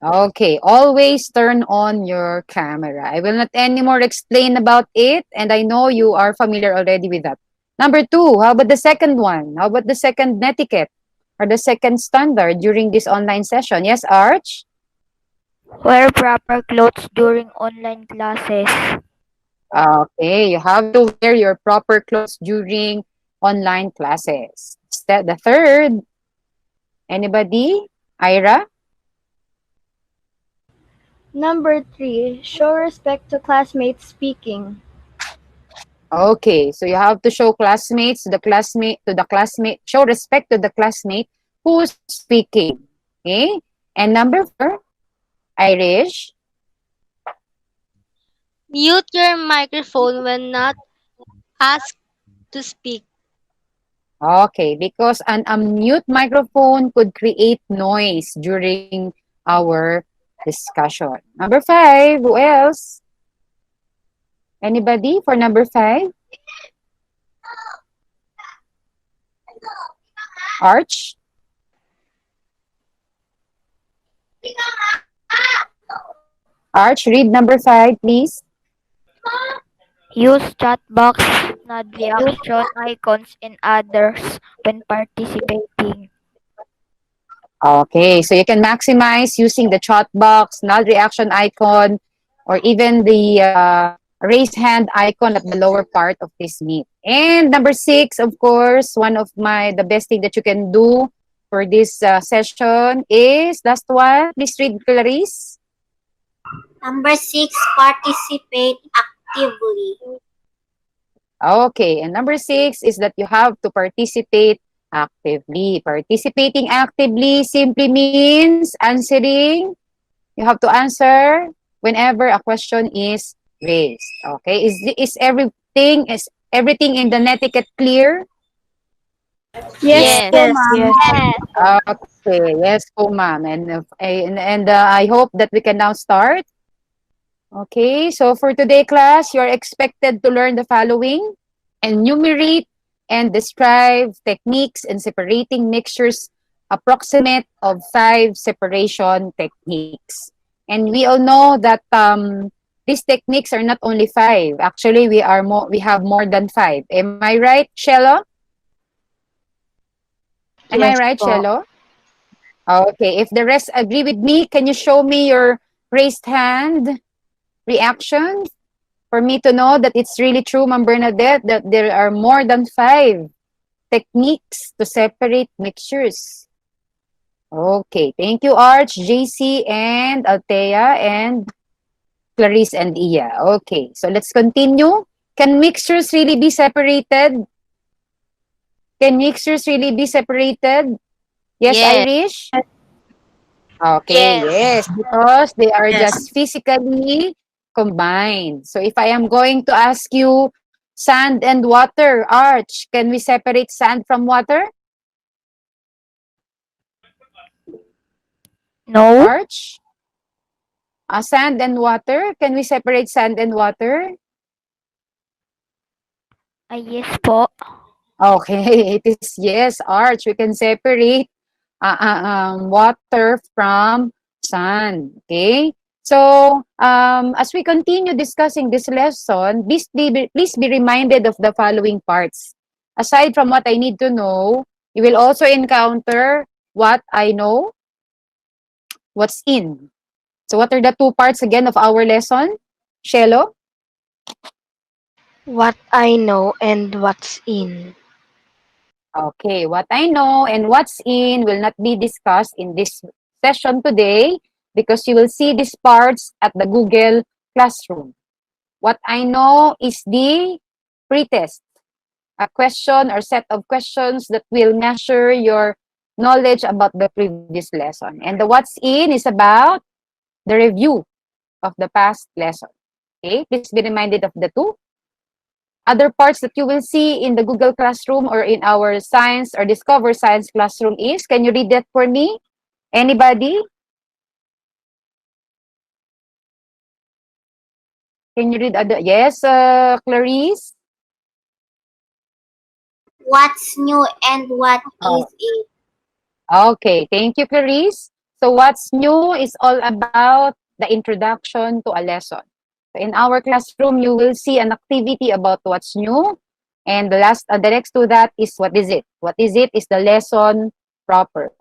Okay, always turn on your camera. I will not anymore explain about it, and I know you are familiar already with that. Number 2, how about the second one? How about the second netiquette or the second standard during this online session? Yes, Arch? Wear proper clothes during online classes. Okay, you have to wear your proper clothes during online classes. The third, anybody? Ira? Number 3, show respect to classmates speaking. Okay, so you have to show show respect to the classmate who's speaking. Okay, and number 4, Irish. Mute your microphone when not asked to speak. Okay, because an unmute microphone could create noise during our discussion. Number 5, who else? Anybody for number 5? Arch? Arch, read number 5, please. Use chat box, nod reaction icons and others when participating. Okay, so you can maximize using the chat box, null reaction icon, or even the raise hand icon at the lower part of this meet. And number 6, of course, one of the best thing that you can do for this session is, last one, please read, Clarice. Number 6, participate actively. Okay, and number 6 is that you have to participate actively. Participating actively simply means answering. You have to answer whenever a question is raised. Okay, is everything in the netiquette clear? Yes, Yes. ma'am. Okay, yes po, ma'am. And I hope that we can now start. Okay, so for today class, you're expected to learn the following: enumerate and describe techniques in separating mixtures approximate of 5 separation techniques. And we all know that these techniques are not only 5. Actually, we have more than 5. Am I right, Shello? Am I Yes right, po. Shello? Okay, if the rest agree with me, can you show me your raised hand reaction for me to know that it's really true, Ma'am Bernadette, that there are more than 5 techniques to separate mixtures? Okay, thank you, Arch, JC, and Althea, and Clarice, and Iya. Okay, so let's continue. Can mixtures really be separated? Can mixtures really be separated? Yes, Yes. Irish? Okay, yes, because they are Yes. just physically combined. So if I am going to ask you sand and water, Arch, can we separate sand from water? No? Arch? Sand and water, can we separate sand and water? Yes po. Okay, it is yes, Arch. We can separate water from sand. Okay? So, as we continue discussing this lesson, please be reminded of the following parts. Aside from what I need to know, you will also encounter what I know, what's in. So, what are the 2 parts again of our lesson? Shelo? What I know and what's in. Okay, what I know and what's in will not be discussed in this session today because you will see these parts at the Google Classroom. What I know is the pretest, a question or set of questions that will measure your knowledge about the previous lesson. And the what's in is about the review of the past lesson. Okay, please be reminded of the two. Other parts that you will see in the Google Classroom or in our Science or Discover Science Classroom is, can you read that for me? Anybody? Can you read other? Yes, Clarice? What's new and what is it? Okay, thank you, Clarice. So what's new is all about the introduction to a lesson. So in our classroom, you will see an activity about what's new. And the next to that is what is it? What is it is the lesson proper.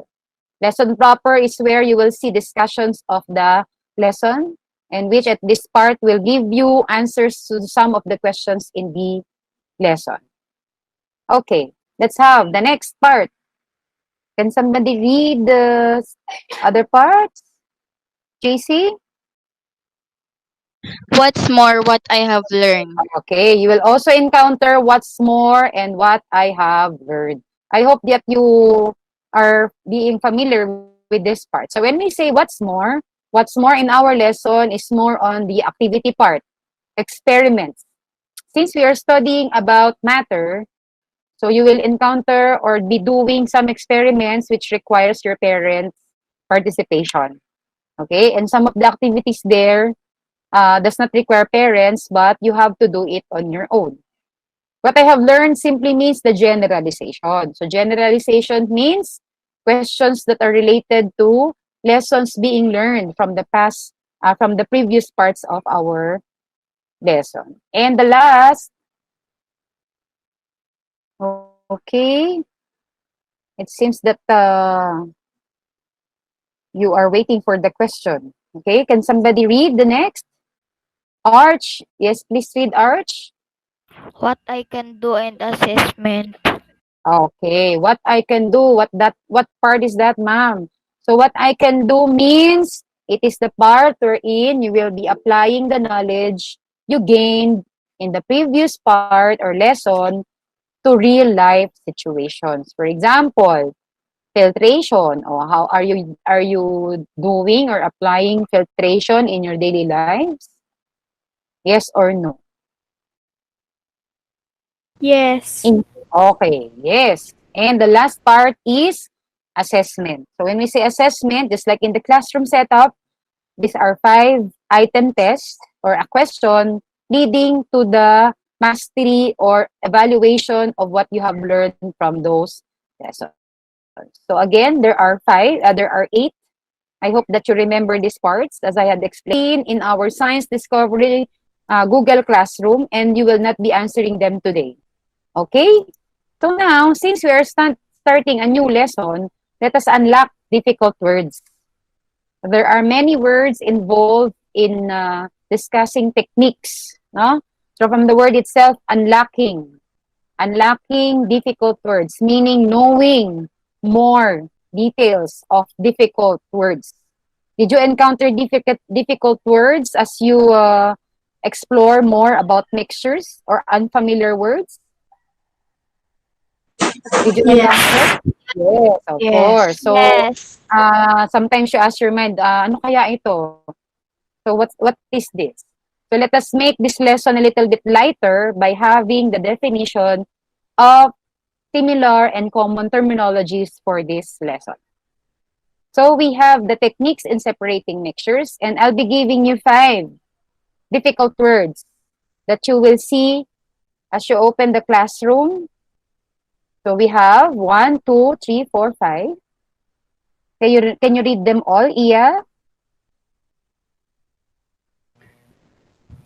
Lesson proper is where you will see discussions of the lesson, and which at this part will give you answers to some of the questions in the lesson. Okay, let's have the next part. Can somebody read the other parts? JC? What's more, what I have learned. Okay, you will also encounter what's more and what I have heard. I hope that you are being familiar with this part. So when we say what's more in our lesson is more on the activity part, experiments. Since we are studying about matter, so you will encounter or be doing some experiments which requires your parents' participation. Okay, and some of the activities there does not require parents, but you have to do it on your own. What I have learned simply means the generalization. So generalization means questions that are related to lessons being learned from the past, from the previous parts of our lesson. And the last, okay, it seems that you are waiting for the question. Okay, can somebody read the next? Arch, yes, please read Arch. What I can do and assessment. Okay, what I can do, what part is that, ma'am? So what I can do means it is the part wherein you will be applying the knowledge you gained in the previous part or lesson to real life situations. For example, filtration, or how are you doing or applying filtration in your daily lives? Yes or no? Yes. Okay, yes. And the last part is assessment. So when we say assessment, just like in the classroom setup, these are 5-item tests or a question leading to the mastery or evaluation of what you have learned from those lessons. So again, there are 8. I hope that you remember these parts as I had explained in our science discovery Google Classroom, and you will not be answering them today. Okay? So now, since we are starting a new lesson, let us unlock difficult words. There are many words involved in discussing techniques. No? So from the word itself, unlocking. Unlocking difficult words, meaning knowing more details of difficult words. Did you encounter difficult words as you explore more about mixtures or unfamiliar words? Did you encounter? Yes, of course. So, Yes. sometimes you ask your mind, ano kaya ito? So, what is this? So, let us make this lesson a little bit lighter by having the definition of similar and common terminologies for this lesson. So, we have the techniques in separating mixtures, and I'll be giving you 5 difficult words that you will see as you open the classroom. So, we have 1, 2, 3, 4, 5. Can you read them all, Iya?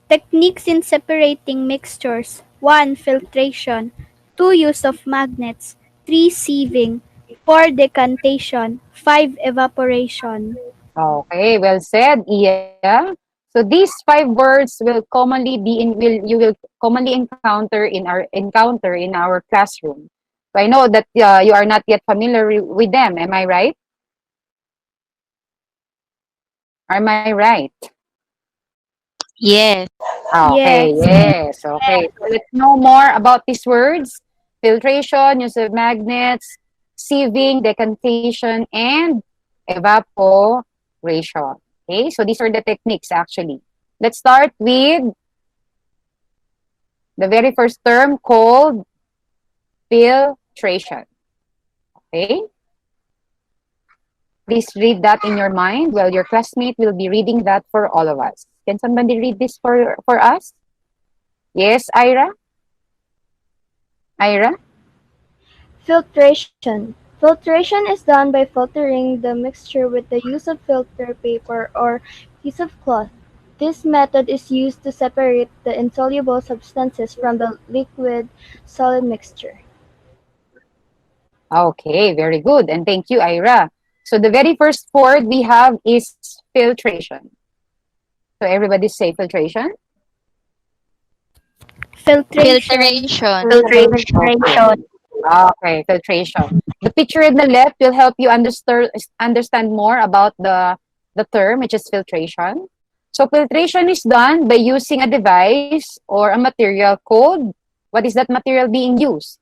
Techniques in separating mixtures. 1. Filtration. 2. Use of magnets. 3. Sieving. 4. Decantation. 5. Evaporation. Okay, well said, Iya. So these 5 words will commonly you will commonly encounter in our classroom. So I know that you are not yet familiar with them. Am I right? Am I right? Yes. Okay, yes. Okay. So let's know more about these words. Filtration, use of magnets, sieving, decantation, and evaporation. Okay, so these are the techniques actually. Let's start with the very first term called filtration. Okay? Please read that in your mind while your classmate will be reading that for all of us. Can somebody read this for us? Yes, Ira? Ira? Filtration. Filtration is done by filtering the mixture with the use of filter paper or piece of cloth. This method is used to separate the insoluble substances from the liquid solid mixture. Okay, very good. And thank you, Ira. So the very first word we have is filtration. So everybody say filtration. Filtration. Filtration. Okay, filtration. The picture in the left will help you understand more about the term, which is filtration. So filtration is done by using a device or a material called, what is that material being used?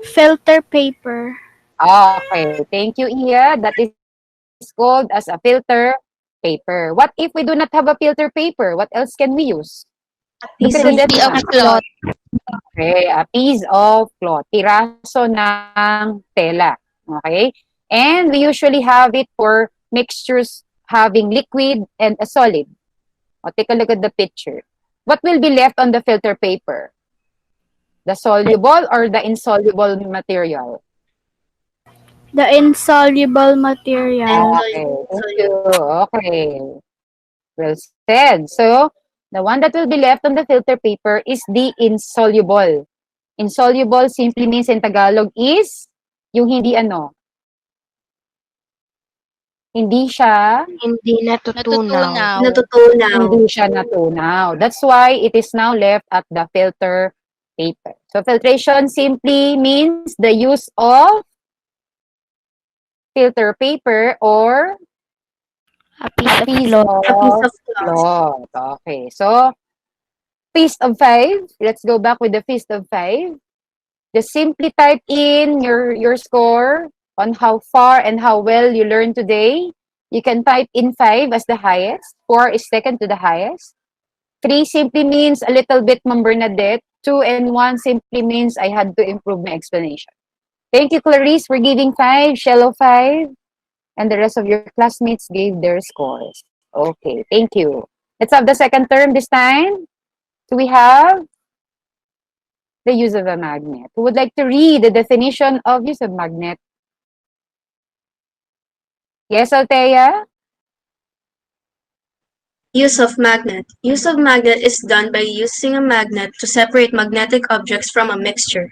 Filter paper. Okay, thank you, Iya. That is called as a filter paper. What if we do not have a filter paper? What else can we use? Look at the definition. Okay, a piece of cloth. Piraso ng tela. Okay? And we usually have it for mixtures having liquid and a solid. O, take a look at the picture. What will be left on the filter paper? The soluble or the insoluble material? The insoluble material. Okay, thank you. Okay, well said. So, the one that will be left on the filter paper is the insoluble. Insoluble simply means in Tagalog is yung hindi ano, hindi siya Hindi natutunaw. hindi siya natunaw. That's why it is now left at the filter paper. So filtration simply means the use of filter paper or A piece of cloth. Okay. So feast of 5. Let's go back with the feast of 5. Just simply type in your score on how far and how well you learned today. You can type in 5 as the highest. 4 is second to the highest. 3 simply means a little bit Ma'am Bernadette. 2 and 1 simply means I had to improve my explanation. Thank you, Clarice, for giving 5, Shello 5, and the rest of your classmates gave their scores. Okay, thank you. Let's have the second term this time. So we have the use of a magnet. Who would like to read the definition of use of magnet? Yes, Althea? Use of magnet. Use of magnet is done by using a magnet to separate magnetic objects from a mixture.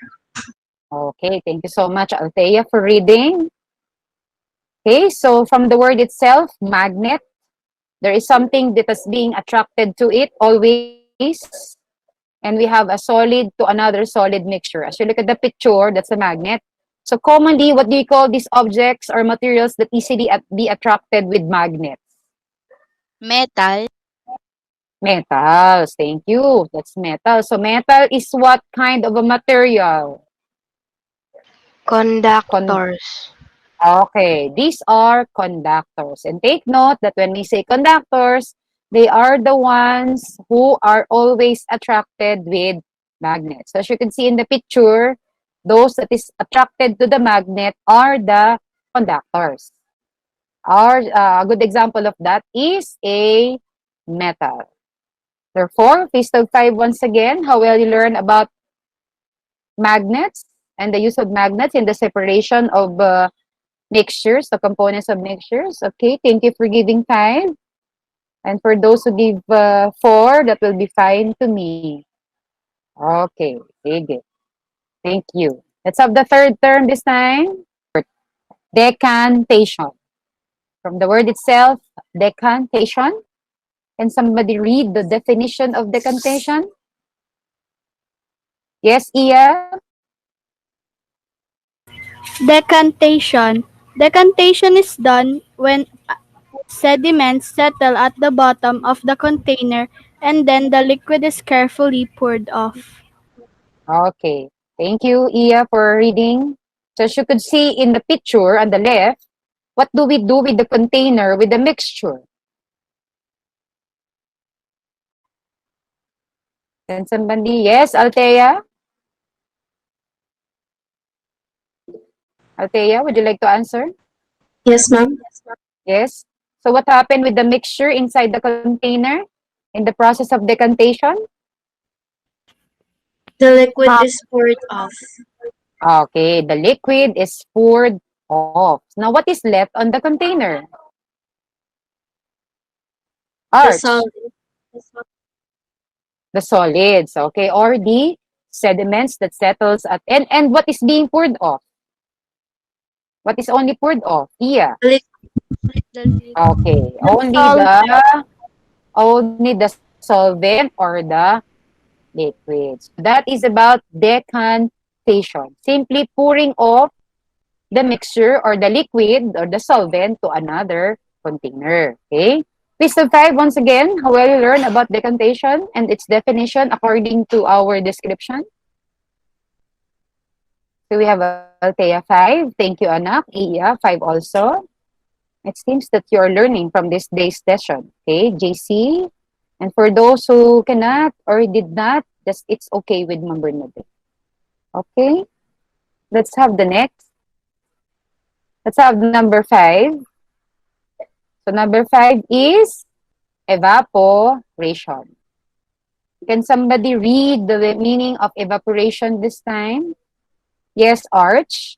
Okay, thank you so much, Althea, for reading. Okay, so from the word itself, magnet, there is something that is being attracted to it always. And we have a solid to another solid mixture. As you look at the picture, that's a magnet. So commonly, what do you call these objects or materials that easily be attracted with magnets? Metal. Metals. Thank you. That's metal. So metal is what kind of a material? Conductors. Okay, these are conductors. And take note that when we say conductors, they are the ones who are always attracted with magnets. So as you can see in the picture, those that is attracted to the magnet are the conductors. A good example of that is a metal. Therefore, Feast of 5 once again, how well you learn about magnets and the use of magnets in the separation of mixtures, the components of mixtures. Okay, thank you for giving 5. And for those who give 4, that will be fine to me. Okay, sige. Thank you. Let's have the third term this time. Decantation. From the word itself, decantation. Can somebody read the definition of decantation? Yes, Iya? Decantation. Decantation is done when sediments settle at the bottom of the container and then the liquid is carefully poured off. Okay. Thank you, Iya, for reading. So as you could see in the picture on the left, what do we do with the container, with the mixture? Can somebody? Yes, Althea? Althea, would you like to answer? Yes, ma'am. Yes. So what happened with the mixture inside the container in the process of decantation? The liquid is poured off. Okay, the liquid is poured off. Now, what is left on the container? The Arch, solid. the solids, okay, or the sediments that settles at, and what is being poured off? What is only poured off? Yeah. Okay, only the solvent or the liquids. That is about decantation. Simply pouring off the mixture or the liquid or the solvent to another container. Okay? Pistol 5, once again, how well you learn about decantation and its definition according to our description. So we have Althea 5. Thank you, Anak. Iya 5 also. It seems that you are learning from this day's session. Okay, JC. And for those who cannot or did not, just it's okay with number na din. Okay? Let's have the next. Let's have number 5. So number 5 is evaporation. Can somebody read the meaning of evaporation this time? Yes, Arch.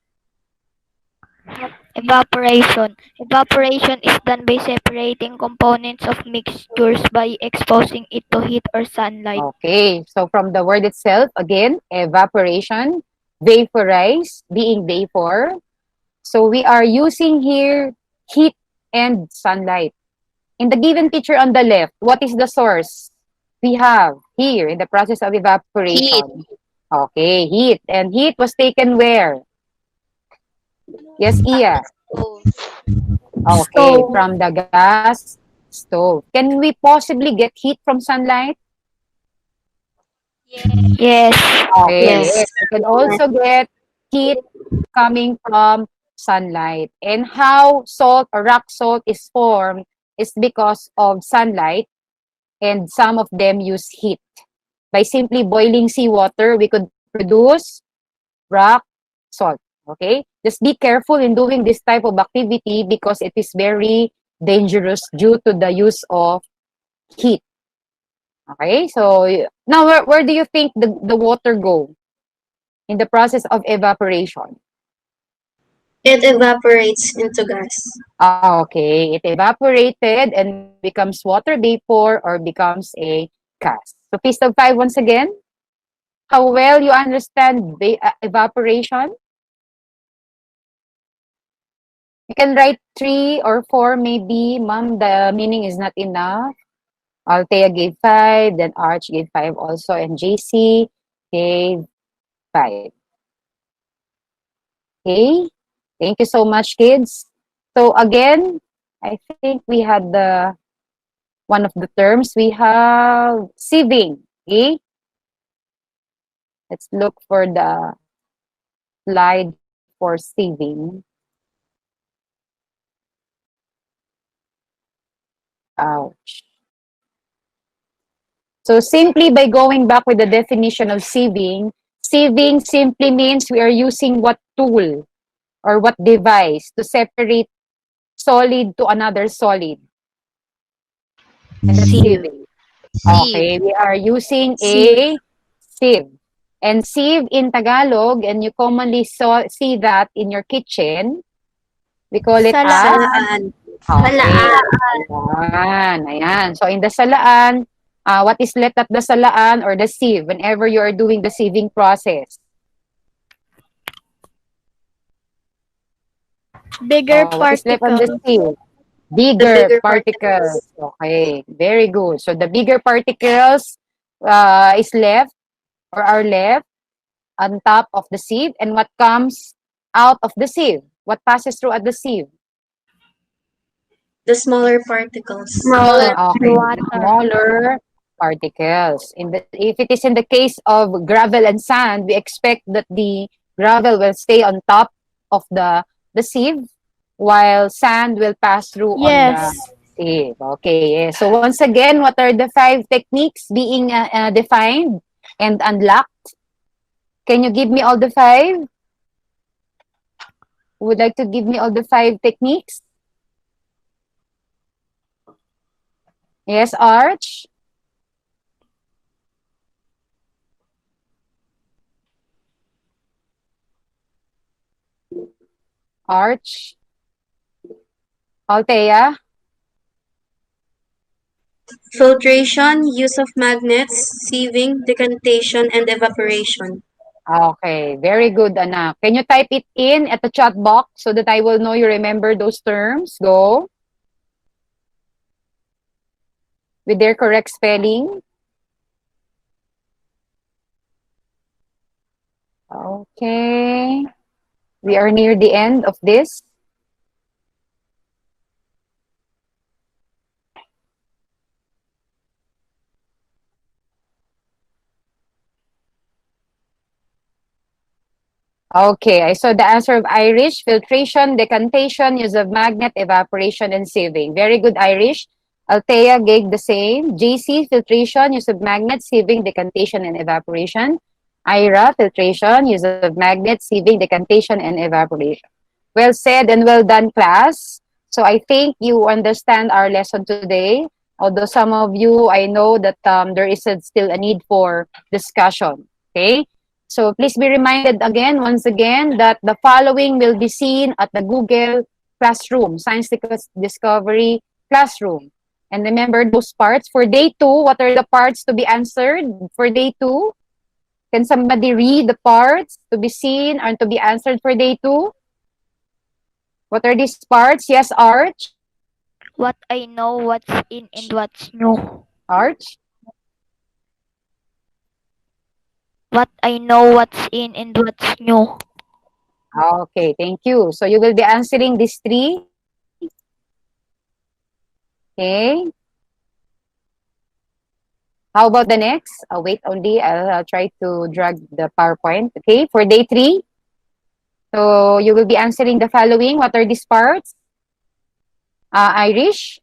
Evaporation. Evaporation is done by separating components of mixtures by exposing it to heat or sunlight. Okay, so from the word itself, again, evaporation, vaporize, being vapor. So we are using here heat and sunlight. In the given picture on the left, what is the source? We have here in the process of evaporation. Heat. Okay, heat. And heat was taken where? Yes, Iya. Okay, Stove. from the gas stove. Can we possibly get heat from sunlight? Yes. Okay, Yes. yes. We can also get heat coming from sunlight. And how salt or rock salt is formed is because of sunlight, and some of them use heat. By simply boiling seawater, we could produce rock salt. Okay? Just be careful in doing this type of activity because it is very dangerous due to the use of heat. Okay? So now where do you think the water go in the process of evaporation? It evaporates into gas. Okay, it evaporated and becomes water vapor or becomes a gas. So piece of 5 once again. How well you understand evaporation? You can write 3 or 4 maybe. Ma'am, the meaning is not enough. Althea gave 5, then Arch gave 5 also, and JC gave 5. Okay, thank you so much, kids. So again, I think we had one of the terms. We have sieving. Okay, let's look for the slide for sieving. Ouch. So simply by going back with the definition of sieving, sieving simply means we are using what tool or what device to separate solid to another solid. And that's sieving. Okay, we are using a sieve. And sieve in Tagalog, and you commonly see that in your kitchen, we call it as Salaan. okay. Salaan. Ayan. So in the salaan, what is left at the salaan or the sieve whenever you are doing the sieving process? Bigger What is left on the particles. sieve? Bigger particles. Okay, very good. So the bigger particles is left or are left on top of the sieve, and what comes out of the sieve? What passes through at the sieve? The smaller particles. Okay, smaller particles. If it is in the case of gravel and sand, we expect that the gravel will stay on top of the sieve, while sand will pass through on the Active. Okay. So once again, what are the 5 techniques being defined and unlocked? Can you give me all the 5? Who would like to give me all the 5 techniques? Yes, Arch? Arch? Althea? Filtration, use of magnets, sieving, decantation, and evaporation. Okay, very good, anak. Can you type it in at the chat box so that I will know you remember those terms? Go. With their correct spelling. Okay. We are near the end of this. Okay, I saw the answer of Irish. Filtration, decantation, use of magnet, evaporation, and sieving. Very good, Irish. Althea gave the same. JC, filtration, use of magnet, sieving, decantation, and evaporation. Ira, filtration, use of magnet, sieving, decantation, and evaporation. Well said and well done, class. So I think you understand our lesson today. Although some of you, I know that there is still a need for discussion. Okay? So please be reminded again, once again, that the following will be seen at the Google Classroom, Science Discovery Classroom. And remember those parts. For day 2, what are the parts to be answered for day 2? Can somebody read the parts to be seen or to be answered for day 2? What are these parts? Yes, Arch? What I know, what's in, and what's new. Arch? What I know, what's in, and what's new. Okay, thank you. So you will be answering these 3. Okay. How about the next? Wait only. I'll try to drag the PowerPoint. Okay, for day 3. So you will be answering the following. What are these parts? Irish?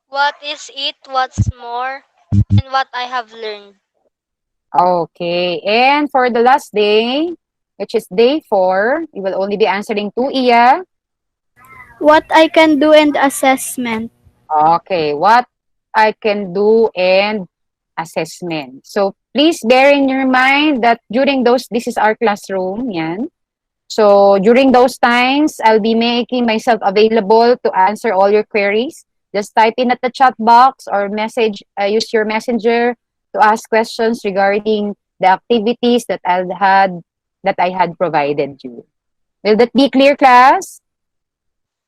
What is it? What's more? And what I have learned. Okay. And for the last day, which is day 4, you will only be answering 2, Iya. What I can do and assessment. Okay. What I can do and assessment. So please bear in your mind that during those, this is our classroom, yan. So during those times, I'll be making myself available to answer all your queries. Just type in at the chat box or message, use your messenger to ask questions regarding the activities that I had provided you. Will that be clear, class?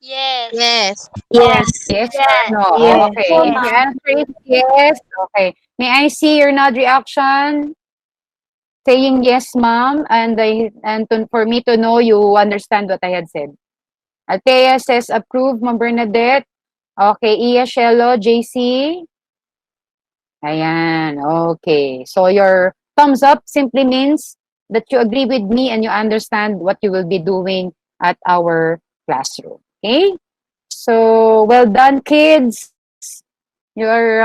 Yes. Yes. Yes. Yes Yes. or no? Yes. Okay. If your answer is yes, okay. May I see your nod reaction? Saying yes, ma'am, for me to know you understand what I had said. Althea says approve, Ma'am Bernadette. Okay, Iya, Shelo, JC. Ayan, okay. So your thumbs up simply means that you agree with me and you understand what you will be doing at our classroom. Okay? So, well done, kids. You're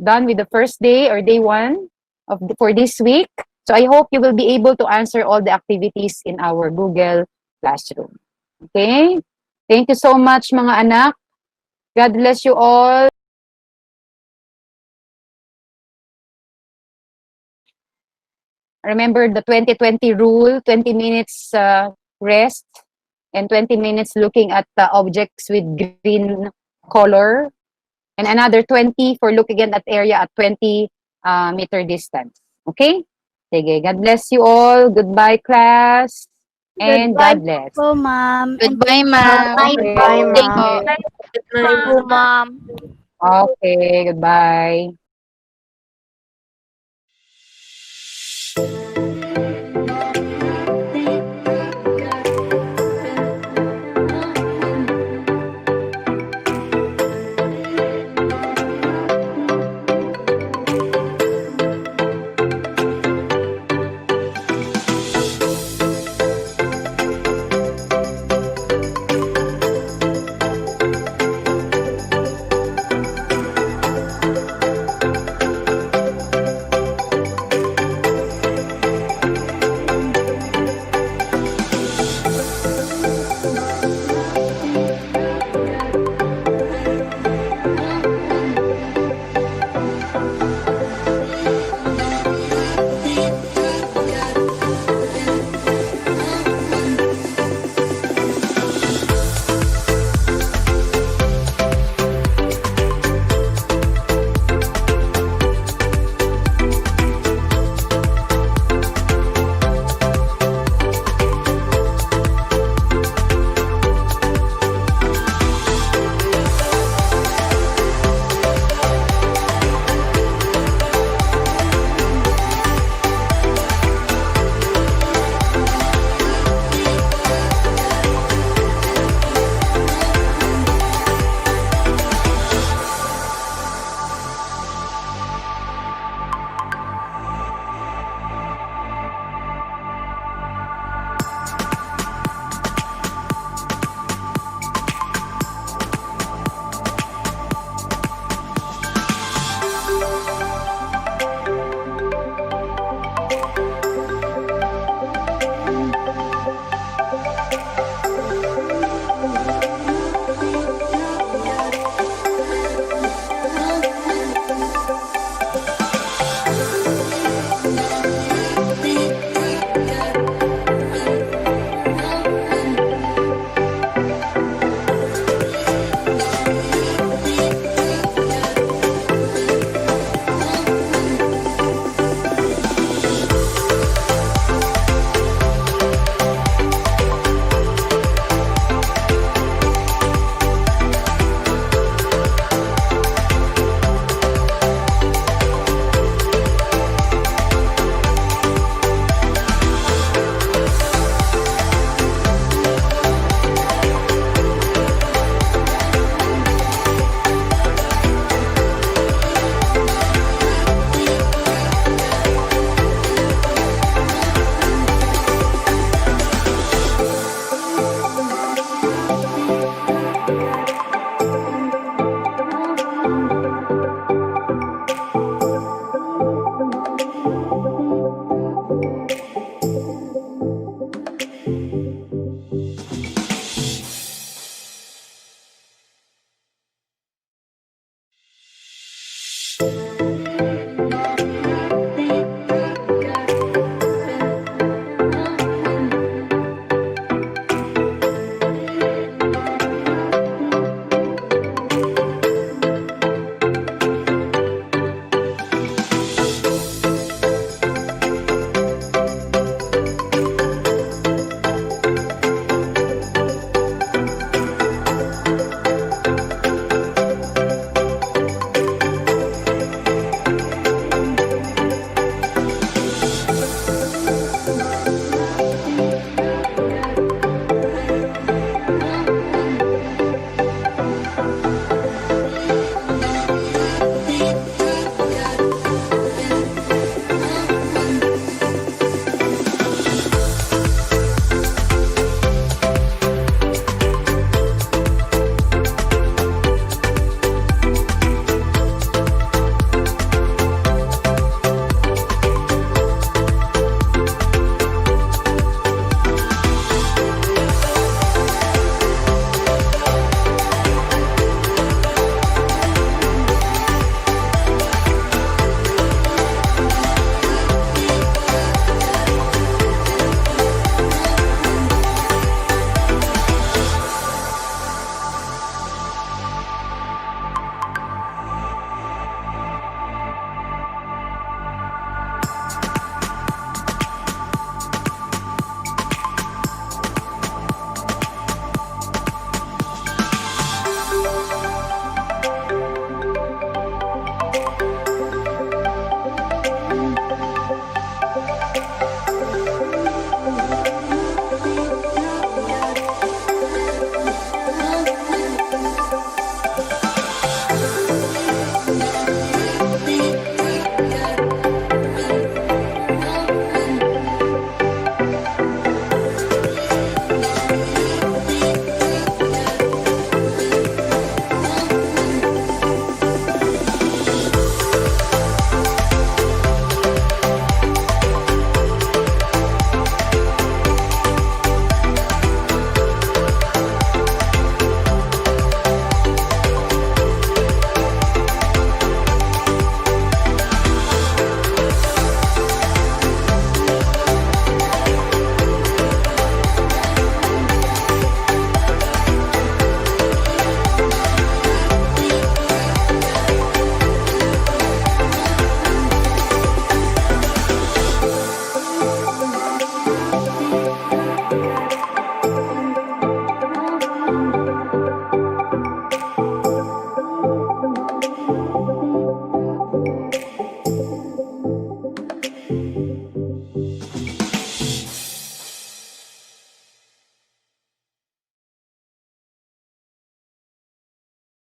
done with the first day or day 1 for this week. So I hope you will be able to answer all the activities in our Google Classroom. Okay? Thank you so much, mga anak. God bless you all. Remember the 20-20 rule, 20 minutes rest and 20 minutes looking at the objects with green color and another 20 for looking at that area at 20 meter distance. Okay? Sige, God bless you all. Goodbye, class. And Goodbye God bless. po, ma'am. And Goodbye, thank you. ma'am. Okay. Bye, Thank you. ma'am. Thank you, ma'am. Okay, goodbye.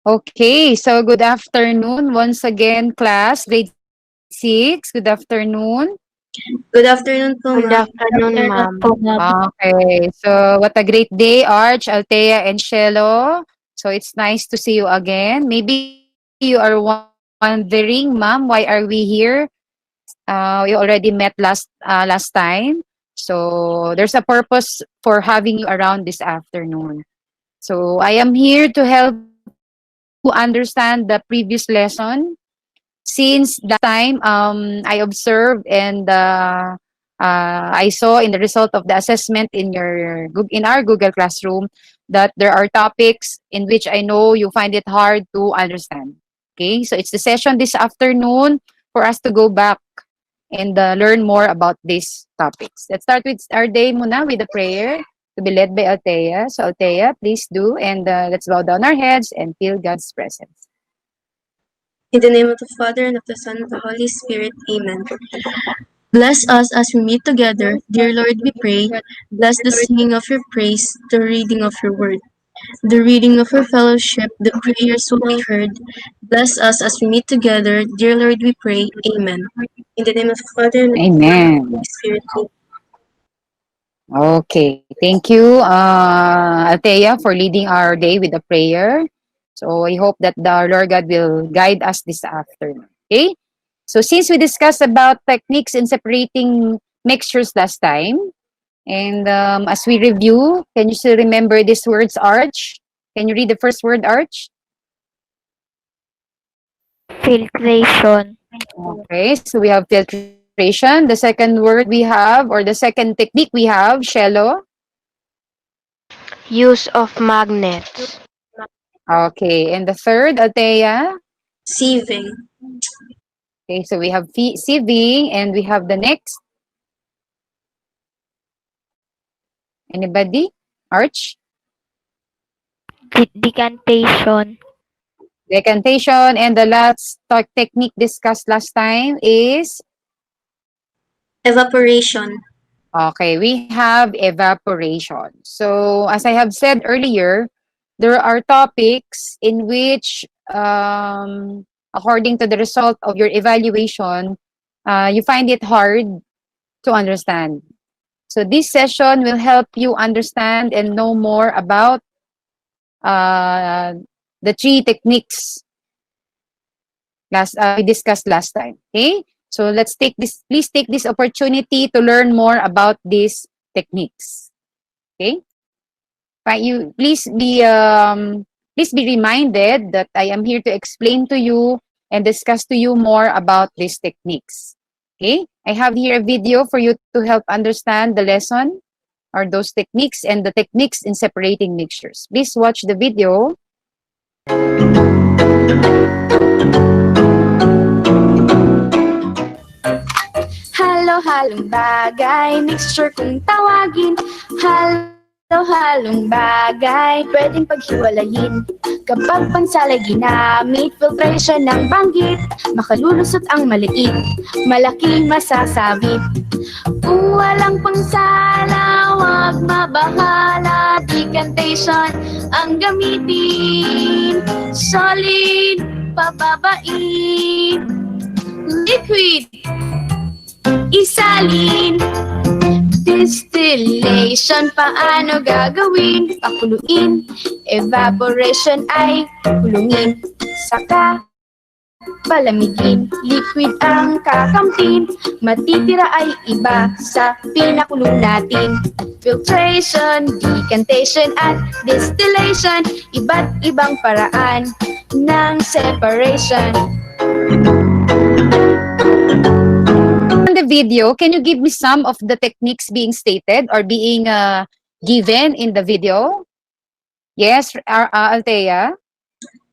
Okay, so good afternoon once again, class, grade 6. Good afternoon. Good afternoon po, Good ma'am. afternoon, ma'am. Okay, so what a great day, Arch, Althea, and Shelo. So it's nice to see you again. Maybe you are wondering, ma'am, why are we here? We already met last time. So there's a purpose for having you around this afternoon. So I am here to help you understand the previous lesson. Since last time, I observed and I saw in the result of the assessment in our Google Classroom that there are topics in which I know you find it hard to understand. Okay, so it's the session this afternoon for us to go back and learn more about these topics. Let's start with our day muna with a prayer to be led by Althea. So Althea, please do, and let's bow down our heads and feel God's presence. In the name of the Father, and of the Son, and of the Holy Spirit. Amen. Bless us as we meet together. Dear Lord, we pray. Bless the singing of your praise, the reading of your word, the reading of your fellowship, the prayers will be heard. Bless us as we meet together. Dear Lord, we pray. Amen. In the name of the Father, and of the Son, and of the Amen. Holy Spirit. Amen. Okay, thank you, Althea, for leading our day with a prayer. So I hope that the Lord God will guide us this afternoon. Okay, so since we discussed about techniques in separating mixtures last time, and as we review, can you still remember these words, Arch? Can you read the first word, Arch? Filtration. Okay, so we have filtration. The second word we have, or the second technique we have, shallow. Use of magnets. Okay, and the third, Althea? Sieving. Okay, so we have sieving, and we have the next. Anybody? Arch? Decantation. Decantation, and the last technique discussed last time is? Evaporation. Okay, we have evaporation. So as I have said earlier, there are topics in which, according to the result of your evaluation, you find it hard to understand. So this session will help you understand and know more about uh, the three techniques we discussed last time. Okay, so let's take this. Please take this opportunity to learn more about these techniques. Okay, but you please be reminded that I am here to explain to you and discuss to you more about these techniques. Okay, I have here a video for you to help understand the lesson or those techniques and the techniques in separating mixtures. Please watch the video. Halo-halong bagay, mixture kung tawagin. Halo-halong bagay, pwedeng paghiwalayin. Kapag pansalay ginamit, filtration ng banggit. Makalulusot ang maliit, malaking masasabit. Kung walang pangsala, wag mabahala. Decantation ang gamitin. Solid, pababain. Liquid, isalin. Distillation, paano gagawin? Pakuluin. Evaporation ay kulungin. Saka palamigin. Liquid ang kakamtin. Matitira ay iba sa pinakulong natin. Filtration, decantation at distillation. Iba't ibang paraan ng separation. On the video, can you give me some of the techniques being stated or being given in the video? Yes, Althea?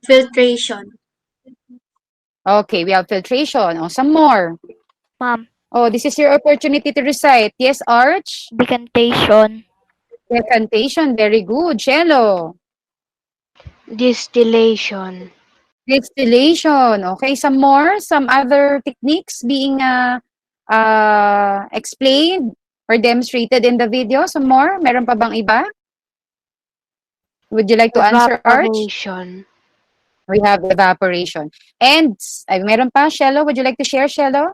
Filtration. Okay, we have filtration. Oh, some more. Ma'am. Oh, this is your opportunity to recite. Yes, Arch? Decantation. Decantation, very good. Cello? Distillation. Distillation. Okay, some more? Some other techniques being explained or demonstrated in the video? Some more? Meron pa bang iba? Would you like to answer, Arch? Evaporation. We have evaporation. And ay, meron pa, Shello? Would you like to share, Shello?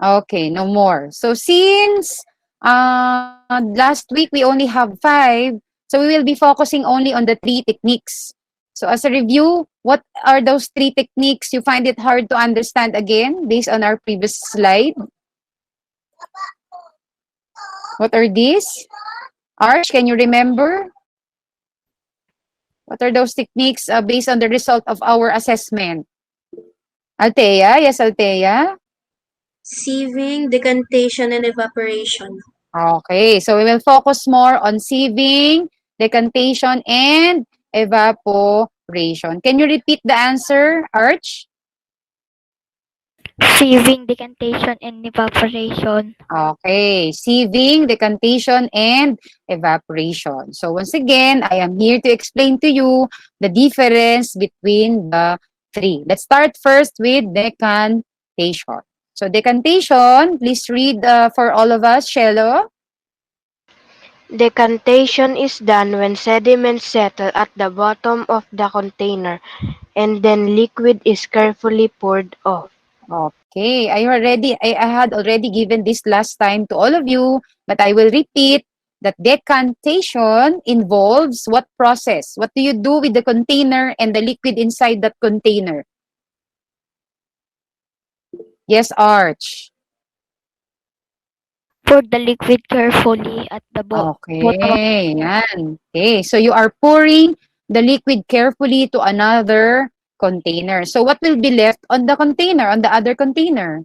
Okay, no more. So since last week we only have 5, so we will be focusing only on the 3 techniques. So as a review, what are those 3 techniques you find it hard to understand again based on our previous slide? What are these? Arch, can you remember? What are those techniques based on the result of our assessment? Althea? Yes, Althea? Sieving, decantation, and evaporation. Okay, so we will focus more on sieving, decantation, and evaporation. Can you repeat the answer, Arch? Sieving, decantation, and evaporation. Okay, sieving, decantation, and evaporation. So once again, I am here to explain to you the difference between the 3. Let's start first with decantation. So decantation, please read for all of us, Shello. Decantation is done when sediments settle at the bottom of the container and then liquid is carefully poured off. Okay, I had already given this last time to all of you, but I will repeat that decantation involves what process? What do you do with the container and the liquid inside that container? Yes, Arch. Pour the liquid carefully at the bottom of Okay, yan. Okay, so you are pouring the liquid carefully to another container. So what will be left on the container, on the other container?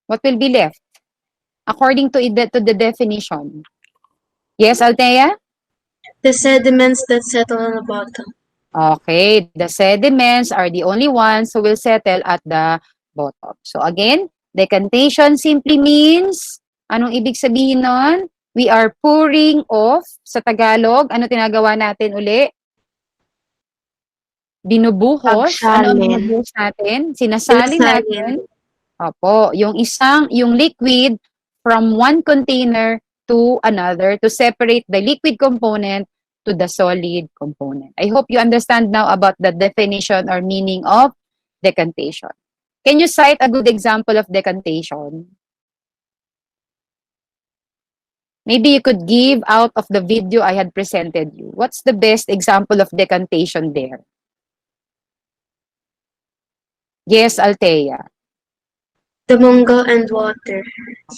What will be left? According to the definition. Yes, Althea? The sediments that settle on the bottom. Okay, the sediments are the only ones who will settle at the bottom. So again, decantation simply means, anong ibig sabihin nun? We are pouring off, sa Tagalog, ano tinagawa natin uli? Binubuhos. Ano ang Pagsalin. binubuhos natin? Sinasalin Sinasalin. natin. Opo, yung liquid from one container to another to separate the liquid component to the solid component. I hope you understand now about the definition or meaning of decantation. Can you cite a good example of decantation? Maybe you could give out of the video I had presented you. What's the best example of decantation there? Yes, Althea. The mungo and water.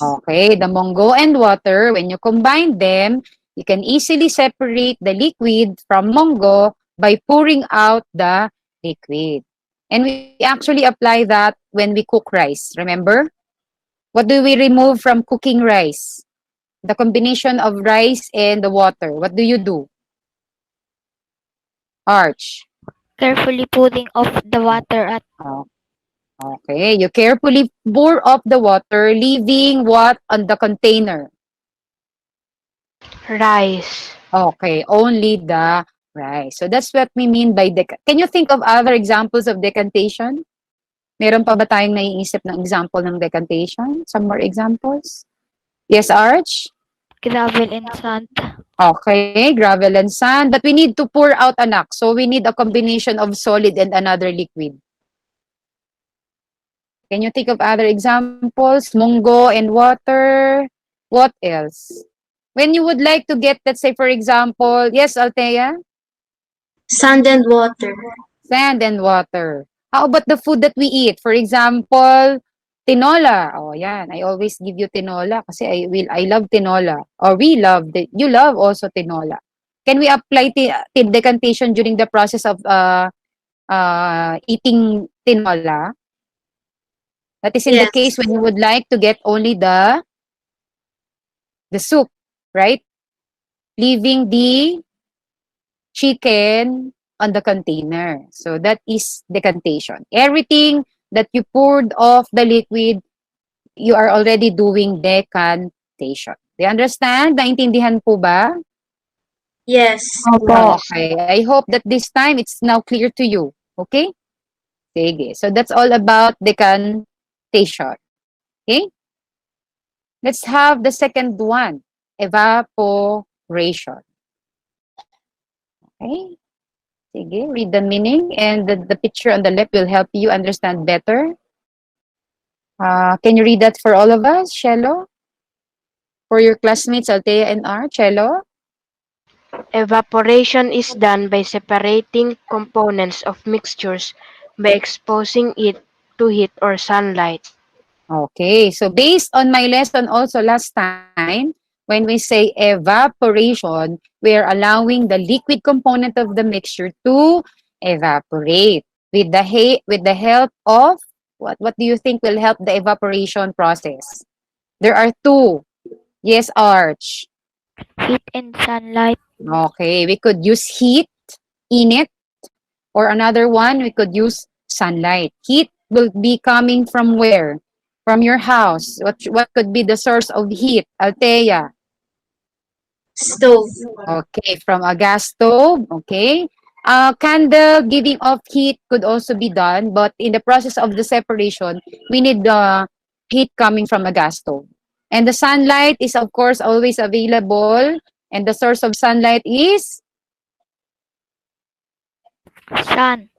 Okay, the mungo and water, when you combine them, you can easily separate the liquid from mungo by pouring out the liquid. And we actually apply that when we cook rice, remember? What do we remove from cooking rice? The combination of rice and the water. What do you do? Arch. carefully putting off the water at Okay, you carefully pour off the water, leaving what on the container? Rice. Okay, only the rice. So that's what we mean by Can you think of other examples of decantation? Meron pa ba tayong naiisip ng example ng decantation? Some more examples? Yes, Arch? gravel and sand. Okay, gravel and sand. But we need to pour out, anak. So we need a combination of solid and another liquid. Can you think of other examples? Mungo and water. What else? When you would like to get, let's say, for example, yes, Althea? Sand and water. Sand and water. How about the food that we eat? For example, tinola. Oh, yan. I always give you tinola kasi I love tinola. Or you love also tinola. Can we apply decantation during the process of eating tinola? That is in the case when you would like to get only the soup, right? Leaving the chicken on the container. So that is decantation. Everything that you poured off the liquid, you are already doing decantation. Do you understand? Naintindihan po ba? Yes. Okay. I hope that this time it's now clear to you. Okay? Sige. So that's all about decantation. Okay? Let's have the second one. Evaporation. evaporation. Okay? Sige, read the meaning and the picture on the left will help you understand better. Can you read that for all of us, Shello? For your classmates, Althea and R, Cello? Evaporation is done by separating components of mixtures by exposing it to heat or sunlight. Okay, so based on my lesson also last time, when we say evaporation, we are allowing the liquid component of the mixture to evaporate with the help of what do you think will help the evaporation process? There are two. Yes, Arch. Heat and sunlight. Okay, we could use heat in it, or another one, we could use sunlight. Heat will be coming from where? From your house. What could be the source of heat? Althea. Stove. Okay, from a gas stove. Okay. Candle giving off heat could also be done, but in the process of the separation, we need the heat coming from a gas stove. And the sunlight is, of course, always available. And the source of sunlight is Sun.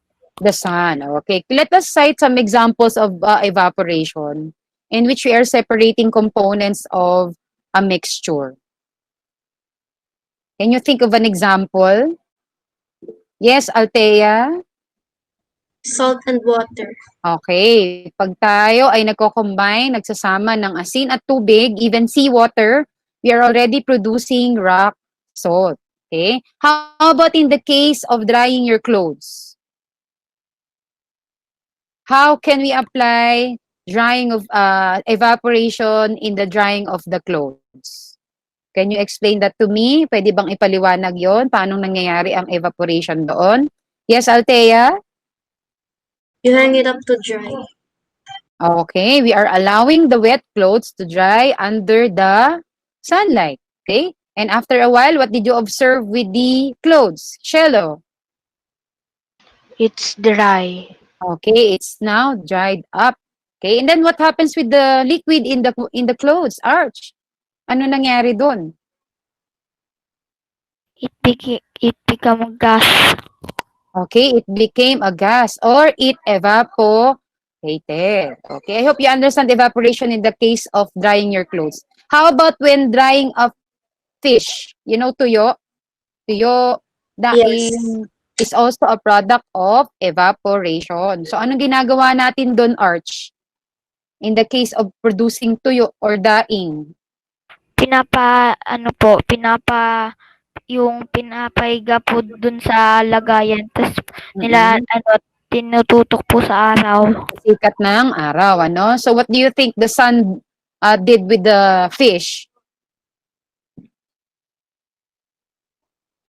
the sun. Okay. Let us cite some examples of evaporation in which we are separating components of a mixture. Can you think of an example? Yes, Althea? Salt and water. Okay. Pag tayo ay nagko-combine, nagsasama ng asin at tubig, even seawater, we are already producing rock salt. Okay. How about in the case of drying your clothes? How can we apply drying of evaporation in the drying of the clothes? Can you explain that to me? Pwede bang ipaliwanag yon? Paano nangyayari ang evaporation doon? Yes, Althea? You hang it up to dry. Okay, we are allowing the wet clothes to dry under the sunlight. Okay? And after a while, what did you observe with the clothes? Shello? It's dry. Okay, it's now dried up. Okay, and then what happens with the liquid in the clothes, Arch? Ano nangyari doon? It become a gas. Okay, it became a gas or it evaporated. Okay, I hope you understand evaporation in the case of drying your clothes. How about when drying a fish? You know, tuyo? Tuyo, Yes. daing is also a product of evaporation. So, anong ginagawa natin doon, Arch? In the case of producing tuyo or daing? Pinapaiga po dun sa lagayan. Tapos tinututok po sa araw. Sikat ng araw, ano? So, what do you think the sun did with the fish?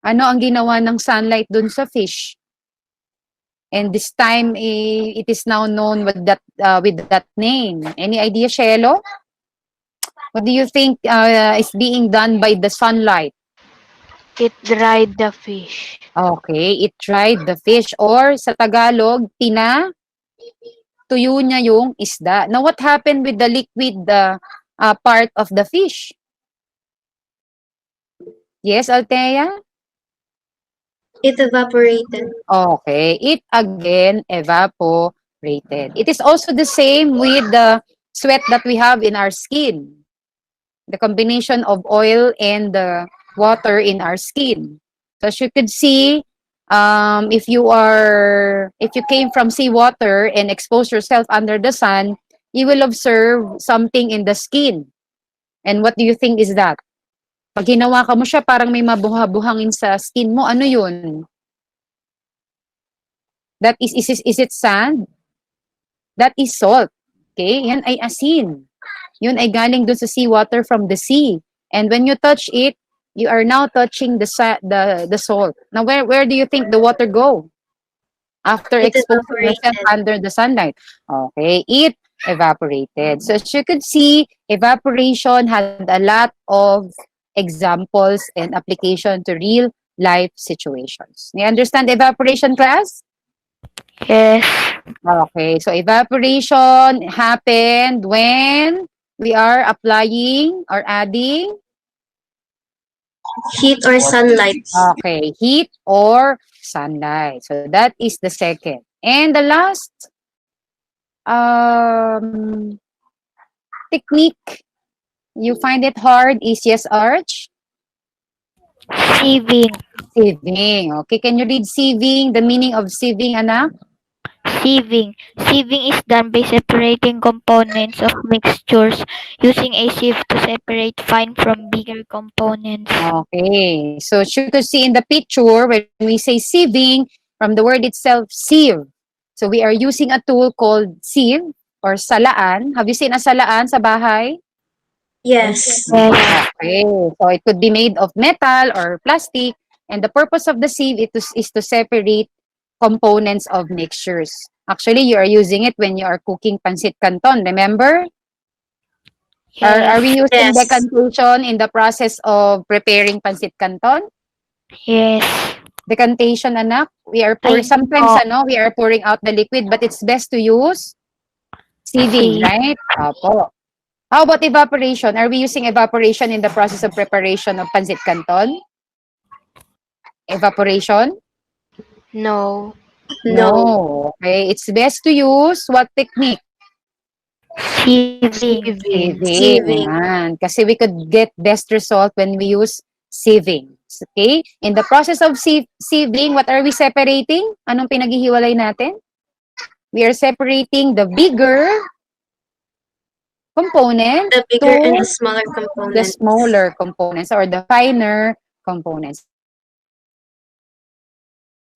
Ano ang ginawa ng sunlight dun sa fish? And this time, it is now known with that name. Any idea, Shelo? What do you think is being done by the sunlight? It dried the fish. Okay, it dried the fish or sa Tagalog, tuyo niya yung isda. Now, what happened with the liquid part of the fish? Yes, Althea? It evaporated. Okay, it again evaporated. It is also the same with the sweat that we have in our skin. The combination of oil and the water in our skin. So as you could see, if you came from seawater and expose yourself under the sun, you will observe something in the skin. And what do you think is that? Pag ginawa ka mo siya, parang may mabuha-buhangin sa skin mo. Ano yun? That is it sand? That is salt. Okay? Yan ay asin. Yun ay galing dun sa seawater from the sea. And when you touch it, you are now touching the salt. Now, where do you think the water go? After exposing yourself under the sunlight. Okay, it evaporated. So as you could see, evaporation had a lot of examples and application to real life situations. You understand evaporation, class? Yes. Okay, so evaporation happened when we are applying or adding Heat or sunlight. Okay, heat or sunlight. So that is the second. And the last um, technique you find it hard is yes, Arch? Sieving. Sieving. Okay, can you read sieving? The meaning of sieving, anak? Sieving. Sieving is done by separating components of mixtures using a sieve to separate fine from bigger components. Okay, so as you could see in the picture, when we say sieving, from the word itself, sieve. So we are using a tool called sieve or salaan. Have you seen a salaan sa bahay? Yes. Okay, so it could be made of metal or plastic, and the purpose of the sieve is to separate components of mixtures. Actually, you are using it when you are cooking pancit canton, remember? Are we using decantation in the process of preparing pancit canton? Yes. Decantation, anak? We are pouring, sometimes we are pouring out the liquid, but it's best to use sieving, right? Opo. How about evaporation? Are we using evaporation in the process of preparation of pancit canton? Evaporation? No. No. Okay, it's best to use what technique? Sieving. Sieving. Yan. Kasi we could get best result when we use sieving. Okay? In the process of sieving, what are we separating? Anong pinaghihiwalay natin? We are separating the bigger component The bigger and the smaller components. the smaller components or the finer components.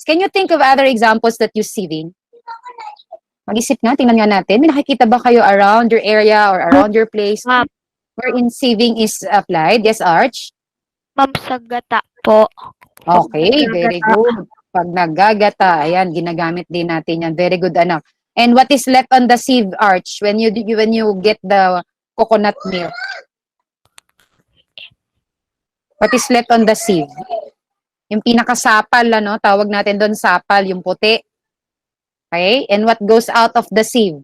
Can you think of other examples that use sieving? Mag-isip nga, tingnan nga natin. May nakikita ba kayo around your area or around your place wherein sieving is applied? Yes, Arch? Ma'am, sa gata po. Okay, very good. Pag naggagata, ayan, ginagamit din natin yan. Very good, anak. And what is left on the sieve, Arch, when you get the coconut milk? What is left on the sieve? Yung pinakasapal, ano, tawag natin doon sapal, yung puti. Okay? And what goes out of the sieve?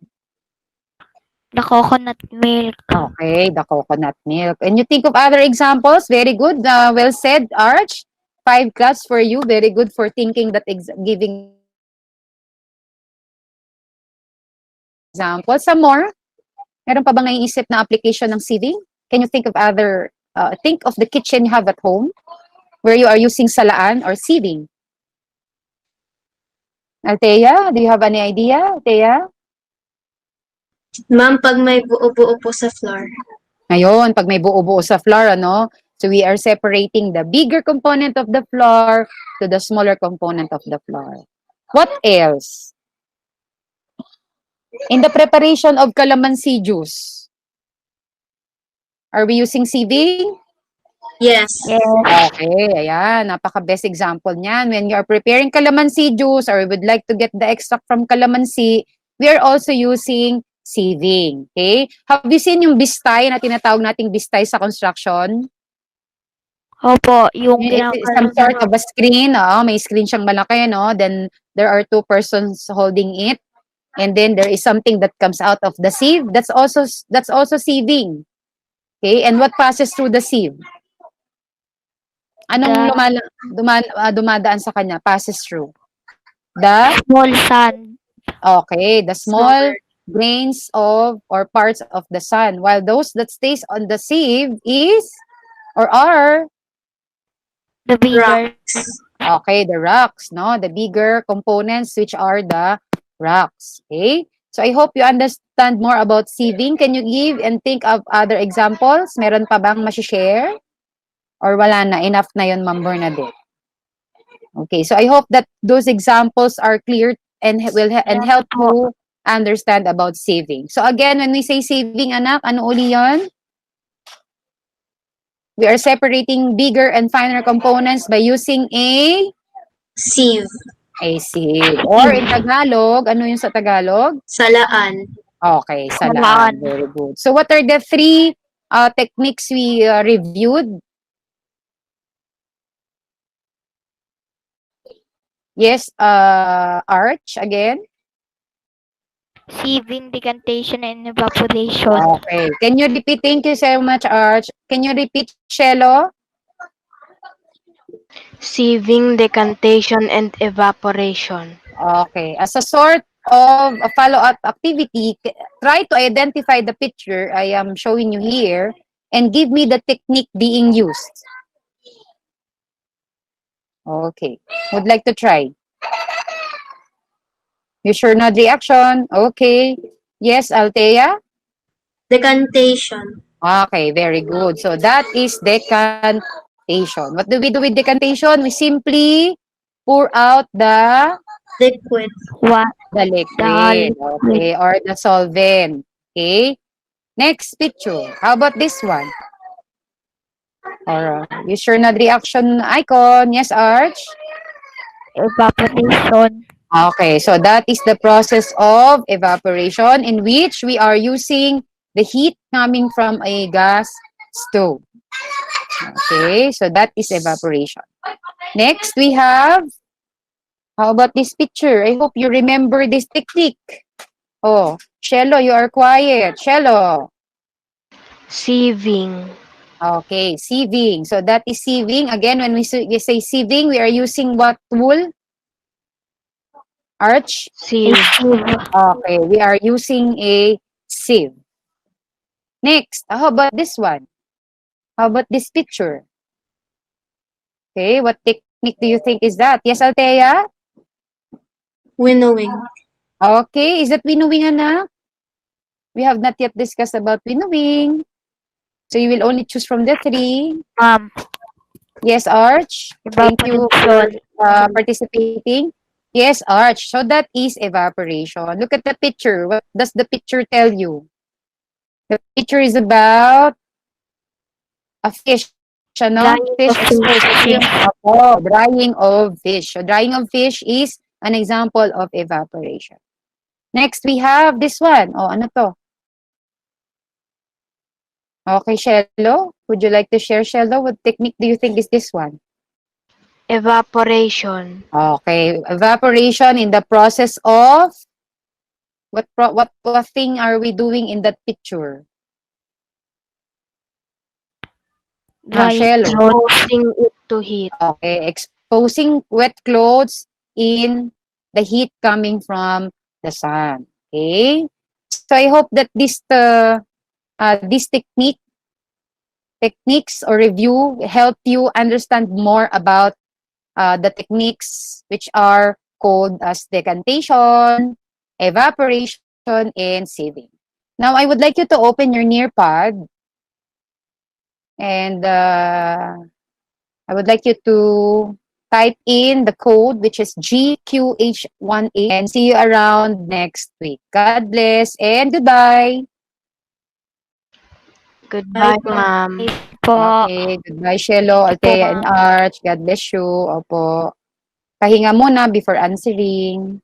The coconut milk. Okay, the coconut milk. And you think of other examples? Very good. Well said, Arch. 5 class for you. Very good for thinking that giving examples. Some more? Meron pa bang naiisip na application ng sieving? Can you think of other, think of the kitchen you have at home where you are using salaan or sieving? Althea, do you have any idea, Althea? Ma'am, pag may buo-buo po sa flour. Ngayon, pag may buo-buo sa flour, ano? So we are separating the bigger component of the flour to the smaller component of the flour. What else? In the preparation of calamansi juice, are we using sieving? Yes. Okay, ayan. Napaka-best example niyan. When you are preparing calamansi juice or would like to get the extract from calamansi, we are also using sieving. Okay? Have you seen yung bistay na tinatawag nating bistay sa construction? Opo, yung some sort of a screen. May screen siyang malaki, no? Then there are 2 persons holding it. And then there is something that comes out of the sieve. That's also sieving. Okay? And what passes through the sieve? Anong dumadaan sa kanya? Passes through? The small sand. Okay, the small grains of or parts of the sun. While those that stays on the sieve is or are the bigger. Okay, the rocks, no? The bigger components which are the rocks. Okay? So I hope you understand more about sieving. Can you give and think of other examples? Meron pa bang ma-share? Or wala na? Enough na yun, Ma'am Bernadette. Okay, so I hope that those examples are clear and will help you understand about sieving. So again, when we say sieving, anak, ano uli yun? We are separating bigger and finer components by using a sieve. A sieve. Or in Tagalog, ano yung sa Tagalog? Salaan. Okay, salaan. Very good. So what are the 3 techniques we reviewed? Yes, Arch, again? Sieving, decantation, and evaporation. Okay. Can you repeat? Thank you so much, Arch. Can you repeat, Shelo? Sieving, decantation, and evaporation. Okay. As a sort of a follow-up activity, try to identify the picture I am showing you here and give me the technique being used. Okay. Would like to try? You sure nod reaction? Okay. Yes, Althea? Decantation. Okay, very good. So that is decantation. What do we do with decantation? We simply pour out Liquid. What? the The liquid, liquid. okay, or the solvent. Okay. Next picture. How about this one? Or you sure nod reaction icon? Yes, Arch? Evaporation. Okay, so that is the process of evaporation in which we are using the heat coming from a gas stove. Okay, so that is evaporation. Next, we have, how about this picture? I hope you remember this technique. Oh, Shello, you are quiet. Shello. Sieving. Okay, sieving. So that is sieving. Again, when we say sieving, we are using what tool? Arch? Sieve. Okay, we are using a sieve. Next, how about this one? How about this picture? Okay, what technique do you think is that? Yes, Althea? Winnowing. Okay, is that winnowing, anak? We have not yet discussed about winnowing. So you will only choose from the three. Yes, Arch. Thank you for participating. Yes, Arch. So that is evaporation. Look at the picture. What does the picture tell you? The picture is about a fish, ano? Drying Fish of exposed. fish. Drying of fish. So drying of fish is an example of evaporation. Next, we have this one. Oh, ano to? Okay, Shello. Would you like to share, Shello? What technique do you think is this one? Evaporation. Okay, evaporation in the process of what thing are we doing in that picture? Drying Shello. Exposing it to heat. Okay, exposing wet clothes in the heat coming from the sun. Okay, so I hope that this techniques or review help you understand more about the techniques which are called as decantation, evaporation, and sieving. Now, I would like you to open your Nearpad and I would like you to type in the code which is GQH18 and see you around next week. God bless and goodbye. Goodbye, ma'am. Okay, goodbye, Shelo, Althea, and Arch. God bless you. Opo. Pahinga muna before answering.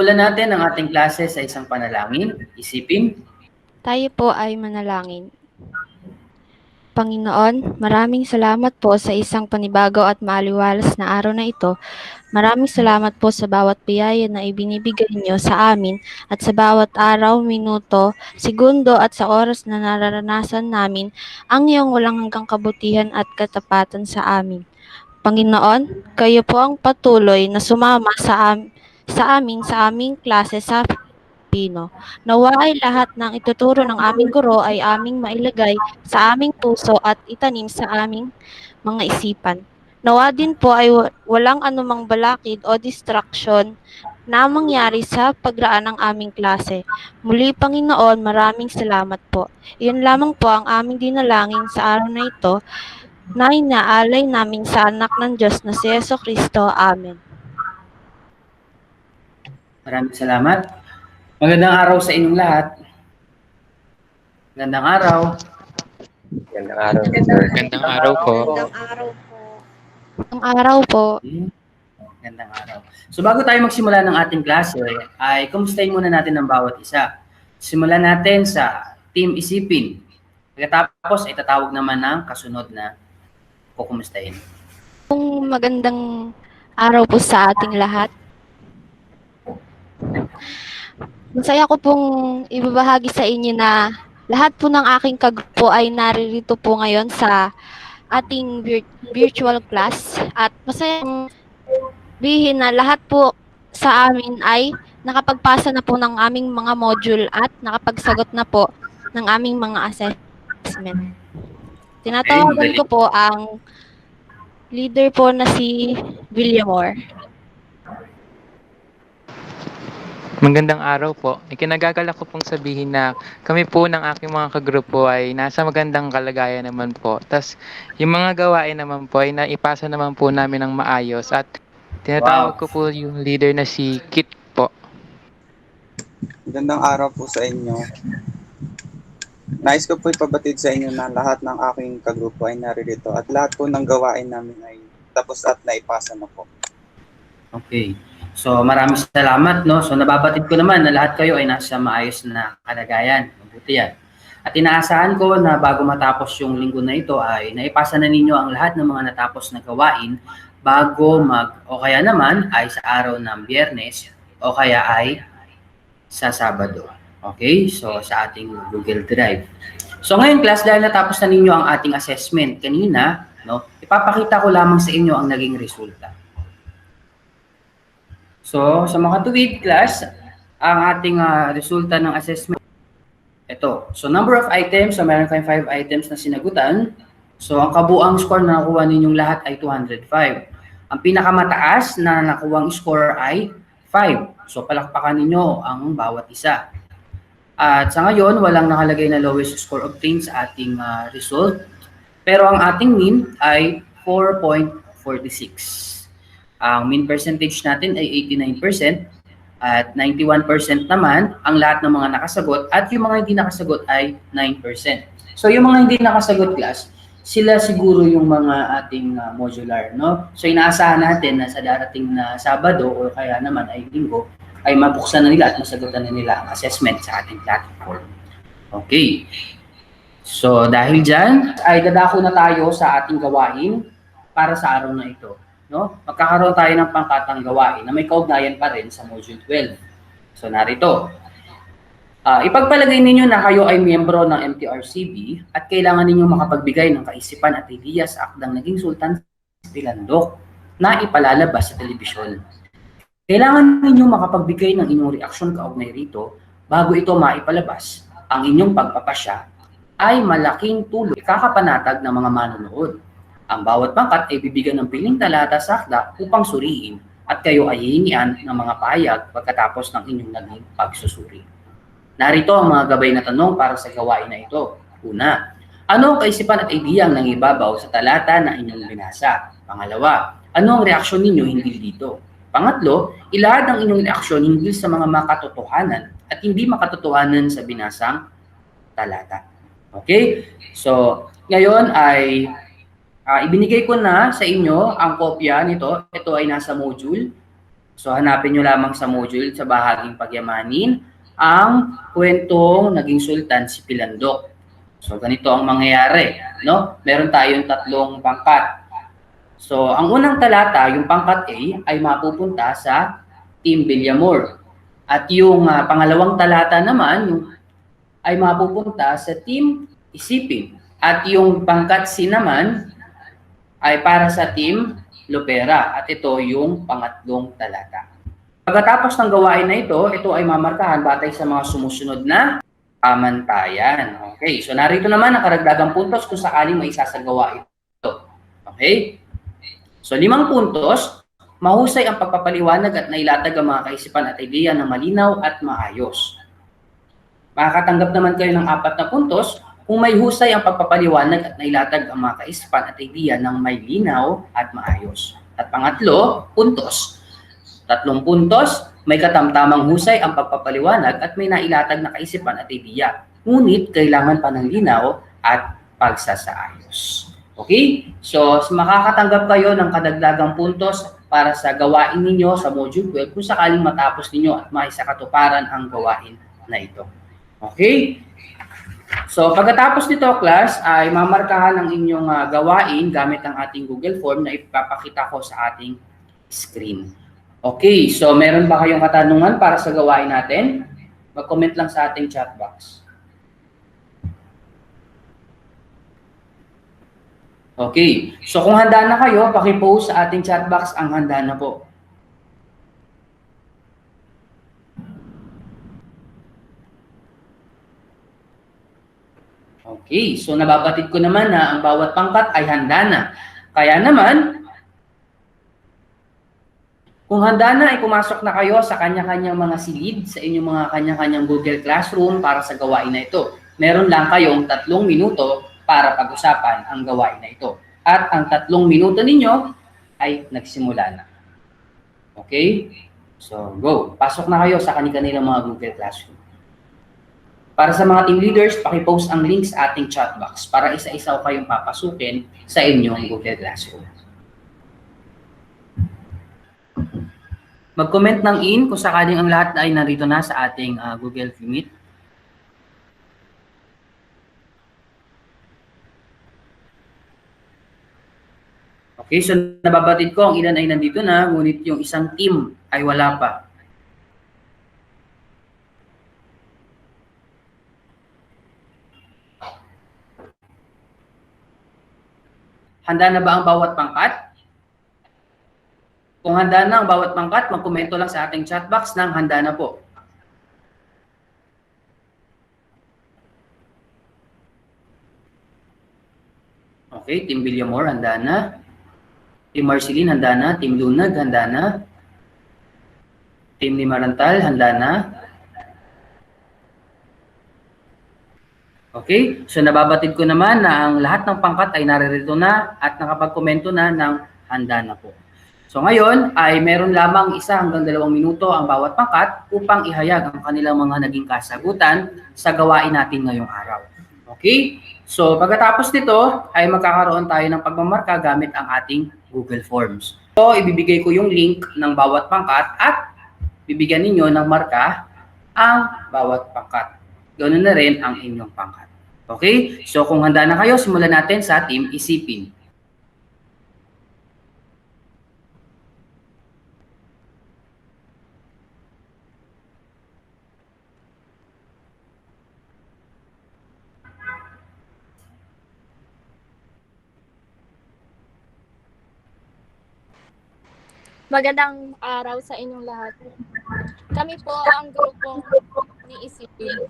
Simulan natin ang ating klase sa isang panalangin. Isipin. Tayo po ay manalangin. Panginoon, maraming salamat po sa isang panibago at maaliwalas na araw na ito. Maraming salamat po sa bawat biyaya na ibinibigay niyo sa amin at sa bawat araw, minuto, segundo at sa oras na nararanasan namin ang iyong walang hanggang kabutihan at katapatan sa amin. Panginoon, kayo po ang patuloy na sumama sa aming klase sa Pilipino. Nawa ay lahat ng ituturo ng aming guro ay aming mailagay sa aming puso at itanim sa aming mga isipan. Nawa din po ay walang anumang balakid o distraction na mangyari sa pagraan ng aming klase. Muli, Panginoon, maraming salamat po. Iyon lamang po ang aming dinalangin sa araw na ito na inaalay namin sa anak ng Diyos na si Jesucristo. Amen. Maraming salamat. Magandang araw sa inyong lahat. Magandang araw. Magandang araw, sir. Magandang araw po. Magandang araw po. Magandang araw. So bago tayo magsimula ng ating klase, ay kumustahin muna natin ang bawat isa. Simulan natin sa Team Isipin. Pagkatapos ay tatawag naman ng kasunod na kukumustahin. Magandang araw po sa ating lahat. Masaya ko pong ibabahagi sa inyo na lahat po ng aking kagrupo ay naririto po ngayon sa ating virtual class at masayang bihin na lahat po sa amin ay nakapagpasa na po ng aming mga module at nakapagsagot na po ng aming mga assessment. Tinatawagan ko po ang leader po na si Williamore. Magandang araw po. Ikinagagalak ko pong sabihin na kami po ng aking mga kagrupo ay nasa magandang kalagayan naman po. Tas yung mga gawain naman po ay naipasa naman po namin ng maayos at tinatawag ko po yung leader na si Kit po. Magandang araw po sa inyo. Nais ko po ipabatid sa inyo na lahat ng aking kagrupo ay naririto at lahat po ng gawain namin ay tapos at naipasa na po. Okay. So maraming salamat, no? So nababatid ko naman na lahat kayo ay nasa maayos na kalagayan. Mabuti yan. At inaasahan ko na bago matapos yung linggo na ito ay naipasa na ninyo ang lahat ng mga natapos na gawain bago o kaya naman ay sa araw ng Biyernes o kaya ay sa Sabado. Okay? So sa ating Google Drive. So ngayon class, dahil natapos na ninyo ang ating assessment kanina, no? Ipapakita ko lamang sa inyo ang naging resulta. So, sa mga tuwid class, ang ating resulta ng assessment, ito. So, number of items, so meron kayong 5 items na sinagutan. So, ang kabuang score na nakuha ninyong lahat ay 205. Ang pinakamataas na nakuwang score ay 5. So, palakpakan ninyo ang bawat isa. At sa ngayon, walang nakalagay na lowest score obtained sa ating result. Pero ang ating mean ay 4.46. Ang mean percentage natin ay 89% at 91% naman ang lahat ng mga nakasagot at yung mga hindi nakasagot ay 9%. So yung mga hindi nakasagot class, sila siguro yung mga ating modular, no? So inaasahan natin na sa darating na Sabado o kaya naman ay Linggo ay mabuksan na nila at masagutan na nila ang assessment sa ating platform. Okay. So dahil dyan ay dadako na tayo sa ating gawain para sa araw na ito. No? Magkakaroon tayo ng pangkatang gawain na may kaugnayan pa rin sa Module 12. So narito. Ipagpalagay ninyo na kayo ay miyembro ng MTRCB at kailangan ninyo makapagbigay ng kaisipan at ideya sa akdang naging Sultan Pilandok na ipalalabas sa telebisyon. Kailangan ninyo makapagbigay ng inyong reaksyon kaugnay rito bago ito maipalabas. Ang inyong pagpapasya ay malaking tulong kakapanatag ng mga manonood. Ang bawat pangkat ay bibigyan ng piling talata sa akda upang suriin at kayo ay hihingian ng mga pahayag pagkatapos ng inyong naging pagsusuri. Narito ang mga gabay na tanong para sa gawain na ito. Una, ano ang kaisipan at ideyang nangibabaw sa talata na inyong binasa? Pangalawa, ano ang reaksyon ninyo hinggil dito? Pangatlo, ilahad ang inyong reaksyon hinggil sa mga makatotohanan at hindi makatotohanan sa binasang talata. Okay? So, ngayon ay ibinigay ko na sa inyo ang kopya nito. Ito ay nasa module. So hanapin nyo lamang sa module sa bahaging pagyamanin ang kwentong naging sultan si Pilandok. So ganito ang mangyayari, no? Meron tayong 3 pangkat. So ang unang talata, yung pangkat A, ay mapupunta sa Team Villamor. At yung pangalawang talata naman, yung ay mapupunta sa Team Isipin. At yung pangkat C naman ay para sa Team Lopera. At ito yung pangatlong talata. Pagkatapos ng gawain na ito ay mamarkahan batay sa mga sumusunod na pamantayan. Okay, so narito naman ang karagdagang puntos kung sakaling may isasagawa ito. Okay? So 5 puntos, mahusay ang pagpapaliwanag at nailatag ang mga kaisipan at ideya na malinaw at maayos. Makakatanggap naman kayo ng 4 na puntos kung may husay ang pagpapaliwanag at nailatag ang mga kaisipan at ideya ng may linaw at maayos. At pangatlo, puntos. 3 puntos, may katamtamang husay ang pagpapaliwanag at may nailatag na kaisipan at ideya. Ngunit kailangan pa ng linaw at pagsasaayos. Okay? So, makakatanggap kayo ng kadagdagang puntos para sa gawain ninyo sa Module 12 kung sakaling matapos ninyo at maisakatuparan ang gawain na ito. Okay? So, pagkatapos nito, class, ay mamarkahan ang inyong gawain gamit ang ating Google Form na ipapakita ko sa ating screen. Okay, so meron ba kayong katanungan para sa gawain natin? Mag-comment lang sa ating chat box. Okay, so kung handa na kayo, paki-post sa ating chat box ang handa na po. Okay, so nababatid ko naman na ang bawat pangkat ay handa na. Kaya naman, kung handa na ay pumasok na kayo sa kanya-kanyang mga silid, sa inyong mga kanya-kanyang Google Classroom para sa gawain na ito. Meron lang kayong 3 minuto para pag-usapan ang gawain na ito. At ang 3 minuto ninyo ay nagsimula na. Okay? So, go. Pasok na kayo sa kanilang mga Google Classroom. Para sa mga team leaders, paki-post ang link sa ating chat box para isa-isa kayong papasukin sa inyong Google Classroom. Mag-comment ng in kung sakaling ang lahat ay narito na sa ating Google Meet. Okay, so nababatid ko ang ilan ay nandito na, ngunit yung isang team ay wala pa. Handa na ba ang bawat pangkat? Kung handa na ang bawat pangkat, mag-komento lang sa ating chat box ng handa na po. Okay, Team Villamor, handa na. Team Marceline, handa na. Team Lunag, handa na. Team Limarantal, handa na. Okay, so nababatid ko naman na ang lahat ng pangkat ay naririto na at nakapag-komento na ng handa na po. So ngayon ay meron lamang 1 hanggang 2 minuto ang bawat pangkat upang ihayag ang kanilang mga naging kasagutan sa gawain natin ngayong araw. Okay? So pagkatapos nito ay magkakaroon tayo ng pagmamarka gamit ang ating Google Forms. So ibibigay ko yung link ng bawat pangkat at bibigyan ninyo ng marka ang bawat pangkat. Ganoon na rin ang inyong pangkat. Okay? So kung handa na kayo, simulan natin sa Team Isipin. Magandang araw sa inyong lahat. Kami po ang grupong ni Isipin.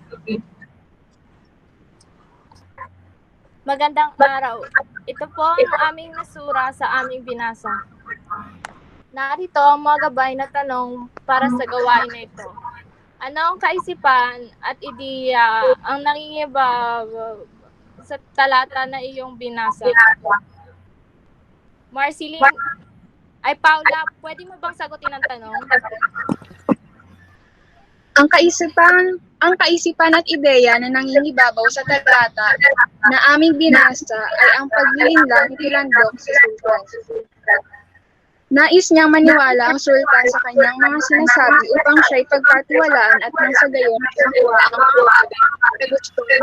Magandang araw. Ito po ang aming nasura sa aming binasa. Narito ang mga gabay na tanong para sa gawain na ito. Ano ang kaisipan at ideya ang nangingibab sa talata na iyong binasa? Marceline, ay Paula, pwede mo bang sagutin ang tanong? Ang kaisipan at ideya na nangingibabaw sa talata na aming binasa ay ang paglilinlang ni Pilandok sa sultan. Nais niyang maniwala ang sultan sa kanyang mga sinasabi upang siya'y pagkatiwalaan at nang sa gayon ay magawa ang mga bagay na gusto niya.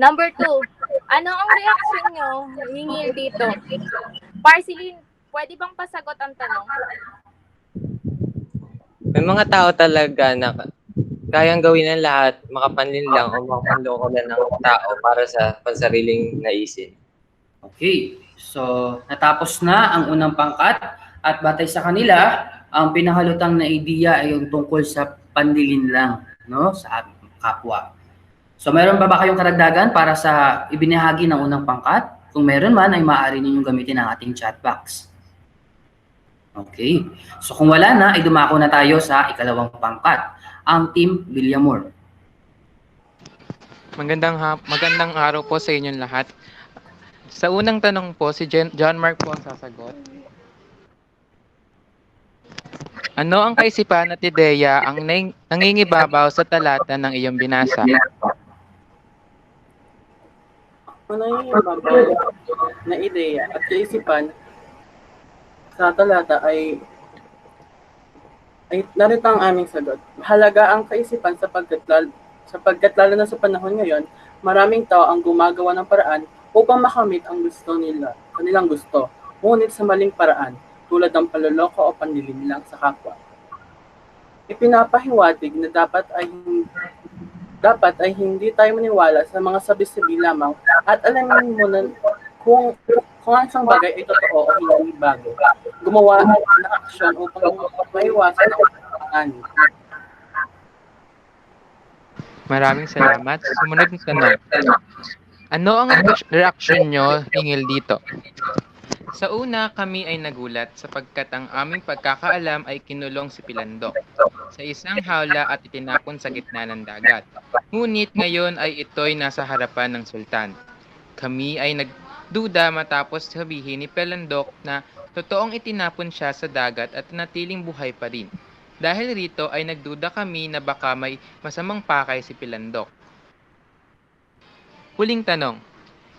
Number 2, ano ang reaksyon nyo hinggil dito? Parceline, pwede bang pasagot ang tanong? May mga tao talaga na kayang gawin ng lahat, makapanlin lang o makapanloko lang ng tao para sa pansariling naisip. Okay, so natapos na ang unang pangkat at batay sa kanila, ang pinahalutang na ideya ay yung tungkol sa pandilin lang, no, sa ating kapwa. So meron pa ba kayong karagdagan para sa ibinahagi ng unang pangkat? Kung meron man ay maaari ninyong gamitin ang ating chat box. Okay, so kung wala na ay dumako na tayo sa ikalawang pangkat, ang Team Villamor. Magandang araw po sa inyong lahat. Sa unang tanong po, si John Mark po ang sasagot. Ano ang kaisipan at ideya ang nangingibabaw sa talata ng iyong binasa? Ano yung ibabaw na ideya at kaisipan sa talata ay narito ang aming sagot. Mahalaga ang kaisipan sapagkat lalo na sa panahon ngayon, maraming tao ang gumagawa ng paraan upang makamit ang gusto nila, kanilang gusto, ngunit sa maling paraan, tulad ng panloloko o panlilinlang sa kapwa. Ipinapahiwatig na dapat ay hindi tayo maniwala sa mga sabi-sabi lamang at alamin muna kung ang isang bagay ay totoo o hindi bago. Gumawa ng aksyon upang maiwasan ang pagkakaan. Maraming salamat. Sumunod na tanong. Ano ang reaksyon nyo hinggil dito? Sa una, kami ay nagulat sapagkat ang aming pagkakaalam ay kinulong si Pilandok sa isang hawla at itinapon sa gitna ng dagat. Ngunit ngayon ay ito'y nasa harapan ng sultan. Kami ay nagduda matapos sabihin ni Pilandok na totoong itinapon siya sa dagat at natiling buhay pa rin. Dahil rito ay nagduda kami na baka may masamang pakay si Pilandok. Huling tanong.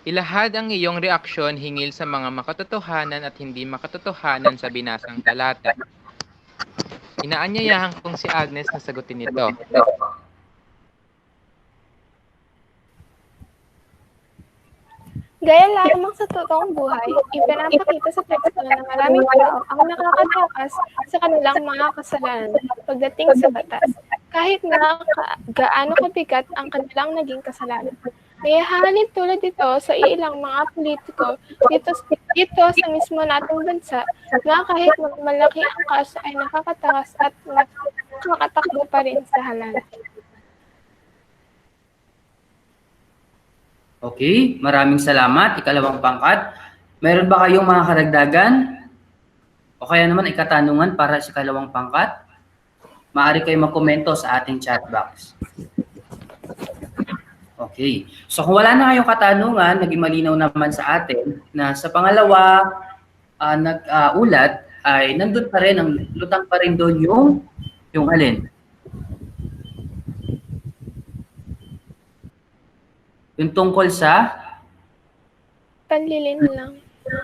Ilahad ang iyong reaksyon hinggil sa mga makatotohanan at hindi makatotohanan sa binasang talata. Inaanyayahan kong si Agnes na sagutin ito. Gaya lamang sa totoong buhay, ipinapakita sa teksto na maraming tao ang nakakatakas sa kanilang mga kasalanan pagdating sa batas, kahit na gaano kabigat ang kanilang naging kasalanan. Mayahalin tulad ito sa ilang mga politiko dito sa mismo nating bansa na kahit malaki ang kaso ay nakakatakas at nakakatakbo pa rin sa halal. Okay, maraming salamat. Ikalawang pangkat. Meron ba kayong mga karagdagan? O kaya naman ikatanungan para sa ikalawang pangkat? Maaari kayo magkomento sa ating chat box. Okay. So kung wala na kayong katanungan, naging malinaw naman sa atin na sa pangalawa nag-ulat ay nandun pa rin, ang lutang pa rin doon yung alin? Yung tungkol sa? Panlilin lang.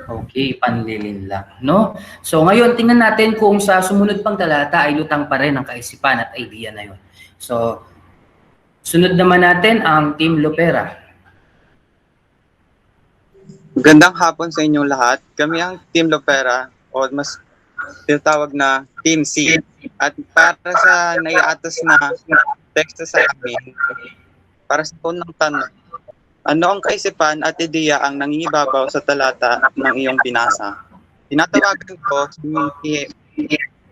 Okay, panlilin lang, no? So ngayon, tingnan natin kung sa sumunod pang talata ay lutang pa rin ang kaisipan at idea na yun. So, sunod naman natin ang Team Lopera. Magandang hapon sa inyong lahat. Kami ang Team Lopera o mas tinatawag na Team C. At para sa naiatos na teksto sa amin, para sa unang tanong, ano ang kaisipan at ideya ang nangingibabaw sa talata ng iyong binasa? Tinatawagan ko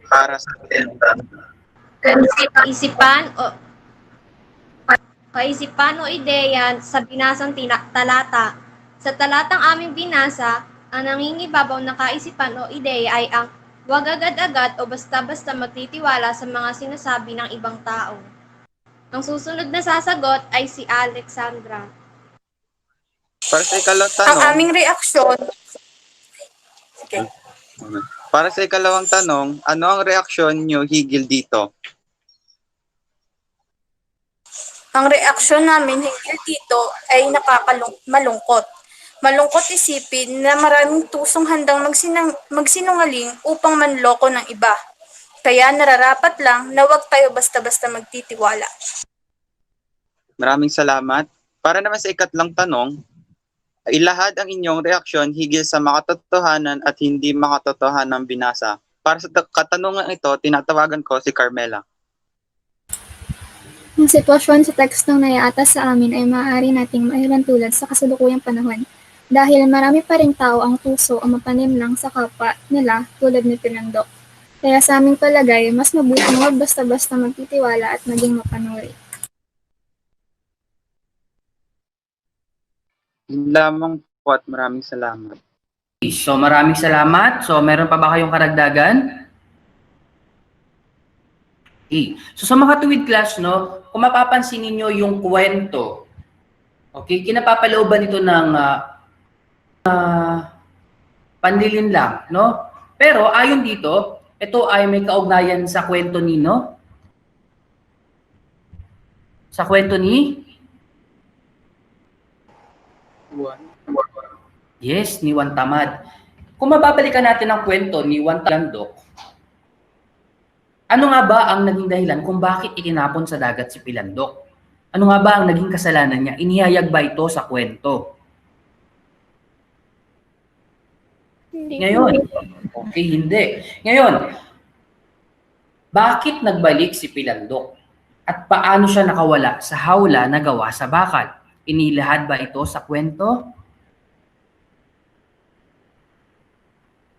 para sa kaisipan o ideya sa binasang talata. Sa talatang aming binasa, ang nangingibabaw na kaisipan o ideya ay ang huwag agad-agad o basta-basta magtitiwala sa mga sinasabi ng ibang tao. Ang susunod na sasagot ay si Alexandra. Para sa ikalawang tanong, Ang aming reaksyon. Okay. Para sa ikalawang tanong, ano ang reaksyon niyo higil dito? Ang reaksyon namin hinggil dito ay malungkot. Malungkot isipin na maraming tusong handang magsinungaling upang manloko ng iba. Kaya nararapat lang na huwag tayo basta-basta magtitiwala. Maraming salamat. Para naman sa ikatlang tanong, ilahad ang inyong reaksyon higil sa makatotohanan at hindi makatotohanang binasa. Para sa katanungan ito, tinatawagan ko si Carmela. Ang sitwasyon sa tekstong naiatas sa amin ay maaari nating mailantulad sa kasalukuyang panahon dahil marami pa ring tao ang puso o mapanimlang sa kapwa nila tulad ni Pinandok. Kaya sa aming palagay, mas mabuting huwag basta-basta magtitiwala at maging mapanuri. Yun lamang po at maraming salamat. So maraming salamat. So meron pa ba kayong karagdagan? Okay. So sa mga tuwid class, no, kung mapapansin niyo yung kwento, okay, kinapapalooban ito ng panlilinlang, no? Pero ayon dito, ito ay may kaugnayan sa kwento ni, no? Sa kwento ni? Yes, ni Juan Tamad. Kung mababalikan natin ang kwento ni Juan Tamad, ano nga ba ang naging dahilan kung bakit itinapon sa dagat si Pilandok? Ano nga ba ang naging kasalanan niya? Inihayag ba ito sa kwento? Hindi. Ngayon, okay, hindi. Ngayon, bakit nagbalik si Pilandok? At paano siya nakawala sa hawla na gawa sa bakal? Inilahad ba ito sa kwento?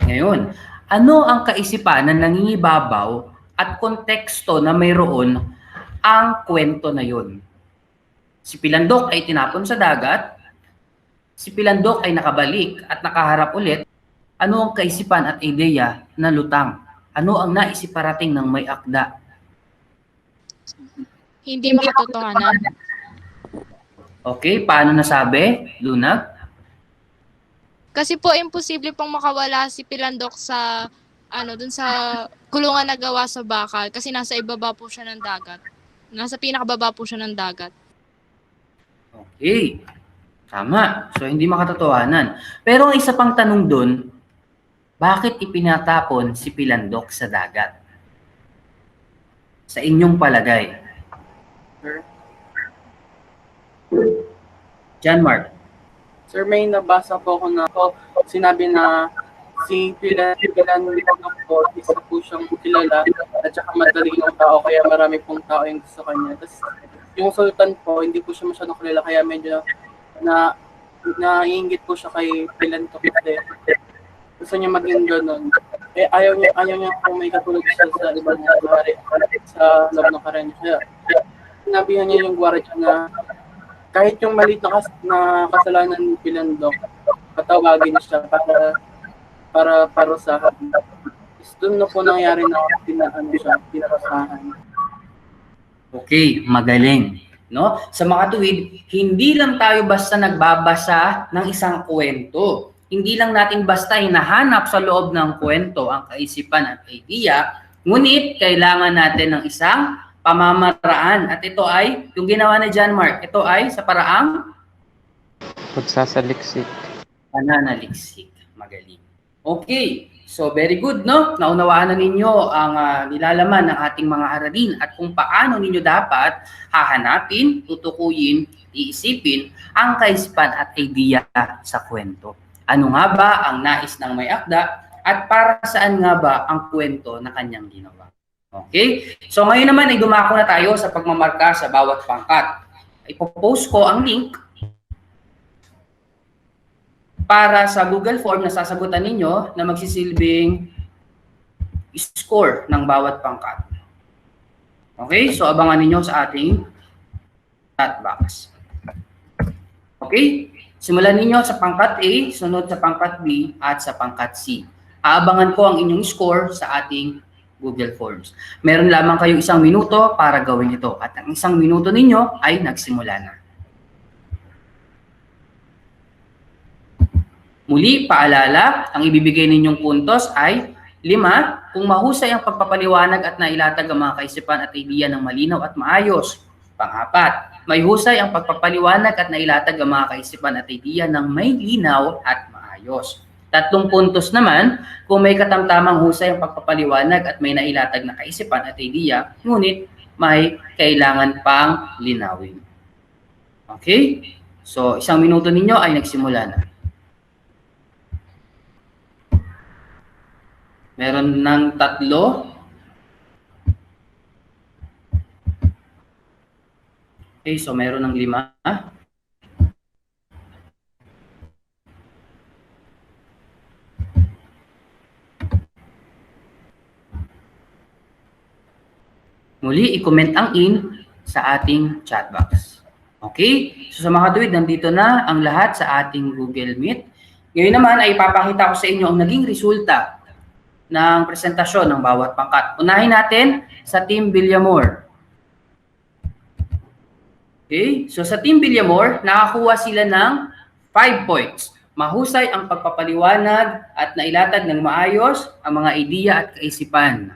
Ngayon, ano ang kaisipan na nangingibabaw at konteksto na mayroon ang kwento na yun? Si Pilandok ay tinapon sa dagat, si Pilandok ay nakabalik at nakaharap ulit. Ano ang kaisipan at ideya na lutang? Ano ang naisiparating ng may akda? Hindi makatotohanan. Okay, paano nasabi, Lunag? Kasi po imposible pong makawala si Pilandok sa dun sa kulungan na gawa sa bakal kasi nasa ibaba po siya ng dagat. Nasa pinakababa po siya ng dagat. Okay. Tama. So, hindi makatotohanan. Pero ang isa pang tanong dun, bakit ipinatapon si Pilandok sa dagat? Sa inyong palagay. John Mark. Sir, may nabasa po ako na sinabi na si Pilandok po, isa po siyang kilala at saka madaling tao kaya marami pong tao yung gusto kanya. Tapos yung sultan po, hindi po siya masyadong kilala kaya medyo naiinggit po siya kay Pilandok kasi gusto niya maging ganun. Eh, ayaw niya kung may katulad siya sa ibang hari sa loob ng karanya. Kaya sinabihan niya yung gwardiya na kahit yung maliit na kasalanan ni Pilandok, patawagin siya para parusahan. Doon na po nangyari na pinarusahan. Okay, magaling. No? Sa mga tuwid, hindi lang tayo basta nagbabasa ng isang kwento. Hindi lang natin basta hinahanap sa loob ng kwento ang kaisipan at idea, ngunit kailangan natin ng isang pamamaraan. At ito ay, yung ginawa ni John Mark, ito ay sa paraang pagsasaliksik. Pananaliksik. Magaling. Okay. So, very good, no? Naunawaan na ninyo ang nilalaman ng ating mga aralin at kung paano ninyo dapat hahanapin, tutukuyin, iisipin ang kaisipan at idea sa kwento. Ano nga ba ang nais ng may akda at para saan nga ba ang kwento na kanyang ginawa? Okay? So, ngayon naman ay dumako na tayo sa pagmamarka sa bawat pangkat. Ipopost ko ang link para sa Google Form na sasagutan ninyo na magsisilbing score ng bawat pangkat. Okay? So, abangan ninyo sa ating chat box. Okay? Simulan ninyo sa pangkat A, sunod sa pangkat B, at sa pangkat C. Aabangan ko ang inyong score sa ating Google Forms. Meron lamang kayo 1 minuto para gawin ito. At ang 1 minuto ninyo ay nagsimula na. Muli, paalala, ang ibibigay ninyong puntos ay 5 kung mahusay ang pagpapaliwanag at nailatag ang mga kaisipan at idea ng malinaw at maayos. Pang-4, may husay ang pagpapaliwanag at nailatag ang mga kaisipan at ideya ng may linaw at maayos. 3 puntos naman, kung may katamtamang husay ang pagpapaliwanag at may nailatag na kaisipan at ideya, ngunit may kailangan pang linawin. Okay? So, 1 minuto ninyo ay nagsimula na. Meron ng 3. Okay, so meron ng 5. Muli, i-comment ang in sa ating chat box. Okay? So sa mga katuwid, nandito na ang lahat sa ating Google Meet. Ngayon naman ay ipapakita ko sa inyo ang naging resulta ng presentasyon ng bawat pangkat. Unahin natin sa Team Villamor. Okay? So sa Team Villamor, nakakuha sila ng 5 points. Mahusay ang pagpapaliwanag at nailatag ng maayos ang mga ideya at kaisipan.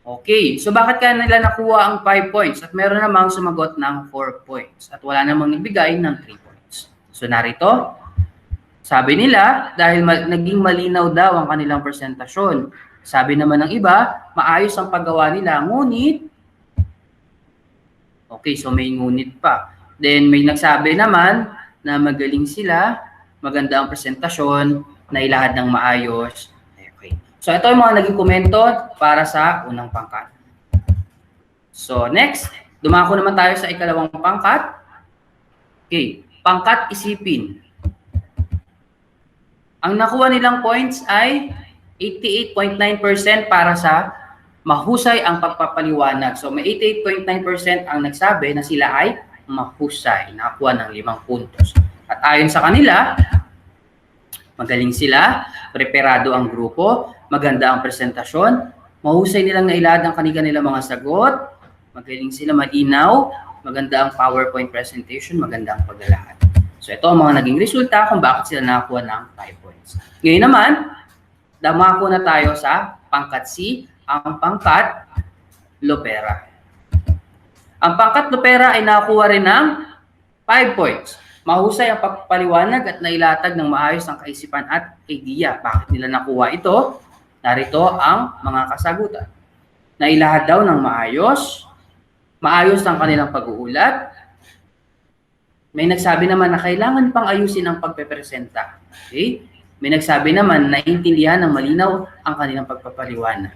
Okay, so bakit kaya nila nakuha ang 5 points at meron namang sumagot ng 4 points at wala namang nagbigay ng 3 points. So narito, sabi nila dahil naging malinaw daw ang kanilang presentasyon. Sabi naman ng iba, maayos ang paggawa nila, ngunit, okay, so may ngunit pa. Then may nagsabi naman na magaling sila, maganda ang presentasyon, nailahad ng maayos. So, ito yung mga naging komento para sa unang pangkat. So, next, dumako naman tayo sa ikalawang pangkat. Okay, pangkat isipin. Ang nakuha nilang points ay 88.9% para sa mahusay ang pagpapaliwanag. So, may 88.9% ang nagsabi na sila ay mahusay. Nakakuha ng 5 puntos. At ayon sa kanila, magaling sila, preparado ang grupo, maganda ang presentasyon, mahusay nilang nailahad ang kanilang mga sagot, magaling sila, malinaw, maganda ang PowerPoint presentation, maganda ang paglalahad. So ito ang mga naging resulta kung bakit sila nakakuha ng 5 points. Ngayon naman, damako na tayo sa pangkat C, ang pangkat Lopera. Ang pangkat Lopera ay nakakuha rin ng 5 points. Mahusay ang pagpaliwanag at nailatag ng maayos ang kaisipan at ideya. Bakit nila nakuha ito? Narito ang mga kasagutan. Nailahad daw ng maayos, maayos ang kanilang pag-uulat. May nagsabi naman na kailangan pang ayusin ang pagpepresenta. Okay? May nagsabi naman na naiintindihan ng malinaw ang kanilang pagpapaliwanag.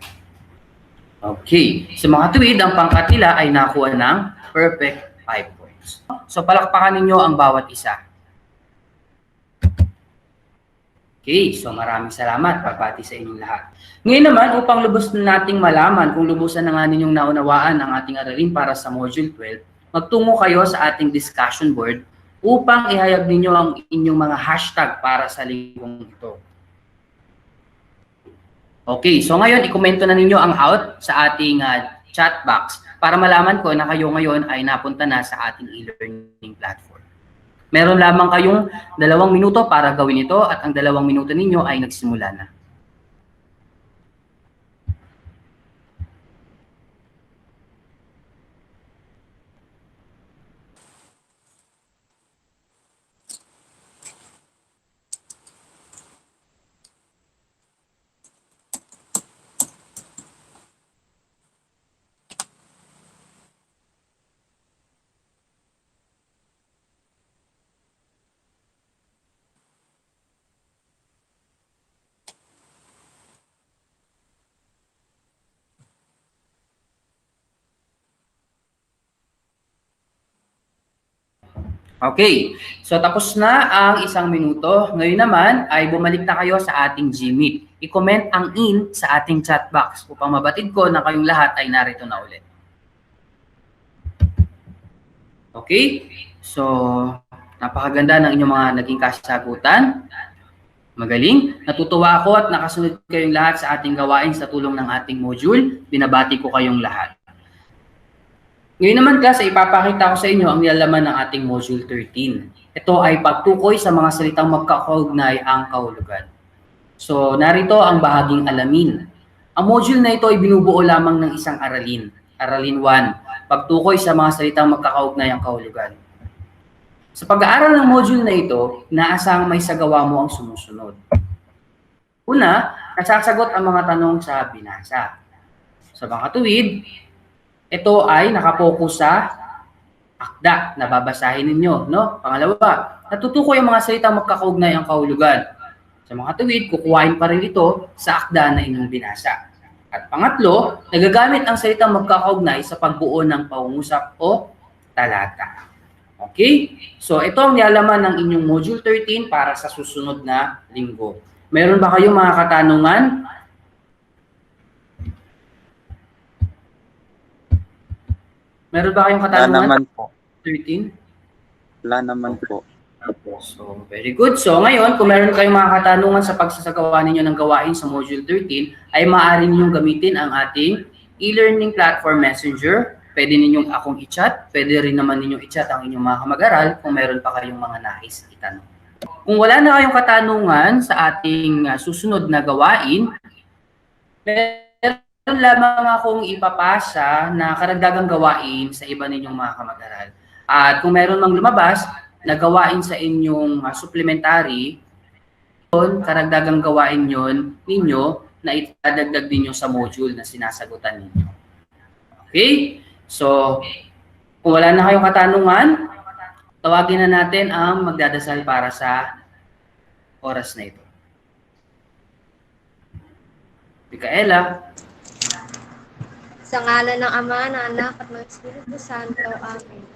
Okay. Sa mga tuwid, ang pangkat nila ay nakuha ng perfect 5 points. So palakpakan ninyo ang bawat isa. Okay, so maraming salamat. Pagbati sa inyong lahat. Ngayon naman, upang lubos na nating malaman kung lubusan na nga ninyong naunawaan ang ating aralin para sa Module 12, magtungo kayo sa ating discussion board upang ihayag ninyo ang inyong mga hashtag para sa linggong ito. Okay, so ngayon, ikomento na ninyo ang out sa ating chat box para malaman ko na kayo ngayon ay napunta na sa ating e-learning platform. Meron lamang kayong 2 minuto para gawin ito at ang 2 minuto ninyo ay nagsimula na. Okay, so tapos na ang 1 minuto. Ngayon naman ay bumalik na kayo sa ating Gmeet. I-comment ang in sa ating chat box upang mabatid ko na kayong lahat ay narito na ulit. Okay, so napakaganda ng inyong mga naging kasagutan. Magaling. Natutuwa ako at nakasunod kayong lahat sa ating gawain sa tulong ng ating module. Binabati ko kayong lahat. Ngayon naman kasi ipapakita ko sa inyo ang nilalaman ng ating Module 13. Ito ay pagtukoy sa mga salitang magkakaugnay ang kahulugan. So narito ang bahaging alamin. Ang module na ito ay binubuo lamang ng isang aralin. Aralin 1, pagtukoy sa mga salitang magkakaugnay ang kahulugan. Sa pag-aaral ng module na ito, inaasahang may sagawa mo ang sumusunod. Una, nasasagot ang mga tanong sa binasa. Sa makatuwid, ito ay nakapokus sa akda na babasahin ninyo. No? Pangalawa, natutukoy ang mga salitang magkakaugnay ang kahulugan. Sa mga tuwid, kukuhain pa rin ito sa akda na inyong binasa. At pangatlo, nagagamit ang salitang magkakaugnay sa pagbuo ng pangungusap o talata. Okay? So, ito ang nialaman ng inyong Module 13 para sa susunod na linggo. Meron ba kayong mga katanungan? Meron ba kayong katanungan? Wala naman po. 13? Wala naman po. So, very good. So, ngayon, kung meron kayong mga katanungan sa pagsasagawa ninyo ng gawain sa Module 13, ay maaari ninyong gamitin ang ating e-learning platform Messenger. Pwede ninyong akong i-chat. Pwede rin naman ninyong i-chat ang inyong mga kamag-aral kung meron pa kayong mga nais itanong. Kung wala na kayong katanungan sa ating susunod na gawain, meron lamang akong ipapasa na karagdagang gawain sa iba ninyong mga kamag-aral. At kung meron mang lumabas na gawain sa inyong supplementary, karagdagang gawain yon ninyo na itadagdag ninyo sa module na sinasagutan ninyo. Okay? So, kung wala na kayong katanungan, tawagin na natin ang magdadasal para sa oras na ito. Micaela. Sa ngalan ng Ama, ng Anak, at ng Espiritu Santo. Amen.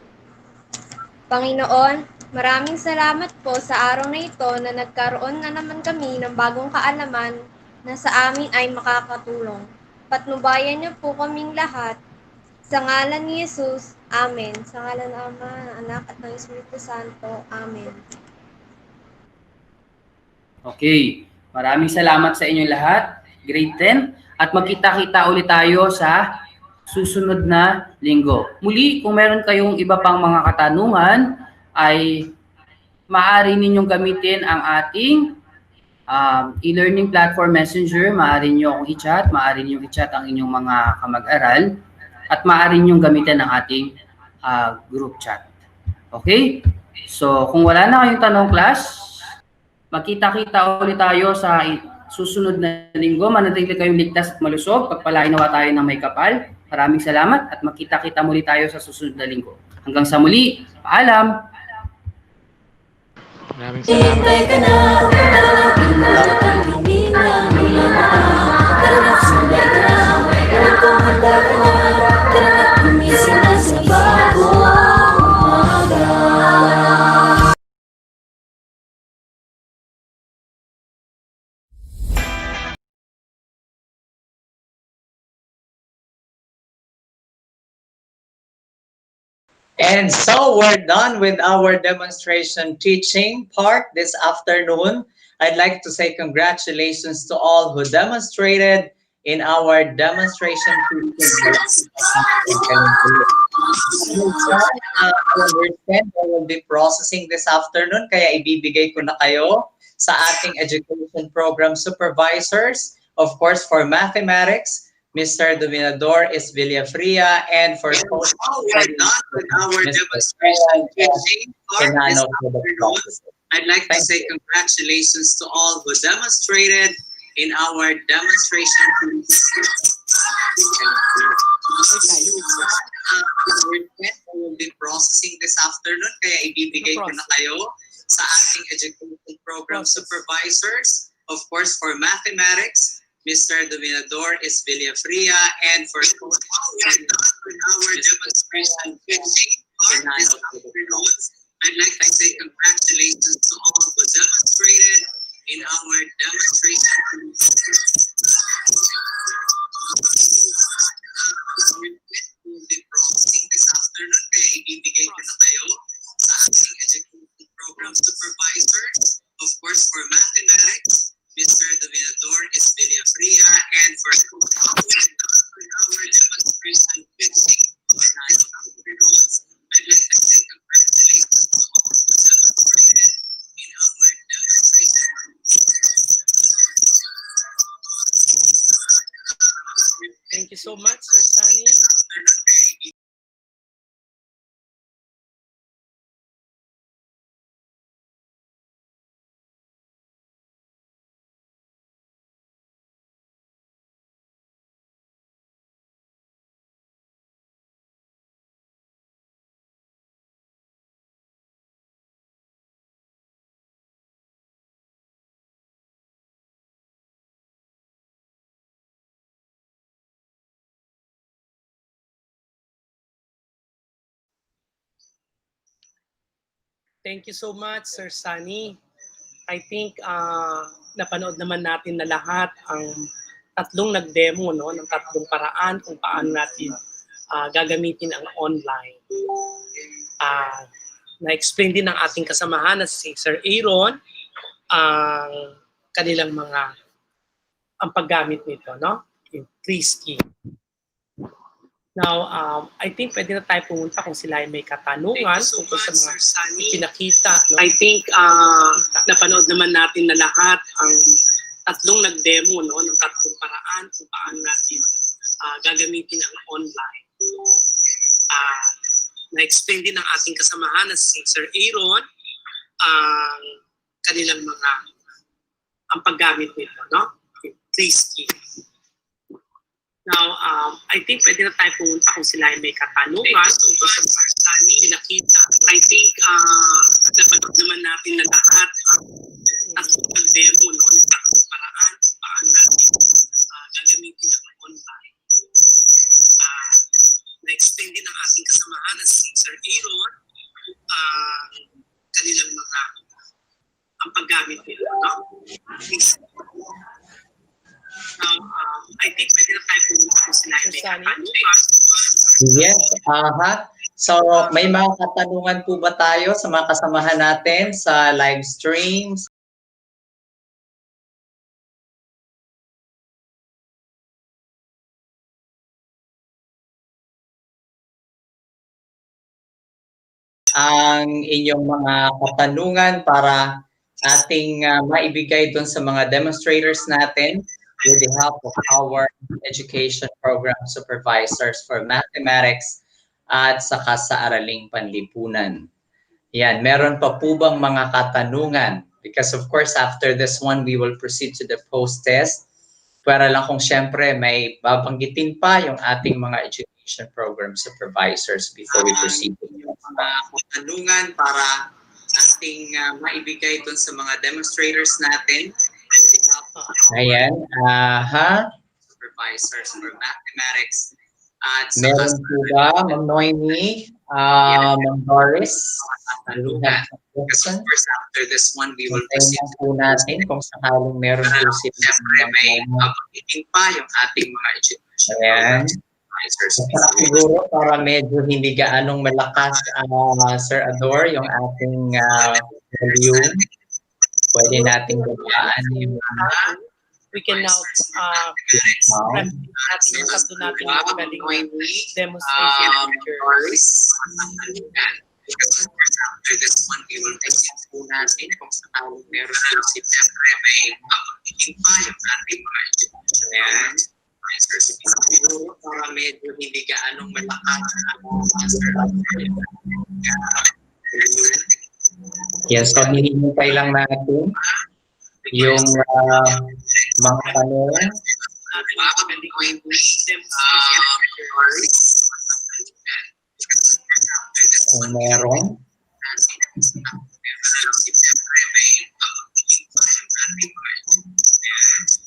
Panginoon, maraming salamat po sa araw na ito na nagkaroon na naman kami ng bagong kaalaman na sa amin ay makakatulong. Patnubayan niyo po kaming lahat. Sa ngalan ni Jesus, Amen. Sa ngalan ng Ama, ng Anak, at ng Espiritu Santo. Amen. Okay. Maraming salamat sa inyong lahat. Grade 10. At magkita-kita ulit tayo sa susunod na linggo. Muli, kung meron kayong iba pang mga katanungan, ay maaari ninyong gamitin ang ating e-learning platform Messenger. Maaari nyo akong i-chat. Maaari nyo i-chat ang inyong mga kamag-aral. At maaari nyo gamitin ang ating group chat. Okay? So, kung wala na kayong tanong, class, magkita-kita ulit tayo sa susunod na linggo. Manatili kayong ligtas at malusog. Pagpalain nawa tayo ng may kapal. Maraming salamat at magkita-kita muli tayo sa susunod na linggo. Hanggang sa muli, paalam! Maraming And so we're done with our demonstration teaching part this afternoon. I'd like to say congratulations to all who demonstrated in our demonstration teaching. I will be processing this afternoon, kaya ibibigay ko na kayo sa ating education program supervisors. Of course, for mathematics, Mr. Dominador is Villafria, and for social our demonstration teaching part this afternoon. I'd like to say congratulations to all who demonstrated in our demonstration teaching. I will be processing this afternoon, kaya ibibigay ko na kayo sa ating education program supervisors. Of course, for mathematics, Mr. Dominador is Villafria, and for our demonstration teaching part this afternoon, I'd like to say congratulations to all who demonstrated in our demonstration teaching. We'll be processing this afternoon, kaya ibibigay ko na kayo sa ating education program supervisors. Of course, for mathematics, Mr. Dominador is Villafria, and for our demonstration teaching, I'd like to say congratulations to all who demonstrated in our demonstration. Thank you so much, Sir Sunny. Thank you so much, Sir Sunny. I think napanood naman natin na lahat ang tatlong nag-demo, no, ng tatlong paraan kung paano natin gagamitin ang online. Na-explain din ng ating kasamahan na si Sir Aaron ang kanilang ang paggamit nito, no? Yung 3 scheme. Now, I think pwede na tayo pumunta kung sila ay may katanungan tungkol sa mga pinakita. No? I think napanood naman natin na lahat ang tatlong nag-demo, no, ng tatlong paraan kung paano natin gagamitin ang online. Na-explain din ng ating kasamahan na si Sir Aaron ang kanilang ang paggamit nito, no? 3 scheme. Now, I think pwede na tayo pumunta kung sila ay may katanungan tungkol sa mga pinakita. I think napanood naman natin na lahat ang tatlong demo, no, ng tatlong paraan kung paano natin gagamitin ang online. Na-explain din ng ating kasamahan na si Sir Aaron kanilang ang paggamit nila, no? Now, I think pwede na tayo pumunta kung sila ay may katanungan. Yes, So, may mga katanungan po ba tayo sa mga kasamahan natin sa live streams? Ang inyong mga katanungan para ating maibigay doon sa mga demonstrators natin with the help of our education program supervisors for mathematics at saka sa araling panlipunan. Yan, meron pa po bang mga katanungan? Because of course, after this one, we will proceed to the post-test. Para lang kung syempre may babanggitin pa yung ating mga education program supervisors before we proceed with yung mga katanungan para ating maibigay dun sa mga demonstrators natin. Ayan, supervisors for mathematics. Meron po ba, Ma'am Noemi, Ma'am Doris? After this one, we will proceed po natin kung sakaling meron po sila. Siyempre, may babanggitin pa yung ating mga education. Ayan. Siguro para medyo hindi gaanong malakas, Sir Ador, yung ating volume. Pwede nating babaan yung we can now natin yung tatlo natin yung magaling demonstration pictures. After this one, we will proceed po natin kung sakaling meron po siyempre may babanggitin pa yung ating mga education. Ayan. Siguro para medyo hindi gaanong malakas Yes, so hinihintay lang natin yung mga tanong. Kung meron.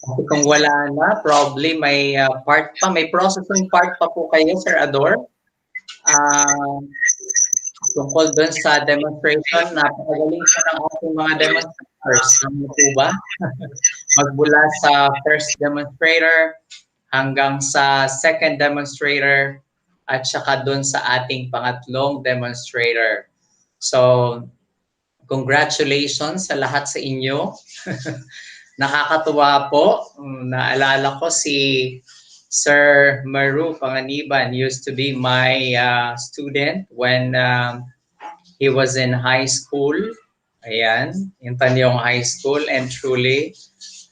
Kasi kung wala na, probably may part pa, may processing part pa po kayo, Sir Ador. Tungkol doon sa demonstration, napakagaling po ng ating mga demonstrators. Ano po ba? Magmula sa first demonstrator hanggang sa second demonstrator at saka doon sa ating pangatlong demonstrator. So, congratulations sa lahat sa inyo. Nakakatuwa po. Naalala ko si Sir Maru Panganiban used to be my student when he was in high school. Ayan, yung Tanyong High School, and truly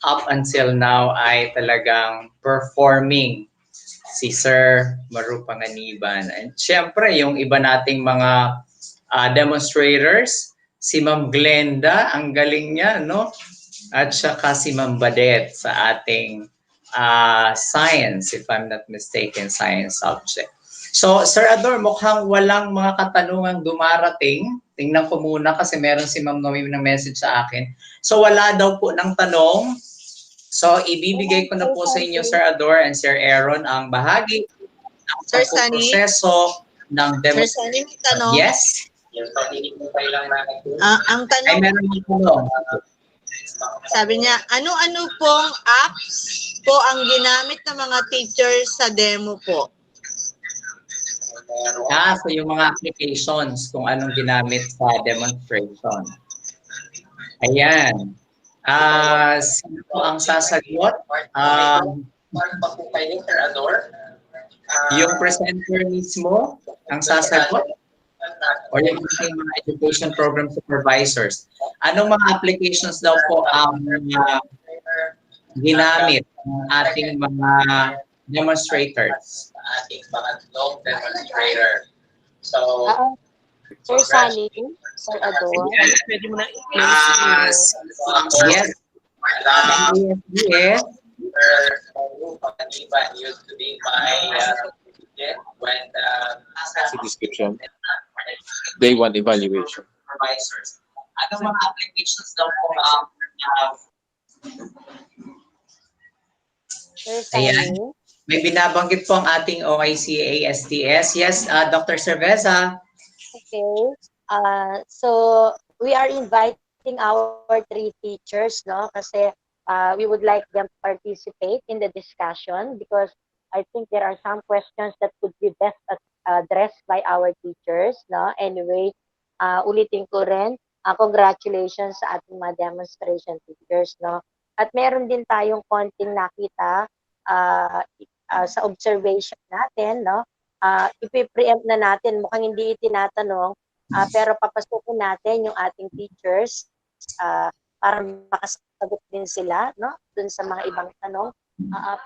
up until now ay talagang performing si Sir Maru Panganiban. And syempre, yung iba nating mga demonstrators, si Ma'am Glenda, ang galing niya, no? At saka si Ma'am Badet sa ating science, if I'm not mistaken, science subject. So, Sir Ador, mukhang walang mga katanungang dumarating. Tingnan ko muna kasi meron si Ma'am Noemi ng message sa akin. So, wala daw po ng tanong. So, ibibigay ko na po sa inyo, Sir Ador and Sir Aaron, ang bahagi ng proseso ng Sir Sunny, may tanong. Yes. Ang Ay, tanong, meron yung tanong. sabi niya, ano-ano pong apps po ang ginamit ng mga teachers sa demo po? So yung mga applications kung anong ginamit sa demonstration. Ayan. Sino po ang sasagot? Yung presenter mismo ang sasagot? Or yung ating mga education program supervisors? Anong mga applications daw po ang ginamit ng ating mga demonstrators? So, Sir Sunny, Sir Ador. Pwede mo na Yes. Yes. Used to be my when Sa description. Day 1 evaluation. Supervisors. Anong mga applications daw po ang Sir Ayan. Sunny. May binabanggit po ang ating OICA STS. Yes, Dr. Cerveza. Okay. So we are inviting our 3 teachers, no? Kasi we would like them to participate in the discussion because I think there are some questions that could be best addressed by our teachers, no? Anyway, ulitin ko rin, congratulations sa ating mga demonstration teachers, no? At meron din tayong konting nakita sa observation natin, no? Ipi-preempt na natin, mukhang hindi itinatanong, pero papasukin natin yung ating teachers para makasagot din sila, no? Dun sa mga ibang tanong.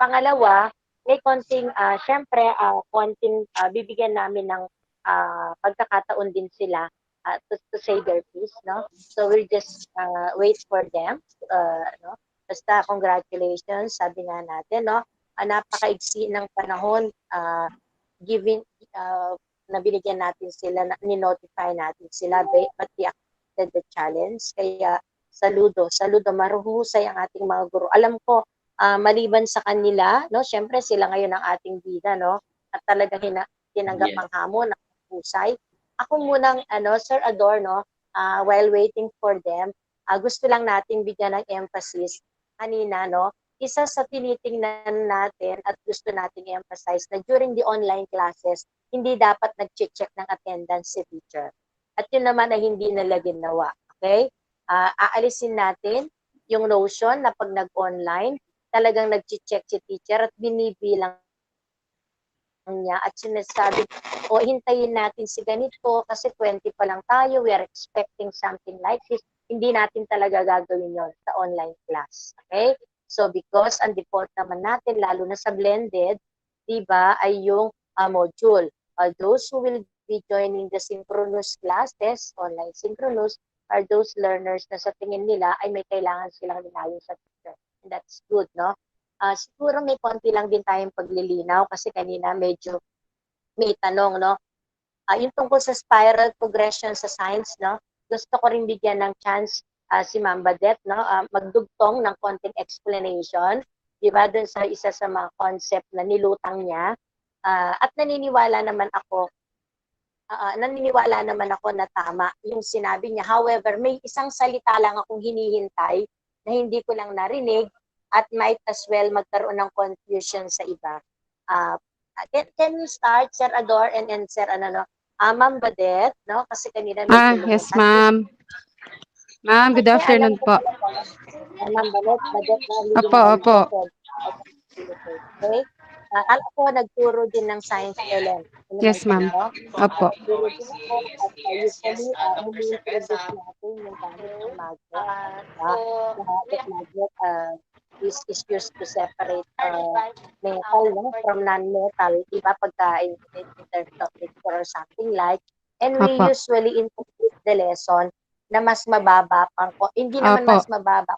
Pangalawa, may konting, syempre, konting bibigyan namin ng pagkakataon din sila to say their piece, no? So we'll just wait for them, no? Basta congratulations, sabi nga natin, no? Napakaigsi ng panahon, given na binigyan natin sila, ni-notify natin sila, but they accepted the challenge. Kaya saludo, maruhusay ang ating mga guro. Alam ko, maliban sa kanila, no, syempre sila ngayon ang ating bida, no, at talagang tinanggap ang hamon, ang husay. Ako munang, Sir Ador, no, while waiting for them, gusto lang nating bigyan ng emphasis kanina, no, isa sa tinitingnan natin at gusto nating emphasize na during the online classes, hindi dapat nag-check ng attendance si teacher. At yun naman ay hindi nila ginawa. Okay? Aalisin natin yung notion na pag nag-online, talagang nag-check si teacher at binibilang niya at sinasabi, hintayin natin si ganito kasi 20 pa lang tayo, we are expecting something like this. Hindi natin talaga gagawin yon sa online class. Okay? So because ang default naman natin, lalo na sa blended, diba, ay yung module. Those who will be joining the synchronous classes, online synchronous, are those learners na sa tingin nila ay may kailangan silang linayo sa teacher. And that's good, no? Siguro may konti lang din tayong paglilinaw kasi kanina medyo may tanong, no? Yung tungkol sa spiral progression sa science, no? Gusto ko rin bigyan ng chance si Ma'am Badet, no? Magdugtong ng konting explanation, di ba, dun sa isa sa mga concept na nilutang niya. At naniniwala naman ako na tama yung sinabi niya. However, may isang salita lang akong hinihintay na hindi ko lang narinig at might as well magkaroon ng confusion sa iba. Can you start, Sir Ador, and Sir Ma'am Badet, no? Kasi kanina Yes, ma'am. Ma'am, good afternoon po. Ma'am Badet, Opo. Okay? Alam ko, nagturo din ng science LM. Yes, ma'am. Opo. Nagturo din ako at usually, nag-introduce natin yung gamit ng magnet. The magnet is used to separate metal, no, from non-metal. Iba pagka in terms of picture or something like. And we usually interpret the lesson na mas mababa pang, hindi naman mas mababa,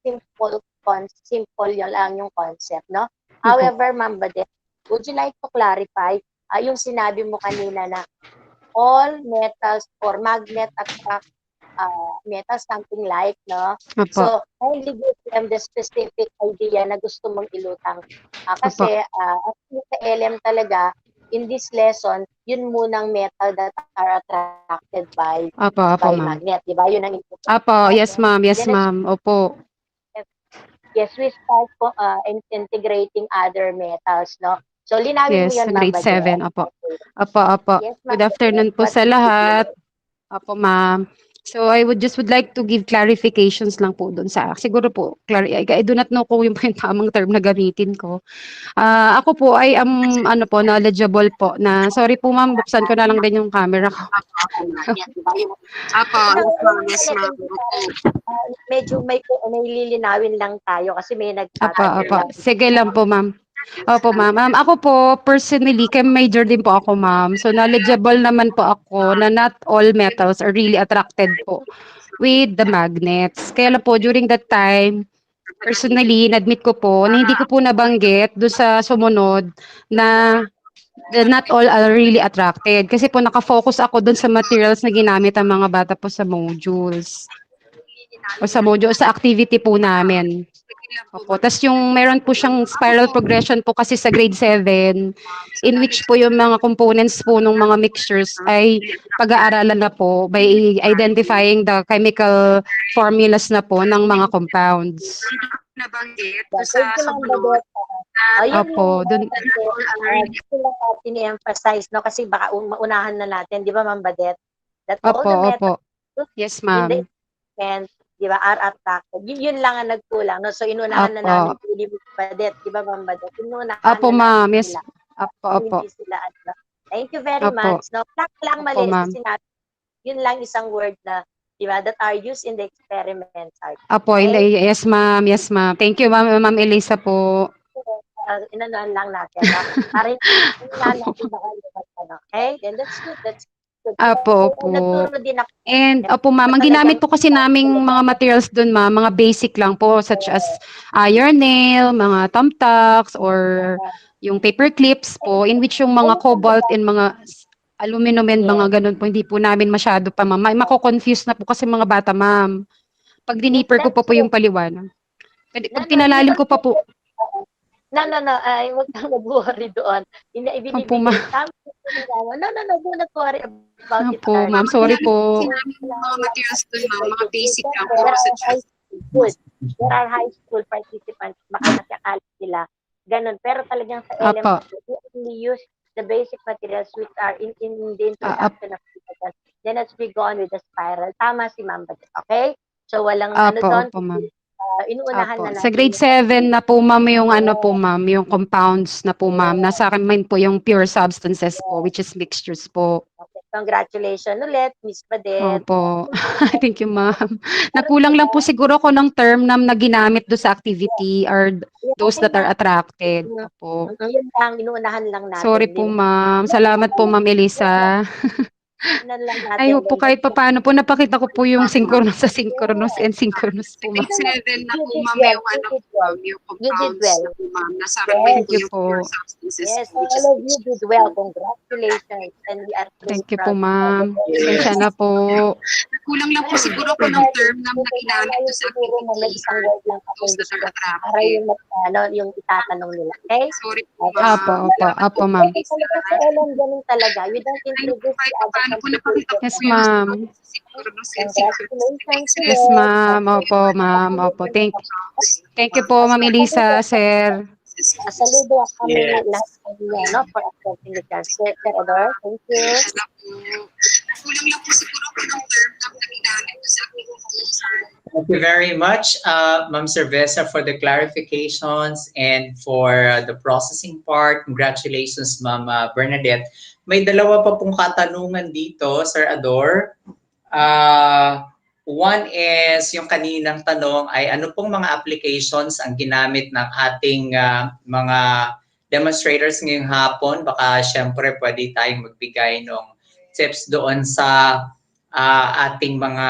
simple yun lang yung concept, no? However, Ma'am Badet, would you like to clarify yung sinabi mo kanina na all metals or magnet attract metals, something like, no? So, only give them the specific idea na gusto mong ilutang. Kasi sa LM talaga, in this lesson, yun munang metal that are attracted by Opo, ma'am. magnet, di ba? Yun ang Opo, yes, ma'am. Yes, Then, ma'am. Opo. yes, we start po integrating other metals, no? So, linawin mo Yes, yun, sa Ma'am grade 7. Opo. Opo. Yes, ma'am. Good afternoon po sa lahat. Opo, ma'am. So I would like to give clarifications lang po doon sa siguro po I do not know kung yung tamang term na gamitin ko. Ako po ay ano po knowledgeable po na sorry po ma'am buksan ko na lang din yung camera ko. Apo, yes ma'am. Medyo may lilinawin lang tayo kasi may nagtatanong. Opo. Sige lang po ma'am. Opo, ma'am. Ako po, personally, chem major din po ako, ma'am. So, knowledgeable naman po ako na not all metals are really attracted po with the magnets. Kaya lang po, during that time, personally, na-admit ko po na hindi ko po nabanggit doon sa sumunod na not all are really attracted. Kasi po, nakafocus ako doon sa materials na ginamit ang mga bata po sa modules. Sa activity po namin. Opo. Tapos yung meron po siyang spiral progression po kasi sa grade 7 in which po yung mga components po ng mga mixtures ay pag-aaralan na po by identifying the chemical formulas na po ng mga compounds. Opo, dun. Gusto lang natin i-emphasize, no? Kasi baka maunahan na natin, di ba, Ma'am Badet? That all the metals Yes, ma'am. Di ba, are attracted. Yun lang ang nagkulang. No? So, inunahan na namin si Badet. Di ba, Ma'am Badet? Inunahan Opo, na ma'am. namin Yes. sila. Opo. Hindi sila, Thank you very much. No? Lang mali. Kasi yun lang isang word na, di ba, that are used in the experiments. Opo, Okay? yes, ma'am. Yes, ma'am. Thank you, ma'am Elisa po. Inanuhan lang natin. No? Para inanuhan natin baka okay? Then that's good. Opo. Nagturo din ako. And opo ma'am, ang ginamit po kasi naming mga materials doon ma'am, mga basic lang po such as iron nail, mga thumbtacks or yung paper clips po in which yung mga cobalt and mga aluminum and mga ganun po hindi po namin masyado pa ma'am. Mako-confuse na po kasi mga bata ma'am. Pag diniper ko po yung paliwanag. Pag pinalalim ko pa po. No. Ay, huwag kang mag-worry doon. Ibinibigay. No, do not worry about it. Opo, ma'am. Sorry po. Mga materials doon, ma'am. Mga basic lang po. There are high school participants. Baka kasi akala sila. Ganun. Pero talagang sa element, we only use the basic materials which are in the introduction of the Then as we go on with the spiral. Tama si Ma'am Badet. Okay? So, walang doon. Opo, ma'am. Inuunahan na natin. Sa grade 7 na po ma'am yung po ma'am, yung compounds na po ma'am. Nasa akin po yung pure substances po which is mixtures po. Okay. Congratulations ulit, Miss Badet. Opo. Thank you ma'am. Nakulang lang po siguro ko ng term na ginamit do sa activity or those that are attracted. Opo. Yun lang, inuunahan lang natin. Sorry po ma'am. Salamat po ma'am Elisa. Ay po kahit papaano po napakita ko po yung synchronous sa synchronous and synchronous po ma'am. Grade 7 na po ma'am yung yung compounds na po ma'am. Nasa akin po yung pure substances. Yes, all of you did well. Congratulations. And we are Thank you po ma'am. Pasensya na po. Kulang lang po siguro ko ng term na ginamit to sa activity or those that are attracted. Para yung itatanong nila. Okay? Sorry po ma'am. Opo ma'am. Sa Ellen, ganun talaga. We don't introduce the other. Yes, ma'am. Yes, ma'am. Opo, ma'am. Opo. Thank you po, Ma'am Elisa, sir. Saludo kami lahat sa inyo, no, for accepting the chance. Sir Ador, thank you. Kulang lang po siguro ko ng term na ginamit ko sa Thank you very much, Ma'am Cerveza, for the clarifications and for the processing part. Congratulations, Ma'am Bernadette. May dalawa pa pong katanungan dito, Sir Ador. One is, yung kaninang tanong ay ano pong mga applications ang ginamit ng ating mga demonstrators ngayong hapon? Baka syempre pwede tayong magbigay ng tips doon sa ating mga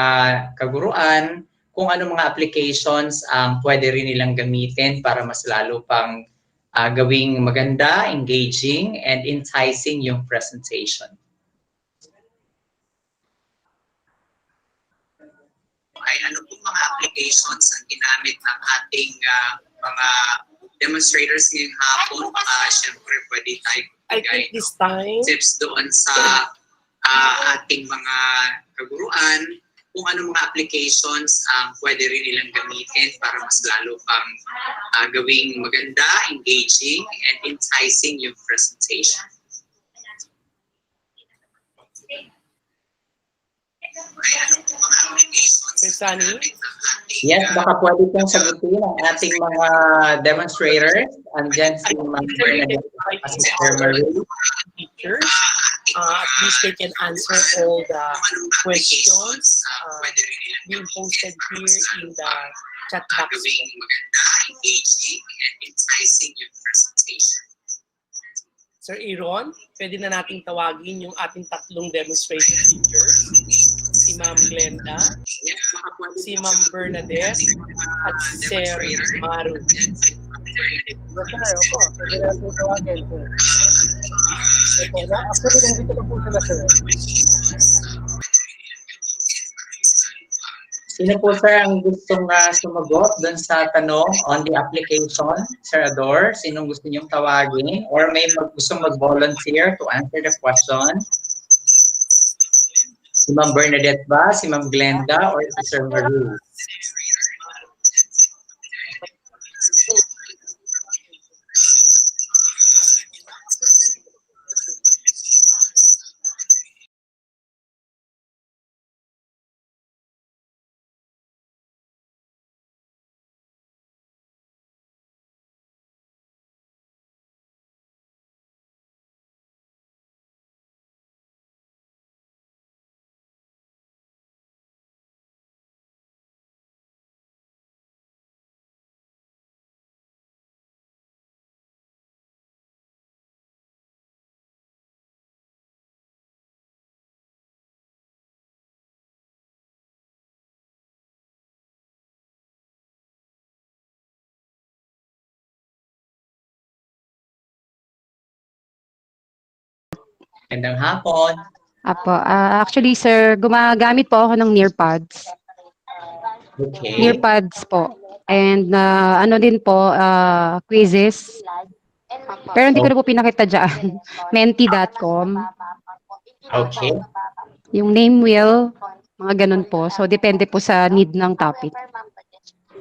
kaguruan kung ano mga applications ang pwede rin nilang gamitin para mas lalo pang gawing maganda, engaging, and enticing yung presentation. Ay ano pong mga applications ang ginamit ng ating mga demonstrators ngayong hapon. Siyempre, pwede tayo magbigay this time, tips doon sa ating mga kaguruan kung anong mga applications ang pwede rin nilang gamitin para mas lalo pang gawing maganda, engaging, and enticing yung presentation. Yes, baka pwede kong sagutin ang ating mga demonstrators. Andyan si Ma'am Bernadette at si Sir Marie. Teachers, at least they can answer all the questions being posted here in the chat box. Gawing maganda, engaging, and enticing yung presentation. Sir Aaron, pwede na nating tawagin yung ating tatlong demonstration teachers. Si Ma'am Glenda, si Ma'am Bernadette, at si Sir Maru. Sino po sir ang gustong sumagot dun sa tanong on the application? Sir Ador, sinong gusto niyong tawagin? Or may gustong mag-volunteer to answer the question? Si Ma'am Bernadette ba? Si Ma'am Glenda? Or si Sir Maru? Magandang hapon. Apo, actually sir, gumagamit po ako ng Nearpods. Okay. Nearpods po. And ano din po, quizzes. Pero hindi ko na po pinakita dyan. Menti.com. Okay. Yung name wheel, mga ganun po. So, depende po sa need ng topic.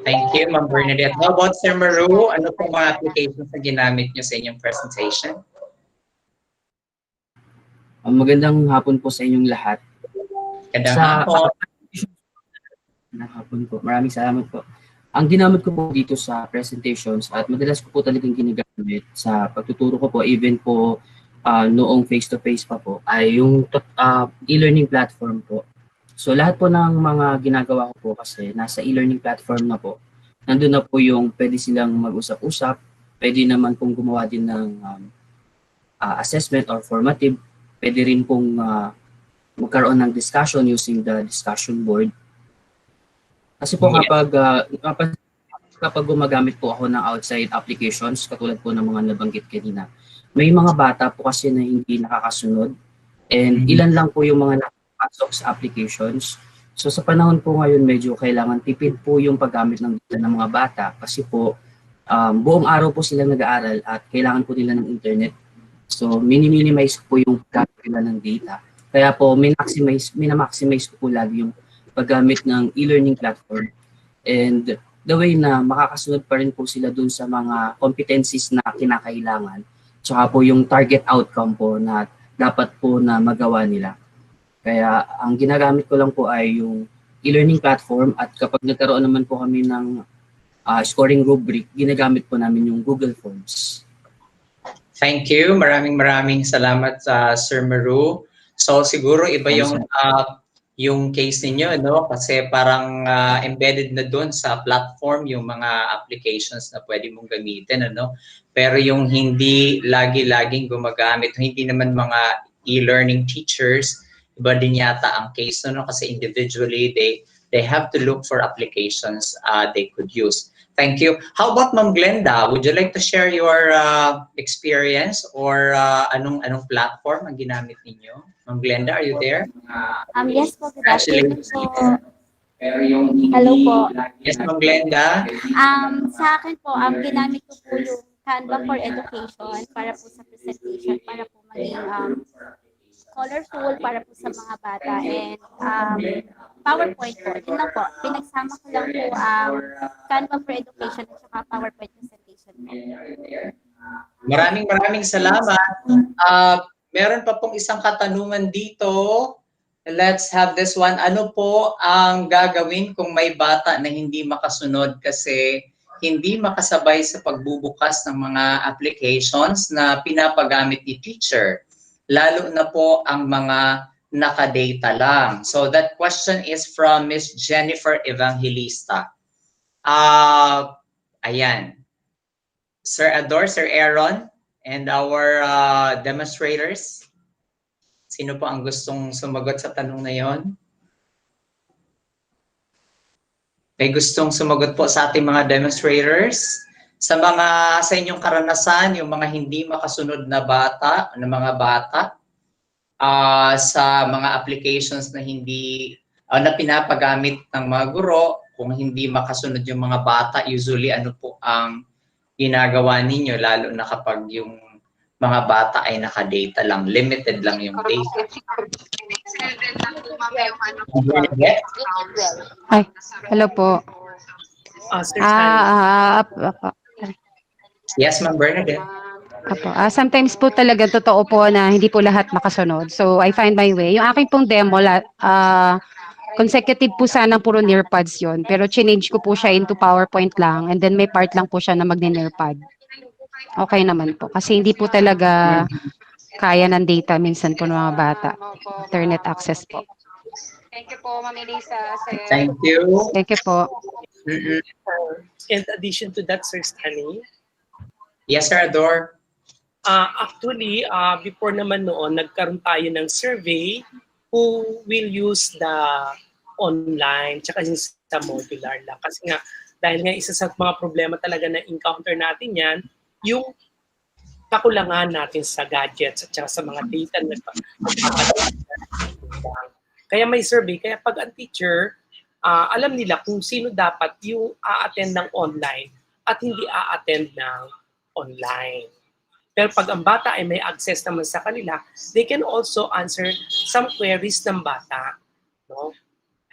Thank you, Ma'am Bernadette. How about Sir Maru? Ano pong mga applications na ginamit niyo sa inyong presentation? Magandang hapon po sa inyong lahat. Magandang hapon. Magandang hapon po. Maraming salamat po. Ang ginamit ko po dito sa presentations at madalas ko po talagang ginagamit sa pagtuturo ko po, even po noong face-to-face pa po, ay yung e-learning platform po. So lahat po ng mga ginagawa ko po kasi nasa e-learning platform na po. Nandun na po yung pwede silang mag-usap-usap, pwede naman pong gumawa din ng assessment or formative, pwede rin pong magkaroon ng discussion using the discussion board. Kasi po kapag gumagamit po ako ng outside applications, katulad po ng mga nabanggit kanina, may mga bata po kasi na hindi nakakasunod and ilan lang po yung mga nakapasok sa applications. So sa panahon po ngayon, medyo kailangan tipid po yung paggamit ng data ng mga bata kasi po buong araw po sila nag-aaral at kailangan po nila ng internet. So, minimize po yung paggamit nila ng data. Kaya po, minamaximize ko po lagi yung paggamit ng e-learning platform. And the way na makakasunod pa rin po sila dun sa mga competencies na kinakailangan. Tsaka po yung target outcome po na dapat po na magawa nila. Kaya ang ginagamit ko lang po ay yung e-learning platform at kapag nagkaroon naman po kami ng scoring rubric, ginagamit po namin yung Google Forms. Thank you. Maraming salamat sa Sir Maru. So siguro iba yung case ninyo, no? Kasi parang embedded na doon sa platform yung mga applications na pwede mong gamitin, ano? Pero yung hindi lagi-laging gumagamit, hindi naman mga e-learning teachers, iba din yata ang case, no? Kasi individually they have to look for applications they could use. Thank you. How about Ma'am Glenda? Would you like to share your experience or anong platform ang ginamit ninyo? Ma'am Glenda, are you there? Yes po, good afternoon po. Hello po. Yes, Ma'am Glenda. Sa akin po, ang ginamit ko po yung Canva for Education para po sa presentation, para po maging colorful para po sa mga bata, and PowerPoint po. Yun lang po. Pinagsama ko lang po ang Canva for Education at saka PowerPoint presentation po. Maraming salamat. Meron pa pong isang katanungan dito. Let's have this one. Ano po ang gagawin kung may bata na hindi makasunod kasi hindi makasabay sa pagbubukas ng mga applications na pinapagamit ni teacher? Lalo na po ang mga nakadata lang. So that question is from Miss Jennifer Evangelista. Ayan. Sir Ador, Sir Aaron, and our demonstrators. Sino po ang gustong sumagot sa tanong na yon? May gustong sumagot po sa ating mga demonstrators? Sa inyong karanasan, yung mga hindi makasunod na bata, sa mga applications na na pinapagamit ng mga guro, kung hindi makasunod yung mga bata, usually ano po ang ginagawa ninyo, lalo na kapag yung mga bata ay nakadata lang, limited lang yung data. Ay, hello po. Yes, Ma'am Bernadette. Sometimes po talaga totoo po na hindi po lahat makasunod. So I find my way. Yung aking pong demo, consecutive po sana puro nearpads yon, pero change ko po siya into PowerPoint lang, and then may part lang po siya na magne-nearpad. Okay naman po. Kasi hindi po talaga kaya ng data minsan po ng mga bata. Internet access po. Thank you po, Ma'am Elisa. Thank you. Thank you po. In addition to that, Sir Stanley. Yes, Sir Ador. Actually, before naman noon, nagkaroon tayo ng survey who will use the online tsaka sa modular lang. Kasi nga, dahil nga isa sa mga problema talaga na encounter natin yan, yung kakulangan natin sa gadgets at sa mga data na kaya may survey, kaya pag ang teacher, alam nila kung sino dapat yung a-attend ng online at hindi a-attend ng online. Pero pag ang bata ay may access naman sa kanila, they can also answer some queries ng bata. No?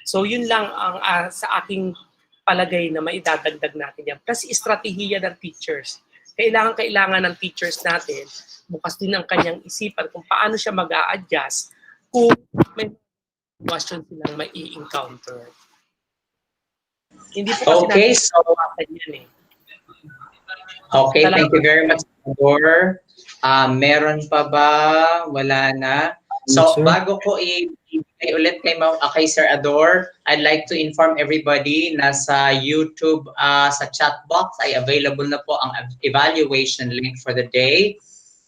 So yun lang ang sa aking palagay na maidadagdag natin yan. Plus, estratehiya ng teachers. Kailangan ng teachers natin, bukas din ang kanyang isipan kung paano siya mag-a-adjust kung may question silang may i-encounter. Hindi po kasi natin yan eh. Okay, thank you very much, Ador. Meron pa ba? Wala na. So, bago ko i-ibigay ulit kay Sir Ador, I'd like to inform everybody na sa YouTube, sa chat box, ay available na po ang evaluation link for the day.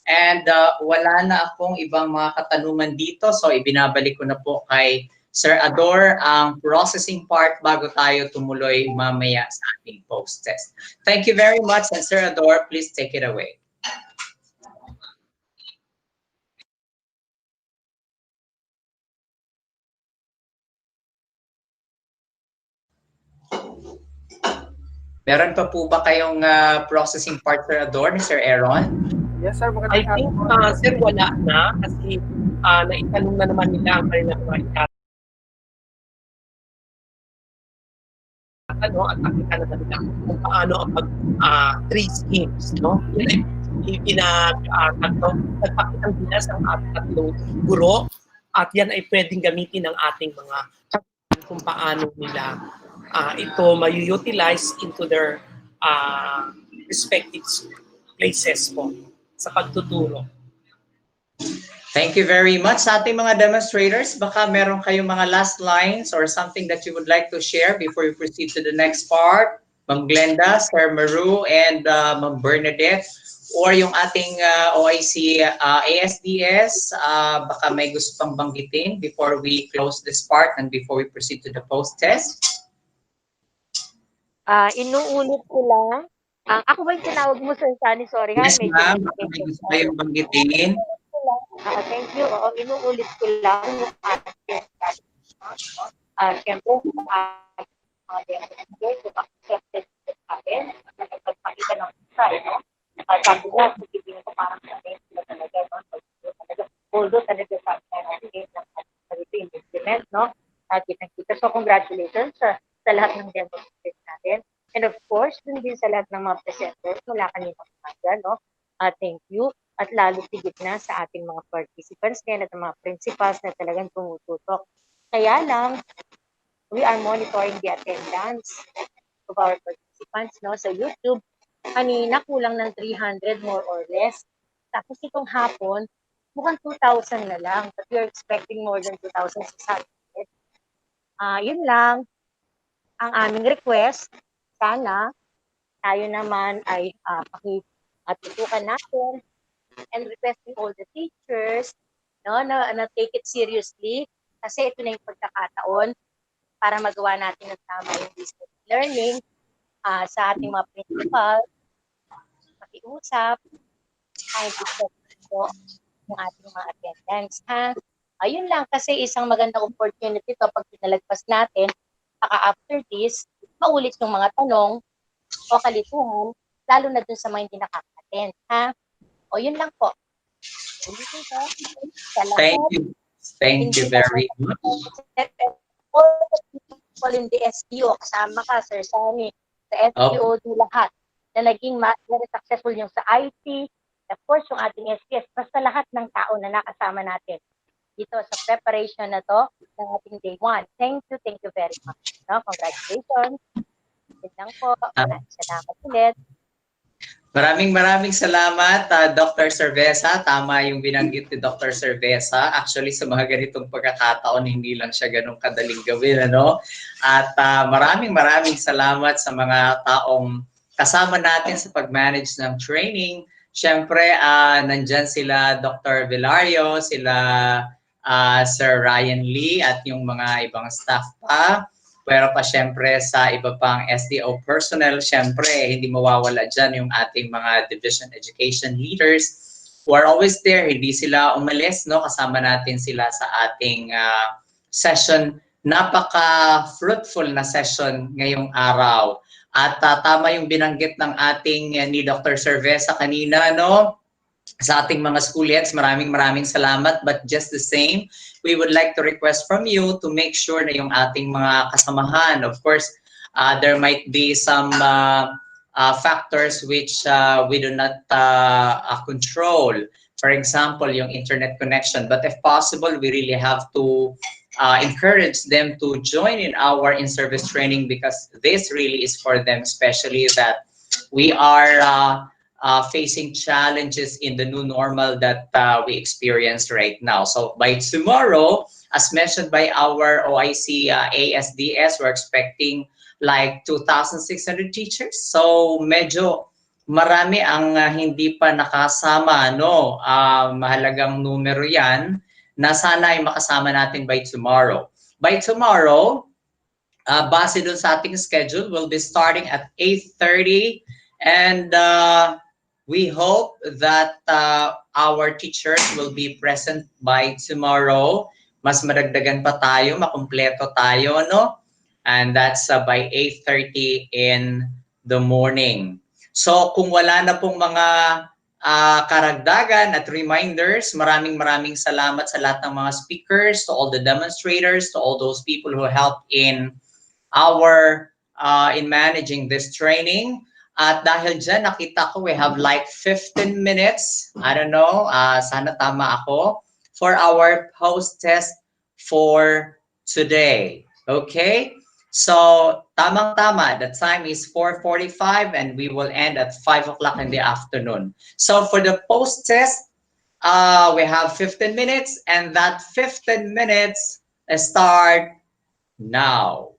And wala na akong ibang mga katanungan dito, so ibinabalik ko na po kay Sir Ador ang processing part bago tayo tumuloy mamaya sa ating post-test. Thank you very much, and Sir Ador, please take it away. Meron pa po ba kayong processing part, Sir Ador, ni Sir Aaron? Yes, sir. I think, sir, wala na kasi naitanong na naman nila ang kanilang mga itatanong. At nakita na nila kung paano ang three schemes. No? Yan ay nagpakitang bilas ang ating tatlong guro at yan ay pwedeng gamitin ng ating mga kung paano nila ito may-utilize into their respective places po sa pagtuturo. Thank you very much sa ating mga demonstrators. Baka meron kayong mga last lines or something that you would like to share before we proceed to the next part. Ma'am Glenda, Sir Maru, and Ma'am Bernadette, or yung ating OIC ASDS, baka may gusto pang banggitin before we close this part and before we proceed to the post-test. Inuulit ko lang. Ako ba yung tinawag mo, Sir Sunny? Sorry ha. Yes, ma'am. Baka may gusto kayong banggitin. Thank you. Inuulit ko lang yung Siyempre, mga demonstrator, kung accepted sa akin, na nagpagpakita ng try, no? Sabi nga, sabihin ko parang sanay sila talaga, no? Although talaga sabi nga natin, ng implement, no? Kita-kita. So, congratulations sa lahat ng demonstrators natin. And of course, dun din sa lahat ng mga presenters mula kanina umaga, no? Thank you. At lalo tigit na sa ating mga participants ngayon at mga principals na talagang tumututok. Kaya lang, we are monitoring the attendance of our participants, no, sa YouTube. Kanina, kulang ng 300 more or less. Tapos itong hapon, mukhang 2,000 na lang. But we are expecting more than 2,600. Yun lang ang aming request. Sana tayo naman ay pakitutukan natin and requesting all the teachers, no, na take it seriously kasi ito na yung pagkakataon para magawa natin ng tama yung distance learning sa ating mga principal, pakiusap, kahit discuss po ng ating mga attendance. Ayun lang kasi isang magandang opportunity to pag pinalagpas natin, baka after this, maulit yung mga tanong o kalituhan, lalo na dun sa mga hindi nakaka-attend. O yun lang po. Ulitin ko. Thank you. Thank you very much. All the people in the SPO, kasama ka, Sir Sammy, sa SPO, lahat, na naging very successful yung sa IT, of course, yung ating SPS, basta lahat ng tao na nakasama natin dito sa preparation na to ng ating day 1. Thank you very much. No? Congratulations. Yun lang po. Salamat ulit. Maraming salamat, Dr. Cerveza. Tama yung binanggit ni Dr. Cerveza. Actually, sa mga ganitong pagkakataon, hindi lang siya ganun kadaling gawin, ano? At maraming salamat sa mga taong kasama natin sa pag-manage ng training. Siyempre, nandyan sila Dr. Vilario, sila Sir Ryan Lee, at yung mga ibang staff pa. Pero pa siyempre sa iba pang SDO personnel, siyempre hindi mawawala dyan yung ating mga division education leaders who are always there. Hindi sila umalis, no? Kasama natin sila sa ating session. Napaka-fruitful na session ngayong araw. At tama yung binanggit ng ating ni Dr. Cerveza kanina, no? Sa ating mga schoolheads, maraming salamat. But just the same, we would like to request from you to make sure na yung ating mga kasamahan, of course, there might be some factors which we do not control. For example, yung internet connection. But if possible, we really have to encourage them to join in our in-service training because this really is for them, especially that we are facing challenges in the new normal that we experience right now. So by tomorrow, as mentioned by our OIC ASDS, we're expecting like 2,600 teachers. So medyo marami ang hindi pa nakasama, no? Mahalagang numero yan na sana ay makasama natin by tomorrow. By tomorrow, base dun sa ating schedule, we'll be starting at 8:30 and we hope that our teachers will be present by tomorrow. Mas madagdagan pa tayo, makumpleto tayo, no? And that's by 8:30 in the morning. So kung wala na pong mga karagdagan at reminders, maraming salamat sa lahat ng mga speakers, to all the demonstrators, to all those people who helped in our in managing this training. At dahil dyan, nakita ko we have like 15 minutes, I don't know, sana tama ako, for our post-test for today. Okay? So, tamang-tama, the time is 4:45 and we will end at 5 o'clock in the afternoon. So, for the post-test, we have 15 minutes and that 15 minutes start now.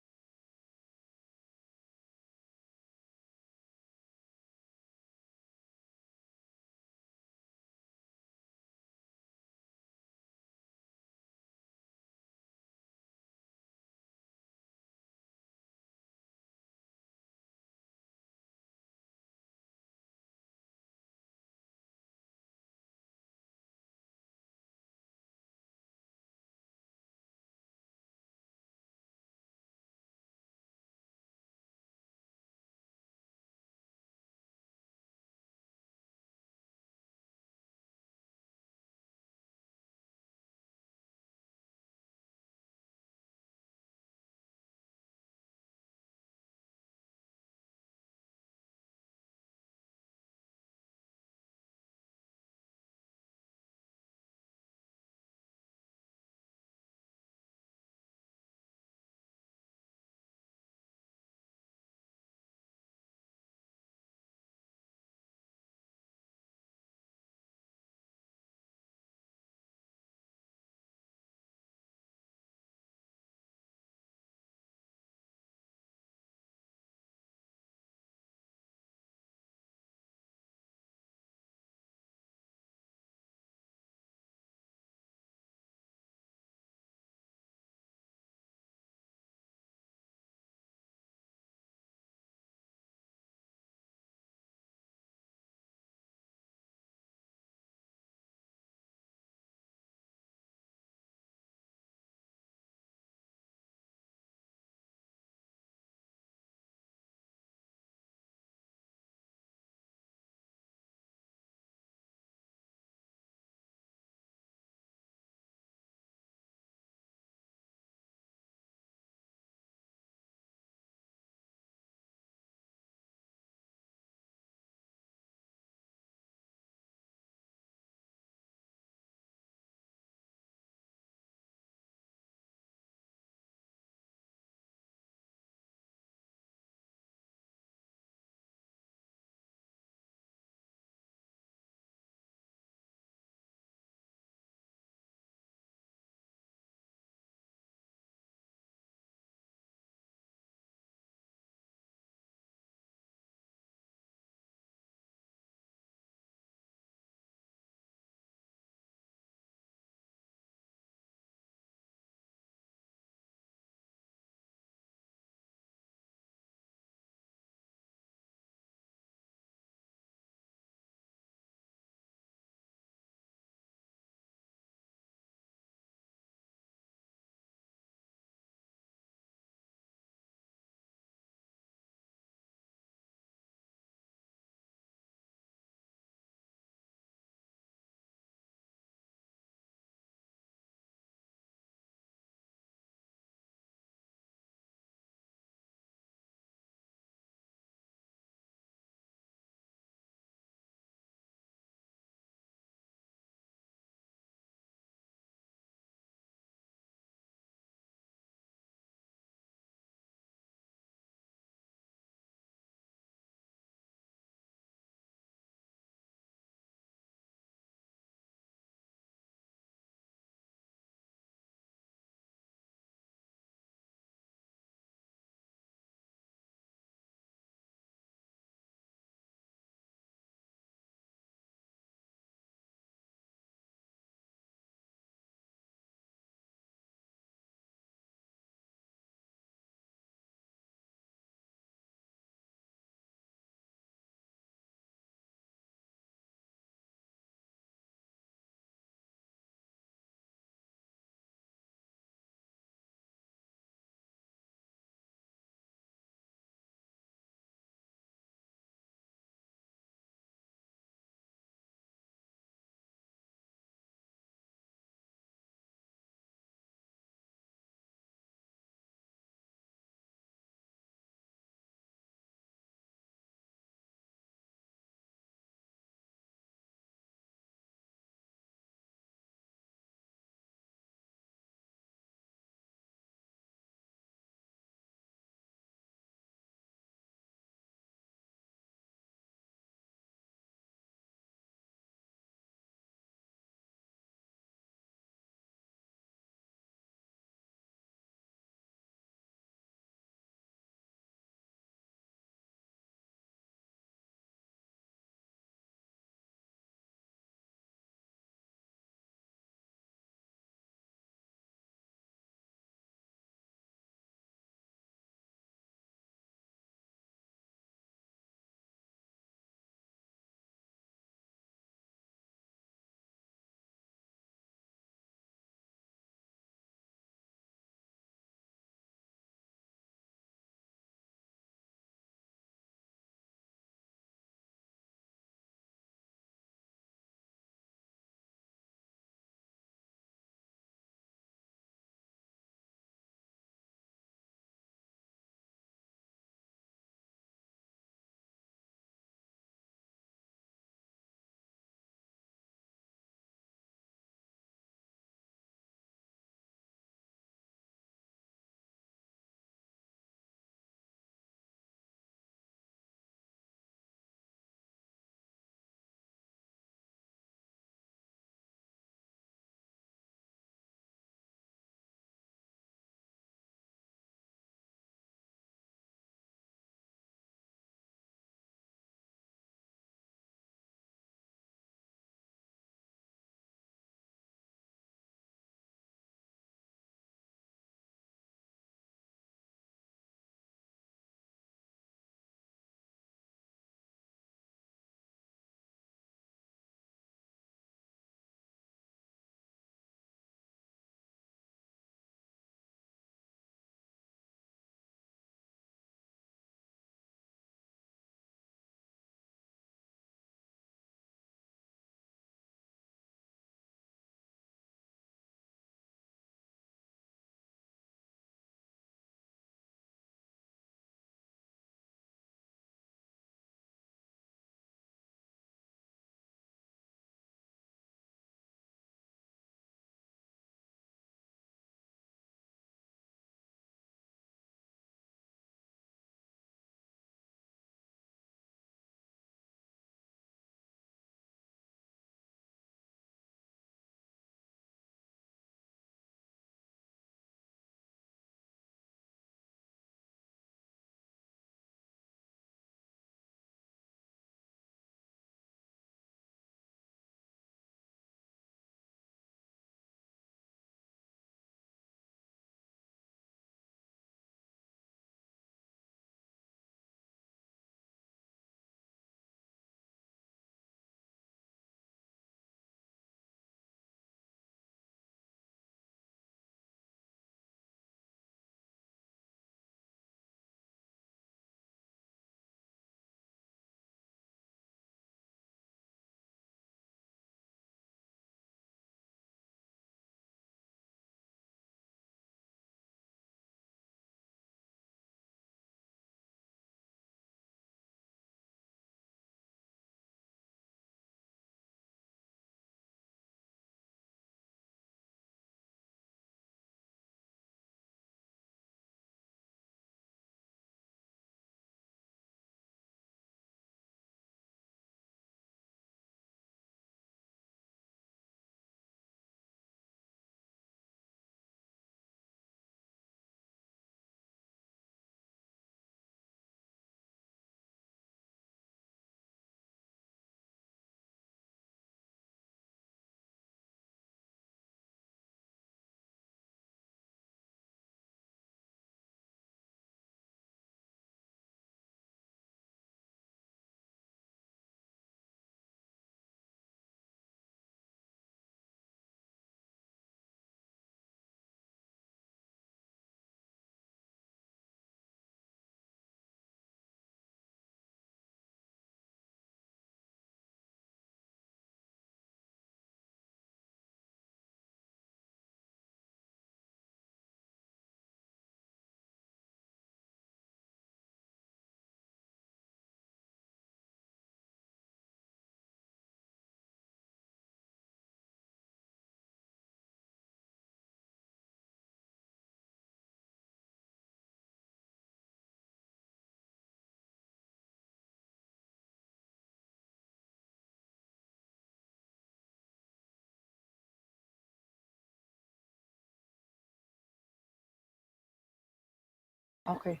Okay.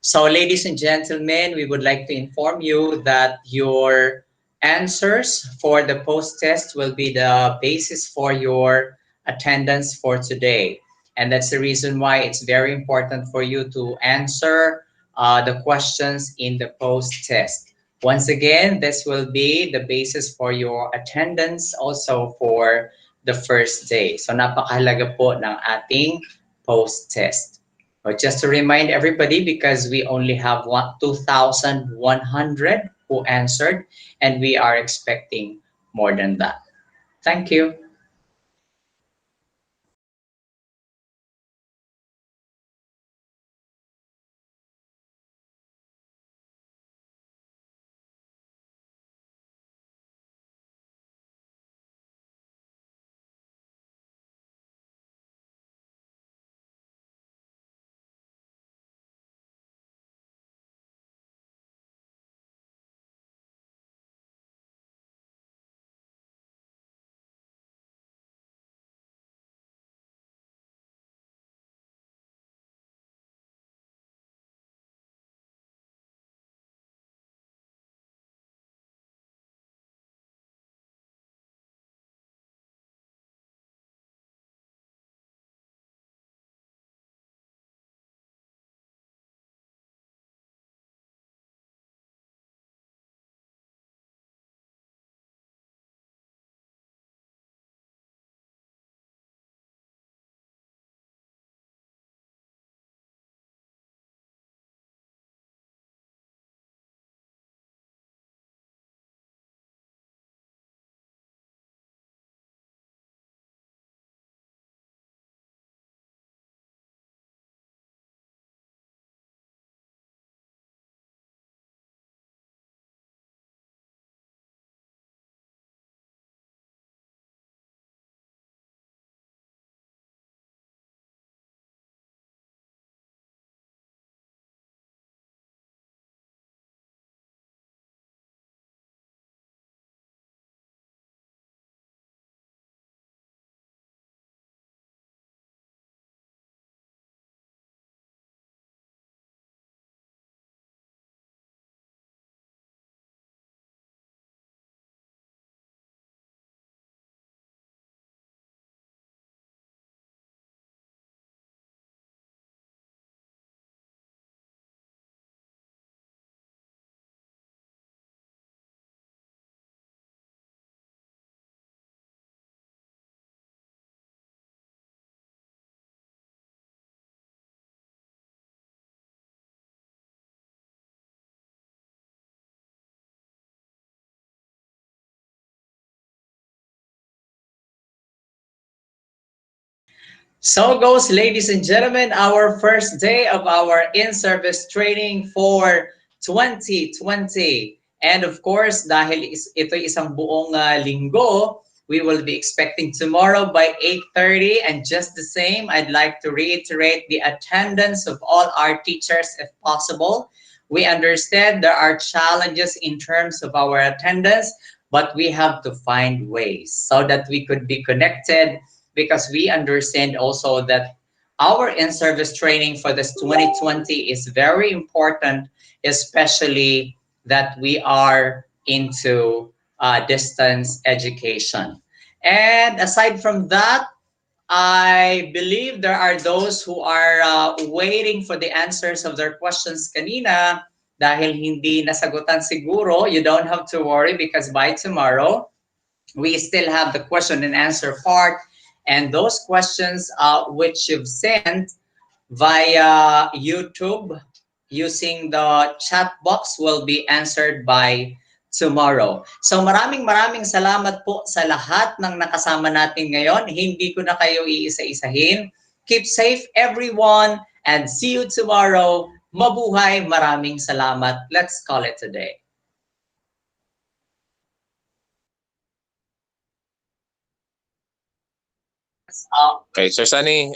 So, ladies and gentlemen, we would like to inform you that your answers for the post-test will be the basis for your attendance for today. And that's the reason why it's very important for you to answer the questions in the post-test. Once again, this will be the basis for your attendance also for the first day. So napakahalaga po ng ating post-test. But just to remind everybody, because we only have 2,100 who answered, and we are expecting more than that. Thank you. So goes, ladies and gentlemen, our first day of our in-service training for 2020. And of course, dahil ito isang buong linggo, we will be expecting tomorrow by 8:30. And just the same, I'd like to reiterate the attendance of all our teachers if possible. We understand there are challenges in terms of our attendance, but we have to find ways so that we could be connected, because we understand also that our in-service training for this 2020 is very important, especially that we are into distance education. And aside from that, I believe there are those who are waiting for the answers of their questions kanina dahil hindi nasagutan siguro. You don't have to worry, because by tomorrow, we still have the question and answer part, and those questions which you've sent via YouTube using the chat box will be answered by tomorrow. So maraming salamat po sa lahat ng nakasama natin ngayon. Hindi ko na kayo iisa-isahin. Keep safe everyone, and see you tomorrow. Mabuhay, maraming salamat. Let's call it a day. Okay, Sir Sunny,